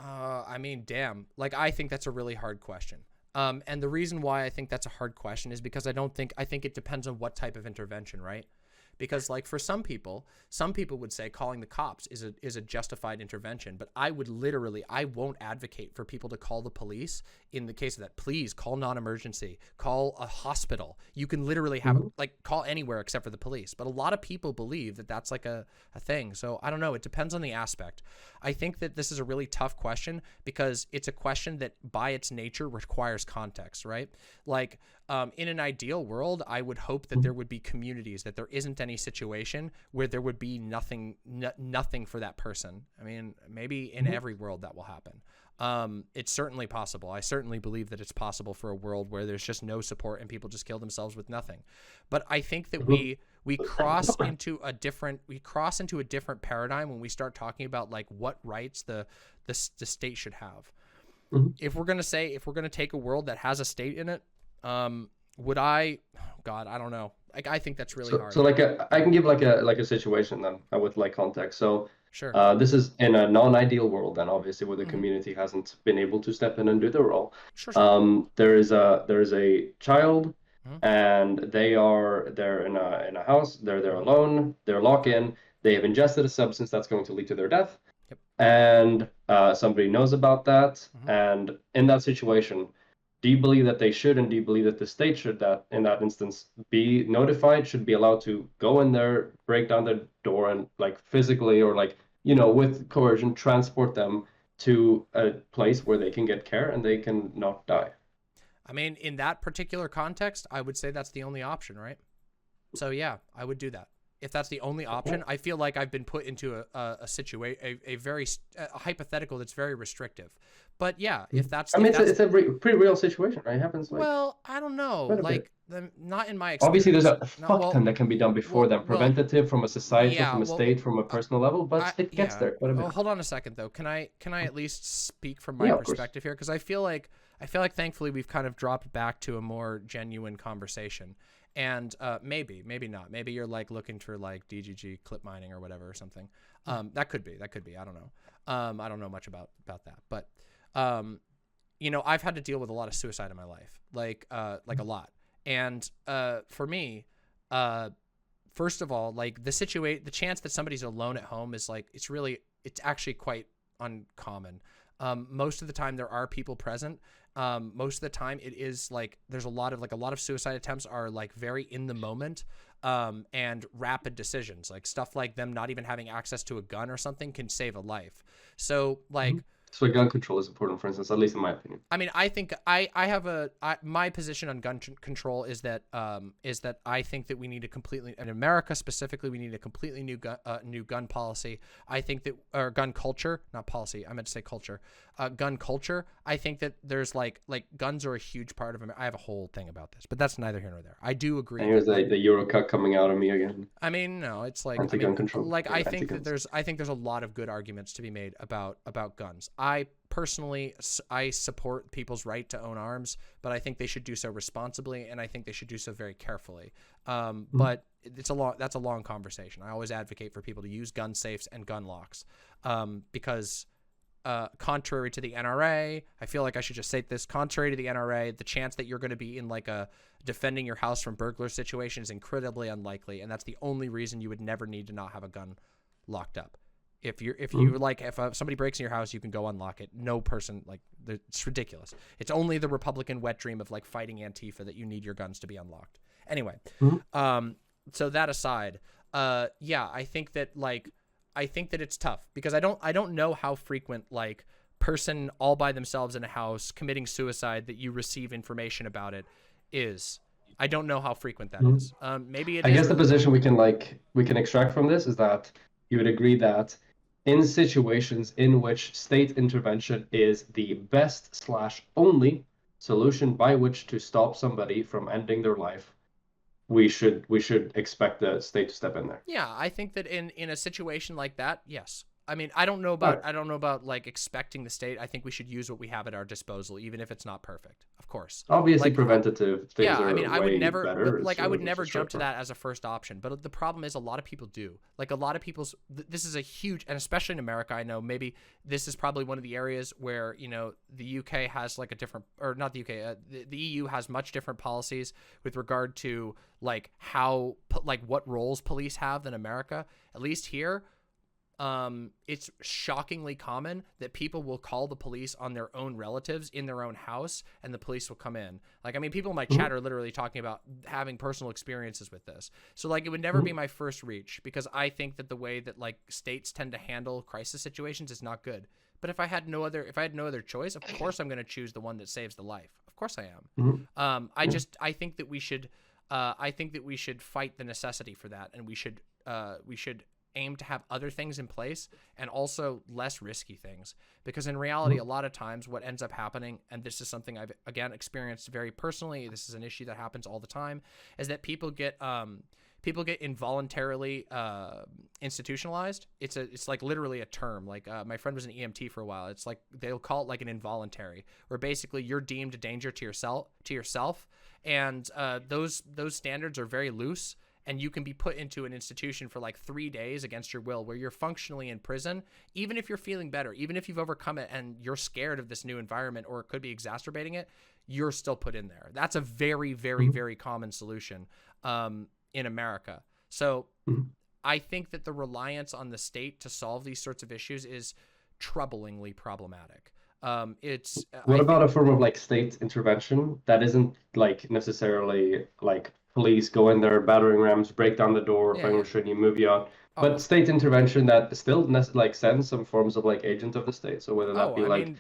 I mean, damn. Like, I think that's a really hard question. And the reason why I think that's a hard question is because I think it depends on what type of intervention, right? Because like for some people would say calling the cops is a justified intervention, but I won't advocate for people to call the police in the case of that. Please call non-emergency, call a hospital. You can literally have call anywhere except for the police. But a lot of people believe that that's like a thing. So I don't know. It depends on the aspect. I think that this is a really tough question because it's a question that by its nature requires context, right? Like in an ideal world, I would hope that there would be communities, that there isn't any situation where there would be nothing for that person. I mean, maybe in every world that will happen. It's certainly possible. I certainly believe that it's possible for a world where there's just no support and people just kill themselves with nothing. But I think that we cross into a different paradigm when we start talking about like what rights the state should have. If we're going to take a world that has a state in it, would I? God, I don't know. Like, I think that's really hard. So like I can give like a situation then with like context. So sure. This is in a non-ideal world, then obviously where the community hasn't been able to step in and do the role. Sure. There is a child, and they're in a house. They're there alone. They're locked in. They have ingested a substance that's going to lead to their death. Yep. And somebody knows about that. And in that situation, do you believe that they should, and do you believe that the state should, that in that instance, be notified, should be allowed to go in there, break down the door, and like physically or like, you know, with coercion, transport them to a place where they can get care and they can not die? I mean, in that particular context, I would say that's the only option, right? So yeah, I would do that. If that's the only option, I feel like I've been put into a situation, a very hypothetical that's very restrictive. But yeah, if that's, it's a pretty real situation, right? It happens. Like, well, I don't know, like not in my experience. Obviously, there's a fuck ton that can be done before then, preventative from a society, from a state, from a personal level, but it gets there quite a bit. Well, hold on a second though. Can I at least speak from my perspective here? Because I feel like thankfully we've kind of dropped back to a more genuine conversation. And maybe not. Maybe you're like looking for like DGG clip mining or whatever or something. That could be. I don't know. I don't know much about that. But you know, I've had to deal with a lot of suicide in my life, like a lot. And for me, first of all, like the chance that somebody's alone at home is like, it's actually quite uncommon. Most of the time there are people present. Most of the time it is like, there's a lot of suicide attempts are like very in the moment, and rapid decisions, like stuff like them not even having access to a gun or something can save a life. So like, So gun control is important, for instance, at least in my opinion. I mean, I think my position on gun control is that I think that we need a completely, in America specifically, we need a completely new gun policy. I think that, or gun culture, not policy. I meant to say culture. Gun culture. I think that there's like guns are a huge part of America. I have a whole thing about this, but that's neither here nor there. I do agree. And here's the Euro cut coming out of me again. I mean, no, it's like Anti-gun control. Like Yeah, I think anti-guns. that there's a lot of good arguments to be made about guns. I personally, I support people's right to own arms, but I think they should do so responsibly, and I think they should do so very carefully. But that's a long conversation. I always advocate for people to use gun safes and gun locks, because contrary to the NRA, I feel like I should just say this, contrary to the NRA, the chance that you're going to be in like a defending your house from burglar situation is incredibly unlikely, and that's the only reason you would never need to not have a gun locked up. If somebody breaks in your house, you can go unlock it. No person, like, it's ridiculous. It's only the Republican wet dream of like fighting Antifa that you need your guns to be unlocked. Anyway, so that aside, yeah, I think that it's tough because I don't know how frequent like person all by themselves in a house committing suicide that you receive information about it is. I don't know how frequent that is. Maybe it is. I guess the position we can extract from this is that you would agree that in situations in which state intervention is the best / only solution by which to stop somebody from ending their life, we should expect the state to step in there. Yeah, I think that in a situation like that, yes. I mean, I don't know about like expecting the state. I think we should use what we have at our disposal, even if it's not perfect, of course. Obviously, like, preventative things yeah, are I mean, I would never, better. like, I would never jump to that as a first option. But the problem is, a lot of people do. Like, a lot of people's. This is a huge, and especially in America, I know maybe this is probably one of the areas where the UK has like a different, or not the UK, the EU has much different policies with regard to like how what roles police have than America. At least here. It's shockingly common that people will call the police on their own relatives in their own house, and the police will come in. Like, I mean, people in my chat are literally talking about having personal experiences with this. So, like, it would never be my first reach, because I think that the way that like states tend to handle crisis situations is not good. But if I had no other choice, of course I'm going to choose the one that saves the life. Of course I am. I think that we should fight the necessity for that, and we should aim to have other things in place and also less risky things, because in reality, a lot of times what ends up happening, and this is something I've again experienced very personally, this is an issue that happens all the time, is that people get involuntarily institutionalized. It's like literally a term. Like my friend was an EMT for a while. It's like they'll call it like an involuntary, where basically you're deemed a danger to yourself, and those standards are very loose. And you can be put into an institution for like 3 days against your will, where you're functionally in prison, even if you're feeling better, even if you've overcome it and you're scared of this new environment, or it could be exacerbating it, you're still put in there. That's a very, very, very common solution in America. So I think that the reliance on the state to solve these sorts of issues is troublingly problematic. What about a form of like state intervention that isn't like necessarily like police go in there, battering rams, break down the door, find you, move you out, but state intervention that still like sends some forms of like agent of the state. So whether that be like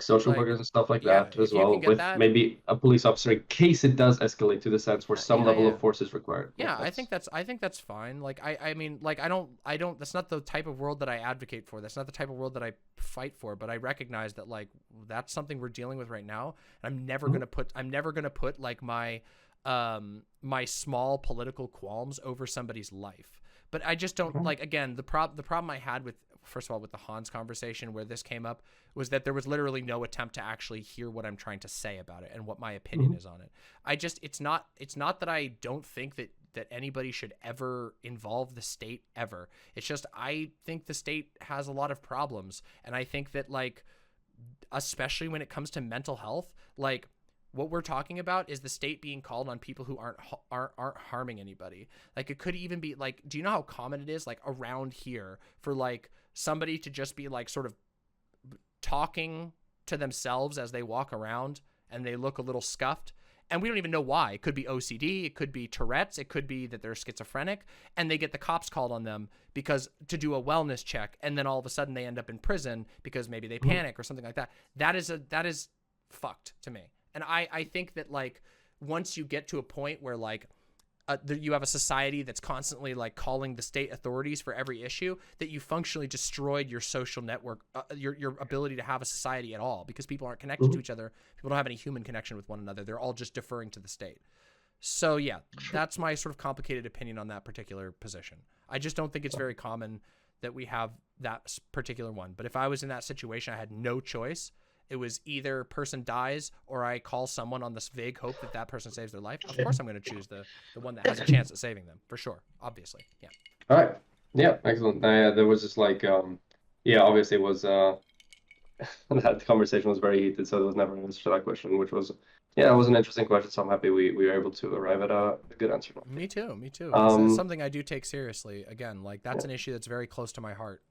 social workers and stuff like that as well, with maybe a police officer in case it does escalate to the sense where some level of force is required. Yeah, I think that's fine. Like I mean, like I don't. That's not the type of world that I advocate for. That's not the type of world that I fight for. But I recognize that like that's something we're dealing with right now. I'm never gonna put like my small political qualms over somebody's life. But I just don't like, again, the problem I had with, first of all, with the Hans conversation where this came up was that there was literally no attempt to actually hear what I'm trying to say about it and what my opinion is on it. It's not that I don't think that anybody should ever involve the state ever. It's just, I think the state has a lot of problems. And I think that like especially when it comes to mental health, like what we're talking about is the state being called on people who aren't harming anybody. Like it could even be like, do you know how common it is like around here for like somebody to just be like sort of talking to themselves as they walk around and they look a little scuffed, and we don't even know why. It could be OCD, it could be Tourette's, it could be that they're schizophrenic, and they get the cops called on them because to do a wellness check, and then all of a sudden they end up in prison because maybe they panic or something like that. That is fucked to me. And I think that like once you get to a point where like you have a society that's constantly like calling the state authorities for every issue, that you functionally destroyed your social network, your ability to have a society at all, because people aren't connected to each other. People don't have any human connection with one another. They're all just deferring to the state. So yeah, that's my sort of complicated opinion on that particular position. I just don't think it's very common that we have that particular one. But if I was in that situation, I had no choice. It was either person dies or I call someone on this vague hope that that person saves their life. Of course, I'm going to choose the one that has a chance at saving them, for sure. Obviously, yeah. All right. Yeah, excellent. There was just like, yeah, obviously it was, that conversation was very heated, so there was never an answer to that question, which was, yeah, it was an interesting question, so I'm happy we were able to arrive at a good answer. Me too, me too. It's something I do take seriously. Again, like that's an issue that's very close to my heart.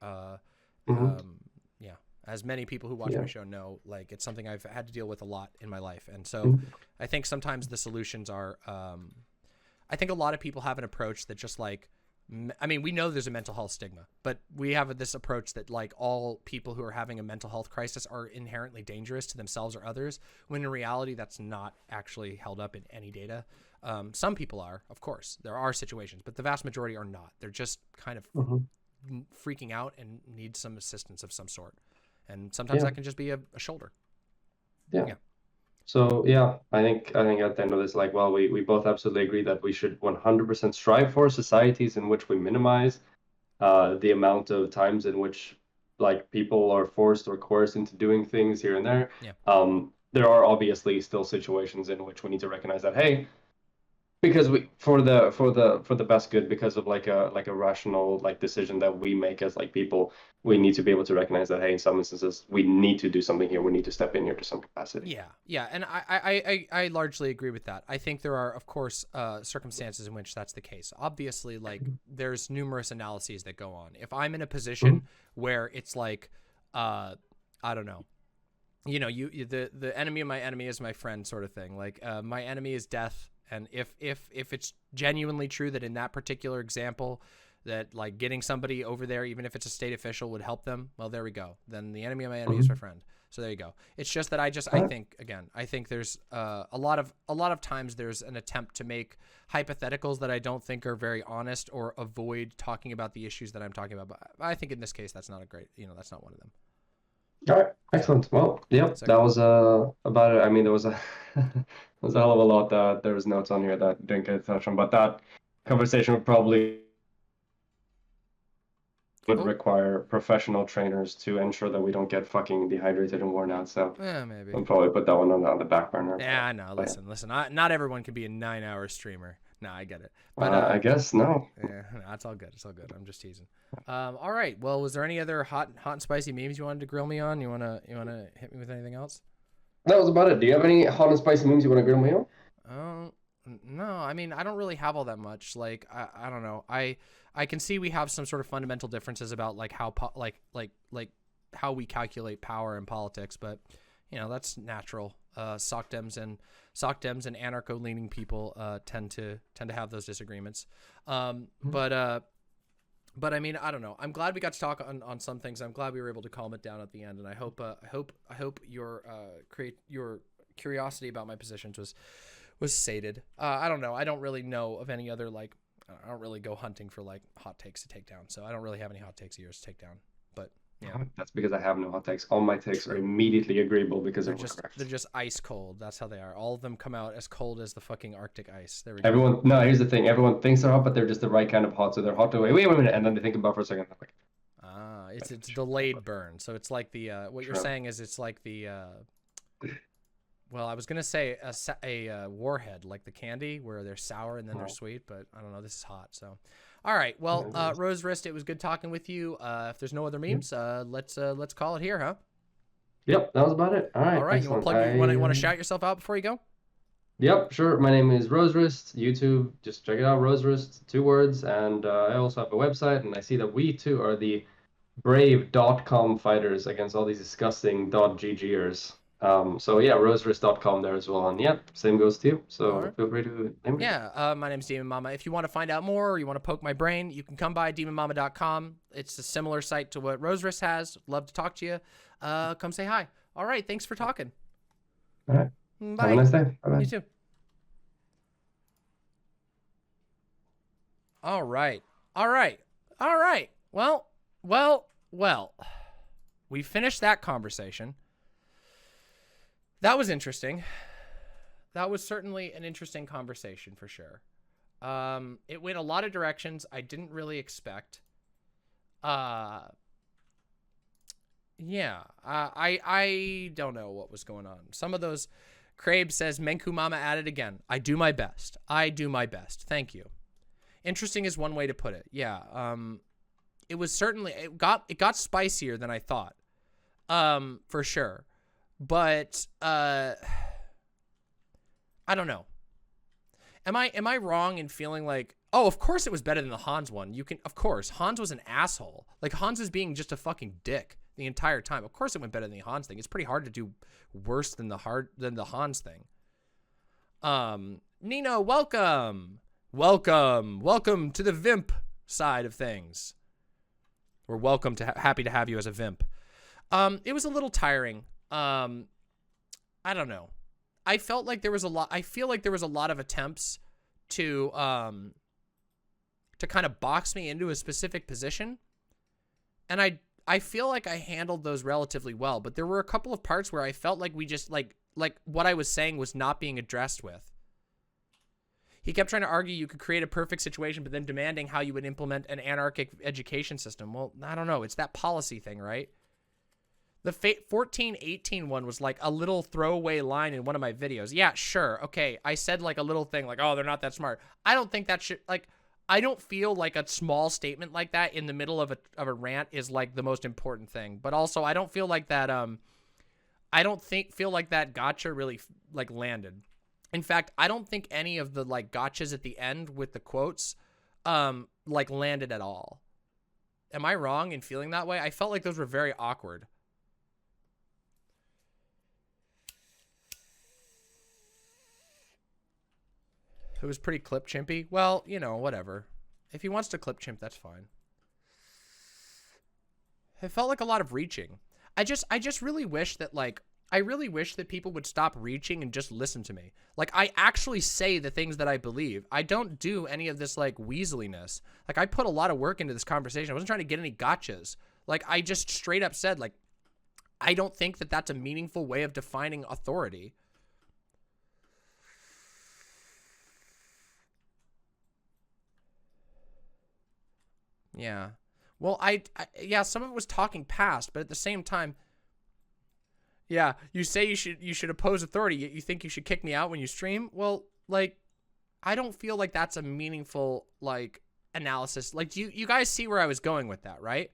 Yeah. As many people who watch my show know, like it's something I've had to deal with a lot in my life. And so I think sometimes the solutions are, I think a lot of people have an approach that just like, I mean, we know there's a mental health stigma, but we have this approach that like all people who are having a mental health crisis are inherently dangerous to themselves or others, when in reality, that's not actually held up in any data. Some people are, of course, there are situations, but the vast majority are not. They're just kind of freaking out and need some assistance of some sort. And sometimes that can just be a shoulder. Yeah. So yeah, I think at the end of this, like, well, we both absolutely agree that we should 100% strive for societies in which we minimize the amount of times in which like people are forced or coerced into doing things here and there. Yeah. There are obviously still situations in which we need to recognize that, hey, because we for the best good, because of like a rational like decision that we make as like people, we need to be able to recognize that, hey, in some instances we need to do something here, we need to step in here to some capacity. Yeah, and I largely agree with that. I think there are, of course, circumstances in which that's the case. Obviously, like there's numerous analyses that go on. If I'm in a position where it's like I don't know, you know, the enemy of my enemy is my friend sort of thing. Like my enemy is death. And if it's genuinely true that in that particular example that like getting somebody over there, even if it's a state official, would help them, well, there we go. Then the enemy of my enemy is my friend. So there you go. It's just that I think there's a lot of times there's an attempt to make hypotheticals that I don't think are very honest or avoid talking about the issues that I'm talking about. But I think in this case, that's not that's not one of them. All right, excellent. Well, yep, that was about it. I mean, there was a there's a hell of a lot that there was notes on here that didn't get touched on, but that conversation would probably require professional trainers to ensure that we don't get fucking dehydrated and worn out. So yeah, maybe I'll probably put that one on the back burner. Yeah, no, listen. Not everyone can be a 9-hour streamer. No, I get it. But I guess no. Yeah, no, it's all good. It's all good. I'm just teasing. All right. Well, was there any other hot and spicy memes you wanted to grill me on? You wanna hit me with anything else? That was about it. Do you have any hot and spicy memes you want to grill me on? No. I mean, I don't really have all that much. Like, I don't know. I can see we have some sort of fundamental differences about like how like how we calculate power in politics, but you know that's natural. SOCDEMs and anarcho-leaning people tend to have those disagreements. But I mean, I don't know. I'm glad we got to talk on some things. I'm glad we were able to calm it down at the end, and I hope your curiosity about my positions was sated. I don't know. I don't really know of any other like. I don't really go hunting for like hot takes to take down, so I don't really have any hot takes of yours to take down. But yeah, that's because I have no hot takes. All my takes are immediately agreeable because they're just ice cold. That's how they are. All of them come out as cold as the fucking Arctic ice. There we go. Here's the thing. Everyone thinks they're hot, but they're just the right kind of hot. So they're hot away. Wait a minute, and then they think about it for a second. Like, it's delayed burn. So it's like the what you're saying is it's like the. Well, I was gonna say a warhead, like the candy, where they're sour and then they're sweet, but I don't know. This is hot, so. All right. Well, Rose Wrist, it was good talking with you. If there's no other memes, let's call it here, huh? Yep, that was about it. All right, All right, you want to excellent. plug? You want to shout yourself out before you go? Yep, sure. My name is Rosewrist. YouTube, just check it out, Rosewrist, 2 words. And I also have a website, and I see that we too are the brave .com fighters against all these disgusting .ggers. So yeah, rosewrist.com there as well. And yeah, same goes to you. So feel free to name me. Yeah, my name's Demon Mama. If you want to find out more or you want to poke my brain, you can come by demonmama.com. It's a similar site to what Rosewrist has. Love to talk to you. Come say hi. All right, thanks for talking. All right. Bye. Have a nice day. Bye-bye. You too. All right. All right. All right. Well. We finished that conversation. That was interesting. That was certainly an interesting conversation for sure. It went a lot of directions I didn't really expect. Yeah, I don't know what was going on. Some of those, Crabe says, Menku Mama at it again. I do my best. I do my best. Thank you. Interesting is one way to put it. Yeah. It was certainly, it got spicier than I thought. For sure. But, I don't know. Am I wrong in feeling like, oh, of course it was better than the Hans one. Of course, Hans was an asshole. Like, Hans is being just a fucking dick the entire time. Of course it went better than the Hans thing. It's pretty hard to do worse than the Hans thing. Nino, welcome. Welcome to the Vimp side of things. We're happy to have you as a Vimp. It was a little tiring. I don't know. I felt like there was a lot. I feel like there was a lot of attempts to kind of box me into a specific position. And I feel like I handled those relatively well, but there were a couple of parts where I felt like we just like what I was saying was not being addressed with. He kept trying to argue you could create a perfect situation, but then demanding how you would implement an anarchic education system. Well, I don't know. It's that policy thing, right? The 1418 one was like a little throwaway line in one of my videos. Yeah, sure. Okay. I said like a little thing like, oh, they're not that smart. I don't think that should, like, I don't feel like a small statement like that in the middle of a rant is like the most important thing. But also I don't feel like that, feel like that gotcha really like landed. In fact, I don't think any of the like gotchas at the end with the quotes, like landed at all. Am I wrong in feeling that way? I felt like those were very awkward. It was pretty clip chimpy. Well, you know, whatever. If he wants to clip chimp, that's fine. It felt like a lot of reaching. I just really wish that like, I really wish that people would stop reaching and just listen to me. Like, I actually say the things that I believe. I don't do any of this like weaseliness. Like, I put a lot of work into this conversation. I wasn't trying to get any gotchas. Like, I just straight up said, like, I don't think that that's a meaningful way of defining authority. Yeah. Well, yeah, some of it was talking past, but at the same time, yeah, you say you should oppose authority, yet you think you should kick me out when you stream? Well, like, I don't feel like that's a meaningful, like, analysis. Like, you guys see where I was going with that, right?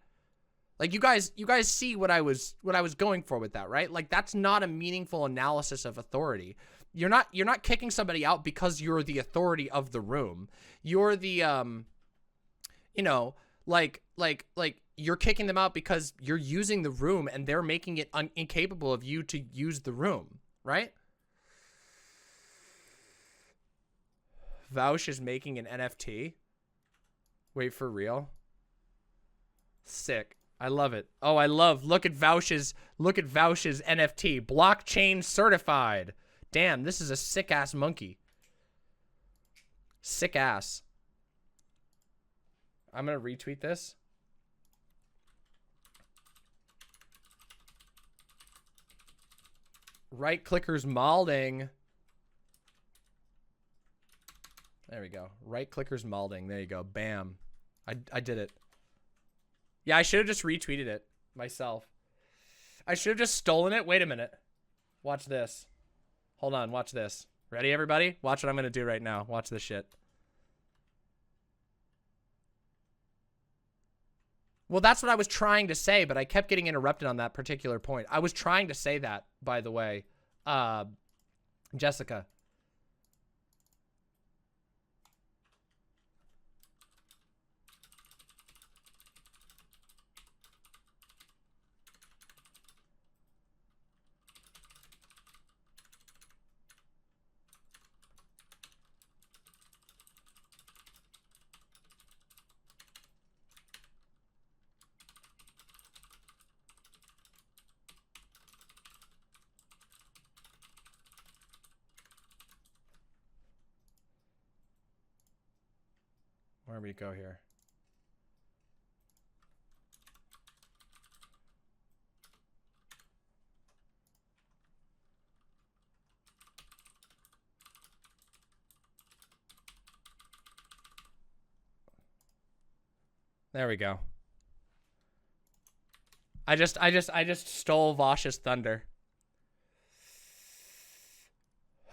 Like, you guys see what I was going for with that, right? Like, that's not a meaningful analysis of authority. You're not kicking somebody out because you're the authority of the room. You're the, you know, like you're kicking them out because you're using the room and they're making it incapable of you to use the room, right? Vouch is making an NFT. Wait, for real? Sick. I love it. Oh, look at Vouch's NFT. Blockchain certified. Damn, this is a sick ass monkey. Sick ass. I'm going to retweet this. Right clickers molding. There we go. Right clickers molding. There you go. Bam. I did it. Yeah, I should have just retweeted it myself. I should have just stolen it. Wait a minute. Watch this. Hold on. Watch this. Ready, everybody? Watch what I'm going to do right now. Watch this shit. Well, that's what I was trying to say, but I kept getting interrupted on that particular point. I was trying to say that, by the way, Jessica. Where do we go here? There we go. I just stole Vosh's thunder.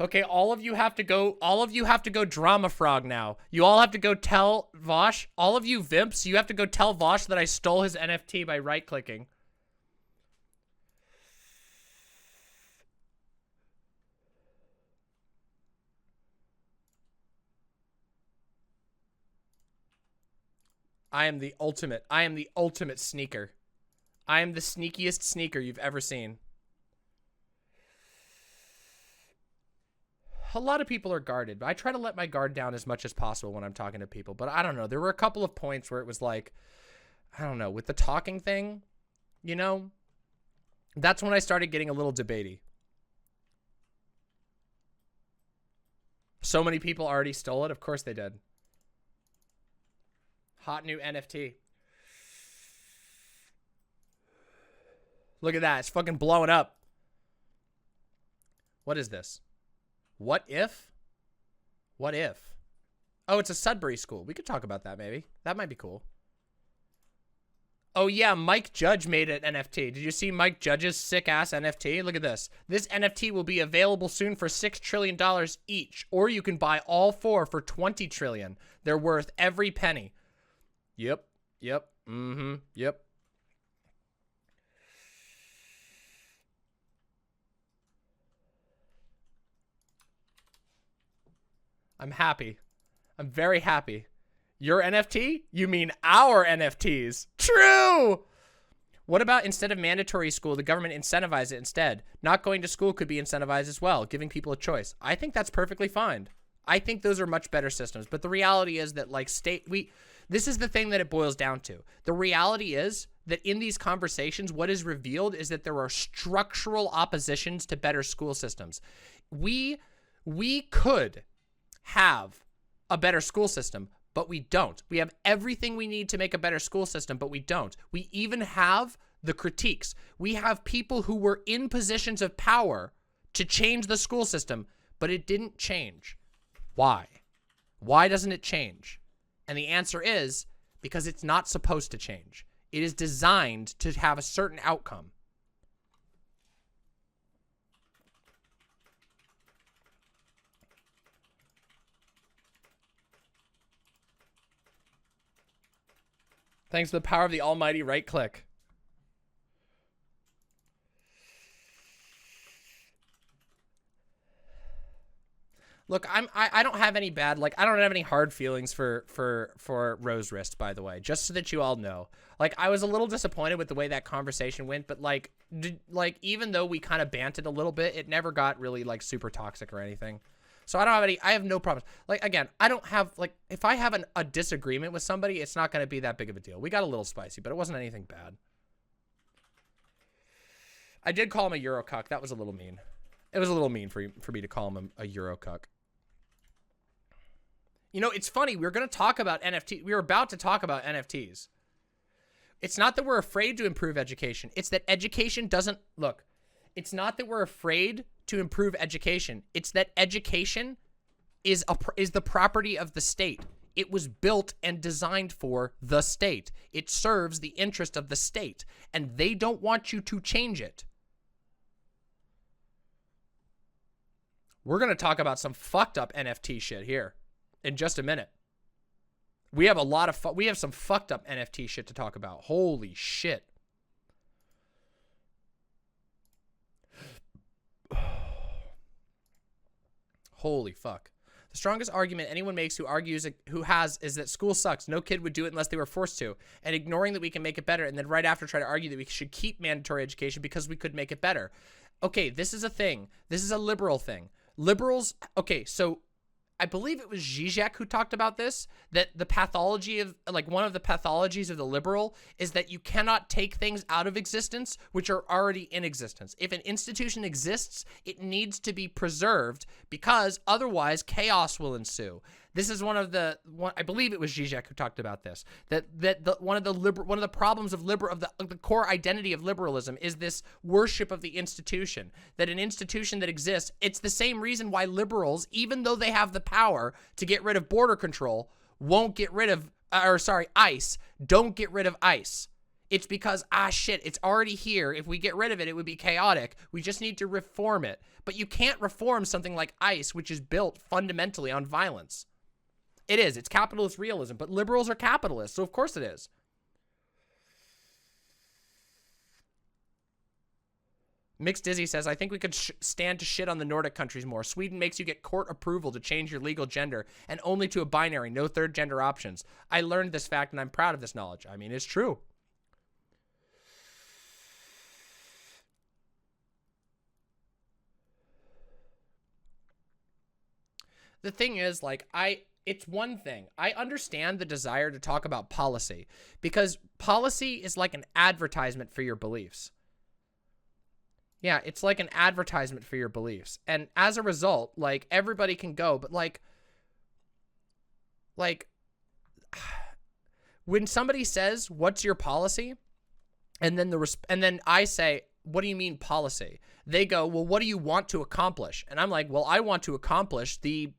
Okay, all of you have to go drama frog now. You all have to go tell Vosh, all of you Vimps, you have to go tell Vosh that I stole his NFT by right-clicking. I am the ultimate sneaker. I am the sneakiest sneaker you've ever seen. A lot of people are guarded, but I try to let my guard down as much as possible when I'm talking to people. But I don't know. There were a couple of points where it was like, I don't know, with the talking thing, you know, that's when I started getting a little debatey. So many people already stole it. Of course they did. Hot new NFT. Look at that. It's fucking blowing up. What is this? What if? What if? Oh, it's a Sudbury school. We could talk about that maybe. That might be cool. Oh yeah, Mike Judge made an NFT. Did you see Mike Judge's sick-ass NFT? Look at this. This NFT will be available soon for $6 trillion each. Or you can buy all four for $20 trillion. They're worth every penny. Yep. Yep. Mm-hmm. Yep. I'm happy. I'm very happy. Your NFT? You mean our NFTs. True! What about instead of mandatory school, the government incentivize it instead? Not going to school could be incentivized as well, giving people a choice. I think that's perfectly fine. I think those are much better systems. But the reality is that, like, this is the thing that it boils down to. The reality is that in these conversations, what is revealed is that there are structural oppositions to better school systems. We could have a better school system, but we don't. We have everything we need to make a better school system, but we don't. We even have the critiques. We have people who were in positions of power to change the school system, but it didn't change. Why? Why doesn't it change? And the answer is because it's not supposed to change. It is designed to have a certain outcome. Thanks to the power of the almighty right click. Look, I don't have any bad, like, I don't have any hard feelings for Rose Wrist, by the way, just so that you all know. Like, I was a little disappointed with the way that conversation went, but like even though we kind of banted a little bit, it never got really like super toxic or anything. So I have no problems. Like, again, I don't have, like, if I have a disagreement with somebody, it's not going to be that big of a deal. We got a little spicy, but it wasn't anything bad. I did call him a Eurocuck. That was a little mean. It was a little mean for me to call him a Eurocuck. You know, it's funny. We were going to talk about NFT. We were about to talk about NFTs. It's not that we're afraid to improve education. It's that education doesn't, look, it's not that we're afraid to improve education. It's that education is the property of the state. It was built and designed for the state. It serves the interest of the state, and they don't want you to change it. We're going to talk about some fucked up NFT shit here in just a minute. We have a lot of we have some fucked up NFT shit to talk about. Holy shit. Holy fuck. The strongest argument anyone makes who has is that school sucks. No kid would do it unless they were forced to. And ignoring that we can make it better, and then right after try to argue that we should keep mandatory education because we could make it better. Okay, this is a thing. This is a liberal thing. Liberals, okay, so I believe it was Zizek who talked about this, that the pathology of, like, one of the pathologies of the liberal is that you cannot take things out of existence which are already in existence. If an institution exists, it needs to be preserved because otherwise chaos will ensue. This is one of the I believe it was Zizek who talked about this. One of the problems of the core identity of liberalism is this worship of the institution. That an institution that exists, it's the same reason why liberals, even though they have the power to get rid of border control, won't get rid of ICE. Don't get rid of ICE. It's because, shit, it's already here. If we get rid of it, it would be chaotic. We just need to reform it. But you can't reform something like ICE, which is built fundamentally on violence. It is. It's capitalist realism, but liberals are capitalists, so of course it is. Mixed Dizzy says, I think we could stand to shit on the Nordic countries more. Sweden makes you get court approval to change your legal gender, and only to a binary, no third gender options. I learned this fact, and I'm proud of this knowledge. I mean, it's true. The thing is, like, it's one thing. I understand the desire to talk about policy because policy is like an advertisement for your beliefs. Yeah, it's like an advertisement for your beliefs. And as a result, like, everybody can go, but like when somebody says, "What's your policy?" and then I say, "What do you mean policy?" They go, "Well, what do you want to accomplish?" And I'm like, "Well, I want to accomplish the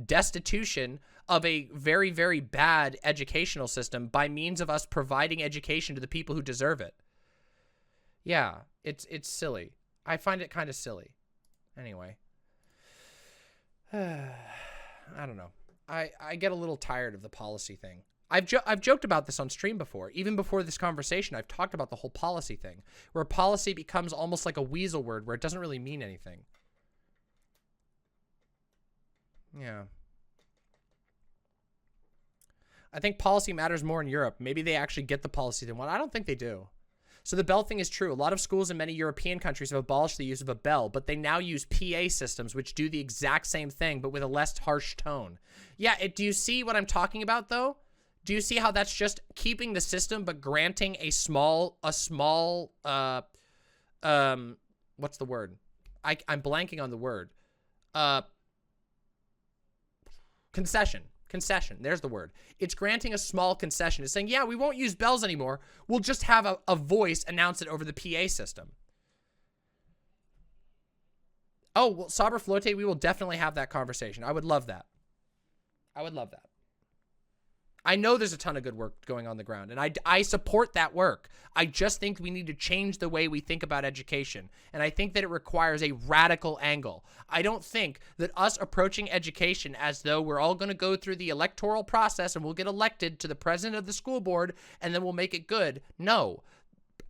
destitution of a very, very bad educational system by means of us providing education to the people who deserve it." Yeah, it's silly. I find it kind of silly. Anyway. I don't know. I get a little tired of the policy thing. I've joked about this on stream before. Even before this conversation, I've talked about the whole policy thing, where policy becomes almost like a weasel word where it doesn't really mean anything. Yeah. I think policy matters more in Europe. Maybe they actually get the policy they want. I don't think they do. So the bell thing is true. A lot of schools in many European countries have abolished the use of a bell, but they now use PA systems, which do the exact same thing, but with a less harsh tone. Yeah, do you see what I'm talking about, though? Do you see how that's just keeping the system, but granting a small, what's the word? I'm blanking on the word. Concession. Concession. There's the word. It's granting a small concession. It's saying, yeah, we won't use bells anymore. We'll just have a voice announce it over the PA system. Oh, well, Saber Flote, we will definitely have that conversation. I would love that. I would love that. I know there's a ton of good work going on the ground, and I support that work. I just think we need to change the way we think about education, and I think that it requires a radical angle. I don't think that us approaching education as though we're all going to go through the electoral process and we'll get elected to the president of the school board and then we'll make it good. No.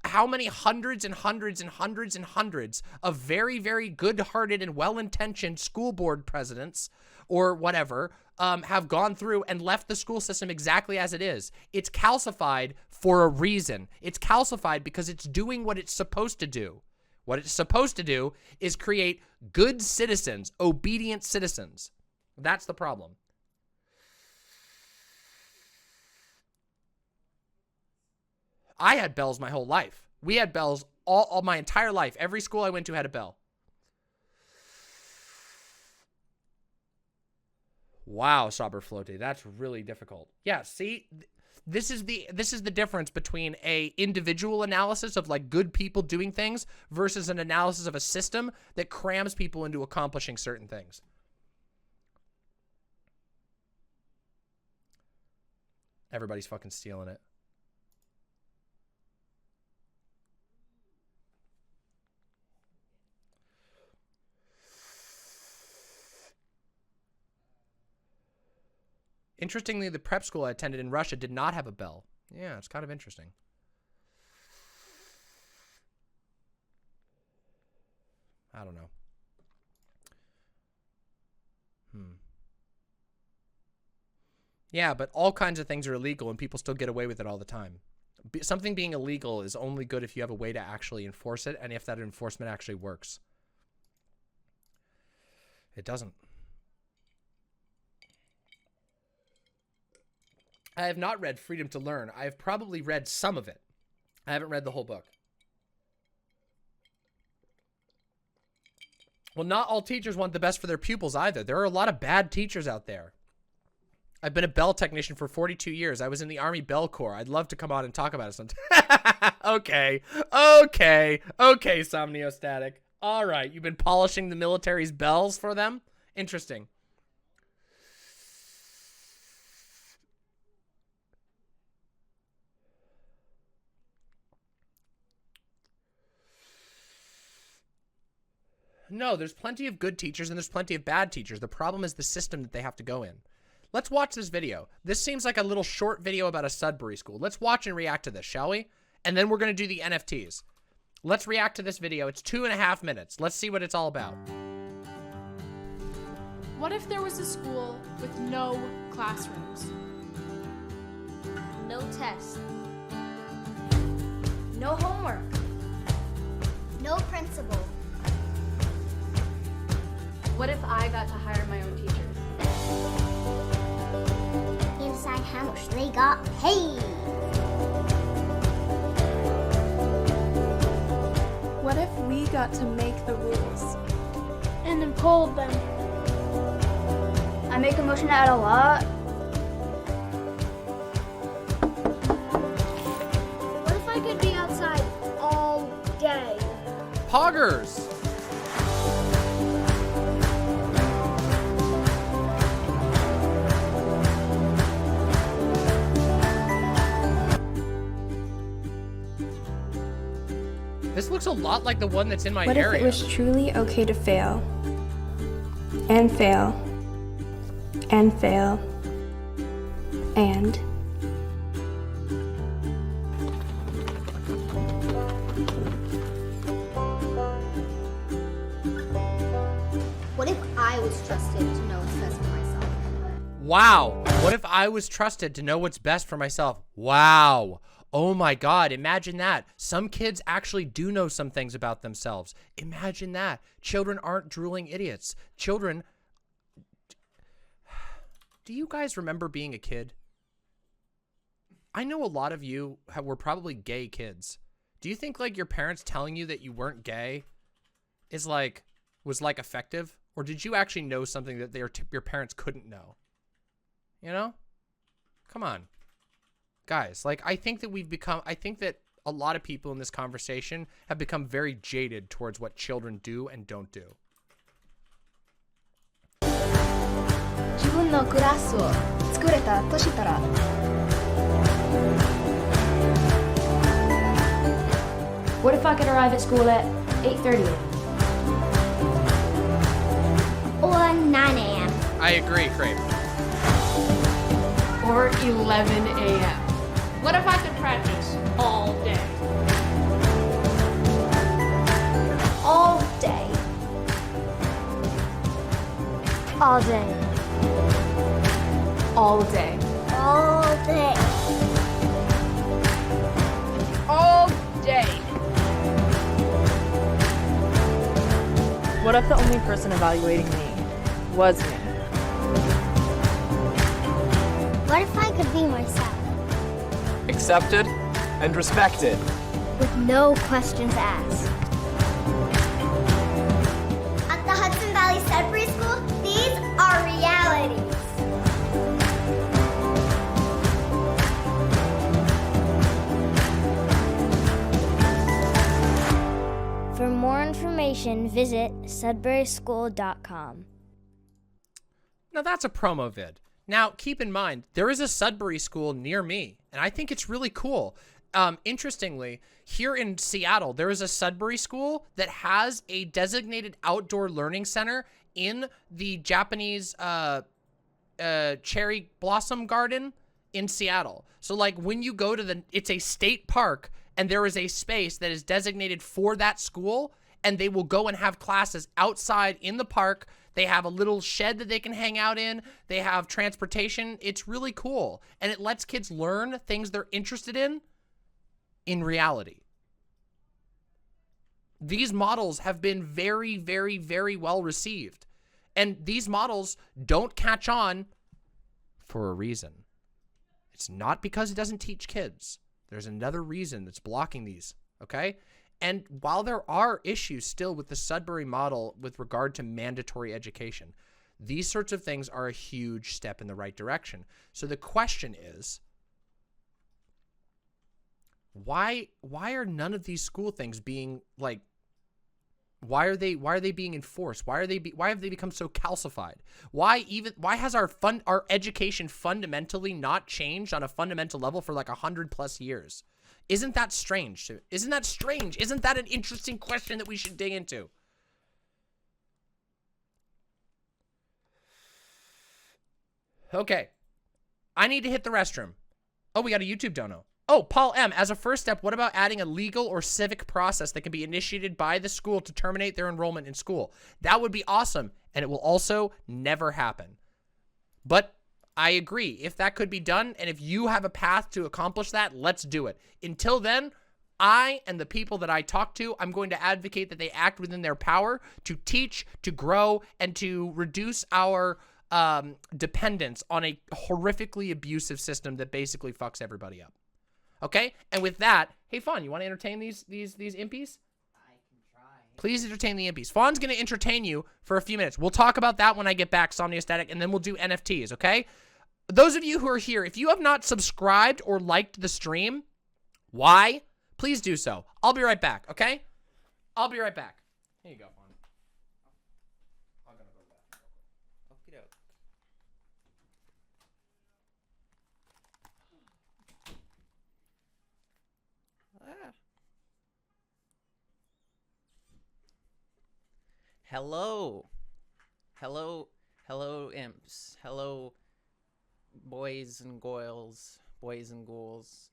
How many hundreds and hundreds and hundreds and hundreds of very, very good-hearted and well-intentioned school board presidents or whatever have gone through and left the school system exactly as it is? It's calcified for a reason. It's calcified because it's doing what it's supposed to do. What it's supposed to do is create good citizens, obedient citizens. That's the problem. I had bells my whole life. We had bells all my entire life. Every school I went to had a bell. Wow, Saber Flote, that's really difficult. Yeah, see, this is the difference between a individual analysis of like good people doing things versus an analysis of a system that crams people into accomplishing certain things. Everybody's fucking stealing it. Interestingly, the prep school I attended in Russia did not have a bell. Yeah, it's kind of interesting. I don't know. Yeah, but all kinds of things are illegal and people still get away with it all the time. Something being illegal is only good if you have a way to actually enforce it and if that enforcement actually works. It doesn't. I have not read Freedom to Learn. I have probably read some of it. I haven't read the whole book. Well, not all teachers want the best for their pupils either. There are a lot of bad teachers out there. I've been a bell technician for 42 years. I was in the Army Bell Corps. I'd love to come on and talk about it sometime. Okay, Somniostatic. All right, you've been polishing the military's bells for them? Interesting. No, there's plenty of good teachers and there's plenty of bad teachers. The problem is the system that they have to go in. Let's watch this video. This seems like a little short video about a Sudbury school. Let's watch and react to this, shall we? And then we're going to do the NFTs. Let's react to this video. It's 2.5 minutes. Let's see what it's all about. What if there was a school with no classrooms? No tests. No homework. No principal. What if I got to hire my own teacher? Inside how much they got paid. What if we got to make the rules? And uphold them. I make a motion to add a lot. What if I could be outside all day? Poggers! This looks a lot like the one that's in my area. What if it was truly okay to fail? And fail. And fail. And. What if I was trusted to know what's best for myself? Wow. What if I was trusted to know what's best for myself? Wow. Oh my God, imagine that. Some kids actually do know some things about themselves. Imagine that. Children aren't drooling idiots. Children... Do you guys remember being a kid? I know a lot of you were probably gay kids. Do you think like your parents telling you that you weren't gay was effective? Or did you actually know something that your parents couldn't know? You know? Come on. Guys, like, I think that a lot of people in this conversation have become very jaded towards what children do and don't do. 自分のクラスを作れたとしたら What if I could arrive at school at 8:30? Or 9 a.m. I agree, Craig. Or 11 a.m. What if I could practice all day? All day. all day. All day. All day. All day. What if the only person evaluating me was me? What if I could be myself? Accepted and respected. With no questions asked. At the Hudson Valley Sudbury School, these are realities. For more information, visit sudburyschool.com. Now that's a promo vid. Now, keep in mind, there is a Sudbury school near me, and I think it's really cool. Interestingly, here in Seattle, there is a Sudbury school that has a designated outdoor learning center in the Japanese cherry blossom garden in Seattle. So like when you go to it's a state park and there is a space that is designated for that school, and they will go and have classes outside in the park. They have a little shed that they can hang out in. They have transportation. It's really cool. And it lets kids learn things they're interested in reality. These models have been very, very, very well received. And these models don't catch on for a reason. It's not because it doesn't teach kids. There's another reason that's blocking these, okay? And while there are issues still with the Sudbury model with regard to mandatory education, these sorts of things are a huge step in the right direction. So the question is, why are none of these school things being like, why are they being enforced? Why have they become so calcified? Why has our education fundamentally not changed on a fundamental level for like 100+ years? Isn't that strange? Isn't that strange? Isn't that an interesting question that we should dig into? Okay. I need to hit the restroom. Oh, we got a YouTube dono. Oh, Paul M., as a first step, what about adding a legal or civic process that can be initiated by the school to terminate their enrollment in school? That would be awesome, and it will also never happen. But I agree. If that could be done, and if you have a path to accomplish that, let's do it. Until then, I and the people that I talk to, I'm going to advocate that they act within their power to teach, to grow, and to reduce our dependence on a horrifically abusive system that basically fucks everybody up. Okay? And with that, hey, Fawn, you want to entertain these impies? I can try. Please entertain the impies. Fawn's going to entertain you for a few minutes. We'll talk about that when I get back, Somnia Static, and then we'll do NFTs, okay? Those of you who are here, if you have not subscribed or liked the stream, why? Please do so. I'll be right back, okay? I'll be right back. Here you go, Fawn. I'm going to go to the bathroom. Okey doke. Hello. Hello, imps. Hello, boys and goyles, boys and ghouls.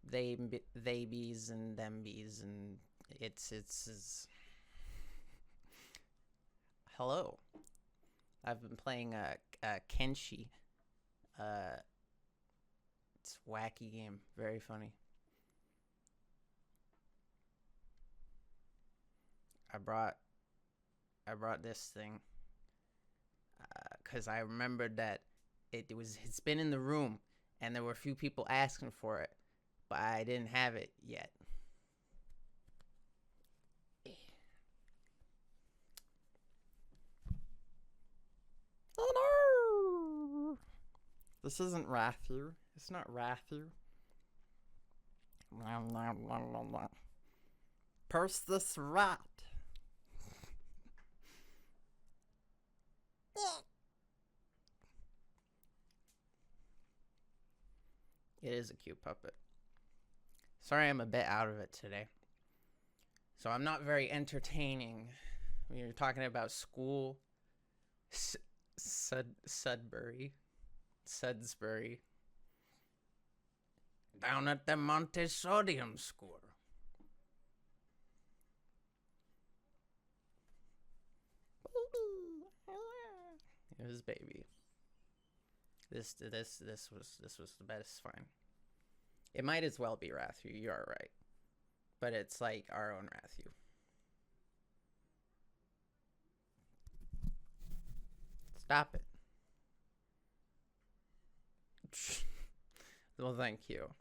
They bees and them bees, and it's hello. I've been playing a Kenshi. It's a wacky game, very funny. I brought this thing because I remembered that it's been in the room and there were a few people asking for it, but I didn't have it yet. Oh no! This isn't Rathu. It's not Rathu. Purse this rat. It is a cute puppet. Sorry I'm a bit out of it today. So I'm not very entertaining when you're talking about school. Sudbury. Down at the Montessorium school. It was baby. This was the best fine. It might as well be Rathu, you are right. But it's like our own Rathu. Stop it. Well, thank you.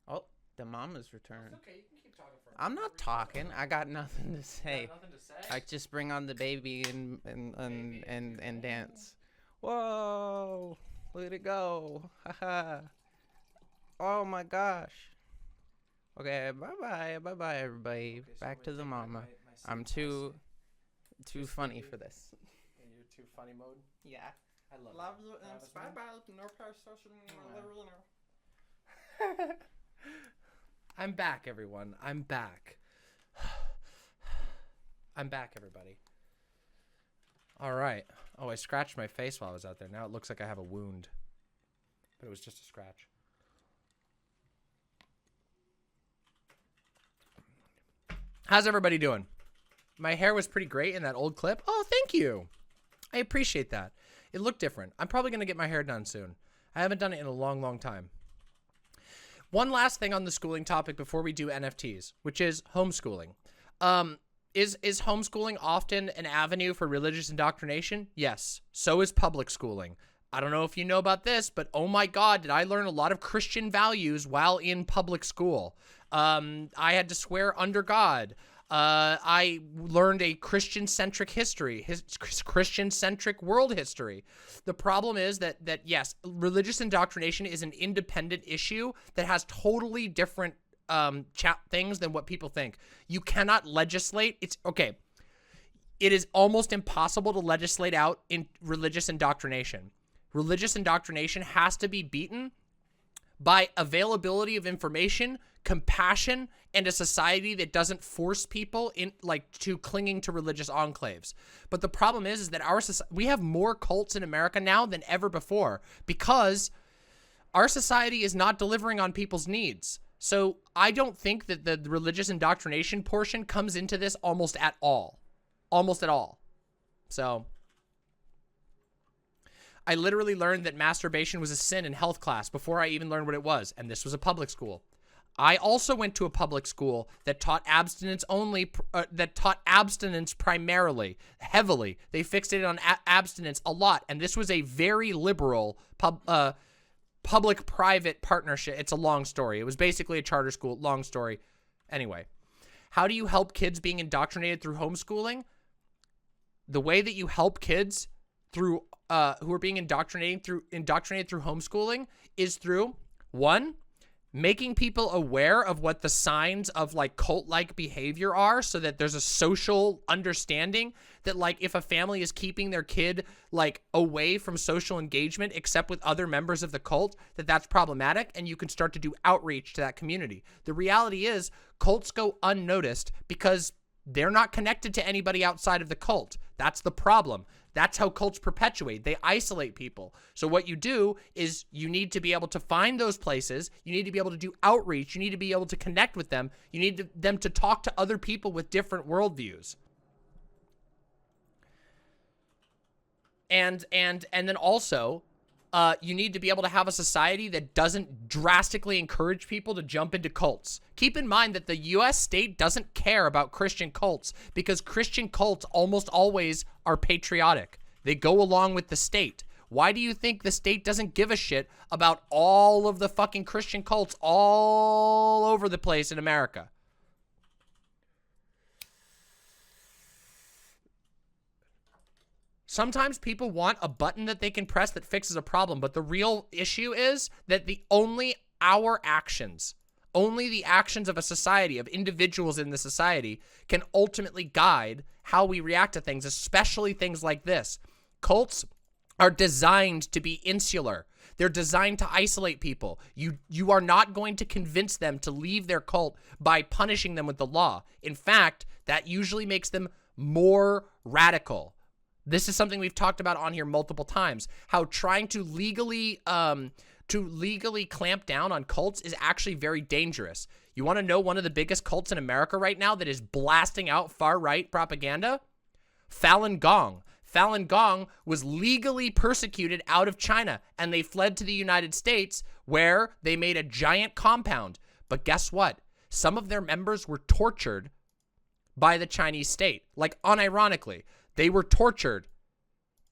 Oh, the mama's returned. It's okay, you can keep talking for I'm not talking. I got nothing to say. Nothing to say? I just bring on the baby and dance. Whoa! Look at it go! Haha! Oh my gosh! Okay, bye bye everybody. Okay, so Back to the mama. my I'm too funny for this. In your too funny mode? Yeah. I love you. Bye bye. No parasocial. Literally no. I'm back, everyone. I'm back. I'm back, everybody. All right. Oh, I scratched my face while I was out there. Now it looks like I have a wound. But it was just a scratch. How's everybody doing? My hair was pretty great in that old clip. Oh, thank you. I appreciate that. It looked different. I'm probably going to get my hair done soon. I haven't done it in a long, long time. One last thing on the schooling topic before we do NFTs, which is homeschooling. Is homeschooling often an avenue for religious indoctrination? Yes. So is public schooling. I don't know if you know about this, but oh my God, did I learn a lot of Christian values while in public school. I had to swear under God. I learned a Christian-centric history, Christian-centric world history. The problem is that yes, religious indoctrination is an independent issue that has totally different things than what people think. You cannot legislate. It's okay. It is almost impossible to legislate out in religious indoctrination. Religious indoctrination has to be beaten by availability of information, compassion, and a society that doesn't force people in to clinging to religious enclaves. But the problem is that we have more cults in America now than ever before because our society is not delivering on people's needs. So I don't think that the religious indoctrination portion comes into this almost at all. Almost at all. So I literally learned that masturbation was a sin in health class before I even learned what it was, and this was a public school. I also went to a public school that taught abstinence primarily, heavily. They fixated on abstinence a lot, and this was a very liberal public-private partnership. It's a long story. It was basically a charter school. Long story. Anyway, how do you help kids being indoctrinated through homeschooling? The way that you help kids through who are being indoctrinated through homeschooling is through, one, making people aware of what the signs of cult-like behavior are so that there's a social understanding that if a family is keeping their kid away from social engagement except with other members of the cult, that's problematic, and you can start to do outreach to that community. The reality is cults go unnoticed because they're not connected to anybody outside of the cult. That's the problem. That's how cults perpetuate. They isolate people. So what you do is you need to be able to find those places. You need to be able to do outreach. You need to be able to connect with them. You need them to talk to other people with different worldviews. And then also, you need to be able to have a society that doesn't drastically encourage people to jump into cults. Keep in mind that the U.S. state doesn't care about Christian cults because Christian cults almost always are patriotic. They go along with the state. Why do you think the state doesn't give a shit about all of the fucking Christian cults all over the place in America? Sometimes people want a button that they can press that fixes a problem, but the real issue is that only the actions of a society, of individuals in the society, can ultimately guide how we react to things, especially things like this. Cults are designed to be insular. They're designed to isolate people. You are not going to convince them to leave their cult by punishing them with the law. In fact, that usually makes them more radical. This is something we've talked about on here multiple times, how trying to legally clamp down on cults is actually very dangerous. You want to know one of the biggest cults in America right now that is blasting out far-right propaganda? Falun Gong. Falun Gong was legally persecuted out of China, and they fled to the United States where they made a giant compound. But guess what? Some of their members were tortured by the Chinese state. Unironically. They were tortured,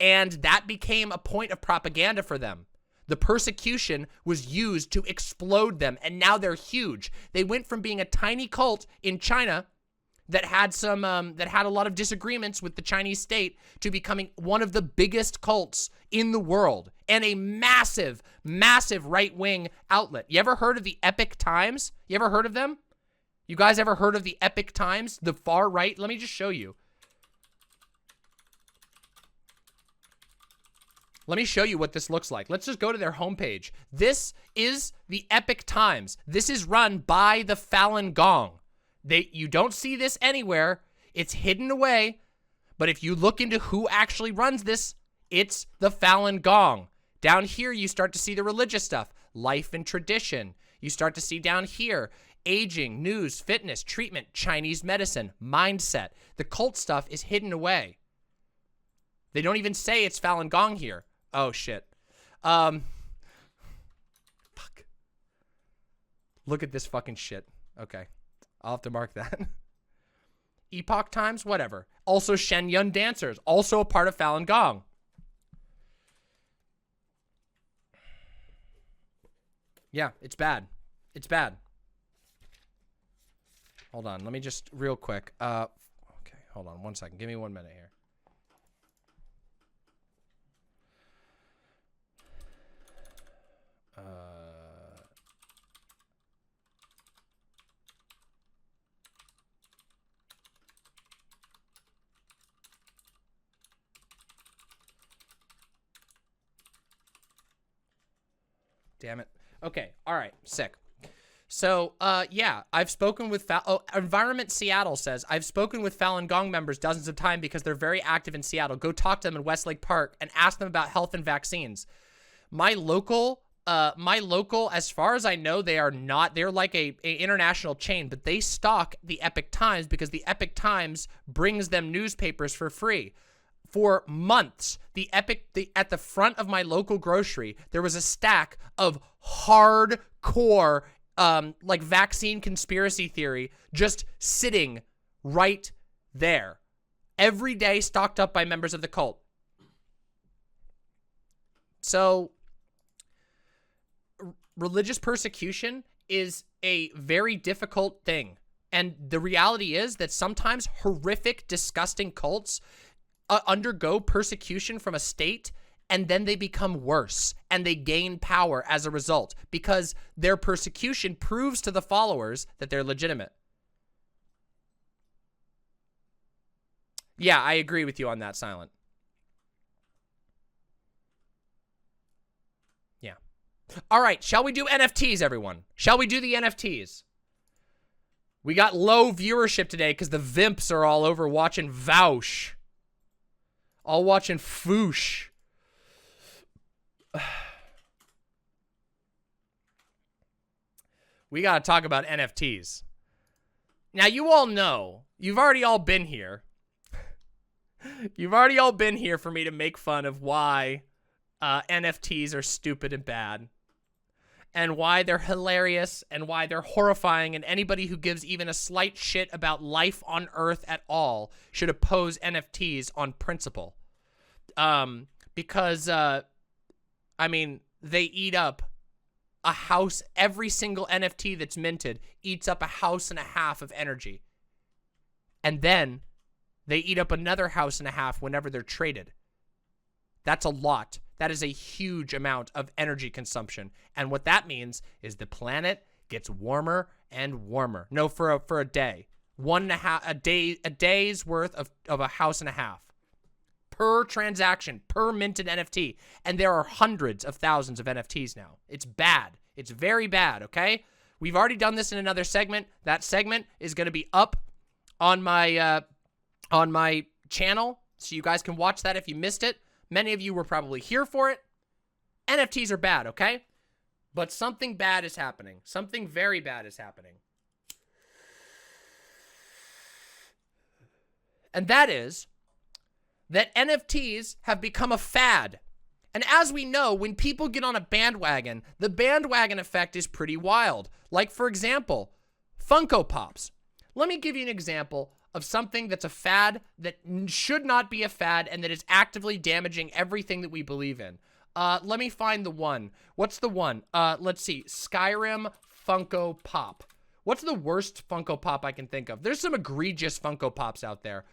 and that became a point of propaganda for them. The persecution was used to explode them, and now they're huge. They went from being a tiny cult in China that had a lot of disagreements with the Chinese state to becoming one of the biggest cults in the world and a massive, massive right-wing outlet. You ever heard of the Epoch Times? You ever heard of them? You guys ever heard of the Epoch Times, the far right? Let me just show you. Let me show you what this looks like. Let's just go to their homepage. This is the Epic Times. This is run by the Falun Gong. You don't see this anywhere. It's hidden away. But if you look into who actually runs this, it's the Falun Gong. Down here, you start to see the religious stuff, life and tradition. You start to see down here, aging, news, fitness, treatment, Chinese medicine, mindset. The cult stuff is hidden away. They don't even say it's Falun Gong here. Oh, shit. Fuck. Look at this fucking shit. Okay. I'll have to mark that. Epoch Times, whatever. Also Shenyun dancers, also a part of Falun Gong. Yeah, it's bad. It's bad. Hold on, let me just real quick. Okay, hold on 1 second. Give me 1 minute here. Damn it. Okay. All right. Sick. So, yeah, I've spoken with Environment Seattle says, I've spoken with Falun Gong members dozens of times because they're very active in Seattle. Go talk to them in Westlake Park and ask them about health and vaccines. My local, as far as I know, they're like a international chain, but they stock the Epic Times because the Epic Times brings them newspapers for free. For months, at the front of my local grocery, there was a stack of hardcore, like vaccine conspiracy theory just sitting right there. Every day stocked up by members of the cult. So, religious persecution is a very difficult thing. And the reality is that sometimes horrific, disgusting cults undergo persecution from a state, and then they become worse, and they gain power as a result, because their persecution proves to the followers that they're legitimate. Yeah, I agree with you on that, Silent. Yeah. All right, shall we do NFTs, everyone? Shall we do the NFTs? We got low viewership today because the Vimps are all over watching Vouch. All watching Foosh. We got to talk about NFTs. Now, you all know, you've already all been here. You've already all been here for me to make fun of why NFTs are stupid and bad. And why they're hilarious and why they're horrifying. And anybody who gives even a slight shit about life on Earth at all should oppose NFTs on principle. Because, I mean, they eat up a house. Every single NFT that's minted eats up a house and a half of energy. And then they eat up another house and a half whenever they're traded. That's a lot. That is a huge amount of energy consumption. And what that means is the planet gets warmer and warmer. No, for a day. A day's worth of a house and a half. Per transaction, per minted NFT. And there are hundreds of thousands of NFTs now. It's bad. It's very bad, okay? We've already done this in another segment. That segment is going to be up on my channel, so you guys can watch that if you missed it. Many of you were probably here for it. NFTs are bad, okay? But something bad is happening. Something very bad is happening. And that is that NFTs have become a fad. And as we know, when people get on a bandwagon, the bandwagon effect is pretty wild. Like, for example, Funko Pops. Let me give you an example of something that's a fad that should not be a fad and that is actively damaging everything that we believe in. Let me find the one. What's the one? Let's see. Skyrim Funko Pop. What's the worst Funko Pop I can think of? There's some egregious Funko Pops out there.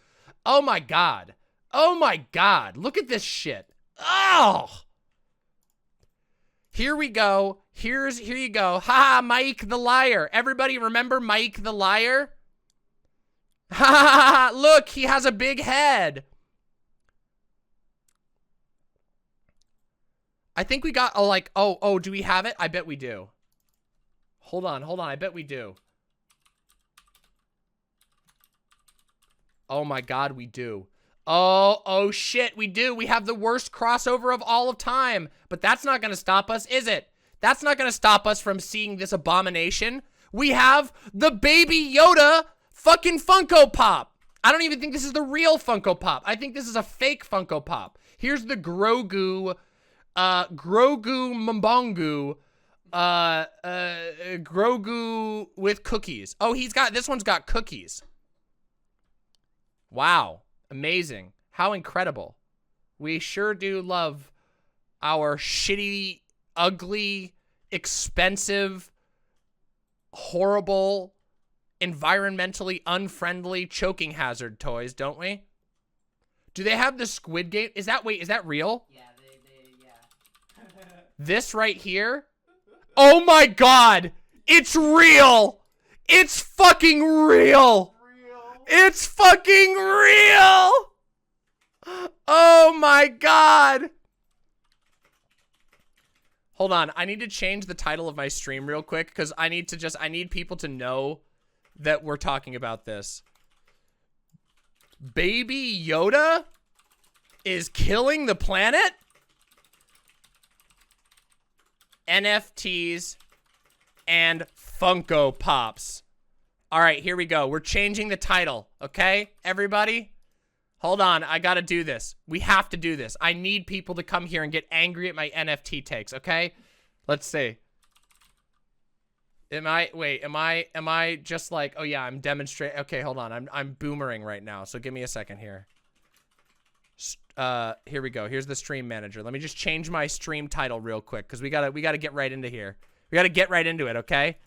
Oh my God. Oh my God. Look at this shit. Oh! Here we go. Here you go. Ha! Mike the Liar. Everybody remember Mike the Liar? Ha ha ha! Look, he has a big head. I think we got a like, oh, do we have it? I bet we do. Hold on. I bet we do. Oh my God, we do. Oh shit, we do. We have the worst crossover of all of time. But that's not gonna stop us, is it? That's not gonna stop us from seeing this abomination. We have the Baby Yoda fucking Funko Pop. I don't even think this is the real Funko Pop. I think this is a fake Funko Pop. Here's the Grogu, Mbongu, Grogu with cookies. Oh, this one's got cookies. Wow. Amazing. How incredible. We sure do love our shitty, ugly, expensive, horrible, environmentally unfriendly choking hazard toys, don't we? Do they have the Squid Game? Is that real? Yeah, yeah. This right here? Oh my God! It's real! It's fucking real! It's fucking real! Oh my God! Hold on, I need to change the title of my stream real quick because I need people to know that we're talking about this. Baby Yoda is killing the planet? NFTs and Funko Pops. All right, here we go. We're changing the title, okay, everybody? Hold on, I gotta do this. We have to do this. I need people to come here and get angry at my NFT takes, okay? Let's see. Am I just like, oh yeah, I'm demonstrating. Okay, hold on. I'm boomering right now. So give me a second here. Here we go. Here's the stream manager. Let me just change my stream title real quick because we gotta get right into here. We gotta get right into it, okay?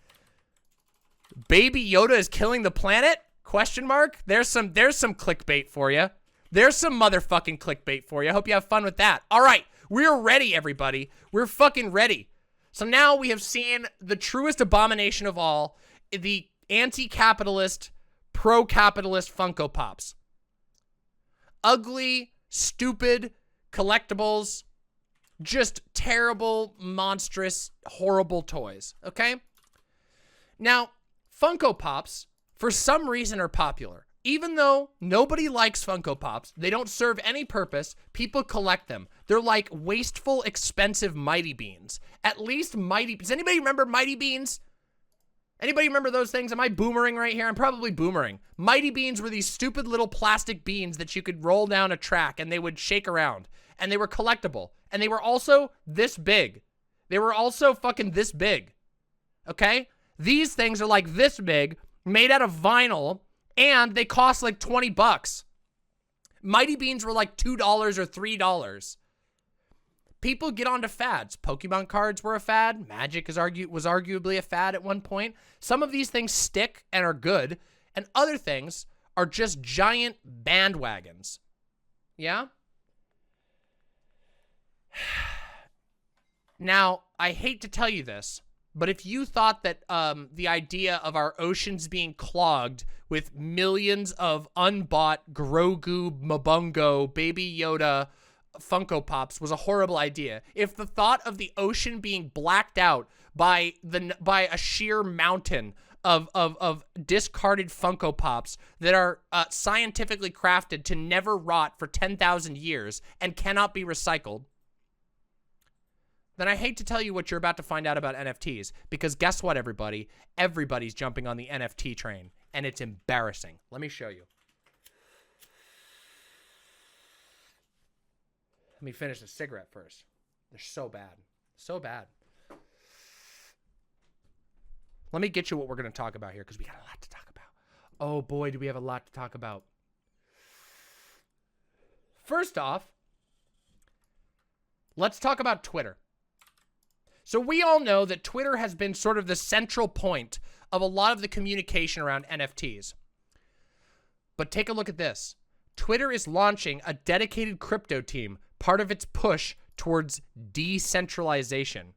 Baby Yoda is killing the planet? Question mark? There's some clickbait for you. There's some motherfucking clickbait for you. I hope you have fun with that. All right, we're ready, everybody. We're fucking ready. So now we have seen the truest abomination of all, the anti-capitalist, pro-capitalist Funko Pops. Ugly, stupid collectibles, just terrible, monstrous, horrible toys, okay? Now, Funko Pops, for some reason, are popular. Even though nobody likes Funko Pops, they don't serve any purpose, people collect them. They're like wasteful, expensive Mighty Beans. At least does anybody remember Mighty Beans? Anybody remember those things? Am I boomering right here? I'm probably boomering. Mighty Beans were these stupid little plastic beans that you could roll down a track and they would shake around. And they were collectible. And they were also this big. They were also fucking this big. Okay? These things are like this big, made out of vinyl, and they cost like 20 bucks. Mighty Beans were like $2 or $3. People get onto fads. Pokemon cards were a fad. Magic was arguably a fad at one point. Some of these things stick and are good, and other things are just giant bandwagons. Yeah? Now, I hate to tell you this, but if you thought that the idea of our oceans being clogged with millions of unbought Grogu, Mbongo, Baby Yoda, Funko Pops was a horrible idea, if the thought of the ocean being blacked out by a sheer mountain of discarded Funko Pops that are scientifically crafted to never rot for 10,000 years and cannot be recycled, then I hate to tell you what you're about to find out about NFTs, because guess what, everybody? Everybody's jumping on the NFT train, and it's embarrassing. Let me show you. Let me finish the cigarette first. They're so bad. So bad. Let me get you what we're going to talk about here, because we got a lot to talk about. Oh boy, do we have a lot to talk about. First off, let's talk about Twitter. So we all know that Twitter has been sort of the central point of a lot of the communication around NFTs. But take a look at this. Twitter is launching a dedicated crypto team, part of its push towards decentralization.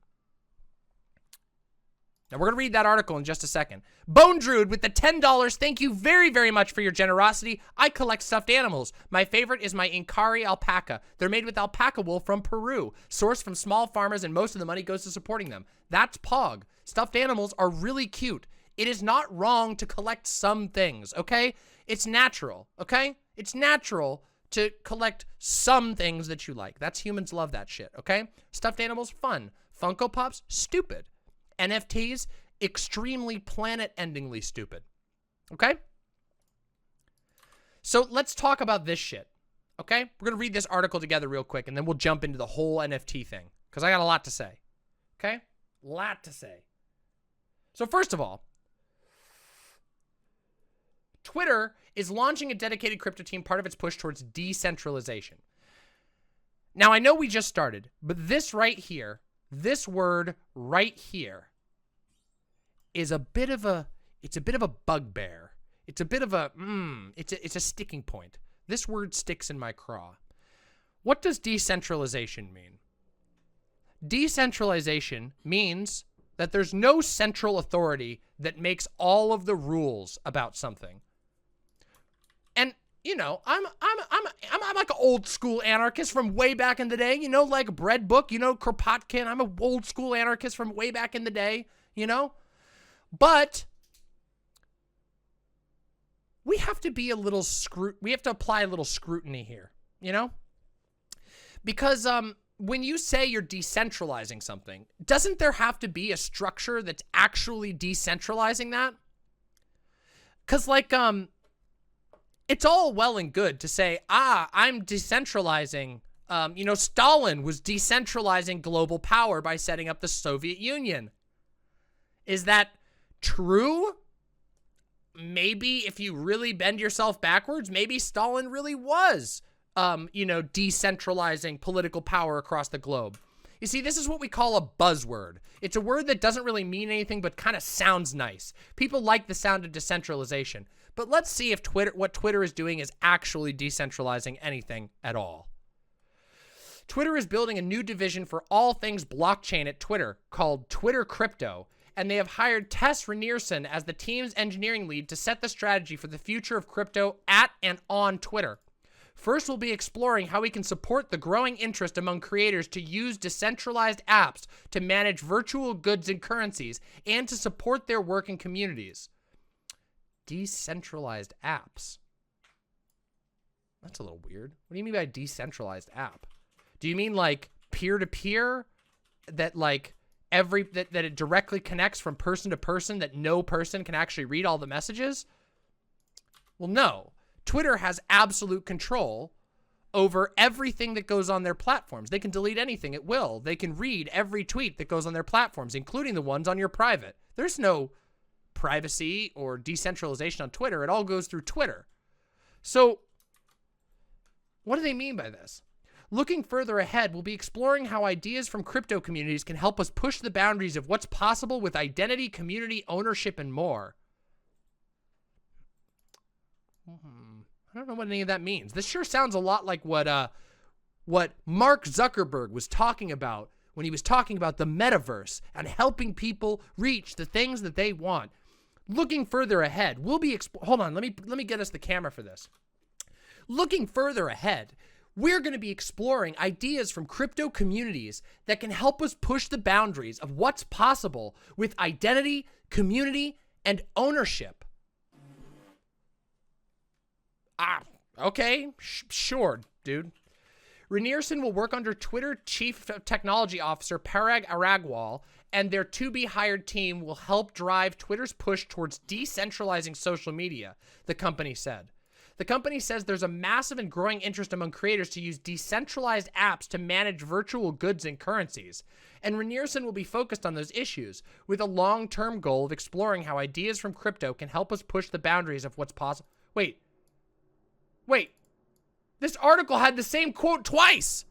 Now, we're going to read that article in just a second. Bone Druid with the $10. Thank you very, very much for your generosity. I collect stuffed animals. My favorite is my Inkari alpaca. They're made with alpaca wool from Peru, sourced from small farmers, and most of the money goes to supporting them. That's Pog. Stuffed animals are really cute. It is not wrong to collect some things, okay? It's natural, okay? It's natural to collect some things that you like. That's humans love that shit, okay? Stuffed animals, fun. Funko Pops, stupid. NFTs, extremely planet-endingly stupid. Okay? So let's talk about this shit. Okay? We're going to read this article together real quick, and then we'll jump into the whole NFT thing. Because I got a lot to say. Okay? Lot to say. So first of all, Twitter is launching a dedicated crypto team, part of its push towards decentralization. Now, I know we just started, but this right here, this word right here, is a bit of a, it's a bit of a bugbear. It's a bit of a, it's a sticking point. This word sticks in my craw. What does decentralization mean? Decentralization means that there's no central authority that makes all of the rules about something. And you know, I'm like an old school anarchist from way back in the day. You know, like Breadbook. You know, Kropotkin. I'm an old school anarchist from way back in the day. You know. But we have to be a little we have to apply a little scrutiny here, you know? Because when you say you're decentralizing something, doesn't there have to be a structure that's actually decentralizing that? Cuz like it's all well and good to say, I'm decentralizing. You know, Stalin was decentralizing global power by setting up the Soviet Union. Is that true? Maybe if you really bend yourself backwards, maybe Stalin really was, you know, decentralizing political power across the globe. You see, this is what we call a buzzword. It's a word that doesn't really mean anything, but kind of sounds nice. People like the sound of decentralization. But let's see if what Twitter is doing is actually decentralizing anything at all. Twitter is building a new division for all things blockchain at Twitter called Twitter Crypto, and they have hired Tess Renierson as the team's engineering lead to set the strategy for the future of crypto at and on Twitter. First, we'll be exploring how we can support the growing interest among creators to use decentralized apps to manage virtual goods and currencies and to support their work in communities. Decentralized apps. That's a little weird. What do you mean by decentralized app? Do you mean like peer-to-peer that like that it directly connects from person to person, that no person can actually read all the messages? Well, no. Twitter has absolute control over everything that goes on their platforms. They can delete anything at will. They can read every tweet that goes on their platforms, including the ones on your private. There's no privacy or decentralization on Twitter. It all goes through Twitter. So what do they mean by this? Looking further ahead, we'll be exploring how ideas from crypto communities can help us push the boundaries of what's possible with identity, community, ownership, and more. I don't know what any of that means. This sure sounds a lot like what Mark Zuckerberg was talking about when he was talking about the metaverse and helping people reach the things that they want. Looking further ahead, we'll be hold on, let me get us the camera for this. Looking further ahead, we're going to be exploring ideas from crypto communities that can help us push the boundaries of what's possible with identity, community, and ownership. Okay, sure, dude. Renierson will work under Twitter Chief Technology Officer Parag Aragwal, and their to-be-hired team will help drive Twitter's push towards decentralizing social media, the company said. The company says there's a massive and growing interest among creators to use decentralized apps to manage virtual goods and currencies, and Renierson will be focused on those issues, with a long-term goal of exploring how ideas from crypto can help us push the boundaries of what's possible. Wait. This article had the same quote twice.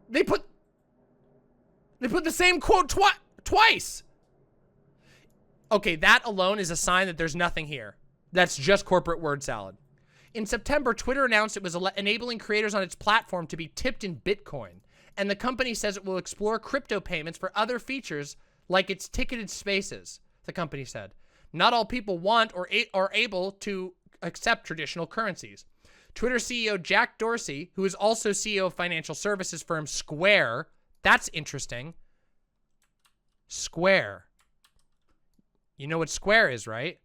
They put the same quote twice. Okay, that alone is a sign that there's nothing here. That's just corporate word salad. In September, Twitter announced it was enabling creators on its platform to be tipped in Bitcoin. and the company says it will explore crypto payments for other features like its ticketed spaces, the company said. Not all people want or are able to accept traditional currencies. Twitter CEO Jack Dorsey, who is also CEO of financial services firm Square, that's interesting. Square. You know what Square is, right?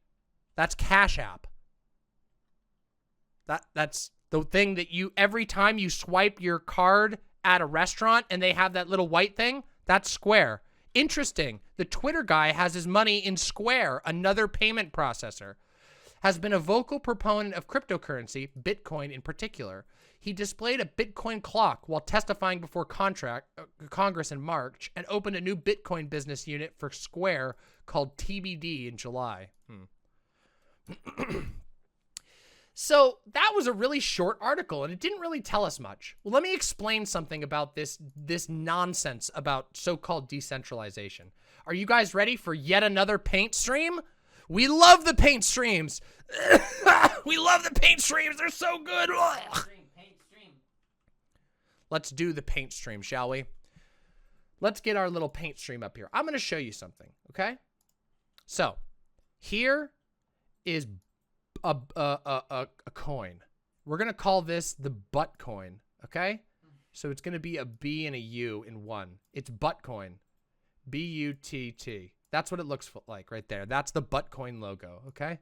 That's Cash App. That's the thing that you, every time you swipe your card at a restaurant and they have that little white thing, that's Square. Interesting. The Twitter guy has his money in Square, another payment processor. Has been a vocal proponent of cryptocurrency, Bitcoin in particular. He displayed a Bitcoin clock while testifying before Congress in March and opened a new Bitcoin business unit for Square called TBD in July. So that was a really short article, and it didn't really tell us much. Well, let me explain something about this nonsense about so-called decentralization. Are you guys ready for yet another paint stream? We love the paint streams. We love the paint streams. They're so good. Paint stream. Let's do the paint stream, shall we? Let's get our little paint stream up here. I'm going to show you something, okay? So, here is a coin. We're going to call this the butt coin, okay? So it's going to be a B and a U in one. It's butt coin. B-U-T-T. That's what it looks like right there. That's the butt coin logo, okay?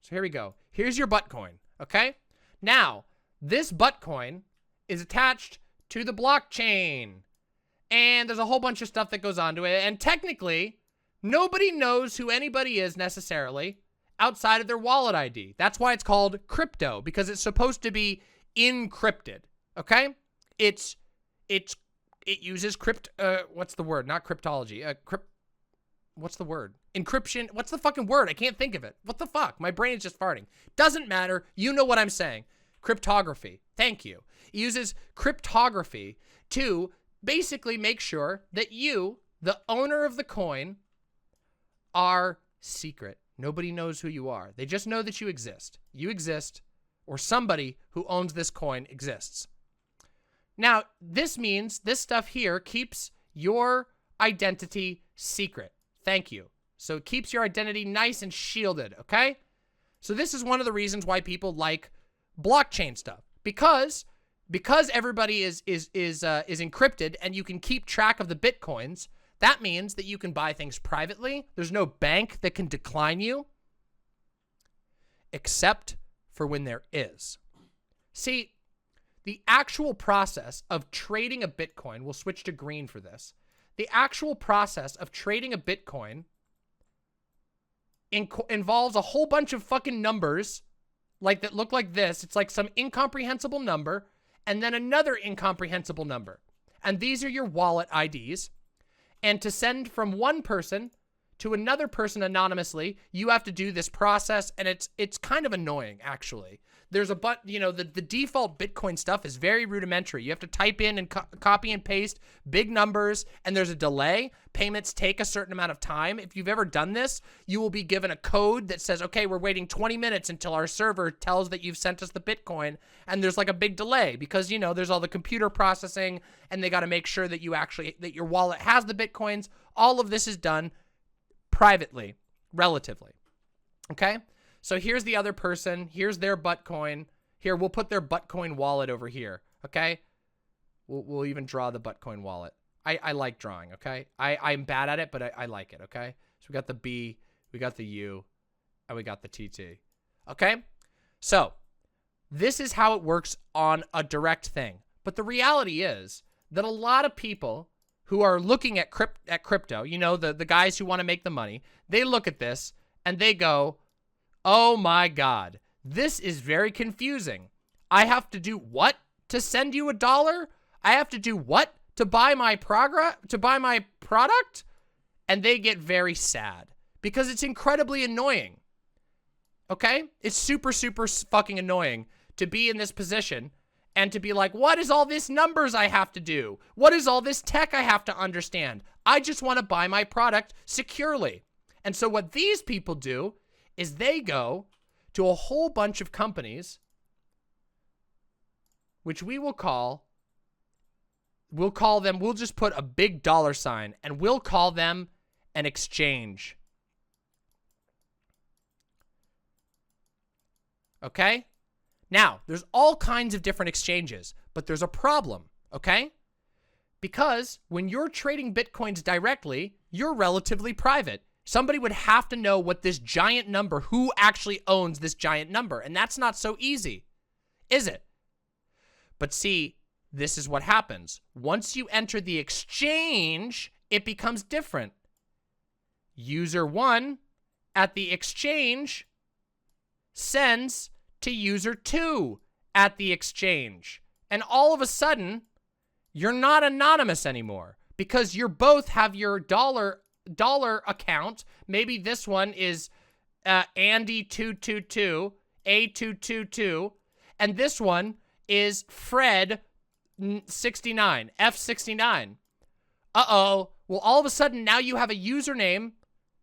So here we go. Here's your butt coin, okay? Now, this butt coin is attached to the blockchain. And there's a whole bunch of stuff that goes onto it. And technically, nobody knows who anybody is necessarily outside of their wallet ID. That's why it's called crypto, because it's supposed to be encrypted, okay? It uses what's the word? Not cryptology. What's the word? Encryption. What's the fucking word? I can't think of it. What the fuck? My brain is just farting. Doesn't matter. You know what I'm saying. Cryptography. Thank you. It uses cryptography to basically make sure that you, the owner of the coin, are secret. Nobody knows who you are. They just know that you exist. You exist, or somebody who owns this coin exists. Now, this means this stuff here keeps your identity secret. Thank you. So it keeps your identity nice and shielded, okay? So this is one of the reasons why people like blockchain stuff. Because everybody is encrypted and you can keep track of the bitcoins, that means that you can buy things privately. There's no bank that can decline you, except for when there is. See, the actual process of trading a Bitcoin, we'll switch to green for this. The actual process of trading a Bitcoin involves a whole bunch of fucking numbers that look like this. It's like some incomprehensible number and then another incomprehensible number. And these are your wallet IDs. And to send from one person to another person anonymously, you have to do this process, and it's kind of annoying, actually. There's the default Bitcoin stuff is very rudimentary. You have to type in and copy and paste big numbers, and there's a delay. Payments take a certain amount of time. If you've ever done this, you will be given a code that says, okay, we're waiting 20 minutes until our server tells that you've sent us the Bitcoin, and there's like a big delay because, there's all the computer processing, and they got to make sure that that your wallet has the Bitcoins. All of this is done privately, relatively, okay? So here's the other person. Here's their butt coin. Here, we'll put their butt coin wallet over here, okay? We'll even draw the butt coin wallet. I like drawing, okay? I'm bad at it, but I like it, okay? So we got the B, we got the U, and we got the TT, okay? So this is how it works on a direct thing. But the reality is that a lot of people who are looking at crypto, the guys who want to make the money, they look at this and they go, oh my God, this is very confusing. I have to do what to send you $1? I have to do what to buy my product? And they get very sad because it's incredibly annoying. Okay? It's super, super fucking annoying to be in this position and to be like, what is all this numbers I have to do? What is all this tech I have to understand? I just want to buy my product securely. And so what these people do is they go to a whole bunch of companies, which we will call we'll call them, we'll just put a big $sign and we'll call them an exchange. Okay? Now, there's all kinds of different exchanges, but there's a problem, okay? Because when you're trading Bitcoins directly, you're relatively private. Somebody would have to know what this giant number, who actually owns this giant number, and that's not so easy, is it? But see, this is what happens. Once you enter the exchange, it becomes different. User 1 at the exchange sends to user 2 at the exchange. And all of a sudden, you're not anonymous anymore because you both have your dollar account. Maybe this one is Andy222, A222, and this one is Fred69, F69. Uh-oh. Well, all of a sudden, now you have a username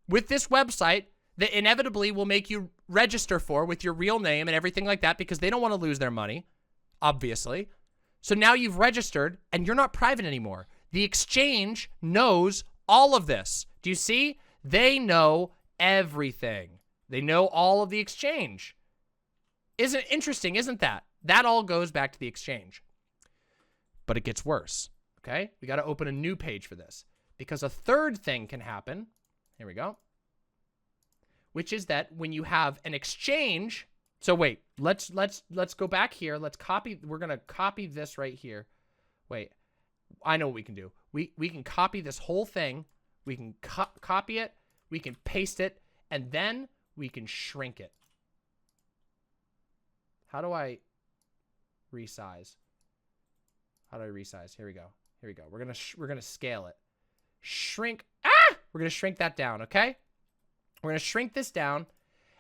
with this website that inevitably will make you register for with your real name and everything like that because they don't want to lose their money, obviously. So now you've registered and you're not private anymore. The exchange knows all of this. Do you see? They know everything. They know all of the exchange. Isn't it interesting, isn't that? That all goes back to the exchange. But it gets worse, okay? We got to open a new page for this because a third thing can happen. Here we go. Which is that when you have an exchange, so wait, let's go back here. Let's copy, we're going to copy this right here. Wait, I know what we can do. We can copy this whole thing. We can copy it. We can paste it. And then we can shrink it. How do I resize? How do I resize? Here we go. Here we go. We're going to scale it. Shrink. Ah! We're going to shrink that down, okay? We're going to shrink this down,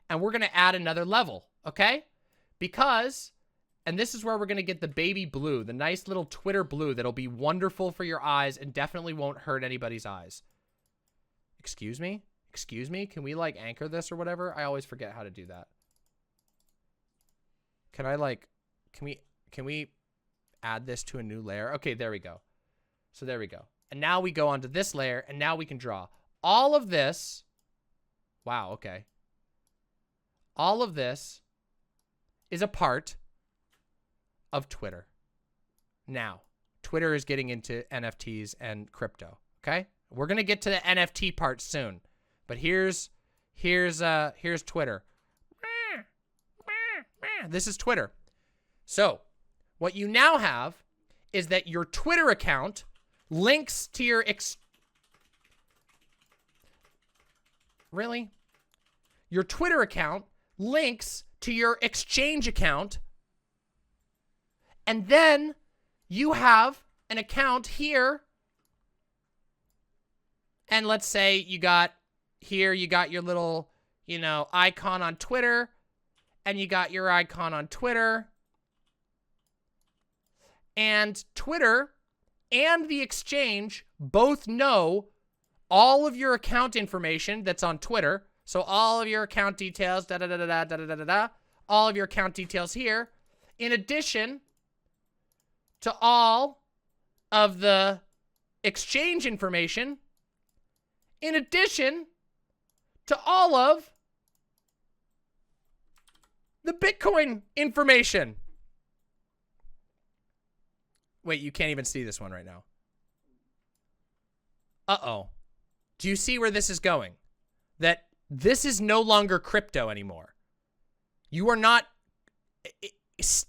and we're going to add another level, okay? Because, and this is where we're going to get the baby blue, the nice little Twitter blue that'll be wonderful for your eyes and definitely won't hurt anybody's eyes. Excuse me? Excuse me? Can we, like, anchor this or whatever? I always forget how to do that. Can I, like, can we add this to a new layer? Okay, there we go. So there we go. And now we go onto this layer, and now we can draw. All of this... Wow, okay. All of this is a part of Twitter. Now, Twitter is getting into NFTs and crypto, okay? We're going to get to the NFT part soon. But here's Twitter. This is Twitter. So, what you now have is that your Twitter account links to your Really? Your Twitter account links to your exchange account, and then you have an account here, and let's say you got here, you got your little, you know, icon on Twitter, and you got your icon on Twitter, and Twitter and the exchange both know all of your account information that's on Twitter. So all of your account details, all of your account details here, in addition to all of the exchange information, in addition to all of the Bitcoin information. Wait, you can't even see this one right now. Uh-oh. Do you see where this is going? That this is no longer crypto anymore. You are not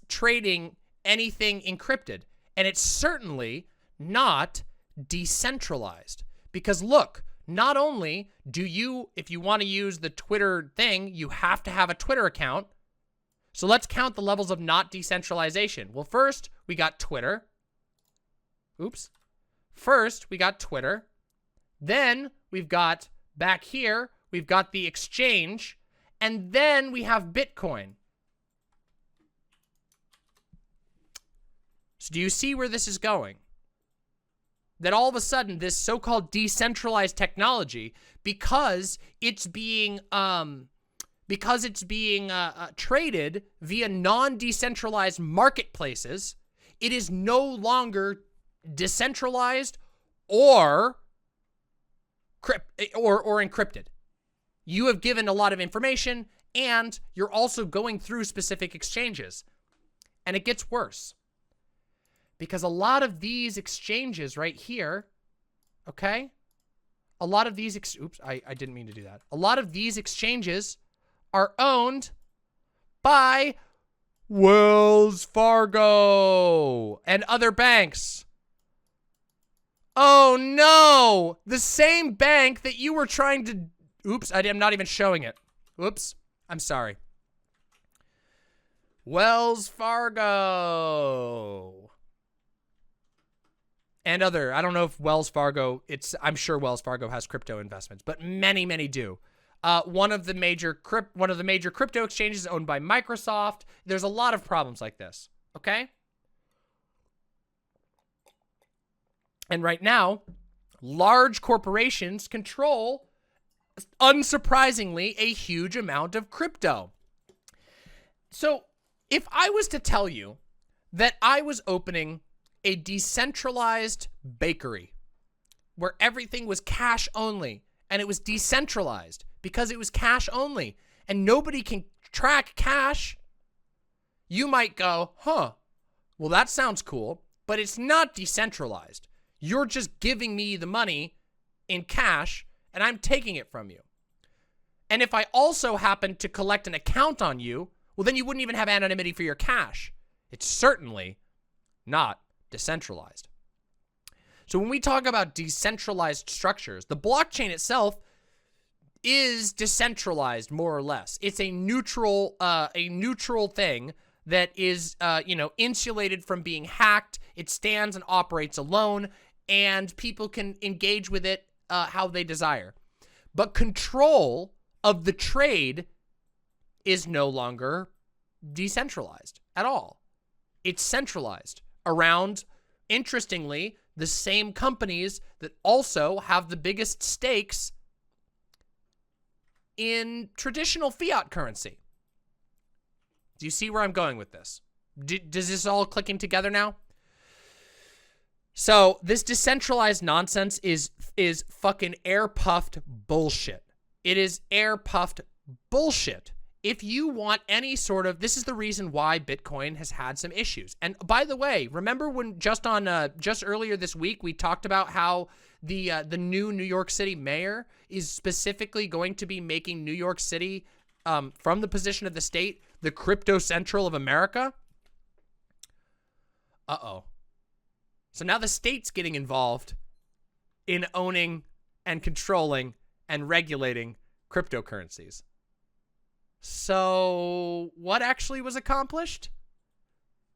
trading anything encrypted. And it's certainly not decentralized. Because look, not only do you, if you want to use the Twitter thing, you have to have a Twitter account. So let's count the levels of not decentralization. Well, first, we got Twitter. Oops. First, we got Twitter. Then we've got, back here, we've got the exchange, and then we have Bitcoin. So do you see where this is going? That all of a sudden, this so-called decentralized technology, because it's being traded via non-decentralized marketplaces, it is no longer decentralized or encrypted. You have given a lot of information, and you're also going through specific exchanges. And it gets worse. Because a lot of these exchanges right here, okay? A lot of these, oops, I didn't mean to do that. A lot of these exchanges are owned by Wells Fargo and other banks. Oh no! The same bank that you were trying to... Oops, I'm not even showing it. Oops, I'm sorry. Wells Fargo. And other, I don't know if Wells Fargo, I'm sure Wells Fargo has crypto investments, but many, many do. One of the major crypto exchanges is owned by Microsoft. There's a lot of problems like this, okay? And right now, large corporations control, unsurprisingly, a huge amount of crypto. So if I was to tell you that I was opening a decentralized bakery where everything was cash only and it was decentralized because it was cash only and nobody can track cash, you might go, huh, well, that sounds cool, but it's not decentralized. You're just giving me the money in cash and I'm taking it from you. And if I also happen to collect an account on you, well, then you wouldn't even have anonymity for your cash. It's certainly not decentralized. So when we talk about decentralized structures, the blockchain itself is decentralized more or less. It's a neutral thing that is, insulated from being hacked. It stands and operates alone, and people can engage with it how they desire. But control of the trade is no longer decentralized at all. It's centralized around, interestingly, the same companies that also have the biggest stakes in traditional fiat currency. Do you see where I'm going with this? Does this all clicking together now? So this decentralized nonsense is fucking air-puffed bullshit. It is air-puffed bullshit. If you want any sort of, this is the reason why Bitcoin has had some issues. And by the way, remember when just earlier this week we talked about how the new New York City mayor is specifically going to be making New York City, from the position of the state, the crypto central of America? Uh-oh. So now the state's getting involved in owning and controlling and regulating cryptocurrencies. So what actually was accomplished?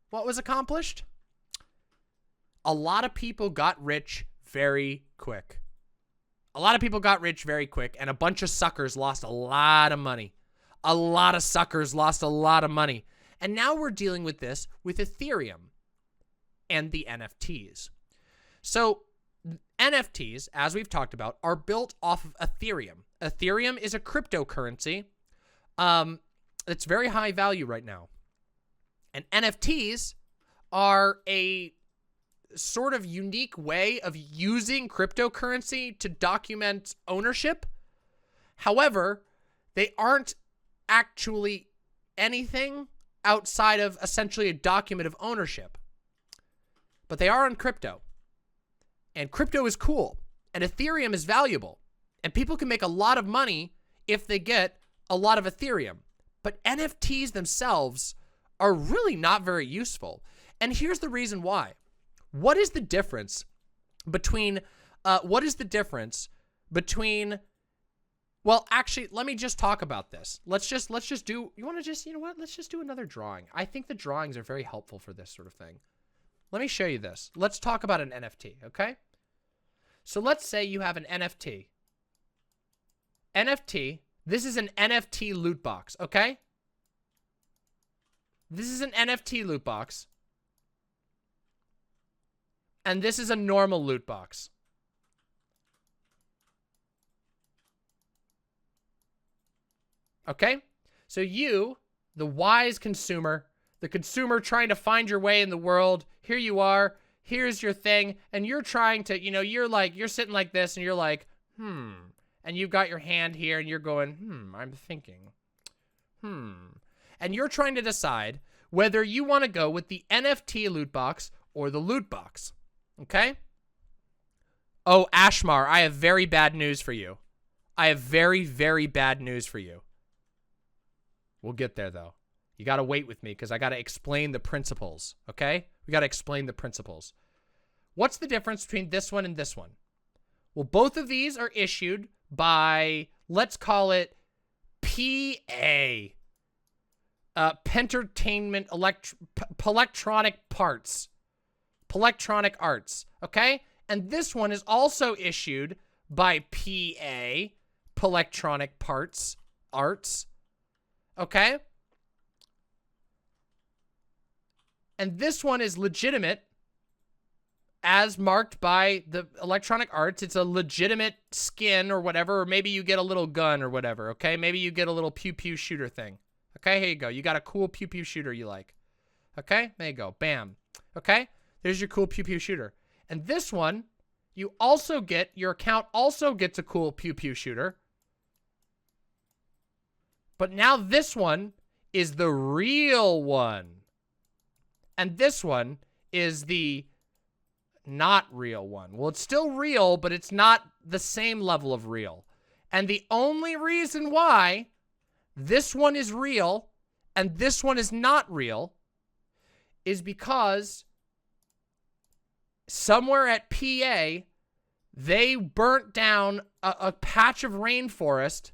What was accomplished? A lot of people got rich very quick. A lot of people got rich very quick, and a bunch of suckers lost a lot of money. A lot of suckers lost a lot of money. And now we're dealing with this with Ethereum and the NFTs. So NFTs, as we've talked about, are built off of Ethereum. Ethereum is a cryptocurrency it's very high value right now. And NFTs are a sort of unique way of using cryptocurrency to document ownership. However, they aren't actually anything outside of essentially a document of ownership. But they are on crypto. And crypto is cool. And Ethereum is valuable. And people can make a lot of money if they get a lot of Ethereum, but NFTs themselves are really not very useful. And here's the reason why. What is the difference between, well, actually, let me just talk about this. Let's just do, let's just do another drawing. I think the drawings are very helpful for this sort of thing. Let me show you this. Let's talk about an NFT, okay? So let's say you have an NFT. This is an NFT loot box, okay? This is an NFT loot box. And this is a normal loot box. Okay? So you, the wise consumer, the consumer trying to find your way in the world, here you are. here's your thing, and you're trying to, you know, you're sitting like this, and you're like, and you've got your hand here, and you're going, I'm thinking, and you're trying to decide whether you want to go with the NFT loot box or the loot box, okay? Oh, Ashmar, I have very bad news for you. I have very, very bad news for you. We'll get there, though. You got to wait with me because I got to explain the principles, okay? We got to explain the principles. What's the difference between this one and this one? Well, both of these are issued by, let's call it PA. Pentertainment Electronic Parts. Electronic Arts, okay? And this one is also issued by PA, Electronic Parts, Arts, okay? And this one is legitimate as marked by the Electronic Arts. It's a legitimate skin or whatever, or maybe you get a little gun or whatever, okay? Maybe you get a little pew-pew shooter thing. Okay, here you go. You got a cool pew-pew shooter you like. Okay, there you go. Bam. Okay, there's your cool pew-pew shooter. And this one, you also get, your account also gets a cool pew-pew shooter. But now this one is the real one. And this one is the not real one. Well, it's still real, but it's not the same level of real. And the only reason why this one is real and this one is not real is because somewhere at PA, they burnt down a patch of rainforest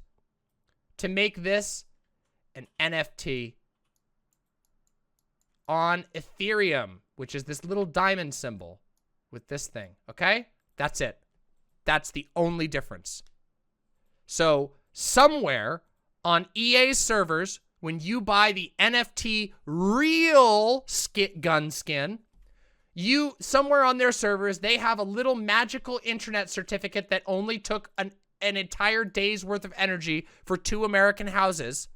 to make this an NFT on Ethereum, which is this little diamond symbol with this thing, okay? That's it. That's the only difference. So somewhere on EA's servers, when you buy the NFT real gun skin, somewhere on their servers, they have a little magical internet certificate that only took an entire day's worth of energy for 2 American houses.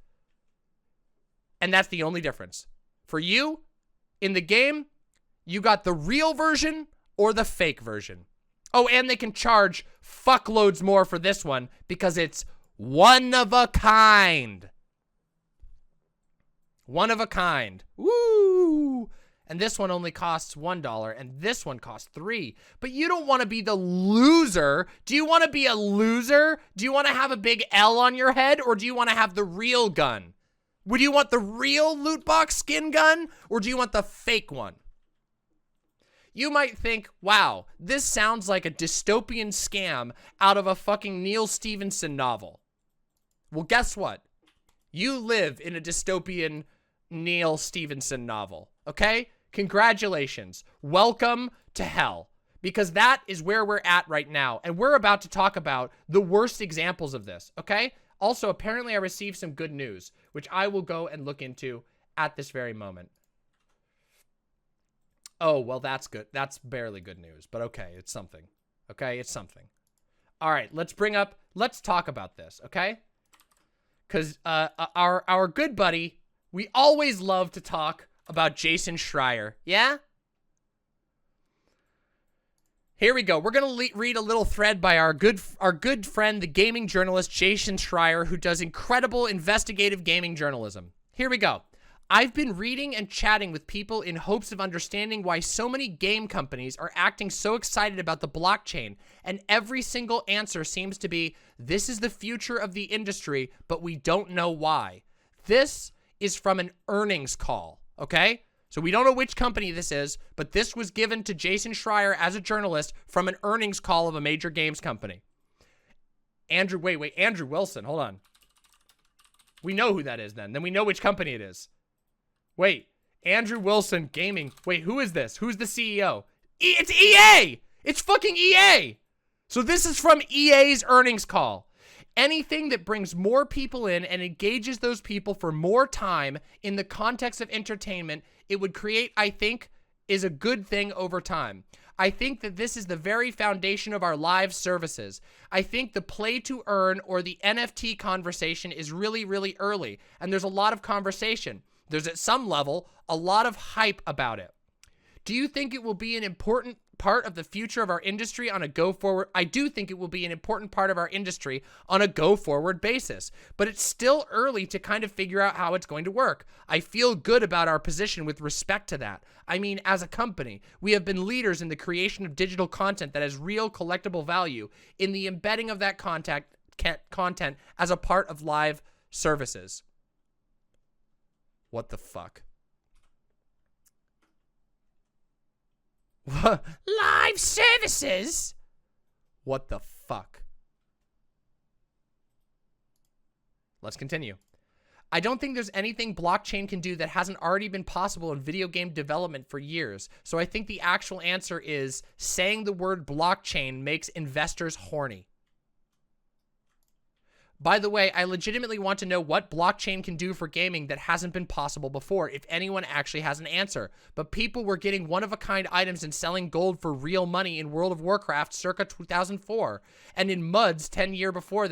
And that's the only difference. For you, in the game, you got the real version or the fake version. Oh, and they can charge fuckloads more for this one because it's one of a kind. One of a kind. Woo! And this one only costs $1, and this one costs $3. But you don't want to be the loser. Do you want to be a loser? Do you want to have a big L on your head, or do you want to have the real gun? Would you want the real loot box skin gun, or do you want the fake one? You might think, wow, this sounds like a dystopian scam out of a fucking Neil Stephenson novel. Well, guess what? You live in a dystopian Neil Stephenson novel, okay? Congratulations. Welcome to hell. Because that is where we're at right now. And we're about to talk about the worst examples of this, okay? Also, apparently I received some good news, which I will go and look into at this very moment. Oh, well, that's good. That's barely good news, but okay, it's something. Okay, it's something. All right, let's talk about this, okay? Because our good buddy, we always love to talk about Jason Schreier, yeah? Here we go. We're going to read a little thread by our good friend, the gaming journalist Jason Schreier, who does incredible investigative gaming journalism. Here we go. I've been reading and chatting with people in hopes of understanding why so many game companies are acting so excited about the blockchain, and every single answer seems to be, this is the future of the industry, but we don't know why. This is from an earnings call, okay? So we don't know which company this is, but this was given to Jason Schreier as a journalist from an earnings call of a major games company. Andrew Wilson, hold on. We know who that is then. Then we know which company it is. Wait, Andrew Wilson Gaming. Wait, who is this? Who's the CEO? It's EA! It's fucking EA! So this is from EA's earnings call. Anything that brings more people in and engages those people for more time in the context of entertainment, it would create, I think, is a good thing over time. I think that this is the very foundation of our live services. I think the play to earn or the NFT conversation is really, really early, and there's a lot of conversation. There's at some level a lot of hype about it. Do you think it will be an important part of the future of our industry on a go-forward? I do think it will be an important part of our industry on a go-forward basis, but it's still early to kind of figure out how it's going to work. I feel good about our position with respect to that. I mean, as a company, we have been leaders in the creation of digital content that has real collectible value in the embedding of that content as a part of live services. What the fuck? Live services? What the fuck? Let's continue. I don't think there's anything blockchain can do that hasn't already been possible in video game development for years. So I think the actual answer is saying the word blockchain makes investors horny. By the way, I legitimately want to know what blockchain can do for gaming that hasn't been possible before, if anyone actually has an answer. But people were getting one-of-a-kind items and selling gold for real money in World of Warcraft circa 2004, and in MUDs 10 years before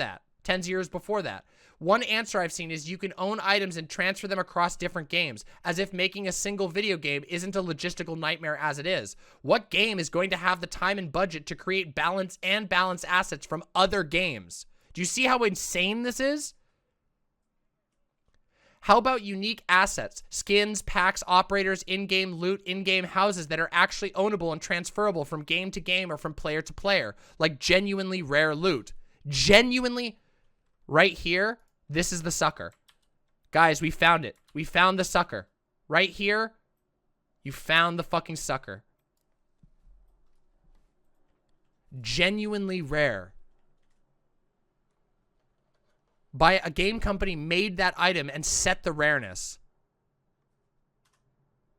that. One answer I've seen is you can own items and transfer them across different games, as if making a single video game isn't a logistical nightmare as it is. What game is going to have the time and budget to create balance assets from other games? Do you see how insane this is? How about unique assets, skins, packs, operators, in-game loot, in-game houses that are actually ownable and transferable from game to game or from player to player, like genuinely rare loot? Genuinely, right here, this is the sucker. Guys, we found it. We found the sucker. Right here, you found the fucking sucker. Genuinely rare. By a game company made that item and set the rareness.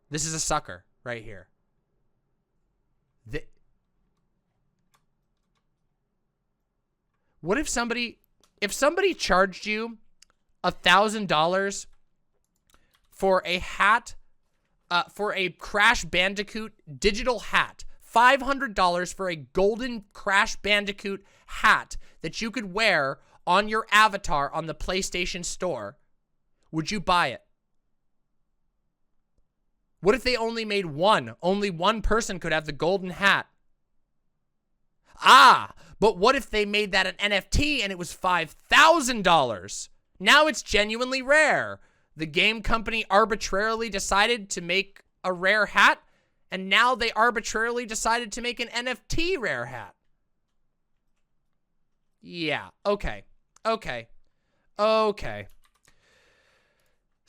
This is a sucker right here. What if somebody charged you $1,000 for a hat, for a Crash Bandicoot digital hat, $500 for a golden Crash Bandicoot hat that you could wear on your avatar on the PlayStation Store, would you buy it? What if they only made one? Only one person could have the golden hat. Ah, but what if they made that an NFT and it was $5,000? Now it's genuinely rare. The game company arbitrarily decided to make a rare hat, and now they arbitrarily decided to make an NFT rare hat. Yeah, okay. Okay.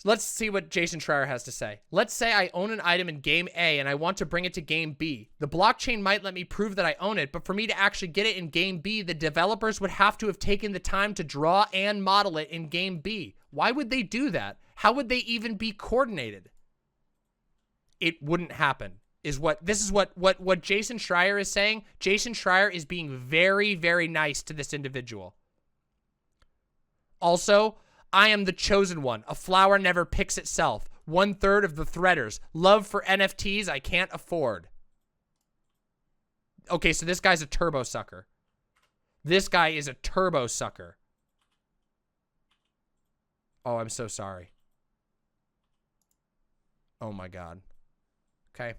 Let's see what Jason Schreier has to say. Let's say I own an item in game A and I want to bring it to game B. The blockchain might let me prove that I own it, but for me to actually get it in game B, the developers would have to have taken the time to draw and model it in game B. Why would they do that? How would they even be coordinated? It wouldn't happen. This is what Jason Schreier is saying. Jason Schreier is being very, very nice to this individual. Also, I am the chosen one. A flower never picks itself. 1/3 of the threaders. Love for NFTs I can't afford. Okay, so this guy's a turbo sucker. This guy is a turbo sucker. Oh, I'm so sorry. Oh my God. Okay.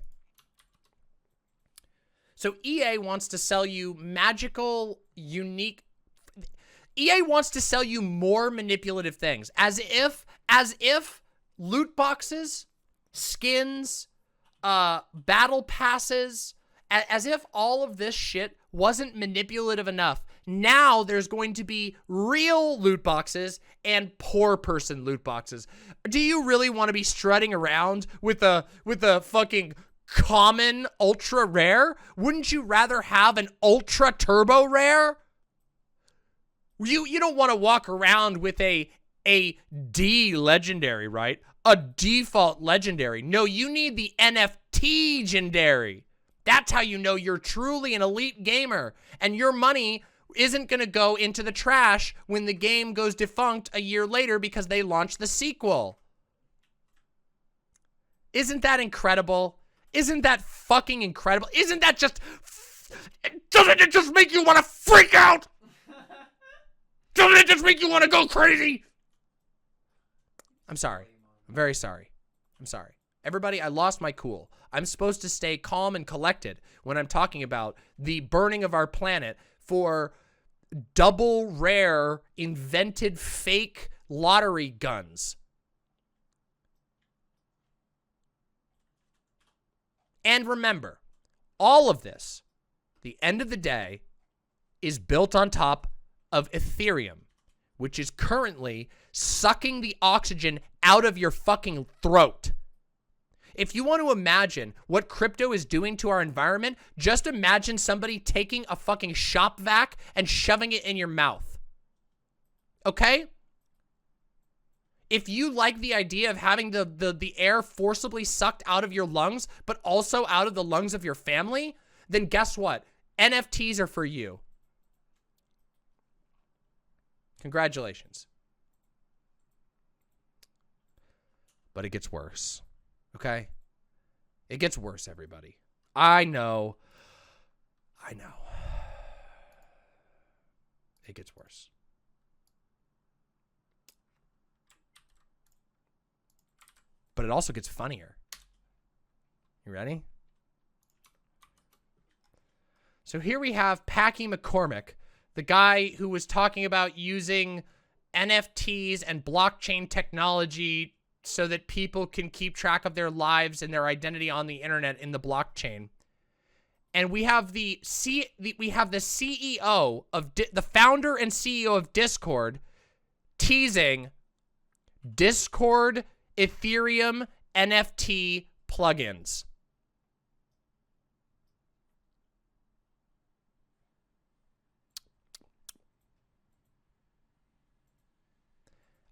So EA wants to sell you magical, unique... EA wants to sell you more manipulative things, as if loot boxes, skins, battle passes, as if all of this shit wasn't manipulative enough. Now there's going to be real loot boxes and poor person loot boxes. Do you really want to be strutting around with a fucking common ultra rare? Wouldn't you rather have an ultra turbo rare? You don't want to walk around with a D legendary, right? A default legendary. No, you need the NFT legendary. That's how you know you're truly an elite gamer, and your money isn't going to go into the trash when the game goes defunct a year later because they launched the sequel. Isn't that incredible? Isn't that fucking incredible? Isn't that just... Doesn't it just make you want to freak out? Doesn't it just make you want to go crazy? I'm sorry. I'm very sorry. I'm sorry. Everybody, I lost my cool. I'm supposed to stay calm and collected when I'm talking about the burning of our planet for double rare invented fake lottery guns. And remember, all of this, the end of the day, is built on top of Ethereum, which is currently sucking the oxygen out of your fucking throat. If you want to imagine what crypto is doing to our environment, just imagine somebody taking a fucking shop vac and shoving it in your mouth. Okay? If you like the idea of having the air forcibly sucked out of your lungs, but also out of the lungs of your family, then guess what? NFTs are for you. Congratulations. But it gets worse. Okay? It gets worse, everybody. I know. It gets worse. But it also gets funnier. You ready? So here we have Packy McCormick, the guy who was talking about using NFTs and blockchain technology so that people can keep track of their lives and their identity on the internet in the blockchain. And we have the CEO of the founder and CEO of Discord teasing Discord Ethereum NFT plugins.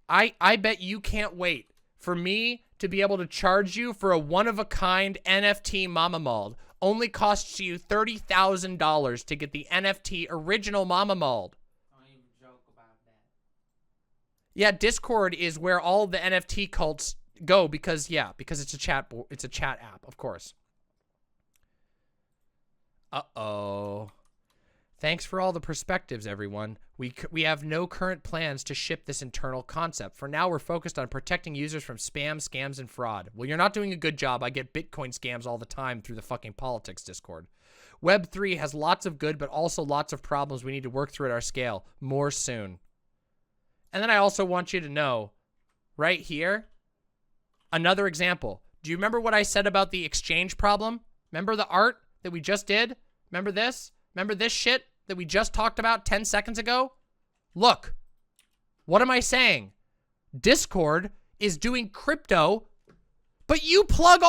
I bet you can't wait for me to be able to charge you for a one-of-a-kind NFT Mama Mold. Only costs you $30,000 to get the NFT original Mama Mold. Don't even joke about that. Yeah, Discord is where all the NFT cults go because it's a chat app, of course. Uh-oh. Thanks for all the perspectives, everyone. We have no current plans to ship this internal concept. For now, we're focused on protecting users from spam, scams, and fraud. Well, you're not doing a good job. I get Bitcoin scams all the time through the fucking politics Discord. Web3 has lots of good, but also lots of problems we need to work through at our scale. More soon. And then I also want you to know, right here, another example. Do you remember what I said about the exchange problem? Remember the art that we just did? Remember this? Remember this shit that we just talked about 10 seconds ago? Look, what am I saying? Discord is doing crypto, but you plug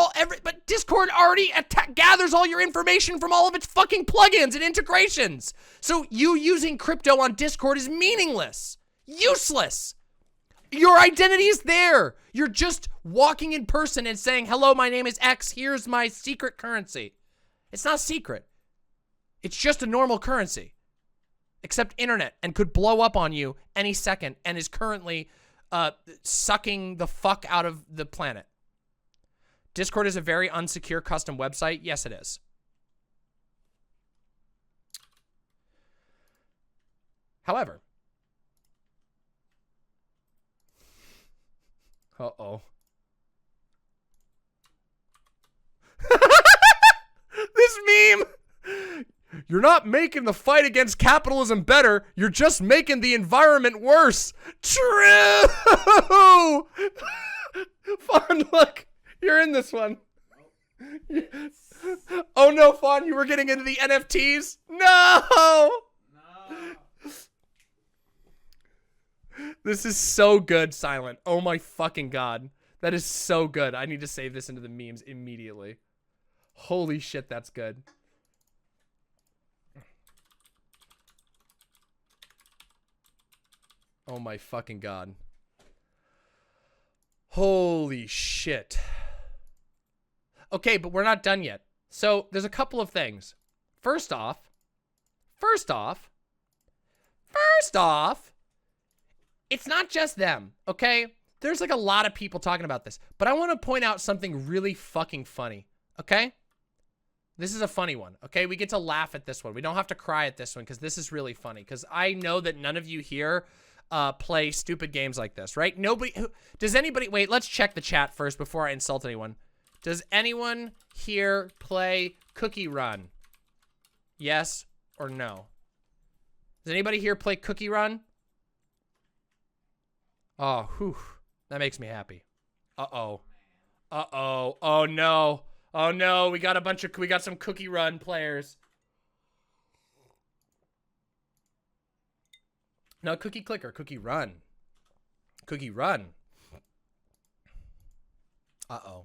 but Discord already gathers all your information from all of its fucking plugins and integrations. So you using crypto on Discord is meaningless, useless. Your identity is there. You're just walking in person and saying, hello, my name is X. Here's my secret currency. It's not secret. It's just a normal currency, except internet, and could blow up on you any second and is currently sucking the fuck out of the planet. Discord is a very unsecure custom website. Yes, it is. However, uh-oh. This meme! You're not making the fight against capitalism better. You're just making the environment worse. True! Fawn, look. You're in this one. Oh no, Fawn, you were getting into the NFTs? No! This is so good, Silent. Oh my fucking god. That is so good. I need to save this into the memes immediately. Holy shit, that's good. Oh my fucking god. Holy shit. Okay, but we're not done yet. So there's a couple of things. First off, it's not just them, okay? There's like a lot of people talking about this, but I want to point out something really fucking funny, okay? This is a funny one, okay? We get to laugh at this one. We don't have to cry at this one because this is really funny because I know that none of you here play stupid games like this, right? Does anybody, wait, let's check the chat first before I insult anyone. Does anyone here play Cookie Run? Yes or no? Does anybody here play Cookie Run? Oh, whew. That makes me happy. Uh-oh. Uh-oh. Oh, no. Oh, no. We got some Cookie Run players. No, Cookie Clicker. Cookie Run. Cookie Run. Uh-oh.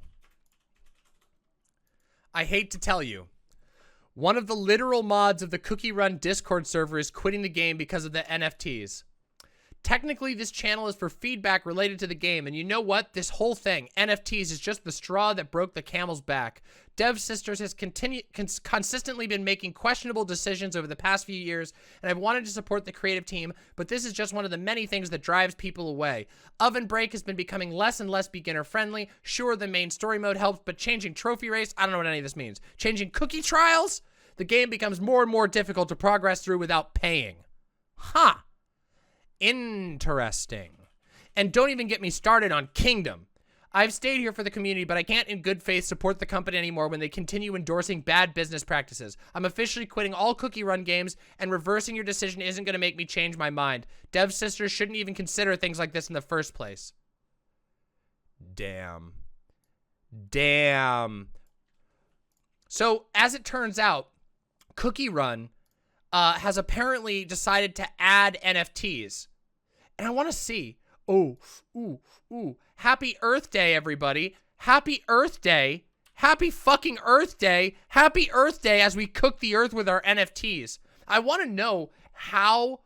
I hate to tell you, one of the literal mods of the Cookie Run Discord server is quitting the game because of the NFTs. Technically, this channel is for feedback related to the game, and you know what? This whole thing, NFTs, is just the straw that broke the camel's back. Dev Sisters has consistently been making questionable decisions over the past few years, and I've wanted to support the creative team, but this is just one of the many things that drives people away. Oven Break has been becoming less and less beginner-friendly. Sure, the main story mode helps, but changing Trophy Race, I don't know what any of this means. Changing Cookie Trials? The game becomes more and more difficult to progress through without paying. Huh. Interesting. And don't even get me started on Kingdom. I've stayed here for the community, but I can't in good faith support the company anymore when they continue endorsing bad business practices. I'm officially quitting all Cookie Run games, and reversing your decision isn't going to make me change my mind. Dev Sisters shouldn't even consider things like this in the first place. Damn. Damn. So, as it turns out, Cookie Run has apparently decided to add NFTs. And I want to see. Oh, ooh, ooh. Happy Earth Day, everybody. Happy Earth Day. Happy fucking Earth Day. Happy Earth Day as we cook the earth with our NFTs. I want to know how...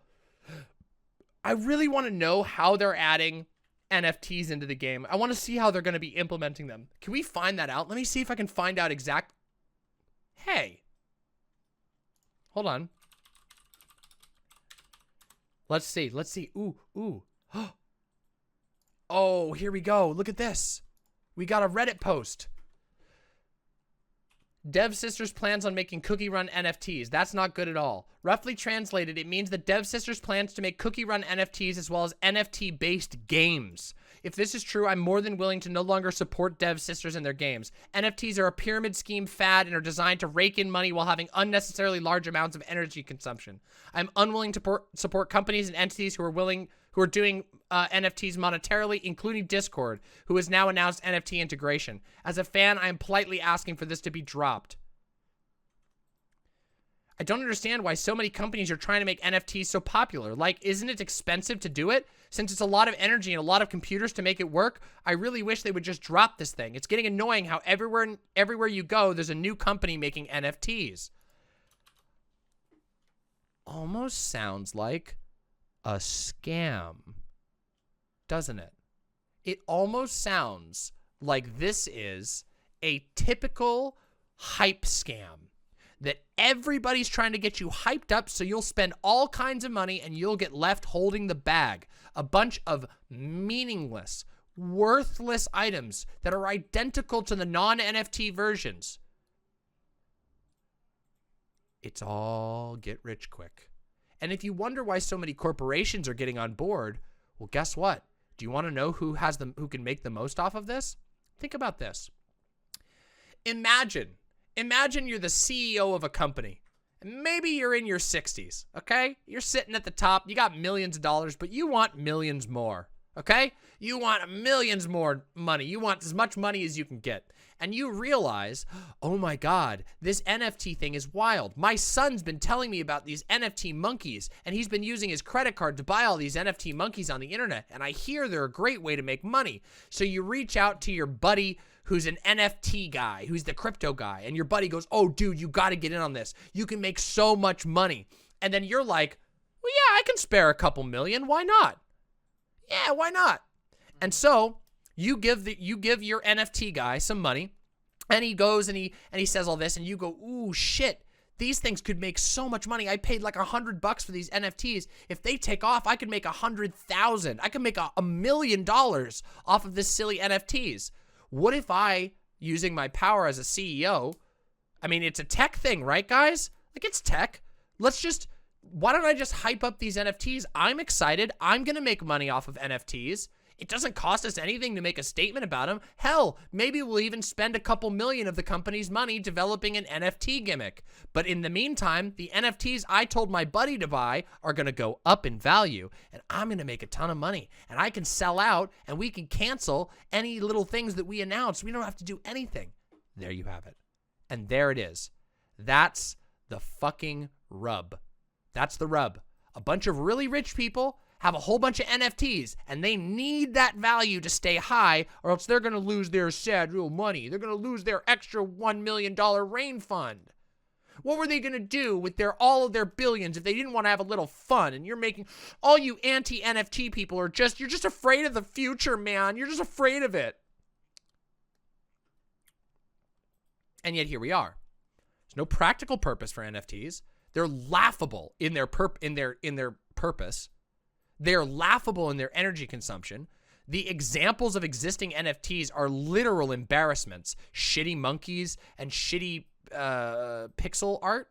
I really want to know how they're adding NFTs into the game. I want to see how they're going to be implementing them. Can we find that out? Let me see if I can find out exact... Hey. Hold on. Let's see. Let's see. Ooh, ooh. Oh, here we go. Look at this. We got a Reddit post. Dev Sisters plans on making Cookie Run NFTs. That's not good at all. Roughly translated, it means that Dev Sisters plans to make Cookie Run NFTs as well as NFT-based games. If this is true, I'm more than willing to no longer support Dev Sisters in their games. NFTs are a pyramid scheme fad and are designed to rake in money while having unnecessarily large amounts of energy consumption. I'm unwilling to support companies and entities who are doing NFTs monetarily, including Discord, who has now announced NFT integration. As a fan, I am politely asking for this to be dropped. I don't understand why so many companies are trying to make NFTs so popular. Like, isn't it expensive to do it? Since it's a lot of energy and a lot of computers to make it work, I really wish they would just drop this thing. It's getting annoying how everywhere you go, there's a new company making NFTs. Almost sounds like a scam, doesn't it? It almost sounds like this is a typical hype scam. That everybody's trying to get you hyped up so you'll spend all kinds of money and you'll get left holding the bag. A bunch of meaningless, worthless items that are identical to the non-NFT versions. It's all get rich quick. And if you wonder why so many corporations are getting on board, well, guess what? Do you want to know who can make the most off of this? Think about this. Imagine you're the CEO of a company. And maybe you're in your 60s, okay? You're sitting at the top. You got millions of dollars, but you want millions more, okay? You want millions more money. You want as much money as you can get. And you realize, oh my God, this NFT thing is wild. My son's been telling me about these NFT monkeys, and he's been using his credit card to buy all these NFT monkeys on the internet, and I hear they're a great way to make money. So you reach out to your buddy who's an NFT guy, who's the crypto guy, and your buddy goes, oh, dude, you got to get in on this. You can make so much money. And then you're like, well, yeah, I can spare a couple million. Why not? Yeah, why not? And so you give your NFT guy some money, and he goes and he says all this, and you go, ooh, shit. These things could make so much money. I paid like $100 for these NFTs. If they take off, I could make 100,000. I could make $1 million off of this silly NFTs. What if I, using my power as a CEO, I mean, it's a tech thing, right, guys? Like, it's tech. Why don't I just hype up these NFTs? I'm excited. I'm going to make money off of NFTs. It doesn't cost us anything to make a statement about them. Hell, maybe we'll even spend a couple million of the company's money developing an NFT gimmick. But in the meantime, the NFTs I told my buddy to buy are going to go up in value, and I'm going to make a ton of money. And I can sell out, and we can cancel any little things that we announce. We don't have to do anything. There you have it. And there it is. That's the fucking rub. That's the rub. A bunch of really rich people have a whole bunch of NFTs, and they need that value to stay high, or else they're going to lose their sad real money. They're going to lose their extra $1 million rain fund. What were they going to do with all of their billions if they didn't want to have a little fun? And you're making, all you anti-NFT people are you're just afraid of the future, man. You're just afraid of it. And yet here we are. There's no practical purpose for NFTs. They're laughable in their purpose. They're laughable in their energy consumption. The examples of existing NFTs are literal embarrassments. Shitty monkeys and shitty pixel art.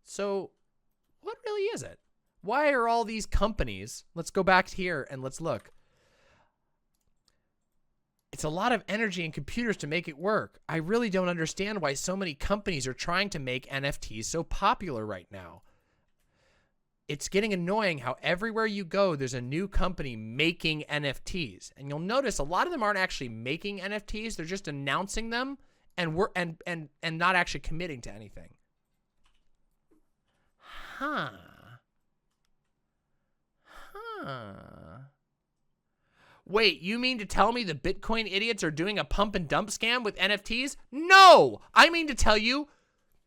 So what really is it? Why are all these companies, let's go back here and let's look. It's a lot of energy and computers to make it work. I really don't understand why so many companies are trying to make NFTs so popular right now. It's getting annoying how everywhere you go, there's a new company making NFTs. And you'll notice a lot of them aren't actually making NFTs. They're just announcing them and not actually committing to anything. Huh. Wait, you mean to tell me the Bitcoin idiots are doing a pump and dump scam with NFTs? No! I mean to tell you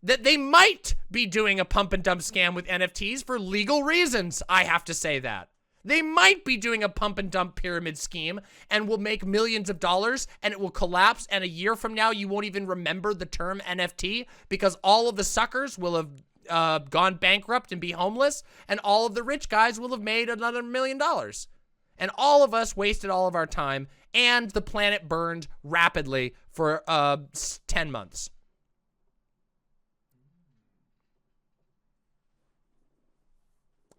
that they might be doing a pump and dump scam with NFTs for legal reasons. I have to say that. They might be doing a pump and dump pyramid scheme and will make millions of dollars and it will collapse, and a year from now you won't even remember the term NFT because all of the suckers will have gone bankrupt and be homeless, and all of the rich guys will have made another $1 million. And all of us wasted all of our time, and the planet burned rapidly for 10 months.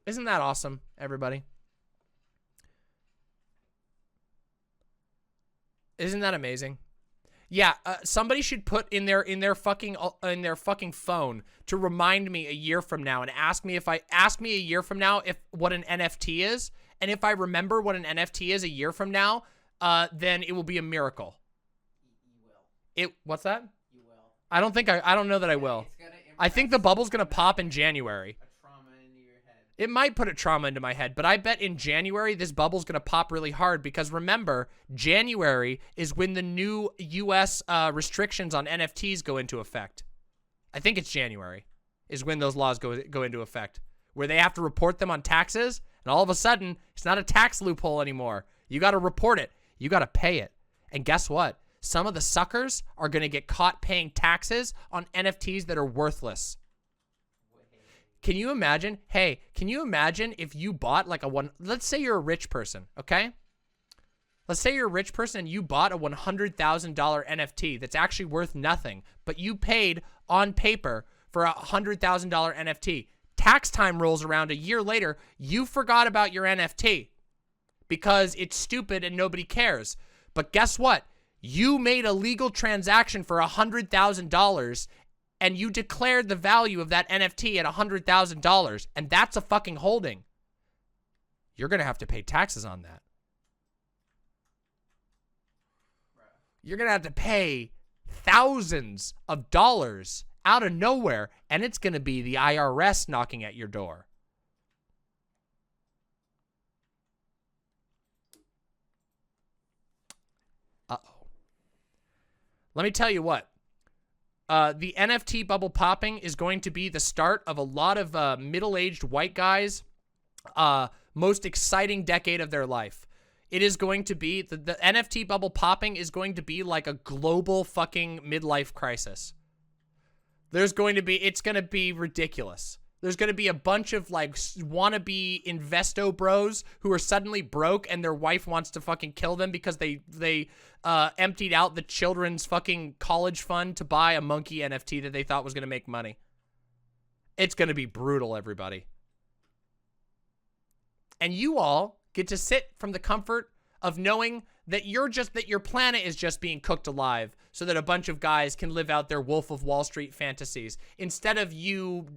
Isn't that awesome, everybody? Isn't that amazing? Yeah, somebody should put in their fucking phone to remind me a year from now and ask me a year from now what an NFT is, and if I remember what an NFT is a year from now, then it will be a miracle. You will. What's that? You will. I don't know that I will. I think the bubble's gonna pop in January. It might put a trauma into my head, but I bet in January this bubble's going to pop really hard because remember, January is when the new U.S. Restrictions on NFTs go into effect. I think it's January is when those laws go into effect, where they have to report them on taxes, and all of a sudden, it's not a tax loophole anymore. You got to report it. You got to pay it. And guess what? Some of the suckers are going to get caught paying taxes on NFTs that are worthless. Can you imagine? Hey, can you imagine if you bought like let's say you're a rich person, okay? Let's say you're a rich person and you bought a $100,000 NFT that's actually worth nothing, but you paid on paper for a $100,000 NFT. Tax time rolls around a year later, you forgot about your NFT because it's stupid and nobody cares. But guess what? You made a legal transaction for $100,000 and you declared the value of that NFT at $100,000, and that's a fucking holding. You're going to have to pay taxes on that. You're going to have to pay thousands of dollars out of nowhere, and it's going to be the IRS knocking at your door. Uh-oh. Let me tell you what. The NFT bubble popping is going to be the start of a lot of middle-aged white guys' most exciting decade of their life. It is going to be, the NFT bubble popping is going to be like a global fucking midlife crisis. It's going to be ridiculous. There's going to be a bunch of like wannabe investo bros who are suddenly broke and their wife wants to fucking kill them because they emptied out the children's fucking college fund to buy a monkey NFT that they thought was going to make money. It's going to be brutal, everybody. And you all get to sit from the comfort of knowing that your planet is just being cooked alive so that a bunch of guys can live out their Wolf of Wall Street fantasies instead of you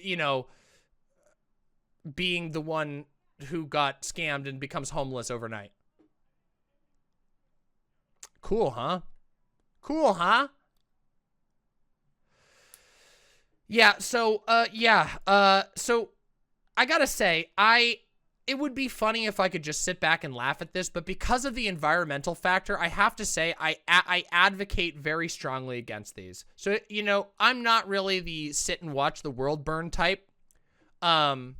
know, being the one who got scammed and becomes homeless overnight. Cool, huh? Cool, huh? Yeah, so so I gotta say, it would be funny if I could just sit back and laugh at this, but because of the environmental factor, I have to say I advocate very strongly against these. So, you know, I'm not really the sit and watch the world burn type. I'm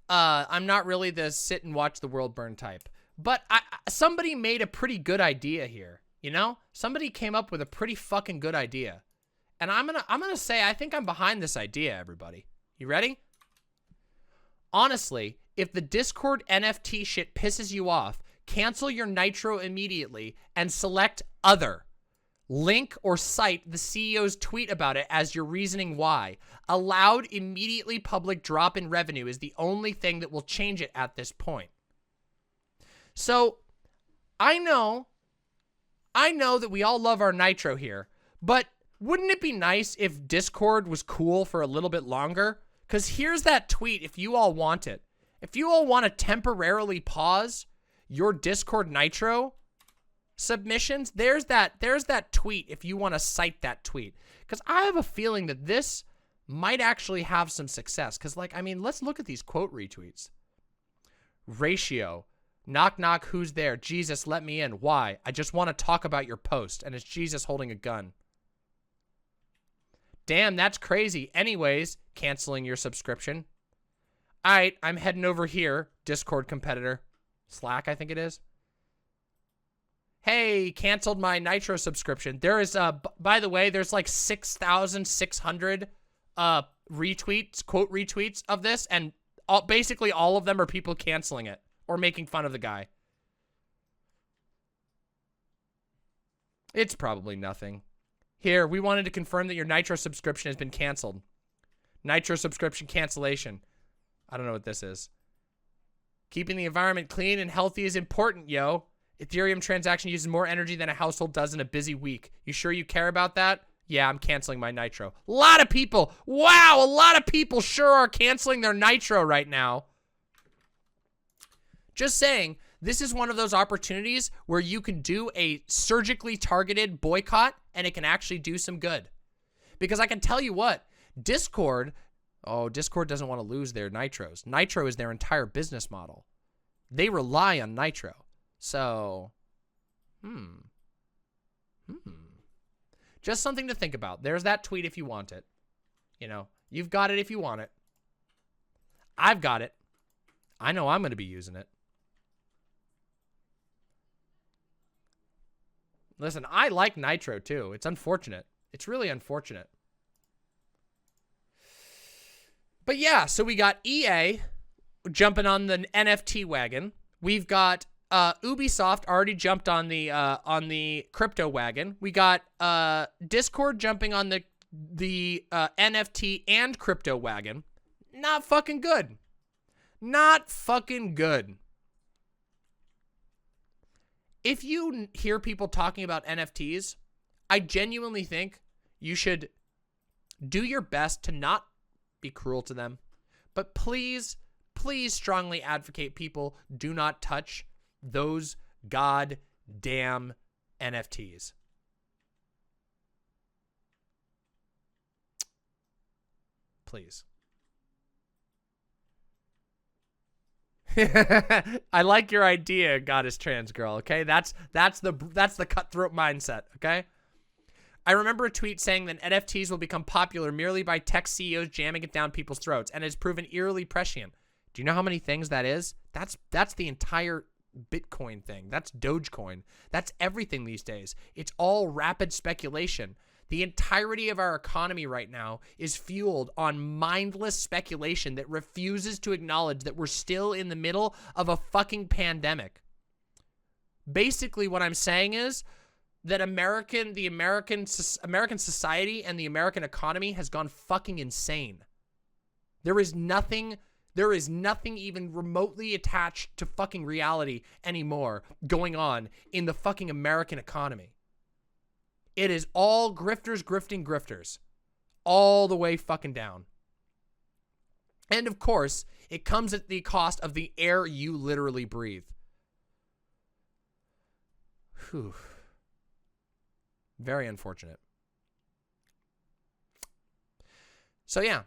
not really the sit and watch the world burn type. But somebody made a pretty good idea here, you know? Somebody came up with a pretty fucking good idea. And I'm gonna say I think I'm behind this idea, everybody. You ready? Honestly, if the Discord NFT shit pisses you off, cancel your Nitro immediately and select Other. Link or cite the CEO's tweet about it as your reasoning why. A loud, immediately public drop in revenue is the only thing that will change it at this point. So, I know that we all love our Nitro here, but wouldn't it be nice if Discord was cool for a little bit longer? Because here's that tweet if you all want it. If you all want to temporarily pause your Discord Nitro submissions, there's that tweet if you want to cite that tweet. Because I have a feeling that this might actually have some success. Because, like, I mean, let's look at these quote retweets. Ratio. Knock, knock, who's there? Jesus, let me in. Why? I just want to talk about your post. And it's Jesus holding a gun. Damn, that's crazy. Anyways, canceling your subscription. All right, I'm heading over here. Discord competitor. Slack, I think it is. Hey, canceled my Nitro subscription. There is, by the way, there's like 6,600 retweets, quote retweets of this, and basically all of them are people canceling it or making fun of the guy. It's probably nothing. Here, we wanted to confirm that your Nitro subscription has been canceled. Nitro subscription cancellation. I don't know what this is. Keeping the environment clean and healthy is important, yo. Ethereum transaction uses more energy than a household does in a busy week. You sure you care about that? Yeah, I'm canceling my Nitro. A lot of people. Wow, a lot of people sure are canceling their Nitro right now. Just saying, this is one of those opportunities where you can do a surgically targeted boycott and it can actually do some good. Because I can tell you what, Discord doesn't want to lose their Nitros. Nitro is their entire business model. They rely on Nitro. So, just something to think about. There's that tweet if you want it. You know, you've got it if you want it. I've got it. I know I'm going to be using it. Listen, I like Nitro too. It's unfortunate. It's really unfortunate. But yeah, so we got EA jumping on the NFT wagon. We've got Ubisoft already jumped on the crypto wagon. We got Discord jumping on the NFT and crypto wagon. Not fucking good. Not fucking good. If you hear people talking about NFTs, I genuinely think you should do your best to not be cruel to them. But please, please strongly advocate people do not touch those goddamn NFTs. Please. I like your idea, Goddess Trans Girl, okay? That's the cutthroat mindset, okay? I remember a tweet saying that NFTs will become popular merely by tech CEOs jamming it down people's throats, and it's proven eerily prescient. Do you know how many things that is? That's the entire Bitcoin thing. That's Dogecoin. That's everything these days. It's all rapid speculation. The entirety of our economy right now is fueled on mindless speculation that refuses to acknowledge that we're still in the middle of a fucking pandemic. Basically, what I'm saying is that the American society and the American economy has gone fucking insane. There is nothing There is nothing even remotely attached to fucking reality anymore going on in the fucking American economy. It is all grifters grifting grifters. All the way fucking down. And of course, it comes at the cost of the air you literally breathe. Whew. Very unfortunate. So yeah.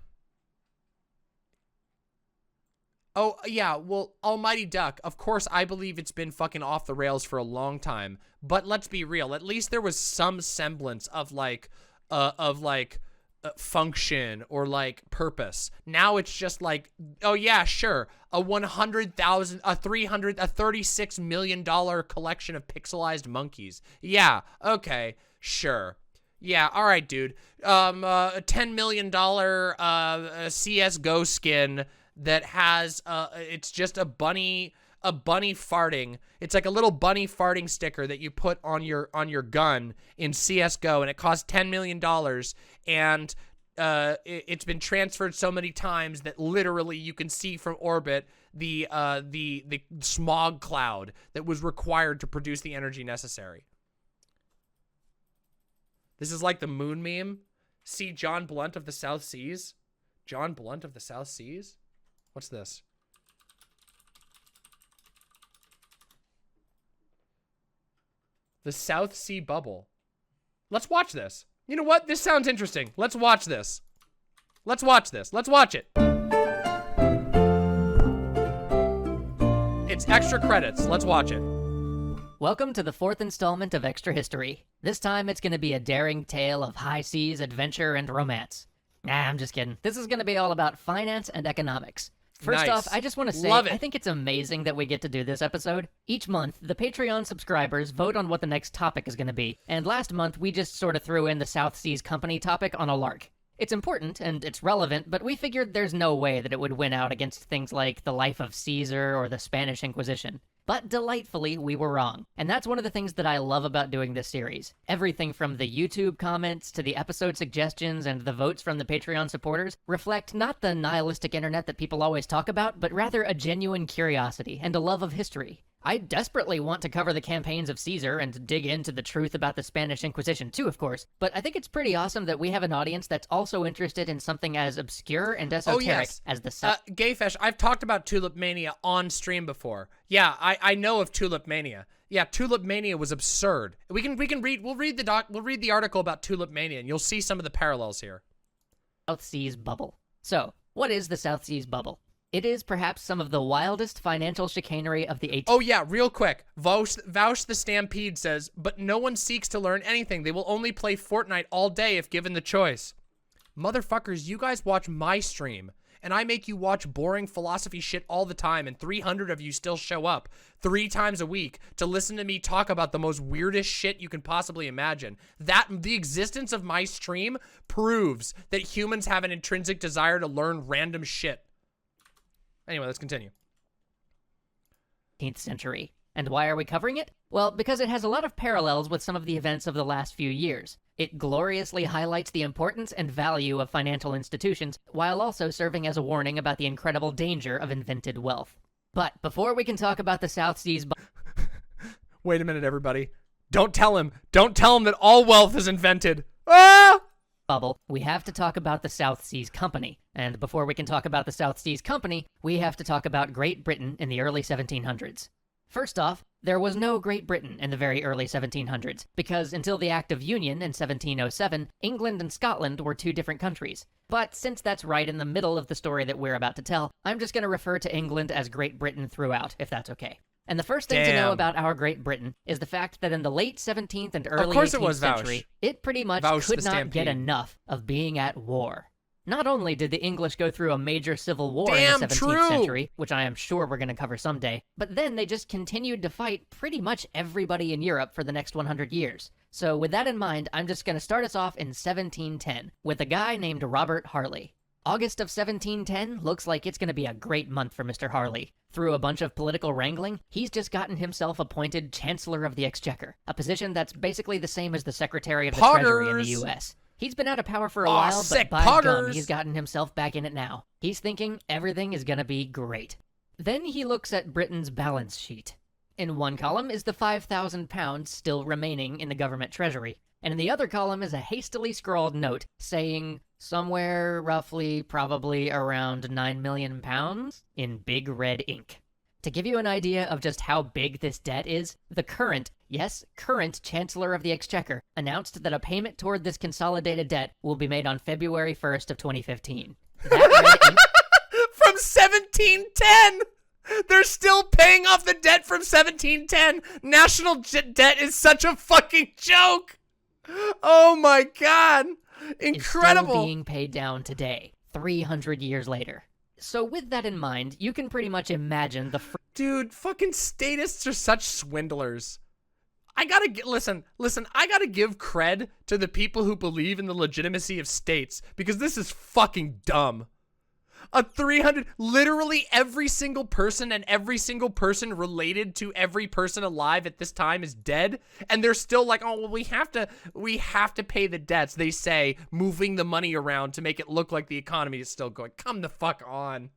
Oh, yeah, well, Almighty Duck, of course, I believe it's been fucking off the rails for a long time. But let's be real. At least there was some semblance of, function or, like, purpose. Now it's just like, oh, yeah, sure. A $36 million collection of pixelized monkeys. Yeah, okay, sure. Yeah, all right, dude. A $10 million CSGO skin that has it's just a bunny farting. It's like a little bunny farting sticker that you put on your gun in CS:GO, and it costs $10 million, and it's been transferred so many times that literally you can see from orbit the smog cloud that was required to produce the energy necessary. This is like the moon meme. See John Blunt of the South Seas? John Blunt of the South Seas? What's this? The South Sea Bubble. Let's watch this. You know what? This sounds interesting. Let's watch this. Let's watch this. Let's watch it. It's extra credits. Let's watch it. Welcome to the 4th installment of Extra History. This time it's going to be a daring tale of high seas, adventure, and romance. Nah, I'm just kidding. This is going to be all about finance and economics. First off, I just want to say, I think it's amazing that we get to do this episode. Each month, the Patreon subscribers vote on what the next topic is going to be, and last month we just sort of threw in the South Seas Company topic on a lark. It's important, and it's relevant, but we figured there's no way that it would win out against things like the life of Caesar or the Spanish Inquisition. But delightfully, we were wrong. And that's one of the things that I love about doing this series. Everything from the YouTube comments to the episode suggestions and the votes from the Patreon supporters reflect not the nihilistic internet that people always talk about, but rather a genuine curiosity and a love of history. I desperately want to cover the campaigns of Caesar and dig into the truth about the Spanish Inquisition too, of course, but I think it's pretty awesome that we have an audience that's also interested in something as obscure and esoteric as the South. Gayfesh, I've talked about Tulip Mania on stream before. Yeah, I know of Tulip Mania. Yeah, Tulip Mania was absurd. We'll read the article about Tulip Mania and you'll see some of the parallels here. South Seas Bubble. So, what is the South Seas Bubble? It is perhaps some of the wildest financial chicanery of the 18th. Oh yeah, real quick. Vouch the Stampede says, but no one seeks to learn anything. They will only play Fortnite all day if given the choice. Motherfuckers, you guys watch my stream, and I make you watch boring philosophy shit all the time, and 300 of you still show up 3 times a week to listen to me talk about the most weirdest shit you can possibly imagine. The existence of my stream proves that humans have an intrinsic desire to learn random shit. Anyway, let's continue. 18th century. And why are we covering it? Well, because it has a lot of parallels with some of the events of the last few years. It gloriously highlights the importance and value of financial institutions, while also serving as a warning about the incredible danger of invented wealth. But before we can talk about the South Seas... Wait a minute, everybody. Don't tell him that all wealth is invented. Ah! Bubble, we have to talk about the South Seas Company. And before we can talk about the South Seas Company, we have to talk about Great Britain in the early 1700s. First off, there was no Great Britain in the very early 1700s, because until the Act of Union in 1707, England and Scotland were 2 different countries. But since that's right in the middle of the story that we're about to tell, I'm just going to refer to England as Great Britain throughout, if that's okay. And the first thing to know about our Great Britain is the fact that in the late 17th and early 18th century, it pretty much could not get enough of being at war. Not only did the English go through a major civil war in the 17th century, which I am sure we're going to cover someday, but then they just continued to fight pretty much everybody in Europe for the next 100 years. So with that in mind, I'm just going to start us off in 1710 with a guy named Robert Harley. August of 1710 looks like it's going to be a great month for Mr. Harley. Through a bunch of political wrangling, he's just gotten himself appointed Chancellor of the Exchequer, a position that's basically the same as the Secretary of the Treasury in the U.S. He's been out of power for a Aw, while, but sick by gum, poggers. he's gotten himself back in it now. He's thinking everything is gonna be great. Then he looks at Britain's balance sheet. In one column is the £5,000 still remaining in the government treasury, and in the other column is a hastily scrawled note saying somewhere roughly probably around £9 million in big red ink. To give you an idea of just how big this debt is, the current, yes, current Chancellor of the Exchequer announced that a payment toward this consolidated debt will be made on February 1st of 2015. That red ink From 1710! They're still paying off the debt from 1710. National debt is such a fucking joke. Oh my god. Incredible. is still being paid down today, 300 years later. So with that in mind, you can pretty much imagine the Dude, fucking statists are such swindlers. I gotta listen, I gotta give cred to the people who believe in the legitimacy of states, because this is fucking dumb. Literally every single person and every single person related to every person alive at this time is dead, and they're still like, oh, well, we have to pay the debts, they say, moving the money around to make it look like the economy is still going. Come the fuck on.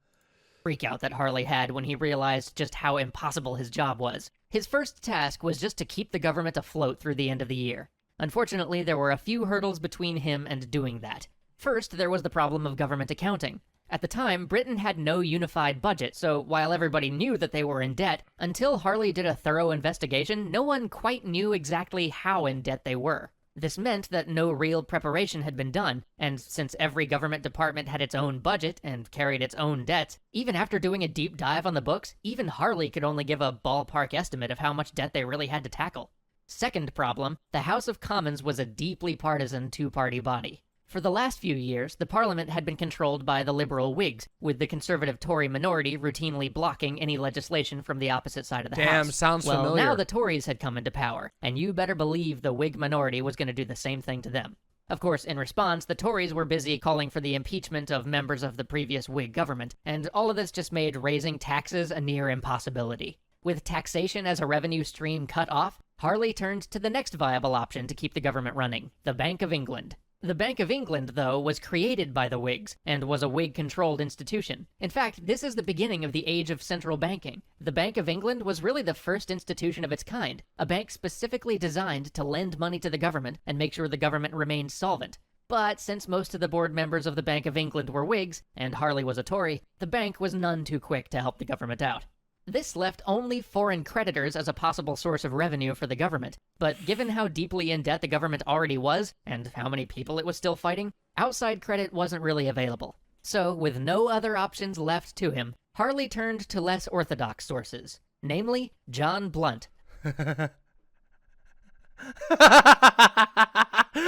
freak out that Harley had when he realized just how impossible his job was. His first task was just to keep the government afloat through the end of the year. Unfortunately, there were a few hurdles between him and doing that. First, there was the problem of government accounting. At the time, Britain had no unified budget, so while everybody knew that they were in debt, until Harley did a thorough investigation, no one quite knew exactly how in debt they were. This meant that no real preparation had been done, and since every government department had its own budget and carried its own debts, even after doing a deep dive on the books, even Harley could only give a ballpark estimate of how much debt they really had to tackle. Second problem, the House of Commons was a deeply partisan two-party body. For the last few years, the Parliament had been controlled by the liberal Whigs, with the conservative Tory minority routinely blocking any legislation from the opposite side of the House. Damn, sounds well, familiar. now the Tories had come into power, and you better believe the Whig minority was going to do the same thing to them. Of course, in response, the Tories were busy calling for the impeachment of members of the previous Whig government, and all of this just made raising taxes a near impossibility. With taxation as a revenue stream cut off, Harley turned to the next viable option to keep the government running, the Bank of England. The Bank of England, though, was created by the Whigs, and was a Whig-controlled institution. In fact, this is the beginning of the age of central banking. The Bank of England was really the first institution of its kind, a bank specifically designed to lend money to the government and make sure the government remained solvent. But since most of the board members of the Bank of England were Whigs, and Harley was a Tory, the bank was none too quick to help the government out. This left only foreign creditors as a possible source of revenue for the government, but given how deeply in debt the government already was, and how many people it was still fighting, outside credit wasn't really available. So, with no other options left to him, Harley turned to less orthodox sources, namely John Blunt.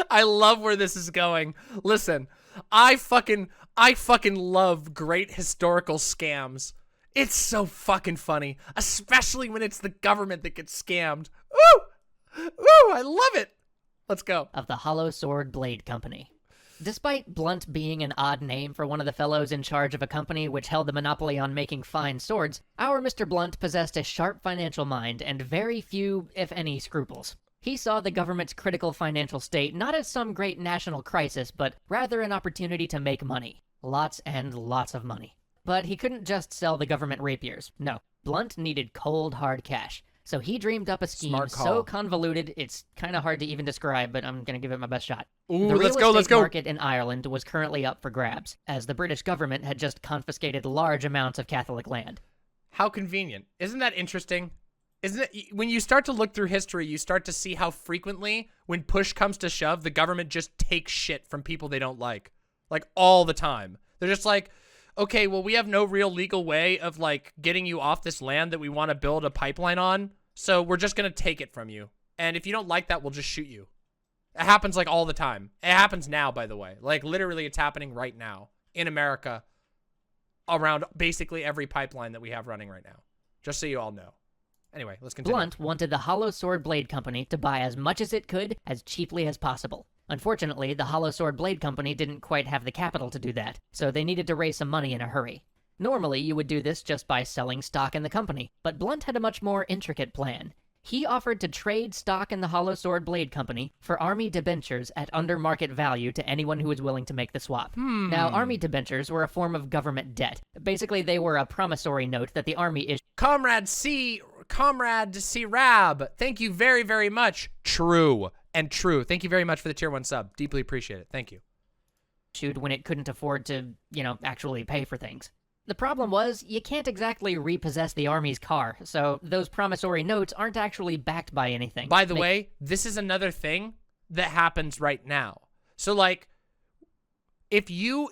I love where this is going. Listen, I fucking love great historical scams. It's so fucking funny, especially when it's the government that gets scammed. Woo! Woo! I love it! Let's go. Of the Hollow Sword Blade Company. Despite Blunt being an odd name for one of the fellows in charge of a company which held the monopoly on making fine swords, our Mr. Blunt possessed a sharp financial mind and very few, if any, scruples. He saw the government's critical financial state not as some great national crisis, but rather an opportunity to make money. Lots and lots of money. But he couldn't just sell the government rapiers. No, Blunt needed cold, hard cash. So he dreamed up a scheme so convoluted, it's kind of hard to even describe, but I'm going to give it my best shot. Ooh, the let's real go. estate market in Ireland was currently up for grabs, as the British government had just confiscated large amounts of Catholic land. How convenient. Isn't that interesting? Isn't it? When you start to look through history, you start to see how frequently, when push comes to shove, the government just takes shit from people they don't like. Like, all the time. They're just like, okay, well, we have no real legal way of, like, getting you off this land that we want to build a pipeline on, so we're just going to take it from you. And if you don't like that, we'll just shoot you. It happens, like, all the time. It happens now, by the way. Like, literally, it's happening right now in America around basically every pipeline that we have running right now. Just so you all know. Anyway, let's continue. Blunt wanted the Hollow Sword Blade Company to buy as much as it could, as cheaply as possible. Unfortunately, the Hollow Sword Blade Company didn't quite have the capital to do that, so they needed to raise some money in a hurry. Normally, you would do this just by selling stock in the company, but Blunt had a much more intricate plan. He offered to trade stock in the Hollow Sword Blade Company for Army debentures at under market value to anyone who was willing to make the swap. Now, Army debentures were a form of government debt. Basically, they were a promissory note that the Army issued. Comrade C. Rab, thank you very, very much. True and true. Thank you very much for the tier 1 sub. Deeply appreciate it. Thank you. When it couldn't afford to, actually pay for things. The problem was, you can't exactly repossess the Army's car, so those promissory notes aren't actually backed by anything. By the way, this is another thing that happens right now. So, like, if you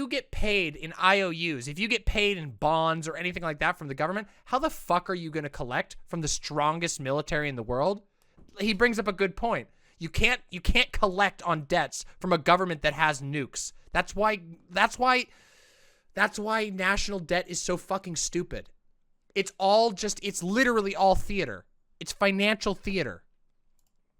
get paid in IOUs, if you get paid in bonds or anything like that from the government, how the fuck are you going to collect from the strongest military in the world? He brings up a good point. You can't collect on debts from a government that has nukes. That's why national debt is so fucking stupid. It's literally all theater. It's financial theater.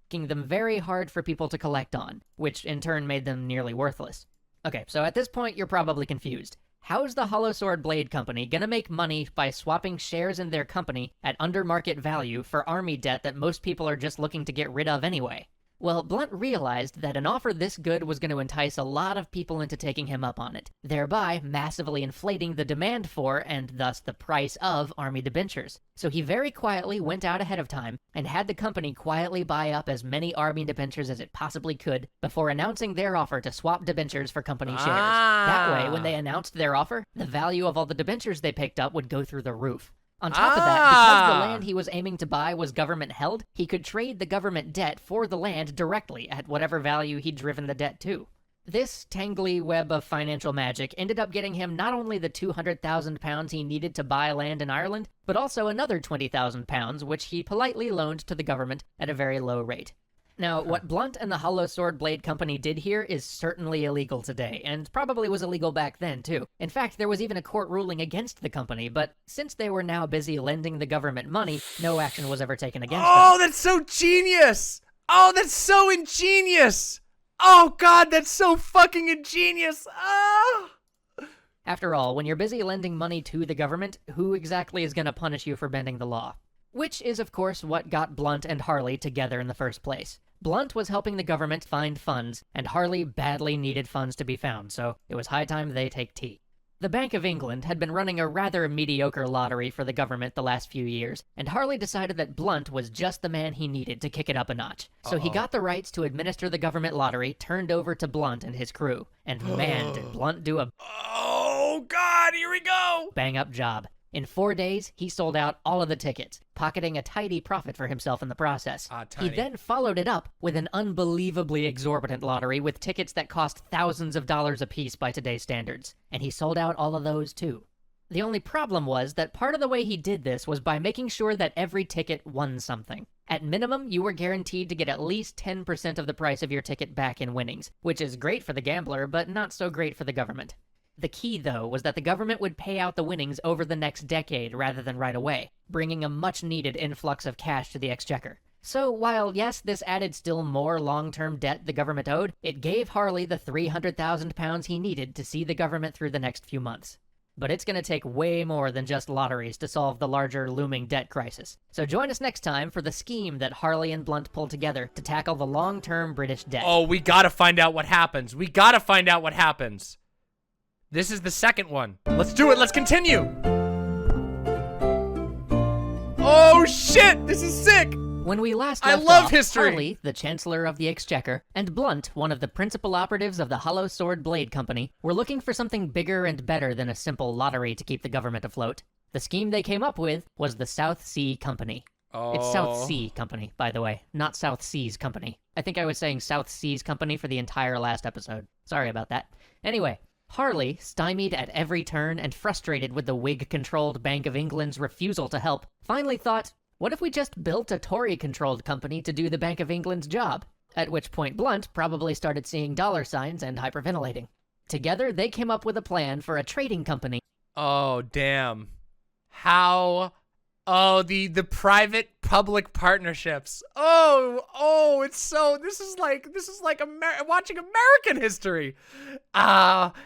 Making them very hard for people to collect on, which in turn made them nearly worthless. Okay, so at this point you're probably confused. How's the Hollow Sword Blade Company gonna make money by swapping shares in their company at under market value for Army debt that most people are just looking to get rid of anyway? Well, Blunt realized that an offer this good was going to entice a lot of people into taking him up on it, thereby massively inflating the demand for, and thus the price of, Army debentures. So he very quietly went out ahead of time and had the company quietly buy up as many Army debentures as it possibly could before announcing their offer to swap debentures for company shares. That way, when they announced their offer, the value of all the debentures they picked up would go through the roof. On top of that, because the land he was aiming to buy was government-held, he could trade the government debt for the land directly at whatever value he'd driven the debt to. This tangly web of financial magic ended up getting him not only the £200,000 he needed to buy land in Ireland, but also another £20,000, which he politely loaned to the government at a very low rate. Now, what Blunt and the Hollow Sword Blade Company did here is certainly illegal today, and probably was illegal back then, too. In fact, there was even a court ruling against the company, but since they were now busy lending the government money, no action was ever taken against them. Oh, that's so genius! Oh, that's so ingenious! Oh, God, that's so fucking ingenious! Ah! After all, when you're busy lending money to the government, who exactly is going to punish you for bending the law? Which is, of course, what got Blunt and Harley together in the first place. Blunt was helping the government find funds, and Harley badly needed funds to be found, so it was high time they take tea. The Bank of England had been running a rather mediocre lottery for the government the last few years, and Harley decided that Blunt was just the man he needed to kick it up a notch. So he got the rights to administer the government lottery turned over to Blunt and his crew. And man, did Blunt do a oh, God, here we go! bang-up job. In 4 days, he sold out all of the tickets, pocketing a tidy profit for himself in the process. He then followed it up with an unbelievably exorbitant lottery with tickets that cost thousands of dollars apiece by today's standards. And he sold out all of those, too. The only problem was that part of the way he did this was by making sure that every ticket won something. At minimum, you were guaranteed to get at least 10% of the price of your ticket back in winnings, which is great for the gambler, but not so great for the government. The key, though, was that the government would pay out the winnings over the next decade rather than right away, bringing a much-needed influx of cash to the exchequer. So while, yes, this added still more long-term debt the government owed, it gave Harley the £300,000 he needed to see the government through the next few months. But it's going to take way more than just lotteries to solve the larger looming debt crisis. So join us next time for the scheme that Harley and Blunt pulled together to tackle the long-term British debt. Oh, we gotta find out what happens. We gotta find out what happens. This is the second one. Let's do it. Let's continue. Oh, shit. This is sick. When we last I left love off, history. Harley, the Chancellor of the Exchequer, and Blunt, one of the principal operatives of the Hollow Sword Blade Company, were looking for something bigger and better than a simple lottery to keep the government afloat. The scheme they came up with was the South Sea Company. Oh. It's South Sea Company, by the way, not South Seas Company. I think I was saying South Seas Company for the entire last episode. Sorry about that. Anyway, Harley, stymied at every turn and frustrated with the Whig-controlled Bank of England's refusal to help, finally thought, what if we just built a Tory-controlled company to do the Bank of England's job? At which point Blunt probably started seeing dollar signs and hyperventilating. Together, they came up with a plan for a trading company. Oh, damn. How? Oh, the private-public partnerships. Oh, it's so, this is like watching American history.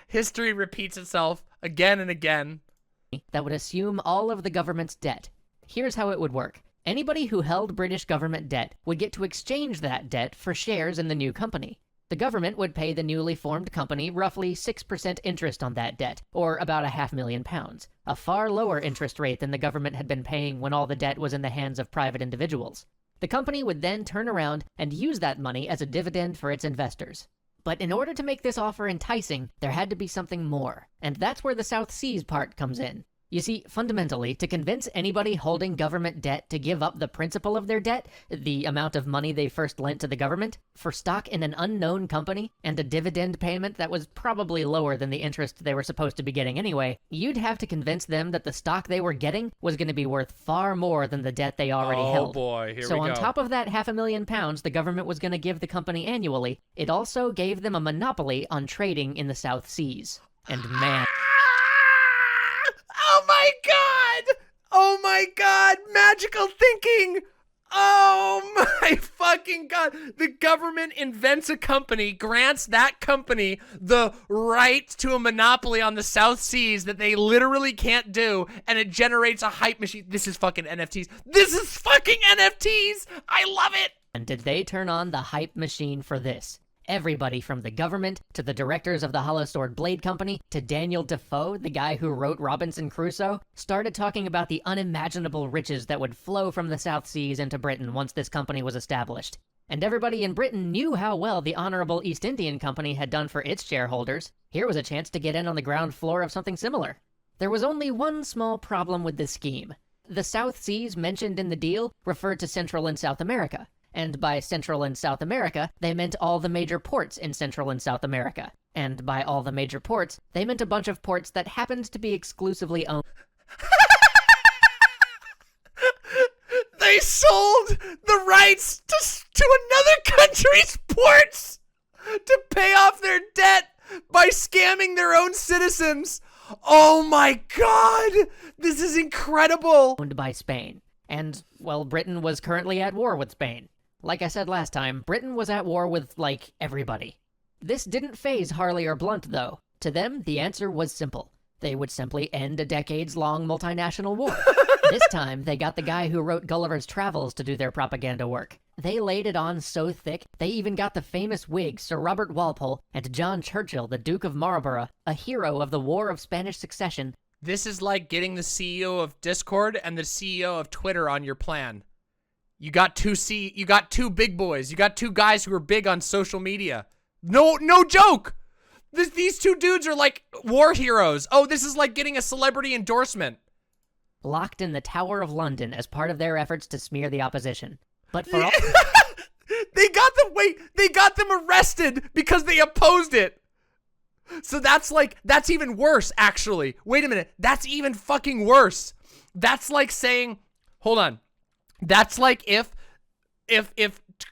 History repeats itself again and again. That would assume all of the government's debt. Here's how it would work. Anybody who held British government debt would get to exchange that debt for shares in the new company. The government would pay the newly formed company roughly 6% interest on that debt, or about £500,000, a far lower interest rate than the government had been paying when all the debt was in the hands of private individuals. The company would then turn around and use that money as a dividend for its investors. But in order to make this offer enticing, there had to be something more, and that's where the South Seas part comes in. You see, fundamentally, to convince anybody holding government debt to give up the principal of their debt, the amount of money they first lent to the government, for stock in an unknown company, and a dividend payment that was probably lower than the interest they were supposed to be getting anyway, you'd have to convince them that the stock they were getting was going to be worth far more than the debt they already held. Oh boy, here we go. So on top of that £500,000 the government was going to give the company annually, it also gave them a monopoly on trading in the South Seas. And man... Oh my god! Oh my god! Magical thinking! Oh my fucking god! The government invents a company, grants that company the right to a monopoly on the South Seas that they literally can't do, and it generates a hype machine. This is fucking NFTs. This is fucking NFTs! I love it! And did they turn on the hype machine for this? Everybody from the government, to the directors of the Hollow Sword Blade Company, to Daniel Defoe, the guy who wrote Robinson Crusoe, started talking about the unimaginable riches that would flow from the South Seas into Britain once this company was established. And everybody in Britain knew how well the Honorable East Indian Company had done for its shareholders. Here was a chance to get in on the ground floor of something similar. There was only one small problem with this scheme. The South Seas mentioned in the deal referred to Central and South America. And by Central and South America, they meant all the major ports in Central and South America. And by all the major ports, they meant a bunch of ports that happened to be exclusively owned. They sold the rights to another country's ports to pay off their debt by scamming their own citizens. Oh my god! This is incredible! Owned by Spain. And, well, Britain was currently at war with Spain. Like I said last time, Britain was at war with, like, everybody. This didn't faze Harley or Blunt, though. To them, the answer was simple. They would simply end a decades-long multinational war. This time, they got the guy who wrote Gulliver's Travels to do their propaganda work. They laid it on so thick, they even got the famous Whigs Sir Robert Walpole and John Churchill, the Duke of Marlborough, a hero of the War of Spanish Succession. This is like getting the CEO of Discord and the CEO of Twitter on your plan. You got two big boys. You got two guys who are big on social media. No joke. These two dudes are like war heroes. Oh, this is like getting a celebrity endorsement. Locked in the Tower of London as part of their efforts to smear the opposition. But for all... They got them arrested because they opposed it. So that's even worse, actually. Wait a minute. That's even fucking worse. That's like saying, hold on. That's like if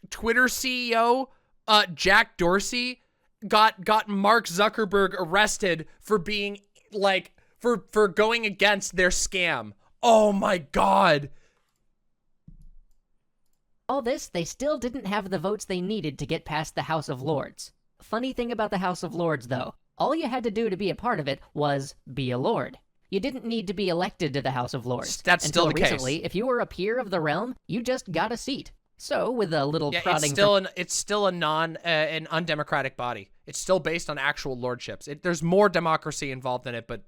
Twitter CEO Jack Dorsey got Mark Zuckerberg arrested for being like for going against their scam. Oh my god. All this, they still didn't have the votes they needed to get past the House of Lords. Funny thing about the House of Lords, though, all you had to do to be a part of it was be a lord. You didn't need to be elected to the House of Lords. That's still the case. Until recently, if you were a peer of the realm, you just got a seat. So, with a little prodding... It's still an undemocratic body. It's still based on actual lordships. There's more democracy involved in it, but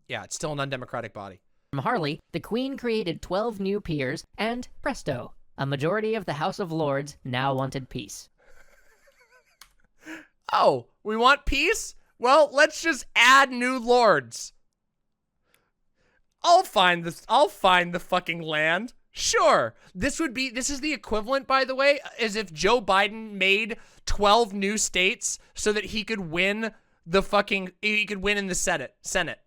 yeah, it's still an undemocratic body. From Harley, the Queen created 12 new peers, and presto, a majority of the House of Lords now wanted peace. Oh, we want peace? Well, let's just add new lords. I'll find the fucking land. Sure. This is the equivalent, by the way, as if Joe Biden made 12 new states so that he could win in the Senate.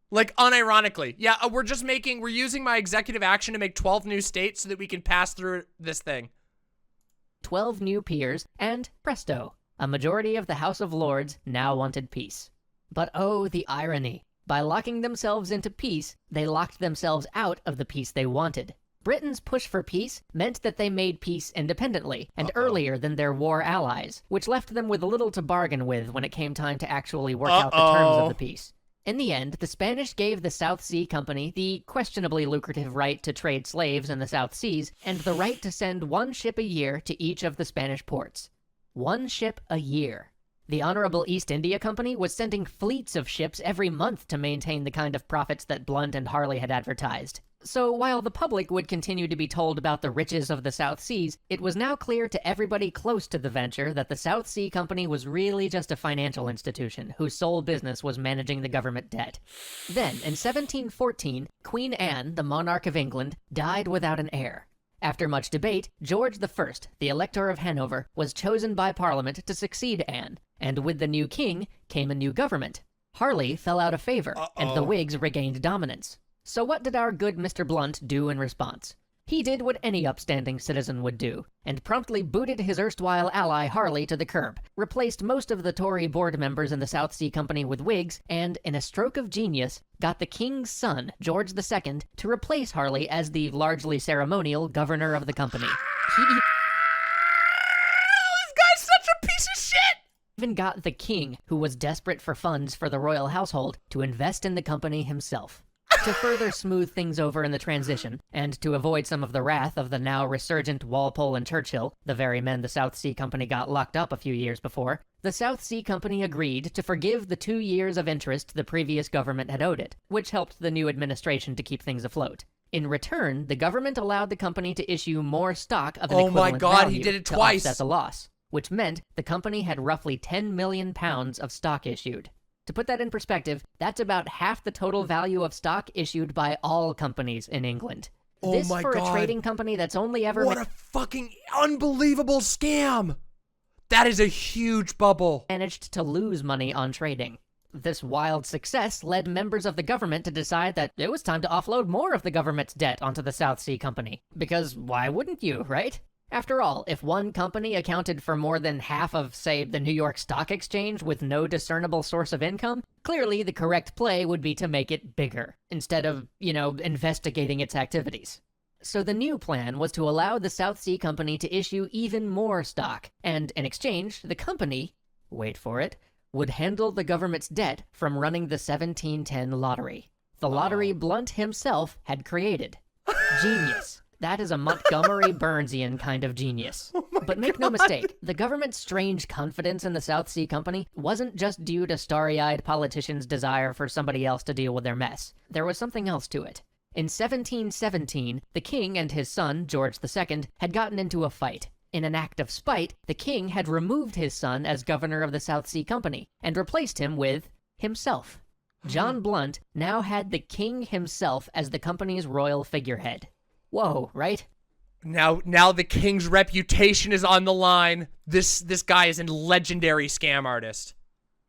Like, unironically. Yeah, we're using my executive action to make 12 new states so that we can pass through this thing. 12 new peers, and presto, a majority of the House of Lords now wanted peace. But oh, the irony. By locking themselves into peace, they locked themselves out of the peace they wanted. Britain's push for peace meant that they made peace independently and earlier than their war allies, which left them with little to bargain with when it came time to actually work out the terms of the peace. In the end, the Spanish gave the South Sea Company the questionably lucrative right to trade slaves in the South Seas and the right to send 1 ship a year to each of the Spanish ports. 1 ship a year. The Honorable East India Company was sending fleets of ships every month to maintain the kind of profits that Blunt and Harley had advertised. So while the public would continue to be told about the riches of the South Seas, it was now clear to everybody close to the venture that the South Sea Company was really just a financial institution whose sole business was managing the government debt. Then, in 1714, Queen Anne, the monarch of England, died without an heir. After much debate, George I, the Elector of Hanover, was chosen by Parliament to succeed Anne, and with the new king came a new government. Harley fell out of favor, and the Whigs regained dominance. So what did our good Mr. Blunt do in response? He did what any upstanding citizen would do, and promptly booted his erstwhile ally Harley to the curb, replaced most of the Tory board members in the South Sea Company with Whigs, and, in a stroke of genius, got the king's son, George II, to replace Harley as the largely ceremonial governor of the company. He This guy's such a piece of shit! even got the king, who was desperate for funds for the royal household, to invest in the company himself. To further smooth things over in the transition, and to avoid some of the wrath of the now resurgent Walpole and Churchill, the very men the South Sea Company got locked up a few years before, the South Sea Company agreed to forgive the 2 years of interest the previous government had owed it, which helped the new administration to keep things afloat. In return, the government allowed the company to issue more stock of an equivalent value he did it to twice. offset the loss, which meant the company had roughly 10 million pounds of stock issued. To put that in perspective, that's about half the total value of stock issued by all companies in England. This for a trading company that's only ever... What a fucking unbelievable scam! That is a huge bubble. ...managed to lose money on trading. This wild success led members of the government to decide that it was time to offload more of the government's debt onto the South Sea Company. Because why wouldn't you, right? After all, if one company accounted for more than half of, say, the New York Stock Exchange with no discernible source of income, clearly the correct play would be to make it bigger, instead of, investigating its activities. So the new plan was to allow the South Sea Company to issue even more stock, and in exchange, the company, wait for it, would handle the government's debt from running the 1710 lottery. The lottery Blunt himself had created. Genius. That is a Montgomery Burnsian kind of genius. But make no mistake, the government's strange confidence in the South Sea Company wasn't just due to starry-eyed politicians' desire for somebody else to deal with their mess. There was something else to it. In 1717, the king and his son, George II, had gotten into a fight. In an act of spite, the king had removed his son as governor of the South Sea Company and replaced him with himself. John Blunt now had the king himself as the company's royal figurehead. Whoa, right? Now the king's reputation is on the line. This guy is a legendary scam artist.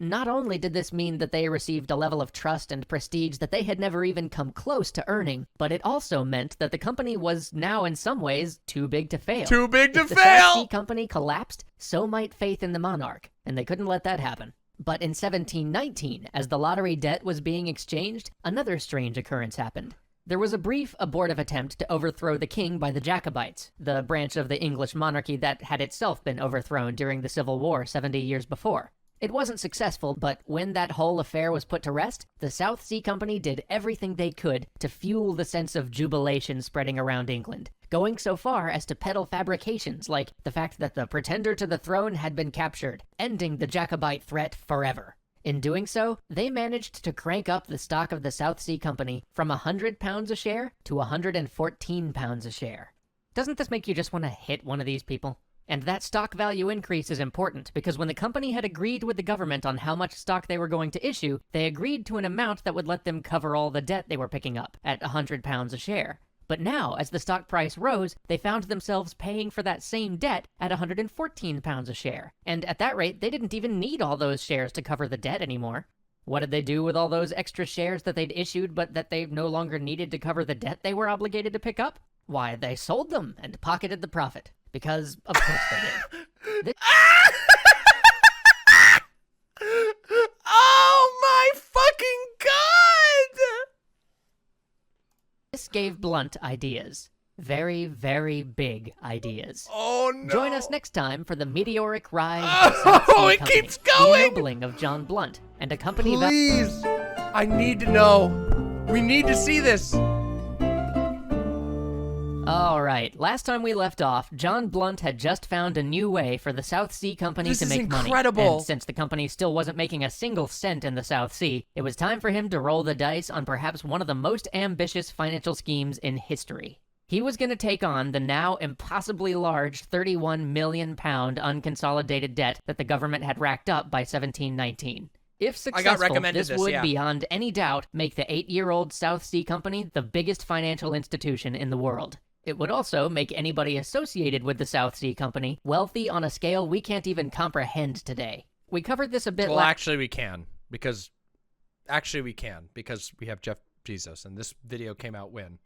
Not only did this mean that they received a level of trust and prestige that they had never even come close to earning, but it also meant that the company was now in some ways too big to fail. Too big to if the fail! South Sea Company collapsed, so might faith in the monarch, and they couldn't let that happen. But in 1719, as the lottery debt was being exchanged, another strange occurrence happened. There was a brief abortive attempt to overthrow the king by the Jacobites, the branch of the English monarchy that had itself been overthrown during the Civil War 70 years before. It wasn't successful, but when that whole affair was put to rest, the South Sea Company did everything they could to fuel the sense of jubilation spreading around England, going so far as to peddle fabrications like the fact that the pretender to the throne had been captured, ending the Jacobite threat forever. In doing so, they managed to crank up the stock of the South Sea Company from £100 a share to £114 a share. Doesn't this make you just want to hit one of these people? And that stock value increase is important because when the company had agreed with the government on how much stock they were going to issue, they agreed to an amount that would let them cover all the debt they were picking up at £100 a share. But now, as the stock price rose, they found themselves paying for that same debt at £114 a share. And at that rate, they didn't even need all those shares to cover the debt anymore. What did they do with all those extra shares that they'd issued but that they no longer needed to cover the debt they were obligated to pick up? Why, they sold them and pocketed the profit. Because, of course they did. Oh my fucking god! This gave Blunt ideas. Very, very big ideas. Oh no! Join us next time for the meteoric rise of the South Sea it Company, keeps going! the ennobling of John Blunt, and a company Please! I need to know. We need to see this. All right, last time we left off, John Blunt had just found a new way for the South Sea Company to make money. And since the company still wasn't making a single cent in the South Sea, it was time for him to roll the dice on perhaps one of the most ambitious financial schemes in history. He was going to take on the now impossibly large 31 million pound unconsolidated debt that the government had racked up by 1719. If successful, this would, beyond any doubt, make the 8-year-old South Sea Company the biggest financial institution in the world. It would also make anybody associated with the South Sea Company wealthy on a scale we can't even comprehend today. We covered this a bit. Well, actually we can, because we have Jeff Bezos, and this video came out when?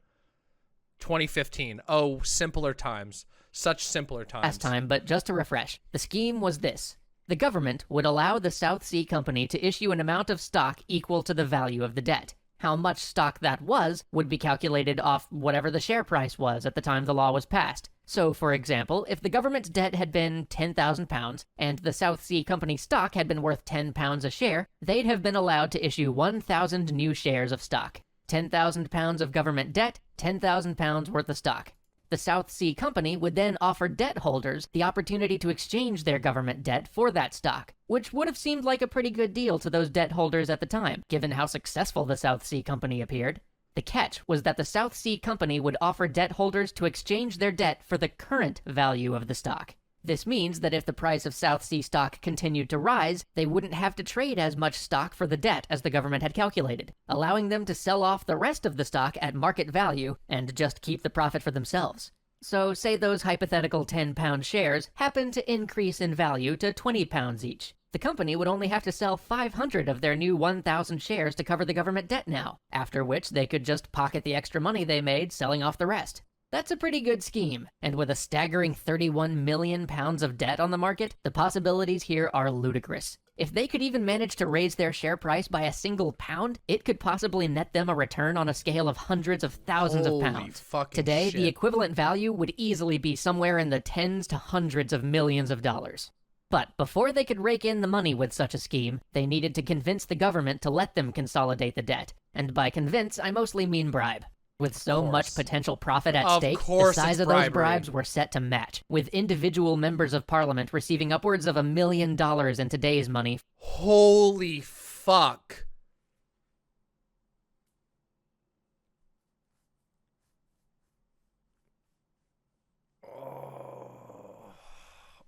2015. Oh, simpler times. Such simpler times. Last time, but just to refresh, the scheme was this. The government would allow the South Sea Company to issue an amount of stock equal to the value of the debt. How much stock that was would be calculated off whatever the share price was at the time the law was passed. So, for example, if the government's debt had been £10,000 and the South Sea Company stock had been worth £10 a share, they'd have been allowed to issue 1,000 new shares of stock. £10,000 of government debt, £10,000 worth of stock. The South Sea Company would then offer debt holders the opportunity to exchange their government debt for that stock, which would have seemed like a pretty good deal to those debt holders at the time, given how successful the South Sea Company appeared. The catch was that the South Sea Company would offer debt holders to exchange their debt for the current value of the stock. This means that if the price of South Sea stock continued to rise, they wouldn't have to trade as much stock for the debt as the government had calculated, allowing them to sell off the rest of the stock at market value and just keep the profit for themselves. So say those hypothetical £10 shares happen to increase in value to £20 each. The company would only have to sell 500 of their new 1,000 shares to cover the government debt now, after which they could just pocket the extra money they made selling off the rest. That's a pretty good scheme, and with a staggering 31 million pounds of debt on the market, the possibilities here are ludicrous. If they could even manage to raise their share price by a single pound, it could possibly net them a return on a scale of hundreds of thousands of pounds. Today, the equivalent value would easily be somewhere in the tens to hundreds of millions of dollars. But before they could rake in the money with such a scheme, they needed to convince the government to let them consolidate the debt. And by convince, I mostly mean bribe. With so much potential profit at stake, the size of those bribes were set to match, with individual members of parliament receiving upwards of $1 million in today's money. Holy fuck.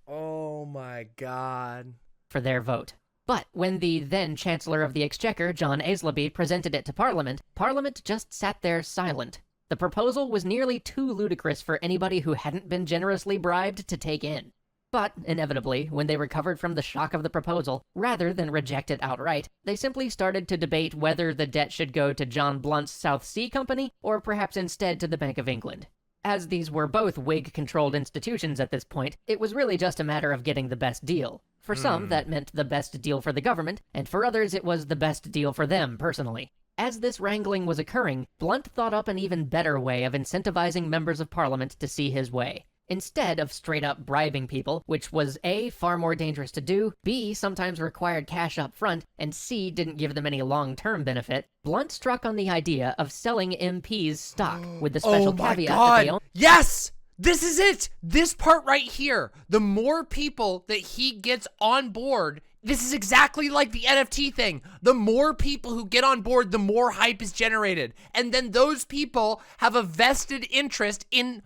Oh my God. For their vote. But when the then Chancellor of the Exchequer, John Acelaces, presented it to Parliament, Parliament just sat there silent. The proposal was nearly too ludicrous for anybody who hadn't been generously bribed to take in. But, inevitably, when they recovered from the shock of the proposal, rather than reject it outright, they simply started to debate whether the debt should go to John Blunt's South Sea Company, or perhaps instead to the Bank of England. As these were both Whig-controlled institutions at this point, it was really just a matter of getting the best deal. For some, that meant the best deal for the government, and for others it was the best deal for them personally. As this wrangling was occurring, Blunt thought up an even better way of incentivizing members of Parliament to see his way. Instead of straight-up bribing people, which was A, far more dangerous to do, B, sometimes required cash up front, and C, didn't give them any long-term benefit, Blunt struck on the idea of selling MPs stock, with the special caveat that they own— Yes! This is it! This part right here. The more people that he gets on board, this is exactly like the NFT thing. The more people who get on board, the more hype is generated. And then those people have a vested interest in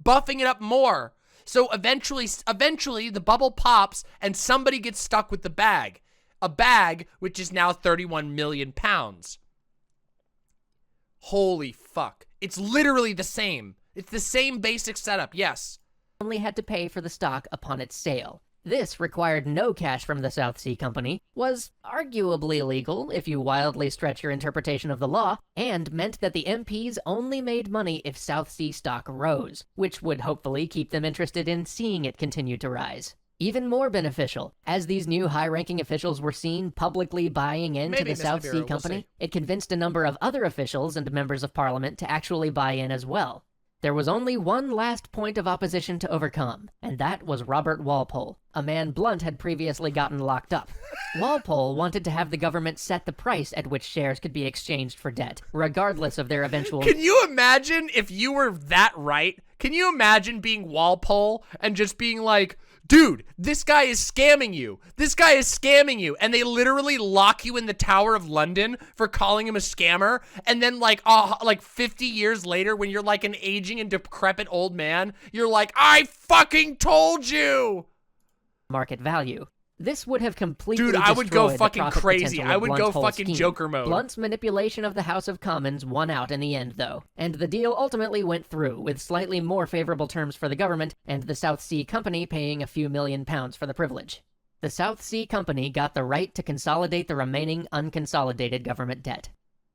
buffing it up more. So eventually the bubble pops and somebody gets stuck with the bag. A bag which is now 31 million pounds. Holy fuck. It's literally the same. It's the same basic setup, yes. Only had to pay for the stock upon its sale. This required no cash from the South Sea Company, was arguably legal if you wildly stretch your interpretation of the law, and meant that the MPs only made money if South Sea stock rose, which would hopefully keep them interested in seeing it continue to rise. Even more beneficial, as these new high-ranking officials were seen publicly buying into the South Sea Company, it convinced a number of other officials and members of Parliament to actually buy in as well. There was only one last point of opposition to overcome, and that was Robert Walpole, a man Blunt had previously gotten locked up. Walpole wanted to have the government set the price at which shares could be exchanged for debt, regardless of their eventual... Can you imagine if you were that right? Can you imagine being Walpole and just being like, dude, this guy is scamming you. This guy is scamming you. And they literally lock you in the Tower of London for calling him a scammer. And then like 50 years later, when you're like an aging and decrepit old man, you're like, I fucking told you. Market value. This would have completely Dude, I would go destroyed the fucking profit crazy. potential I of would Blunt's go whole fucking scheme. Joker mode. Blunt's manipulation of the House of Commons won out in the end, though, and the deal ultimately went through, with slightly more favorable terms for the government and the South Sea Company paying a few £1,000,000 for the privilege. The South Sea Company got the right to consolidate the remaining unconsolidated government debt.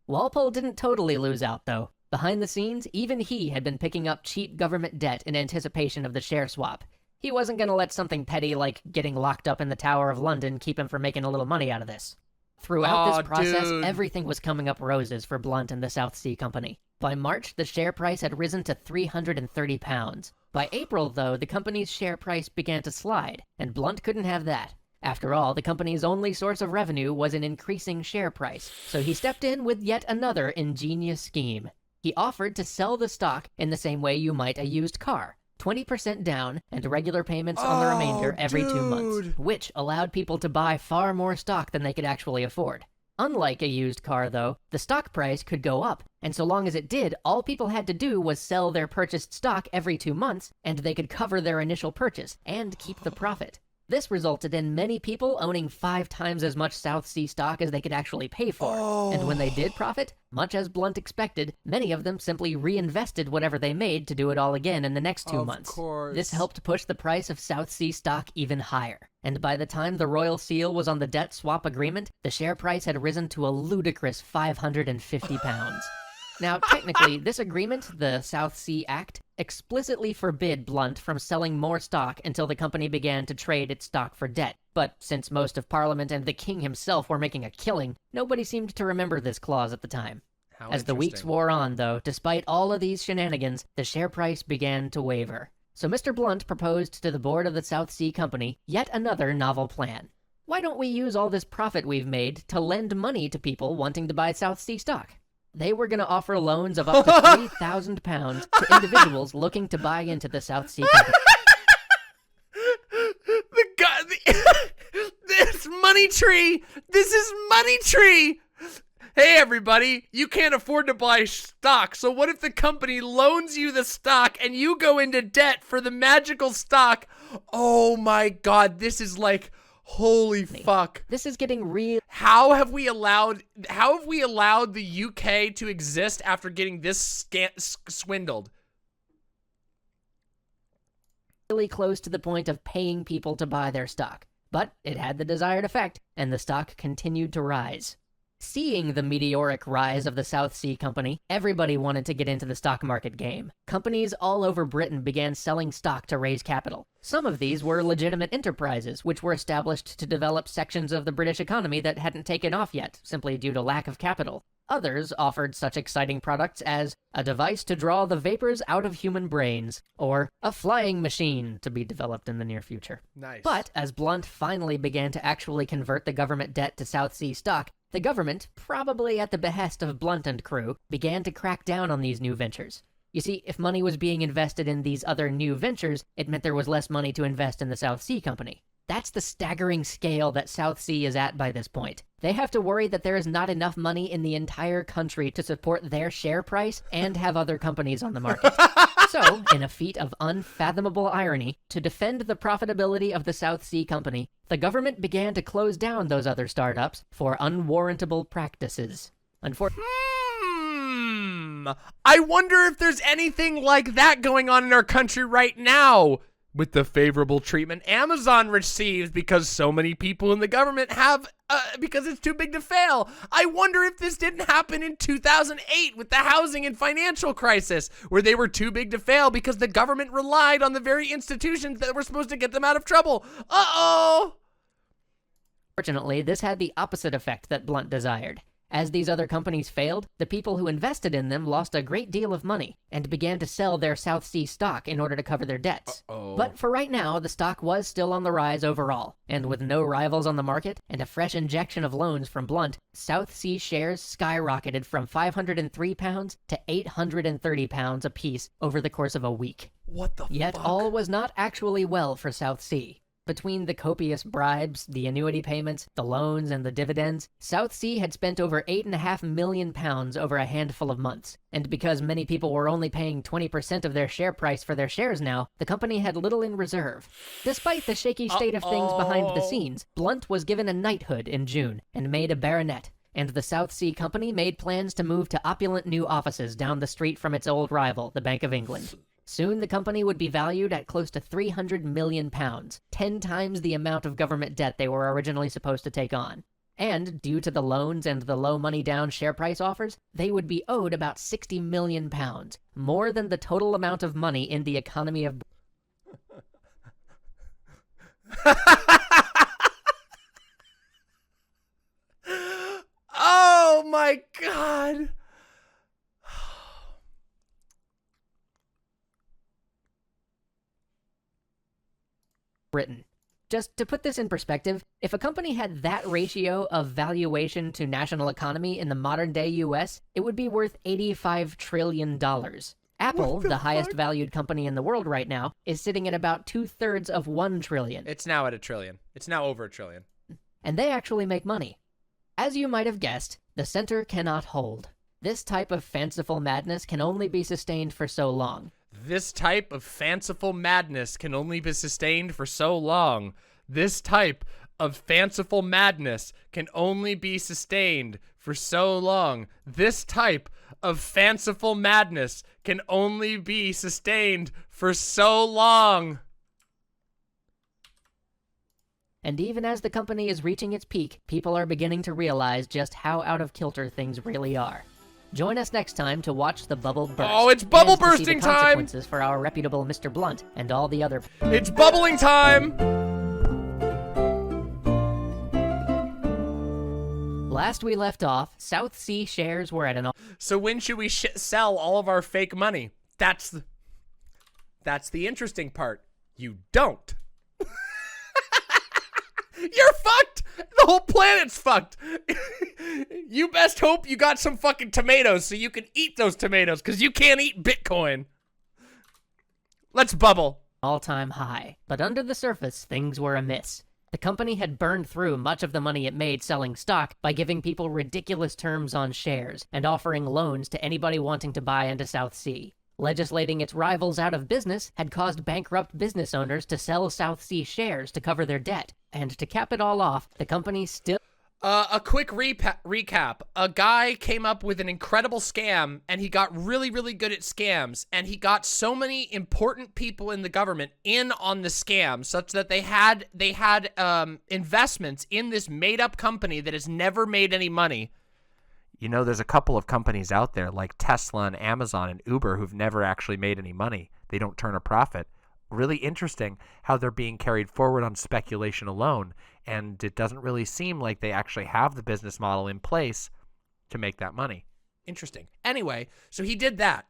Walpole didn't totally lose out, though. Behind the scenes, even he had been picking up cheap government debt in anticipation of the share swap. He wasn't going to let something petty like getting locked up in the Tower of London keep him from making a little money out of this. Throughout this process, everything was coming up roses for Blunt and the South Sea Company. By March, the share price had risen to £330. By April, though, the company's share price began to slide, and Blunt couldn't have that. After all, the company's only source of revenue was an increasing share price, so he stepped in with yet another ingenious scheme. He offered to sell the stock in the same way you might a used car. 20% down, and regular payments on the remainder every 2 months, which allowed people to buy far more stock than they could actually afford. Unlike a used car, though, the stock price could go up, and so long as it did, all people had to do was sell their purchased stock every 2 months, and they could cover their initial purchase and keep the profit. This resulted in many people owning 5 times as much South Sea stock as they could actually pay for. And when they did profit, much as Blunt expected, many of them simply reinvested whatever they made to do it all again in the next 2 months. This helped push the price of South Sea stock even higher. And by the time the royal seal was on the debt swap agreement, the share price had risen to a ludicrous £550. Now, technically, this agreement, the South Sea Act, explicitly forbid Blunt from selling more stock until the company began to trade its stock for debt. But since most of Parliament and the King himself were making a killing, nobody seemed to remember this clause at the time. As the weeks wore on, though, despite all of these shenanigans, the share price began to waver. So Mr. Blunt proposed to the board of the South Sea Company yet another novel plan. Why don't we use all this profit we've made to lend money to people wanting to buy South Sea stock? They were going to offer loans of up to £3,000 to individuals looking to buy into the South Sea Company. This money tree! This is money tree! Hey everybody, you can't afford to buy stock, so what if the company loans you the stock and you go into debt for the magical stock? Oh my god, this is like... Holy fuck. This is getting real. How have we allowed the UK to exist after getting this swindled? Really close to the point of paying people to buy their stock. But it had the desired effect, and the stock continued to rise. Seeing the meteoric rise of the South Sea Company, everybody wanted to get into the stock market game. Companies all over Britain began selling stock to raise capital. Some of these were legitimate enterprises, which were established to develop sections of the British economy that hadn't taken off yet, simply due to lack of capital. Others offered such exciting products as a device to draw the vapors out of human brains, or a flying machine to be developed in the near future. Nice. But as Blunt finally began to actually convert the government debt to South Sea stock, the government, probably at the behest of Blunt and crew, began to crack down on these new ventures. You see, if money was being invested in these other new ventures, it meant there was less money to invest in the South Sea Company. That's the staggering scale that South Sea is at by this point. They have to worry that there is not enough money in the entire country to support their share price and have other companies on the market. So, in a feat of unfathomable irony, to defend the profitability of the South Sea Company, the government began to close down those other startups for unwarrantable practices. I wonder if there's anything like that going on in our country right now. With the favorable treatment Amazon receives because so many people in the government have, because it's too big to fail. I wonder if this didn't happen in 2008 with the housing and financial crisis, where they were too big to fail because the government relied on the very institutions that were supposed to get them out of trouble. Uh-oh! Fortunately, this had the opposite effect that Blunt desired. As these other companies failed, the people who invested in them lost a great deal of money and began to sell their South Sea stock in order to cover their debts. But for right now, the stock was still on the rise overall, and with no rivals on the market and a fresh injection of loans from Blunt, South Sea shares skyrocketed from £503 to £830 apiece over the course of a week. What the Yet fuck? all was not actually well for South Sea. Between the copious bribes, the annuity payments, the loans, and the dividends, South Sea had spent over £8.5 million over a handful of months. And because many people were only paying 20% of their share price for their shares now, the company had little in reserve. Despite the shaky state of things behind the scenes, Blunt was given a knighthood in June and made a baronet. And the South Sea Company made plans to move to opulent new offices down the street from its old rival, the Bank of England. Soon the company would be valued at close to £300 million, 10 times the amount of government debt they were originally supposed to take on. And, due to the loans and the low money down share price offers, they would be owed about £60 million, more than the total amount of money in the economy of... Oh my god! Britain. Just to put this in perspective, if a company had that ratio of valuation to national economy in the modern-day US, it would be worth $85 trillion. Apple, the highest valued company in the world right now, is sitting at about 2/3 of $1 trillion. It's now at $1 trillion. It's now over $1 trillion. And they actually make money. As you might have guessed, the center cannot hold. This type of fanciful madness can only be sustained for so long. This type of fanciful madness can only be sustained for so long. This type of fanciful madness can only be sustained for so long. This type of fanciful madness can only be sustained for so long. And even as the company is reaching its peak, people are beginning to realize just how out of kilter things really are. Join us next time to watch the bubble burst. Oh, it's bubble and to see bursting the time! consequences for our reputable Mr. Blunt and all the other... It's bubbling time! Last we left off, South Sea shares were at an... So when should we sell all of our fake money? That's the interesting part. You don't. You're fucked! The whole planet's fucked! You best hope you got some fucking tomatoes so you can eat those tomatoes, because you can't eat Bitcoin. Let's bubble. All-time high. But under the surface, things were amiss. The company had burned through much of the money it made selling stock by giving people ridiculous terms on shares and offering loans to anybody wanting to buy into South Sea. Legislating its rivals out of business had caused bankrupt business owners to sell South Sea shares to cover their debt. And to cap it all off, the company still... A quick recap. A guy came up with an incredible scam, and he got really, really good at scams, and he got so many important people in the government in on the scam, such that they had investments in this made-up company that has never made any money. You know, there's a couple of companies out there like Tesla and Amazon and Uber who've never actually made any money. They don't turn a profit. Really interesting how they're being carried forward on speculation alone, and it doesn't really seem like they actually have the business model in place to make that money. Interesting. Anyway, so he did that,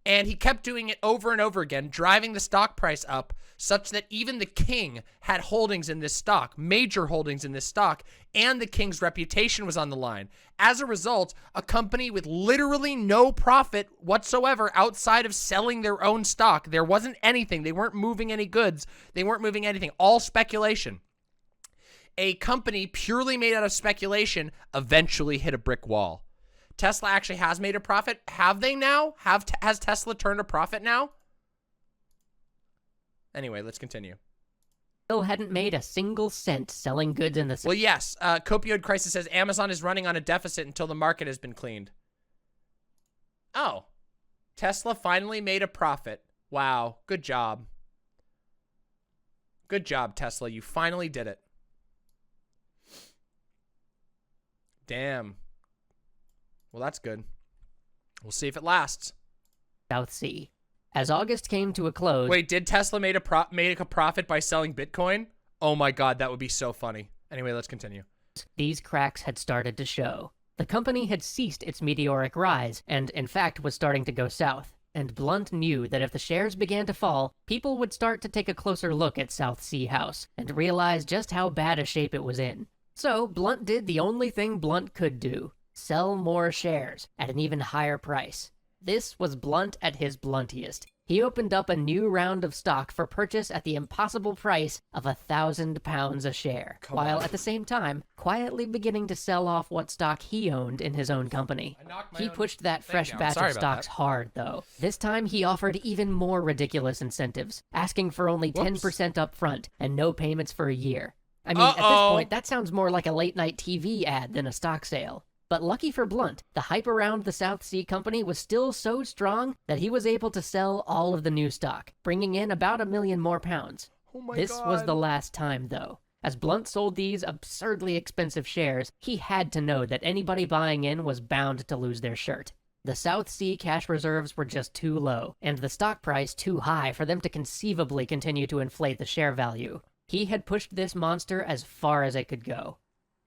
and he kept doing it over and over again, driving the stock price up such that even the king had holdings in this stock, major holdings in this stock, and the king's reputation was on the line. As a result, a company with literally no profit whatsoever outside of selling their own stock. There wasn't anything. They weren't moving any goods. They weren't moving anything. All speculation. A company purely made out of speculation eventually hit a brick wall. Tesla actually has made a profit. Have they now? Has Tesla turned a profit now? Anyway, let's continue. Still hadn't made a single cent selling goods in the... Well, yes. Copioid Crisis says Amazon is running on a deficit until the market has been cleaned. Oh. Tesla finally made a profit. Wow. Good job. Good job, Tesla. You finally did it. Damn. Well, that's good. We'll see if it lasts. South Sea. As August came to a close... Wait, did Tesla make a profit by selling Bitcoin? Oh my god, that would be so funny. Anyway, let's continue. These cracks had started to show. The company had ceased its meteoric rise, and in fact was starting to go south. And Blunt knew that if the shares began to fall, people would start to take a closer look at South Sea House, and realize just how bad a shape it was in. So Blunt did the only thing Blunt could do: sell more shares, at an even higher price. This was Blunt at his bluntiest. He opened up a new round of stock for purchase at the impossible price of £1,000 a share, while at the same time quietly beginning to sell off what stock he owned in his own company. He pushed that fresh batch of stocks hard, though. This time he offered even more ridiculous incentives, asking for only 10% up front and no payments for a year. I mean, at this point, that sounds more like a late-night TV ad than a stock sale. But lucky for Blunt, the hype around the South Sea Company was still so strong that he was able to sell all of the new stock, bringing in about £1 million more. This was the last time, though. As Blunt sold these absurdly expensive shares, he had to know that anybody buying in was bound to lose their shirt. The South Sea cash reserves were just too low, and the stock price too high for them to conceivably continue to inflate the share value. He had pushed this monster as far as it could go.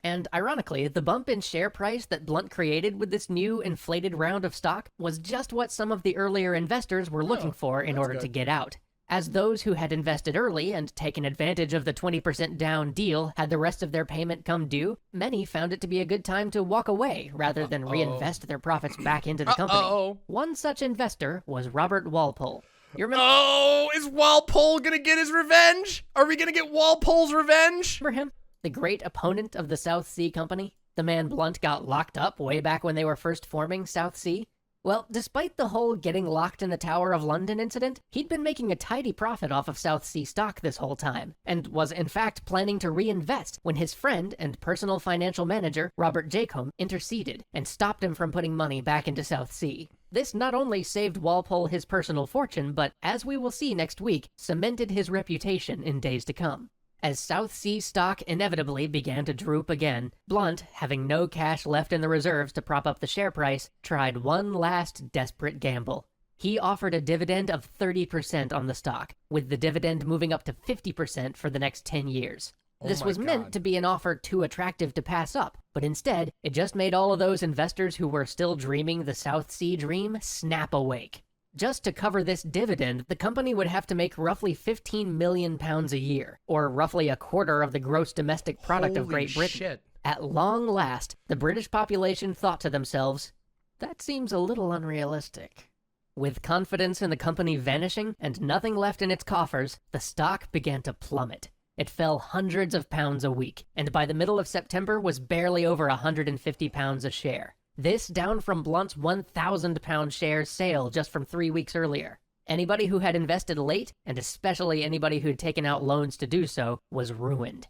And ironically, the bump in share price that Blunt created with this new inflated round of stock was just what some of the earlier investors were looking for in order to get out. As those who had invested early and taken advantage of the 20% down deal had the rest of their payment come due, many found it to be a good time to walk away rather than reinvest their profits back into the company. One such investor was Robert Walpole. You remember? Oh, is Walpole gonna get his revenge? Are we gonna get Walpole's revenge? Remember him? The great opponent of the South Sea Company? The man Blunt got locked up way back when they were first forming South Sea? Well, despite the whole getting locked in the Tower of London incident, he'd been making a tidy profit off of South Sea stock this whole time, and was in fact planning to reinvest when his friend and personal financial manager, Robert Jacomb, interceded and stopped him from putting money back into South Sea. This not only saved Walpole his personal fortune, but, as we will see next week, cemented his reputation in days to come. As South Sea stock inevitably began to droop again, Blunt, having no cash left in the reserves to prop up the share price, tried one last desperate gamble. He offered a dividend of 30% on the stock, with the dividend moving up to 50% for the next 10 years. This was meant to be an offer too attractive to pass up, but instead, it just made all of those investors who were still dreaming the South Sea dream snap awake. Just to cover this dividend, the company would have to make roughly £15 million a year, or roughly a quarter of the gross domestic product of Great Britain. Shit. At long last, the British population thought to themselves, that seems a little unrealistic. With confidence in the company vanishing and nothing left in its coffers, the stock began to plummet. It fell hundreds of pounds a week, and by the middle of September was barely over £150 a share. This down from Blunt's £1,000 share sale just from 3 weeks earlier. Anybody who had invested late, and especially anybody who'd taken out loans to do so, was ruined.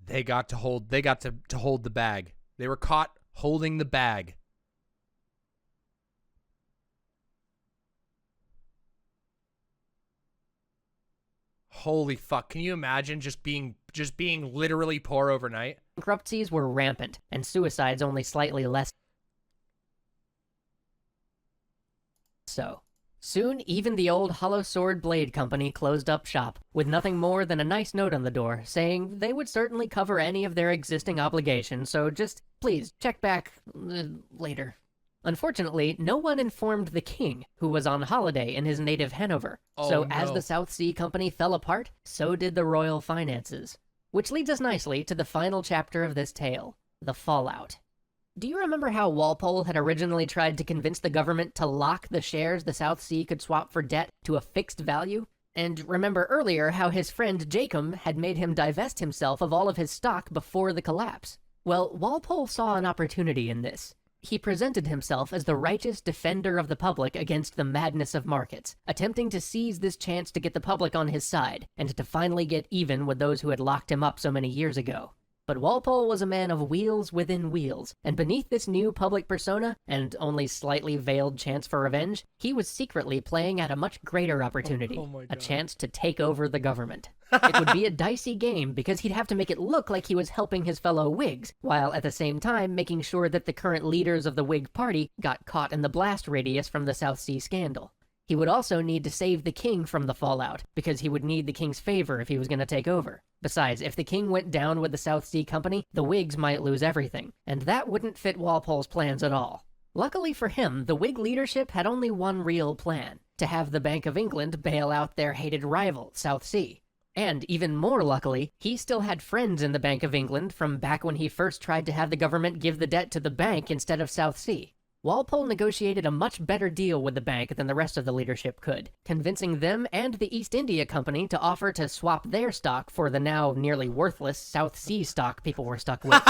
They got to hold the bag. They were caught holding the bag. Holy fuck. Can you imagine just being literally poor overnight? Bankruptcies were rampant, and suicides only slightly less so. Soon, even the old Hollow Sword Blade Company closed up shop, with nothing more than a nice note on the door, saying they would certainly cover any of their existing obligations, so just, please, check back later. Unfortunately, no one informed the king, who was on holiday in his native Hanover. As the South Sea Company fell apart, so did the royal finances. Which leads us nicely to the final chapter of this tale, the fallout. Do you remember how Walpole had originally tried to convince the government to lock the shares the South Sea could swap for debt to a fixed value? And remember earlier how his friend Jacomb had made him divest himself of all of his stock before the collapse? Well, Walpole saw an opportunity in this. He presented himself as the righteous defender of the public against the madness of markets, attempting to seize this chance to get the public on his side, and to finally get even with those who had locked him up so many years ago. But Walpole was a man of wheels within wheels, and beneath this new public persona, and only slightly veiled chance for revenge, he was secretly playing at a much greater opportunity, a chance to take over the government. It would be a dicey game because he'd have to make it look like he was helping his fellow Whigs, while at the same time making sure that the current leaders of the Whig party got caught in the blast radius from the South Sea scandal. He would also need to save the king from the fallout, because he would need the king's favor if he was going to take over. Besides, if the king went down with the South Sea Company, the Whigs might lose everything, and that wouldn't fit Walpole's plans at all. Luckily for him, the Whig leadership had only one real plan: to have the Bank of England bail out their hated rival, South Sea. And even more luckily, he still had friends in the Bank of England from back when he first tried to have the government give the debt to the bank instead of South Sea. Walpole negotiated a much better deal with the bank than the rest of the leadership could, convincing them and the East India Company to offer to swap their stock for the now nearly worthless South Sea stock people were stuck with.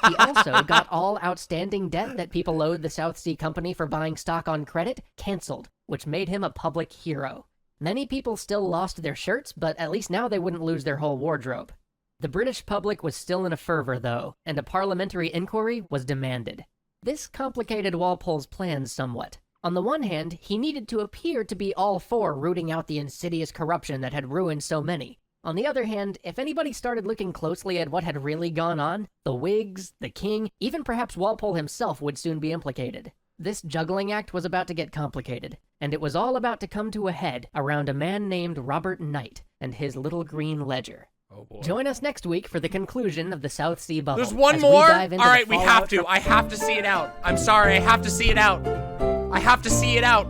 He also got all outstanding debt that people owed the South Sea Company for buying stock on credit canceled, which made him a public hero. Many people still lost their shirts, but at least now they wouldn't lose their whole wardrobe. The British public was still in a fervor, though, and a parliamentary inquiry was demanded. This complicated Walpole's plans somewhat. On the one hand, he needed to appear to be all for rooting out the insidious corruption that had ruined so many. On the other hand, if anybody started looking closely at what had really gone on, the Whigs, the king, even perhaps Walpole himself would soon be implicated. This juggling act was about to get complicated, and it was all about to come to a head around a man named Robert Knight and his little green ledger. Oh boy. Join us next week for the conclusion of the South Sea bubble. There's one as more? We dive into all right, the we have to. I have to see it out. I'm sorry, I have to see it out. I have to see it out.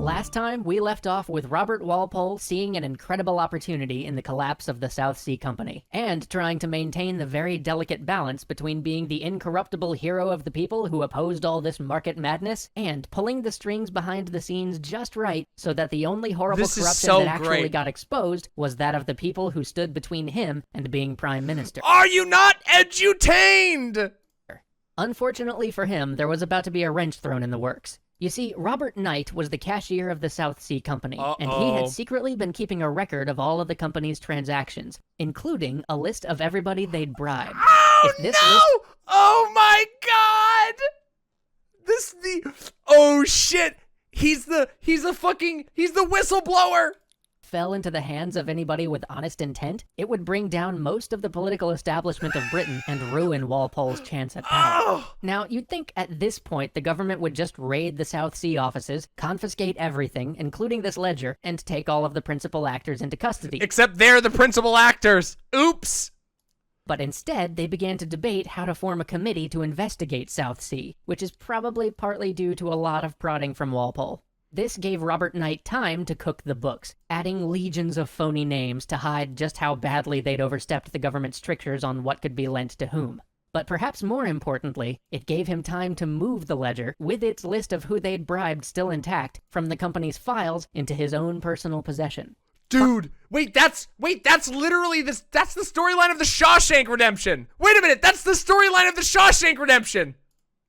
Last time, we left off with Robert Walpole seeing an incredible opportunity in the collapse of the South Sea Company, and trying to maintain the very delicate balance between being the incorruptible hero of the people who opposed all this market madness, and pulling the strings behind the scenes just right so that the only horrible corruption that actually got exposed was that of the people who stood between him and being prime minister. Are you not edutained? Unfortunately for him, there was about to be a wrench thrown in the works. You see, Robert Knight was the cashier of the South Sea Company, and he had secretly been keeping a record of all of the company's transactions, including a list of everybody they'd bribed. Oh, no! Oh my god! Oh shit! He's the whistleblower! Fell into the hands of anybody with honest intent, it would bring down most of the political establishment of Britain and ruin Walpole's chance at power. Now, you'd think at this point the government would just raid the South Sea offices, confiscate everything, including this ledger, and take all of the principal actors into custody. Except they're the principal actors. Oops! But instead, they began to debate how to form a committee to investigate South Sea, which is probably partly due to a lot of prodding from Walpole. This gave Robert Knight time to cook the books, adding legions of phony names to hide just how badly they'd overstepped the government's strictures on what could be lent to whom. But perhaps more importantly, it gave him time to move the ledger, with its list of who they'd bribed still intact, from the company's files into his own personal possession. Dude, that's literally that's the storyline of the Shawshank Redemption. Wait a minute, that's the storyline of the Shawshank Redemption.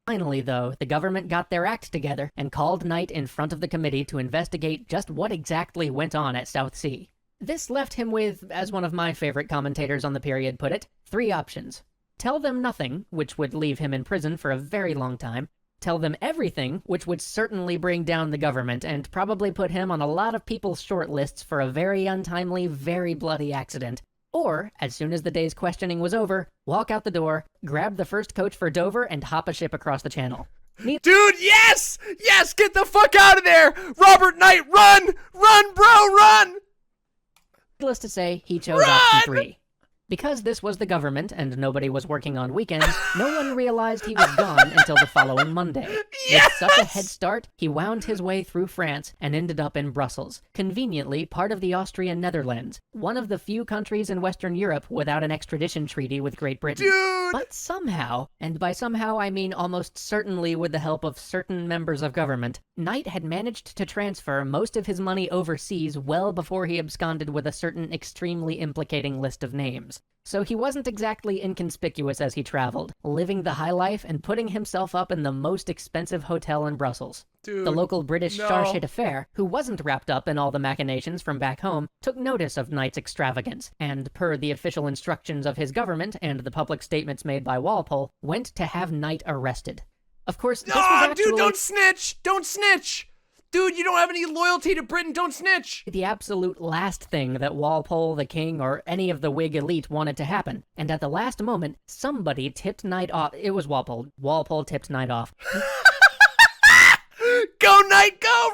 Finally, though, the government got their act together and called Knight in front of the committee to investigate just what exactly went on at South Sea. This left him with, as one of my favorite commentators on the period put it, 3 options. Tell them nothing, which would leave him in prison for a very long time. Tell them everything, which would certainly bring down the government and probably put him on a lot of people's short lists for a very untimely, very bloody accident. Or, as soon as the day's questioning was over, walk out the door, grab the first coach for Dover, and hop a ship across the channel. Dude, yes! Yes, get the fuck out of there! Robert Knight, run! Run, bro, run! Needless to say, he chose option 3. Because this was the government and nobody was working on weekends, no one realized he was gone until the following Monday. Yes! With such a head start, he wound his way through France and ended up in Brussels, conveniently part of the Austrian Netherlands, one of the few countries in Western Europe without an extradition treaty with Great Britain. Dude! But somehow, and by somehow I mean almost certainly with the help of certain members of government, Knight had managed to transfer most of his money overseas well before he absconded with a certain extremely implicating list of names. So he wasn't exactly inconspicuous as he traveled, living the high life and putting himself up in the most expensive hotel in Brussels. Dude, the local British chargé d'affaires, who wasn't wrapped up in all the machinations from back home, took notice of Knight's extravagance, and per the official instructions of his government and the public statements made by Walpole, went to have Knight arrested. Of course, this was actually... Dude, don't snitch! Don't snitch! Dude, you don't have any loyalty to Britain, don't snitch! The absolute last thing that Walpole, the king, or any of the Whig elite wanted to happen. And at the last moment, somebody tipped Knight off. It was Walpole. Walpole tipped Knight off. Go, Knight, go!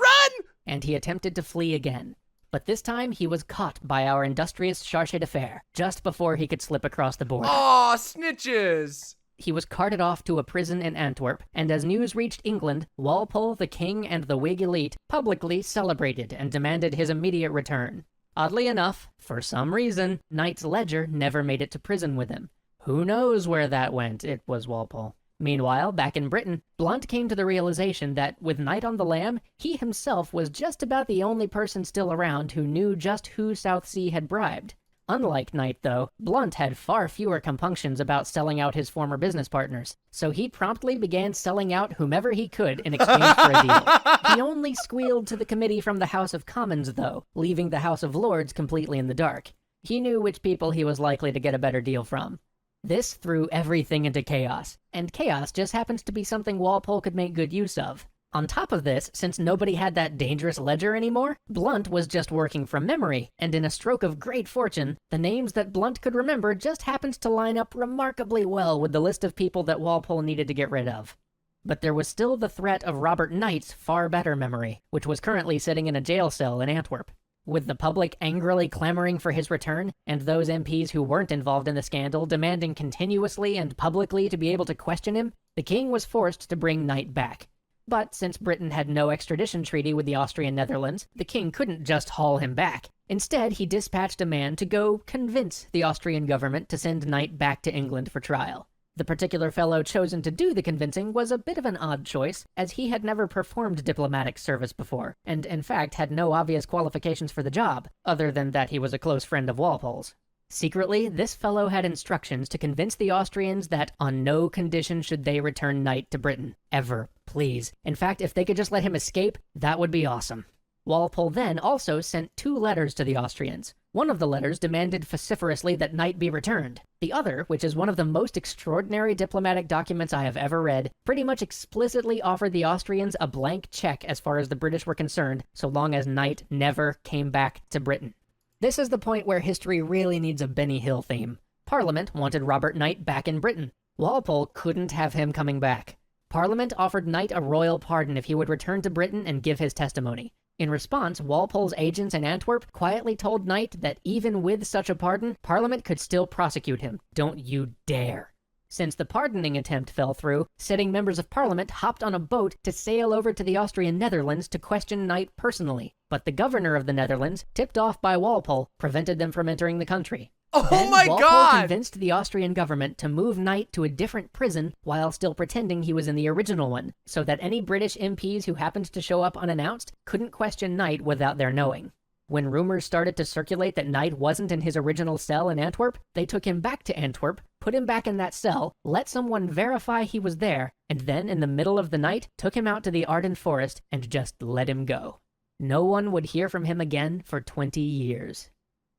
and he attempted to flee again. But this time, he was caught by our industrious chargé d'affaires just before he could slip across the border. Aw, snitches! He was carted off to a prison in Antwerp, and as news reached England, Walpole, the king, and the Whig elite publicly celebrated and demanded his immediate return. Oddly enough, for some reason, Knight's ledger never made it to prison with him. Who knows where that went? It was Walpole. Meanwhile, back in Britain, Blunt came to the realization that, with Knight on the lam, he himself was just about the only person still around who knew just who Southsea had bribed. Unlike Knight, though, Blunt had far fewer compunctions about selling out his former business partners, so he promptly began selling out whomever he could in exchange for a deal. He only squealed to the committee from the House of Commons, though, leaving the House of Lords completely in the dark. He knew which people he was likely to get a better deal from. This threw everything into chaos, and chaos just happens to be something Walpole could make good use of. On top of this, since nobody had that dangerous ledger anymore, Blunt was just working from memory, and in a stroke of great fortune, the names that Blunt could remember just happened to line up remarkably well with the list of people that Walpole needed to get rid of. But there was still the threat of Robert Knight's far better memory, which was currently sitting in a jail cell in Antwerp. With the public angrily clamoring for his return, and those MPs who weren't involved in the scandal demanding continuously and publicly to be able to question him, the king was forced to bring Knight back. But since Britain had no extradition treaty with the Austrian Netherlands, the king couldn't just haul him back. Instead, he dispatched a man to go convince the Austrian government to send Knight back to England for trial. The particular fellow chosen to do the convincing was a bit of an odd choice, as he had never performed diplomatic service before, and in fact had no obvious qualifications for the job, other than that he was a close friend of Walpole's. Secretly, this fellow had instructions to convince the Austrians that on no condition should they return Knight to Britain. Ever. Please. In fact, if they could just let him escape, that would be awesome. Walpole then also sent 2 letters to the Austrians. One of the letters demanded vociferously that Knight be returned. The other, which is one of the most extraordinary diplomatic documents I have ever read, pretty much explicitly offered the Austrians a blank check as far as the British were concerned, so long as Knight never came back to Britain. This is the point where history really needs a Benny Hill theme. Parliament wanted Robert Knight back in Britain. Walpole couldn't have him coming back. Parliament offered Knight a royal pardon if he would return to Britain and give his testimony. In response, Walpole's agents in Antwerp quietly told Knight that even with such a pardon, Parliament could still prosecute him. Don't you dare. Since the pardoning attempt fell through, sitting members of Parliament hopped on a boat to sail over to the Austrian Netherlands to question Knight personally. But the governor of the Netherlands, tipped off by Walpole, prevented them from entering the country. Oh then my Walpole God! convinced the Austrian government to move Knight to a different prison while still pretending he was in the original one, so that any British MPs who happened to show up unannounced couldn't question Knight without their knowing. When rumors started to circulate that Knight wasn't in his original cell in Antwerp, they took him back to Antwerp, put him back in that cell, let someone verify he was there, and then in the middle of the night took him out to the Ardennes forest and just let him go. No one would hear from him again for 20 years.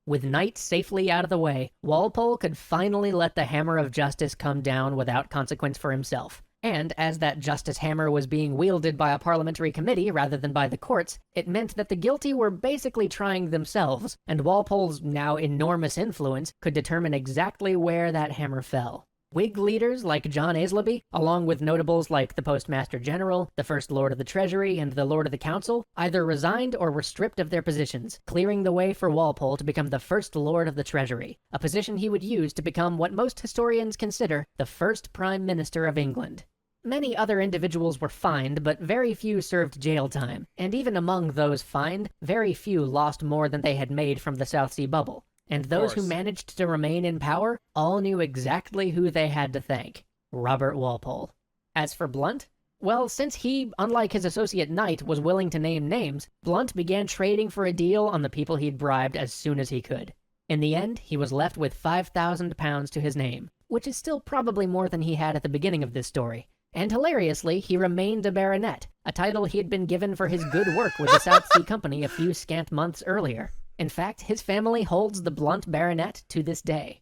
With Knight safely out of the way, Walpole could finally let the hammer of justice come down without consequence for himself. And as that justice hammer was being wielded by a parliamentary committee rather than by the courts, it meant that the guilty were basically trying themselves, and Walpole's now enormous influence could determine exactly where that hammer fell. Whig leaders like John Aislabie, along with notables like the Postmaster General, the First Lord of the Treasury, and the Lord of the Council, either resigned or were stripped of their positions, clearing the way for Walpole to become the First Lord of the Treasury, a position he would use to become what most historians consider the first Prime Minister of England. Many other individuals were fined, but very few served jail time, and even among those fined, very few lost more than they had made from the South Sea bubble. And those who managed to remain in power all knew exactly who they had to thank: Robert Walpole. As for Blunt, well, since he, unlike his associate Knight, was willing to name names, Blunt began trading for a deal on the people he'd bribed as soon as he could. In the end, he was left with £5,000 to his name, which is still probably more than he had at the beginning of this story. And hilariously, he remained a baronet, a title he had been given for his good work with the South Sea Company a few scant months earlier. In fact, his family holds the Blunt baronet to this day.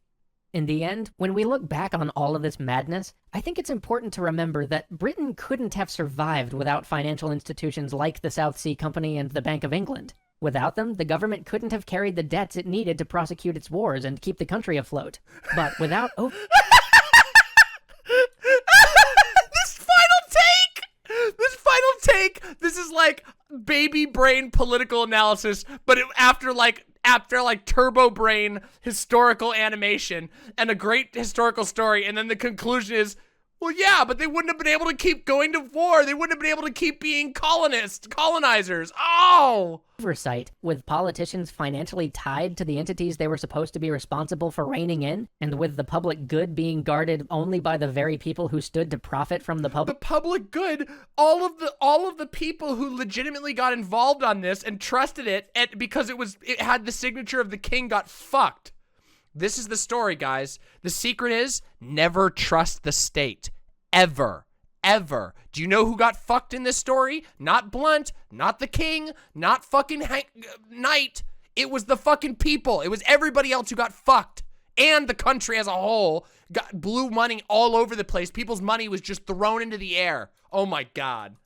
In the end, when we look back on all of this madness, I think it's important to remember that Britain couldn't have survived without financial institutions like the South Sea Company and the Bank of England. Without them, the government couldn't have carried the debts it needed to prosecute its wars and keep the country afloat. But without... This final take this is like baby brain political analysis, but after turbo brain historical animation and a great historical story, and then the conclusion is, well, yeah, but they wouldn't have been able to keep going to war. They wouldn't have been able to keep being colonizers. Oh! Oversight, with politicians financially tied to the entities they were supposed to be responsible for reining in, and with the public good being guarded only by the very people who stood to profit from the public. The public good, all of the people who legitimately got involved on this and trusted it, and because it had the signature of the king, got fucked. This is the story, guys. The secret is never trust the state. Ever. Ever. Do you know who got fucked in this story? Not Blunt, not the king, not fucking Knight. It was the fucking people. It was everybody else who got fucked. And the country as a whole blew money all over the place. People's money was just thrown into the air. Oh my God.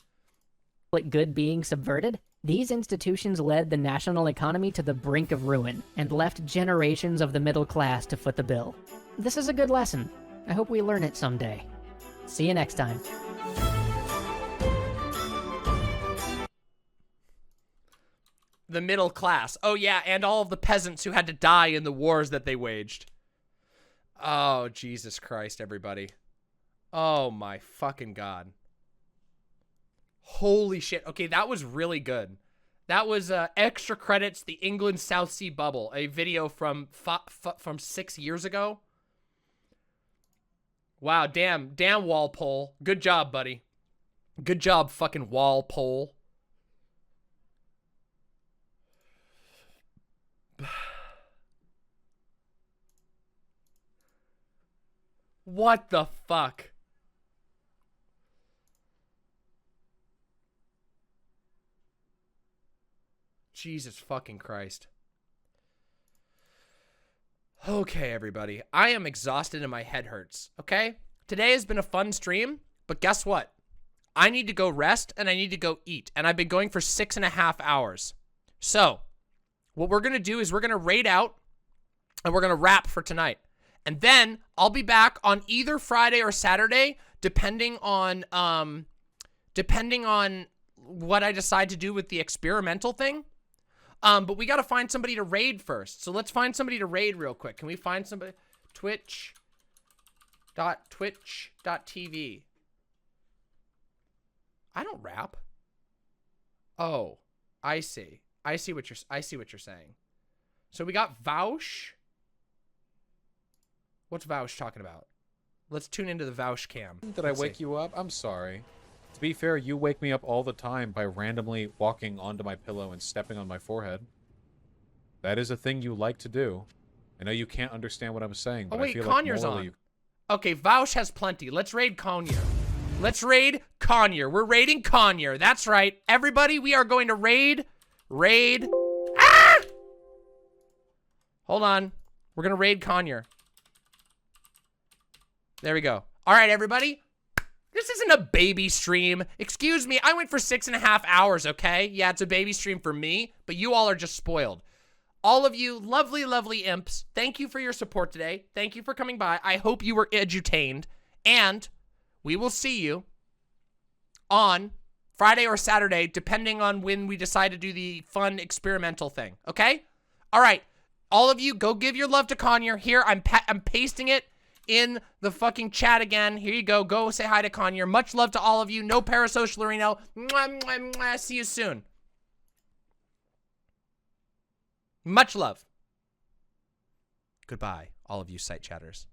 Public good being subverted? These institutions led the national economy to the brink of ruin and left generations of the middle class to foot the bill. This is a good lesson. I hope we learn it someday. See you next time. The middle class. Oh yeah, and all of the peasants who had to die in the wars that they waged. Oh, Jesus Christ, everybody. Oh my fucking God. Holy shit. Okay, that was really good. That was extra credits, the England South Sea Bubble, a video from 6 years ago. Wow, damn Walpole. Good job, buddy. Good job, fucking Walpole. What the fuck? Jesus fucking Christ. Okay, everybody. I am exhausted and my head hurts, okay? Today has been a fun stream, but guess what? I need to go rest and I need to go eat, and I've been going for 6.5 hours. So, what we're going to do is we're going to raid out and we're going to wrap for tonight. And then I'll be back on either Friday or Saturday, depending on what I decide to do with the experimental thing. But we got to find somebody to raid first. So let's find somebody to raid real quick. Can we find somebody? Twitch.tv. I don't rap. Oh, I see. I see what you're saying. So we got Vaush. What's Vaush talking about? Let's tune into the Vaush cam. Did I wake you up? I'm sorry. To be fair, you wake me up all the time by randomly walking onto my pillow and stepping on my forehead. That is a thing you like to do. I know you can't understand what I'm saying, but oh, wait, I feel Conyers like morally... on. Okay, Vaush has plenty. Let's raid Conyer. Let's raid Conyer. We're raiding Conyer. That's right. Everybody, we are going to raid. Ah! Hold on. We're going to raid Conyer. There we go. All right, everybody. This isn't a baby stream. Excuse me, I went for 6.5 hours, okay? Yeah, it's a baby stream for me, but you all are just spoiled. All of you lovely, lovely imps, thank you for your support today. Thank you for coming by. I hope you were edutained, and we will see you on Friday or Saturday, depending on when we decide to do the fun experimental thing, okay? All right, all of you, go give your love to Conyer. Here, I'm pasting it in the fucking chat again. Here you go. Go say hi to Conyer. Much love to all of you. No parasocial Reno. Mwah, mwah, mwah. See you soon. Much love. Goodbye, all of you site chatters.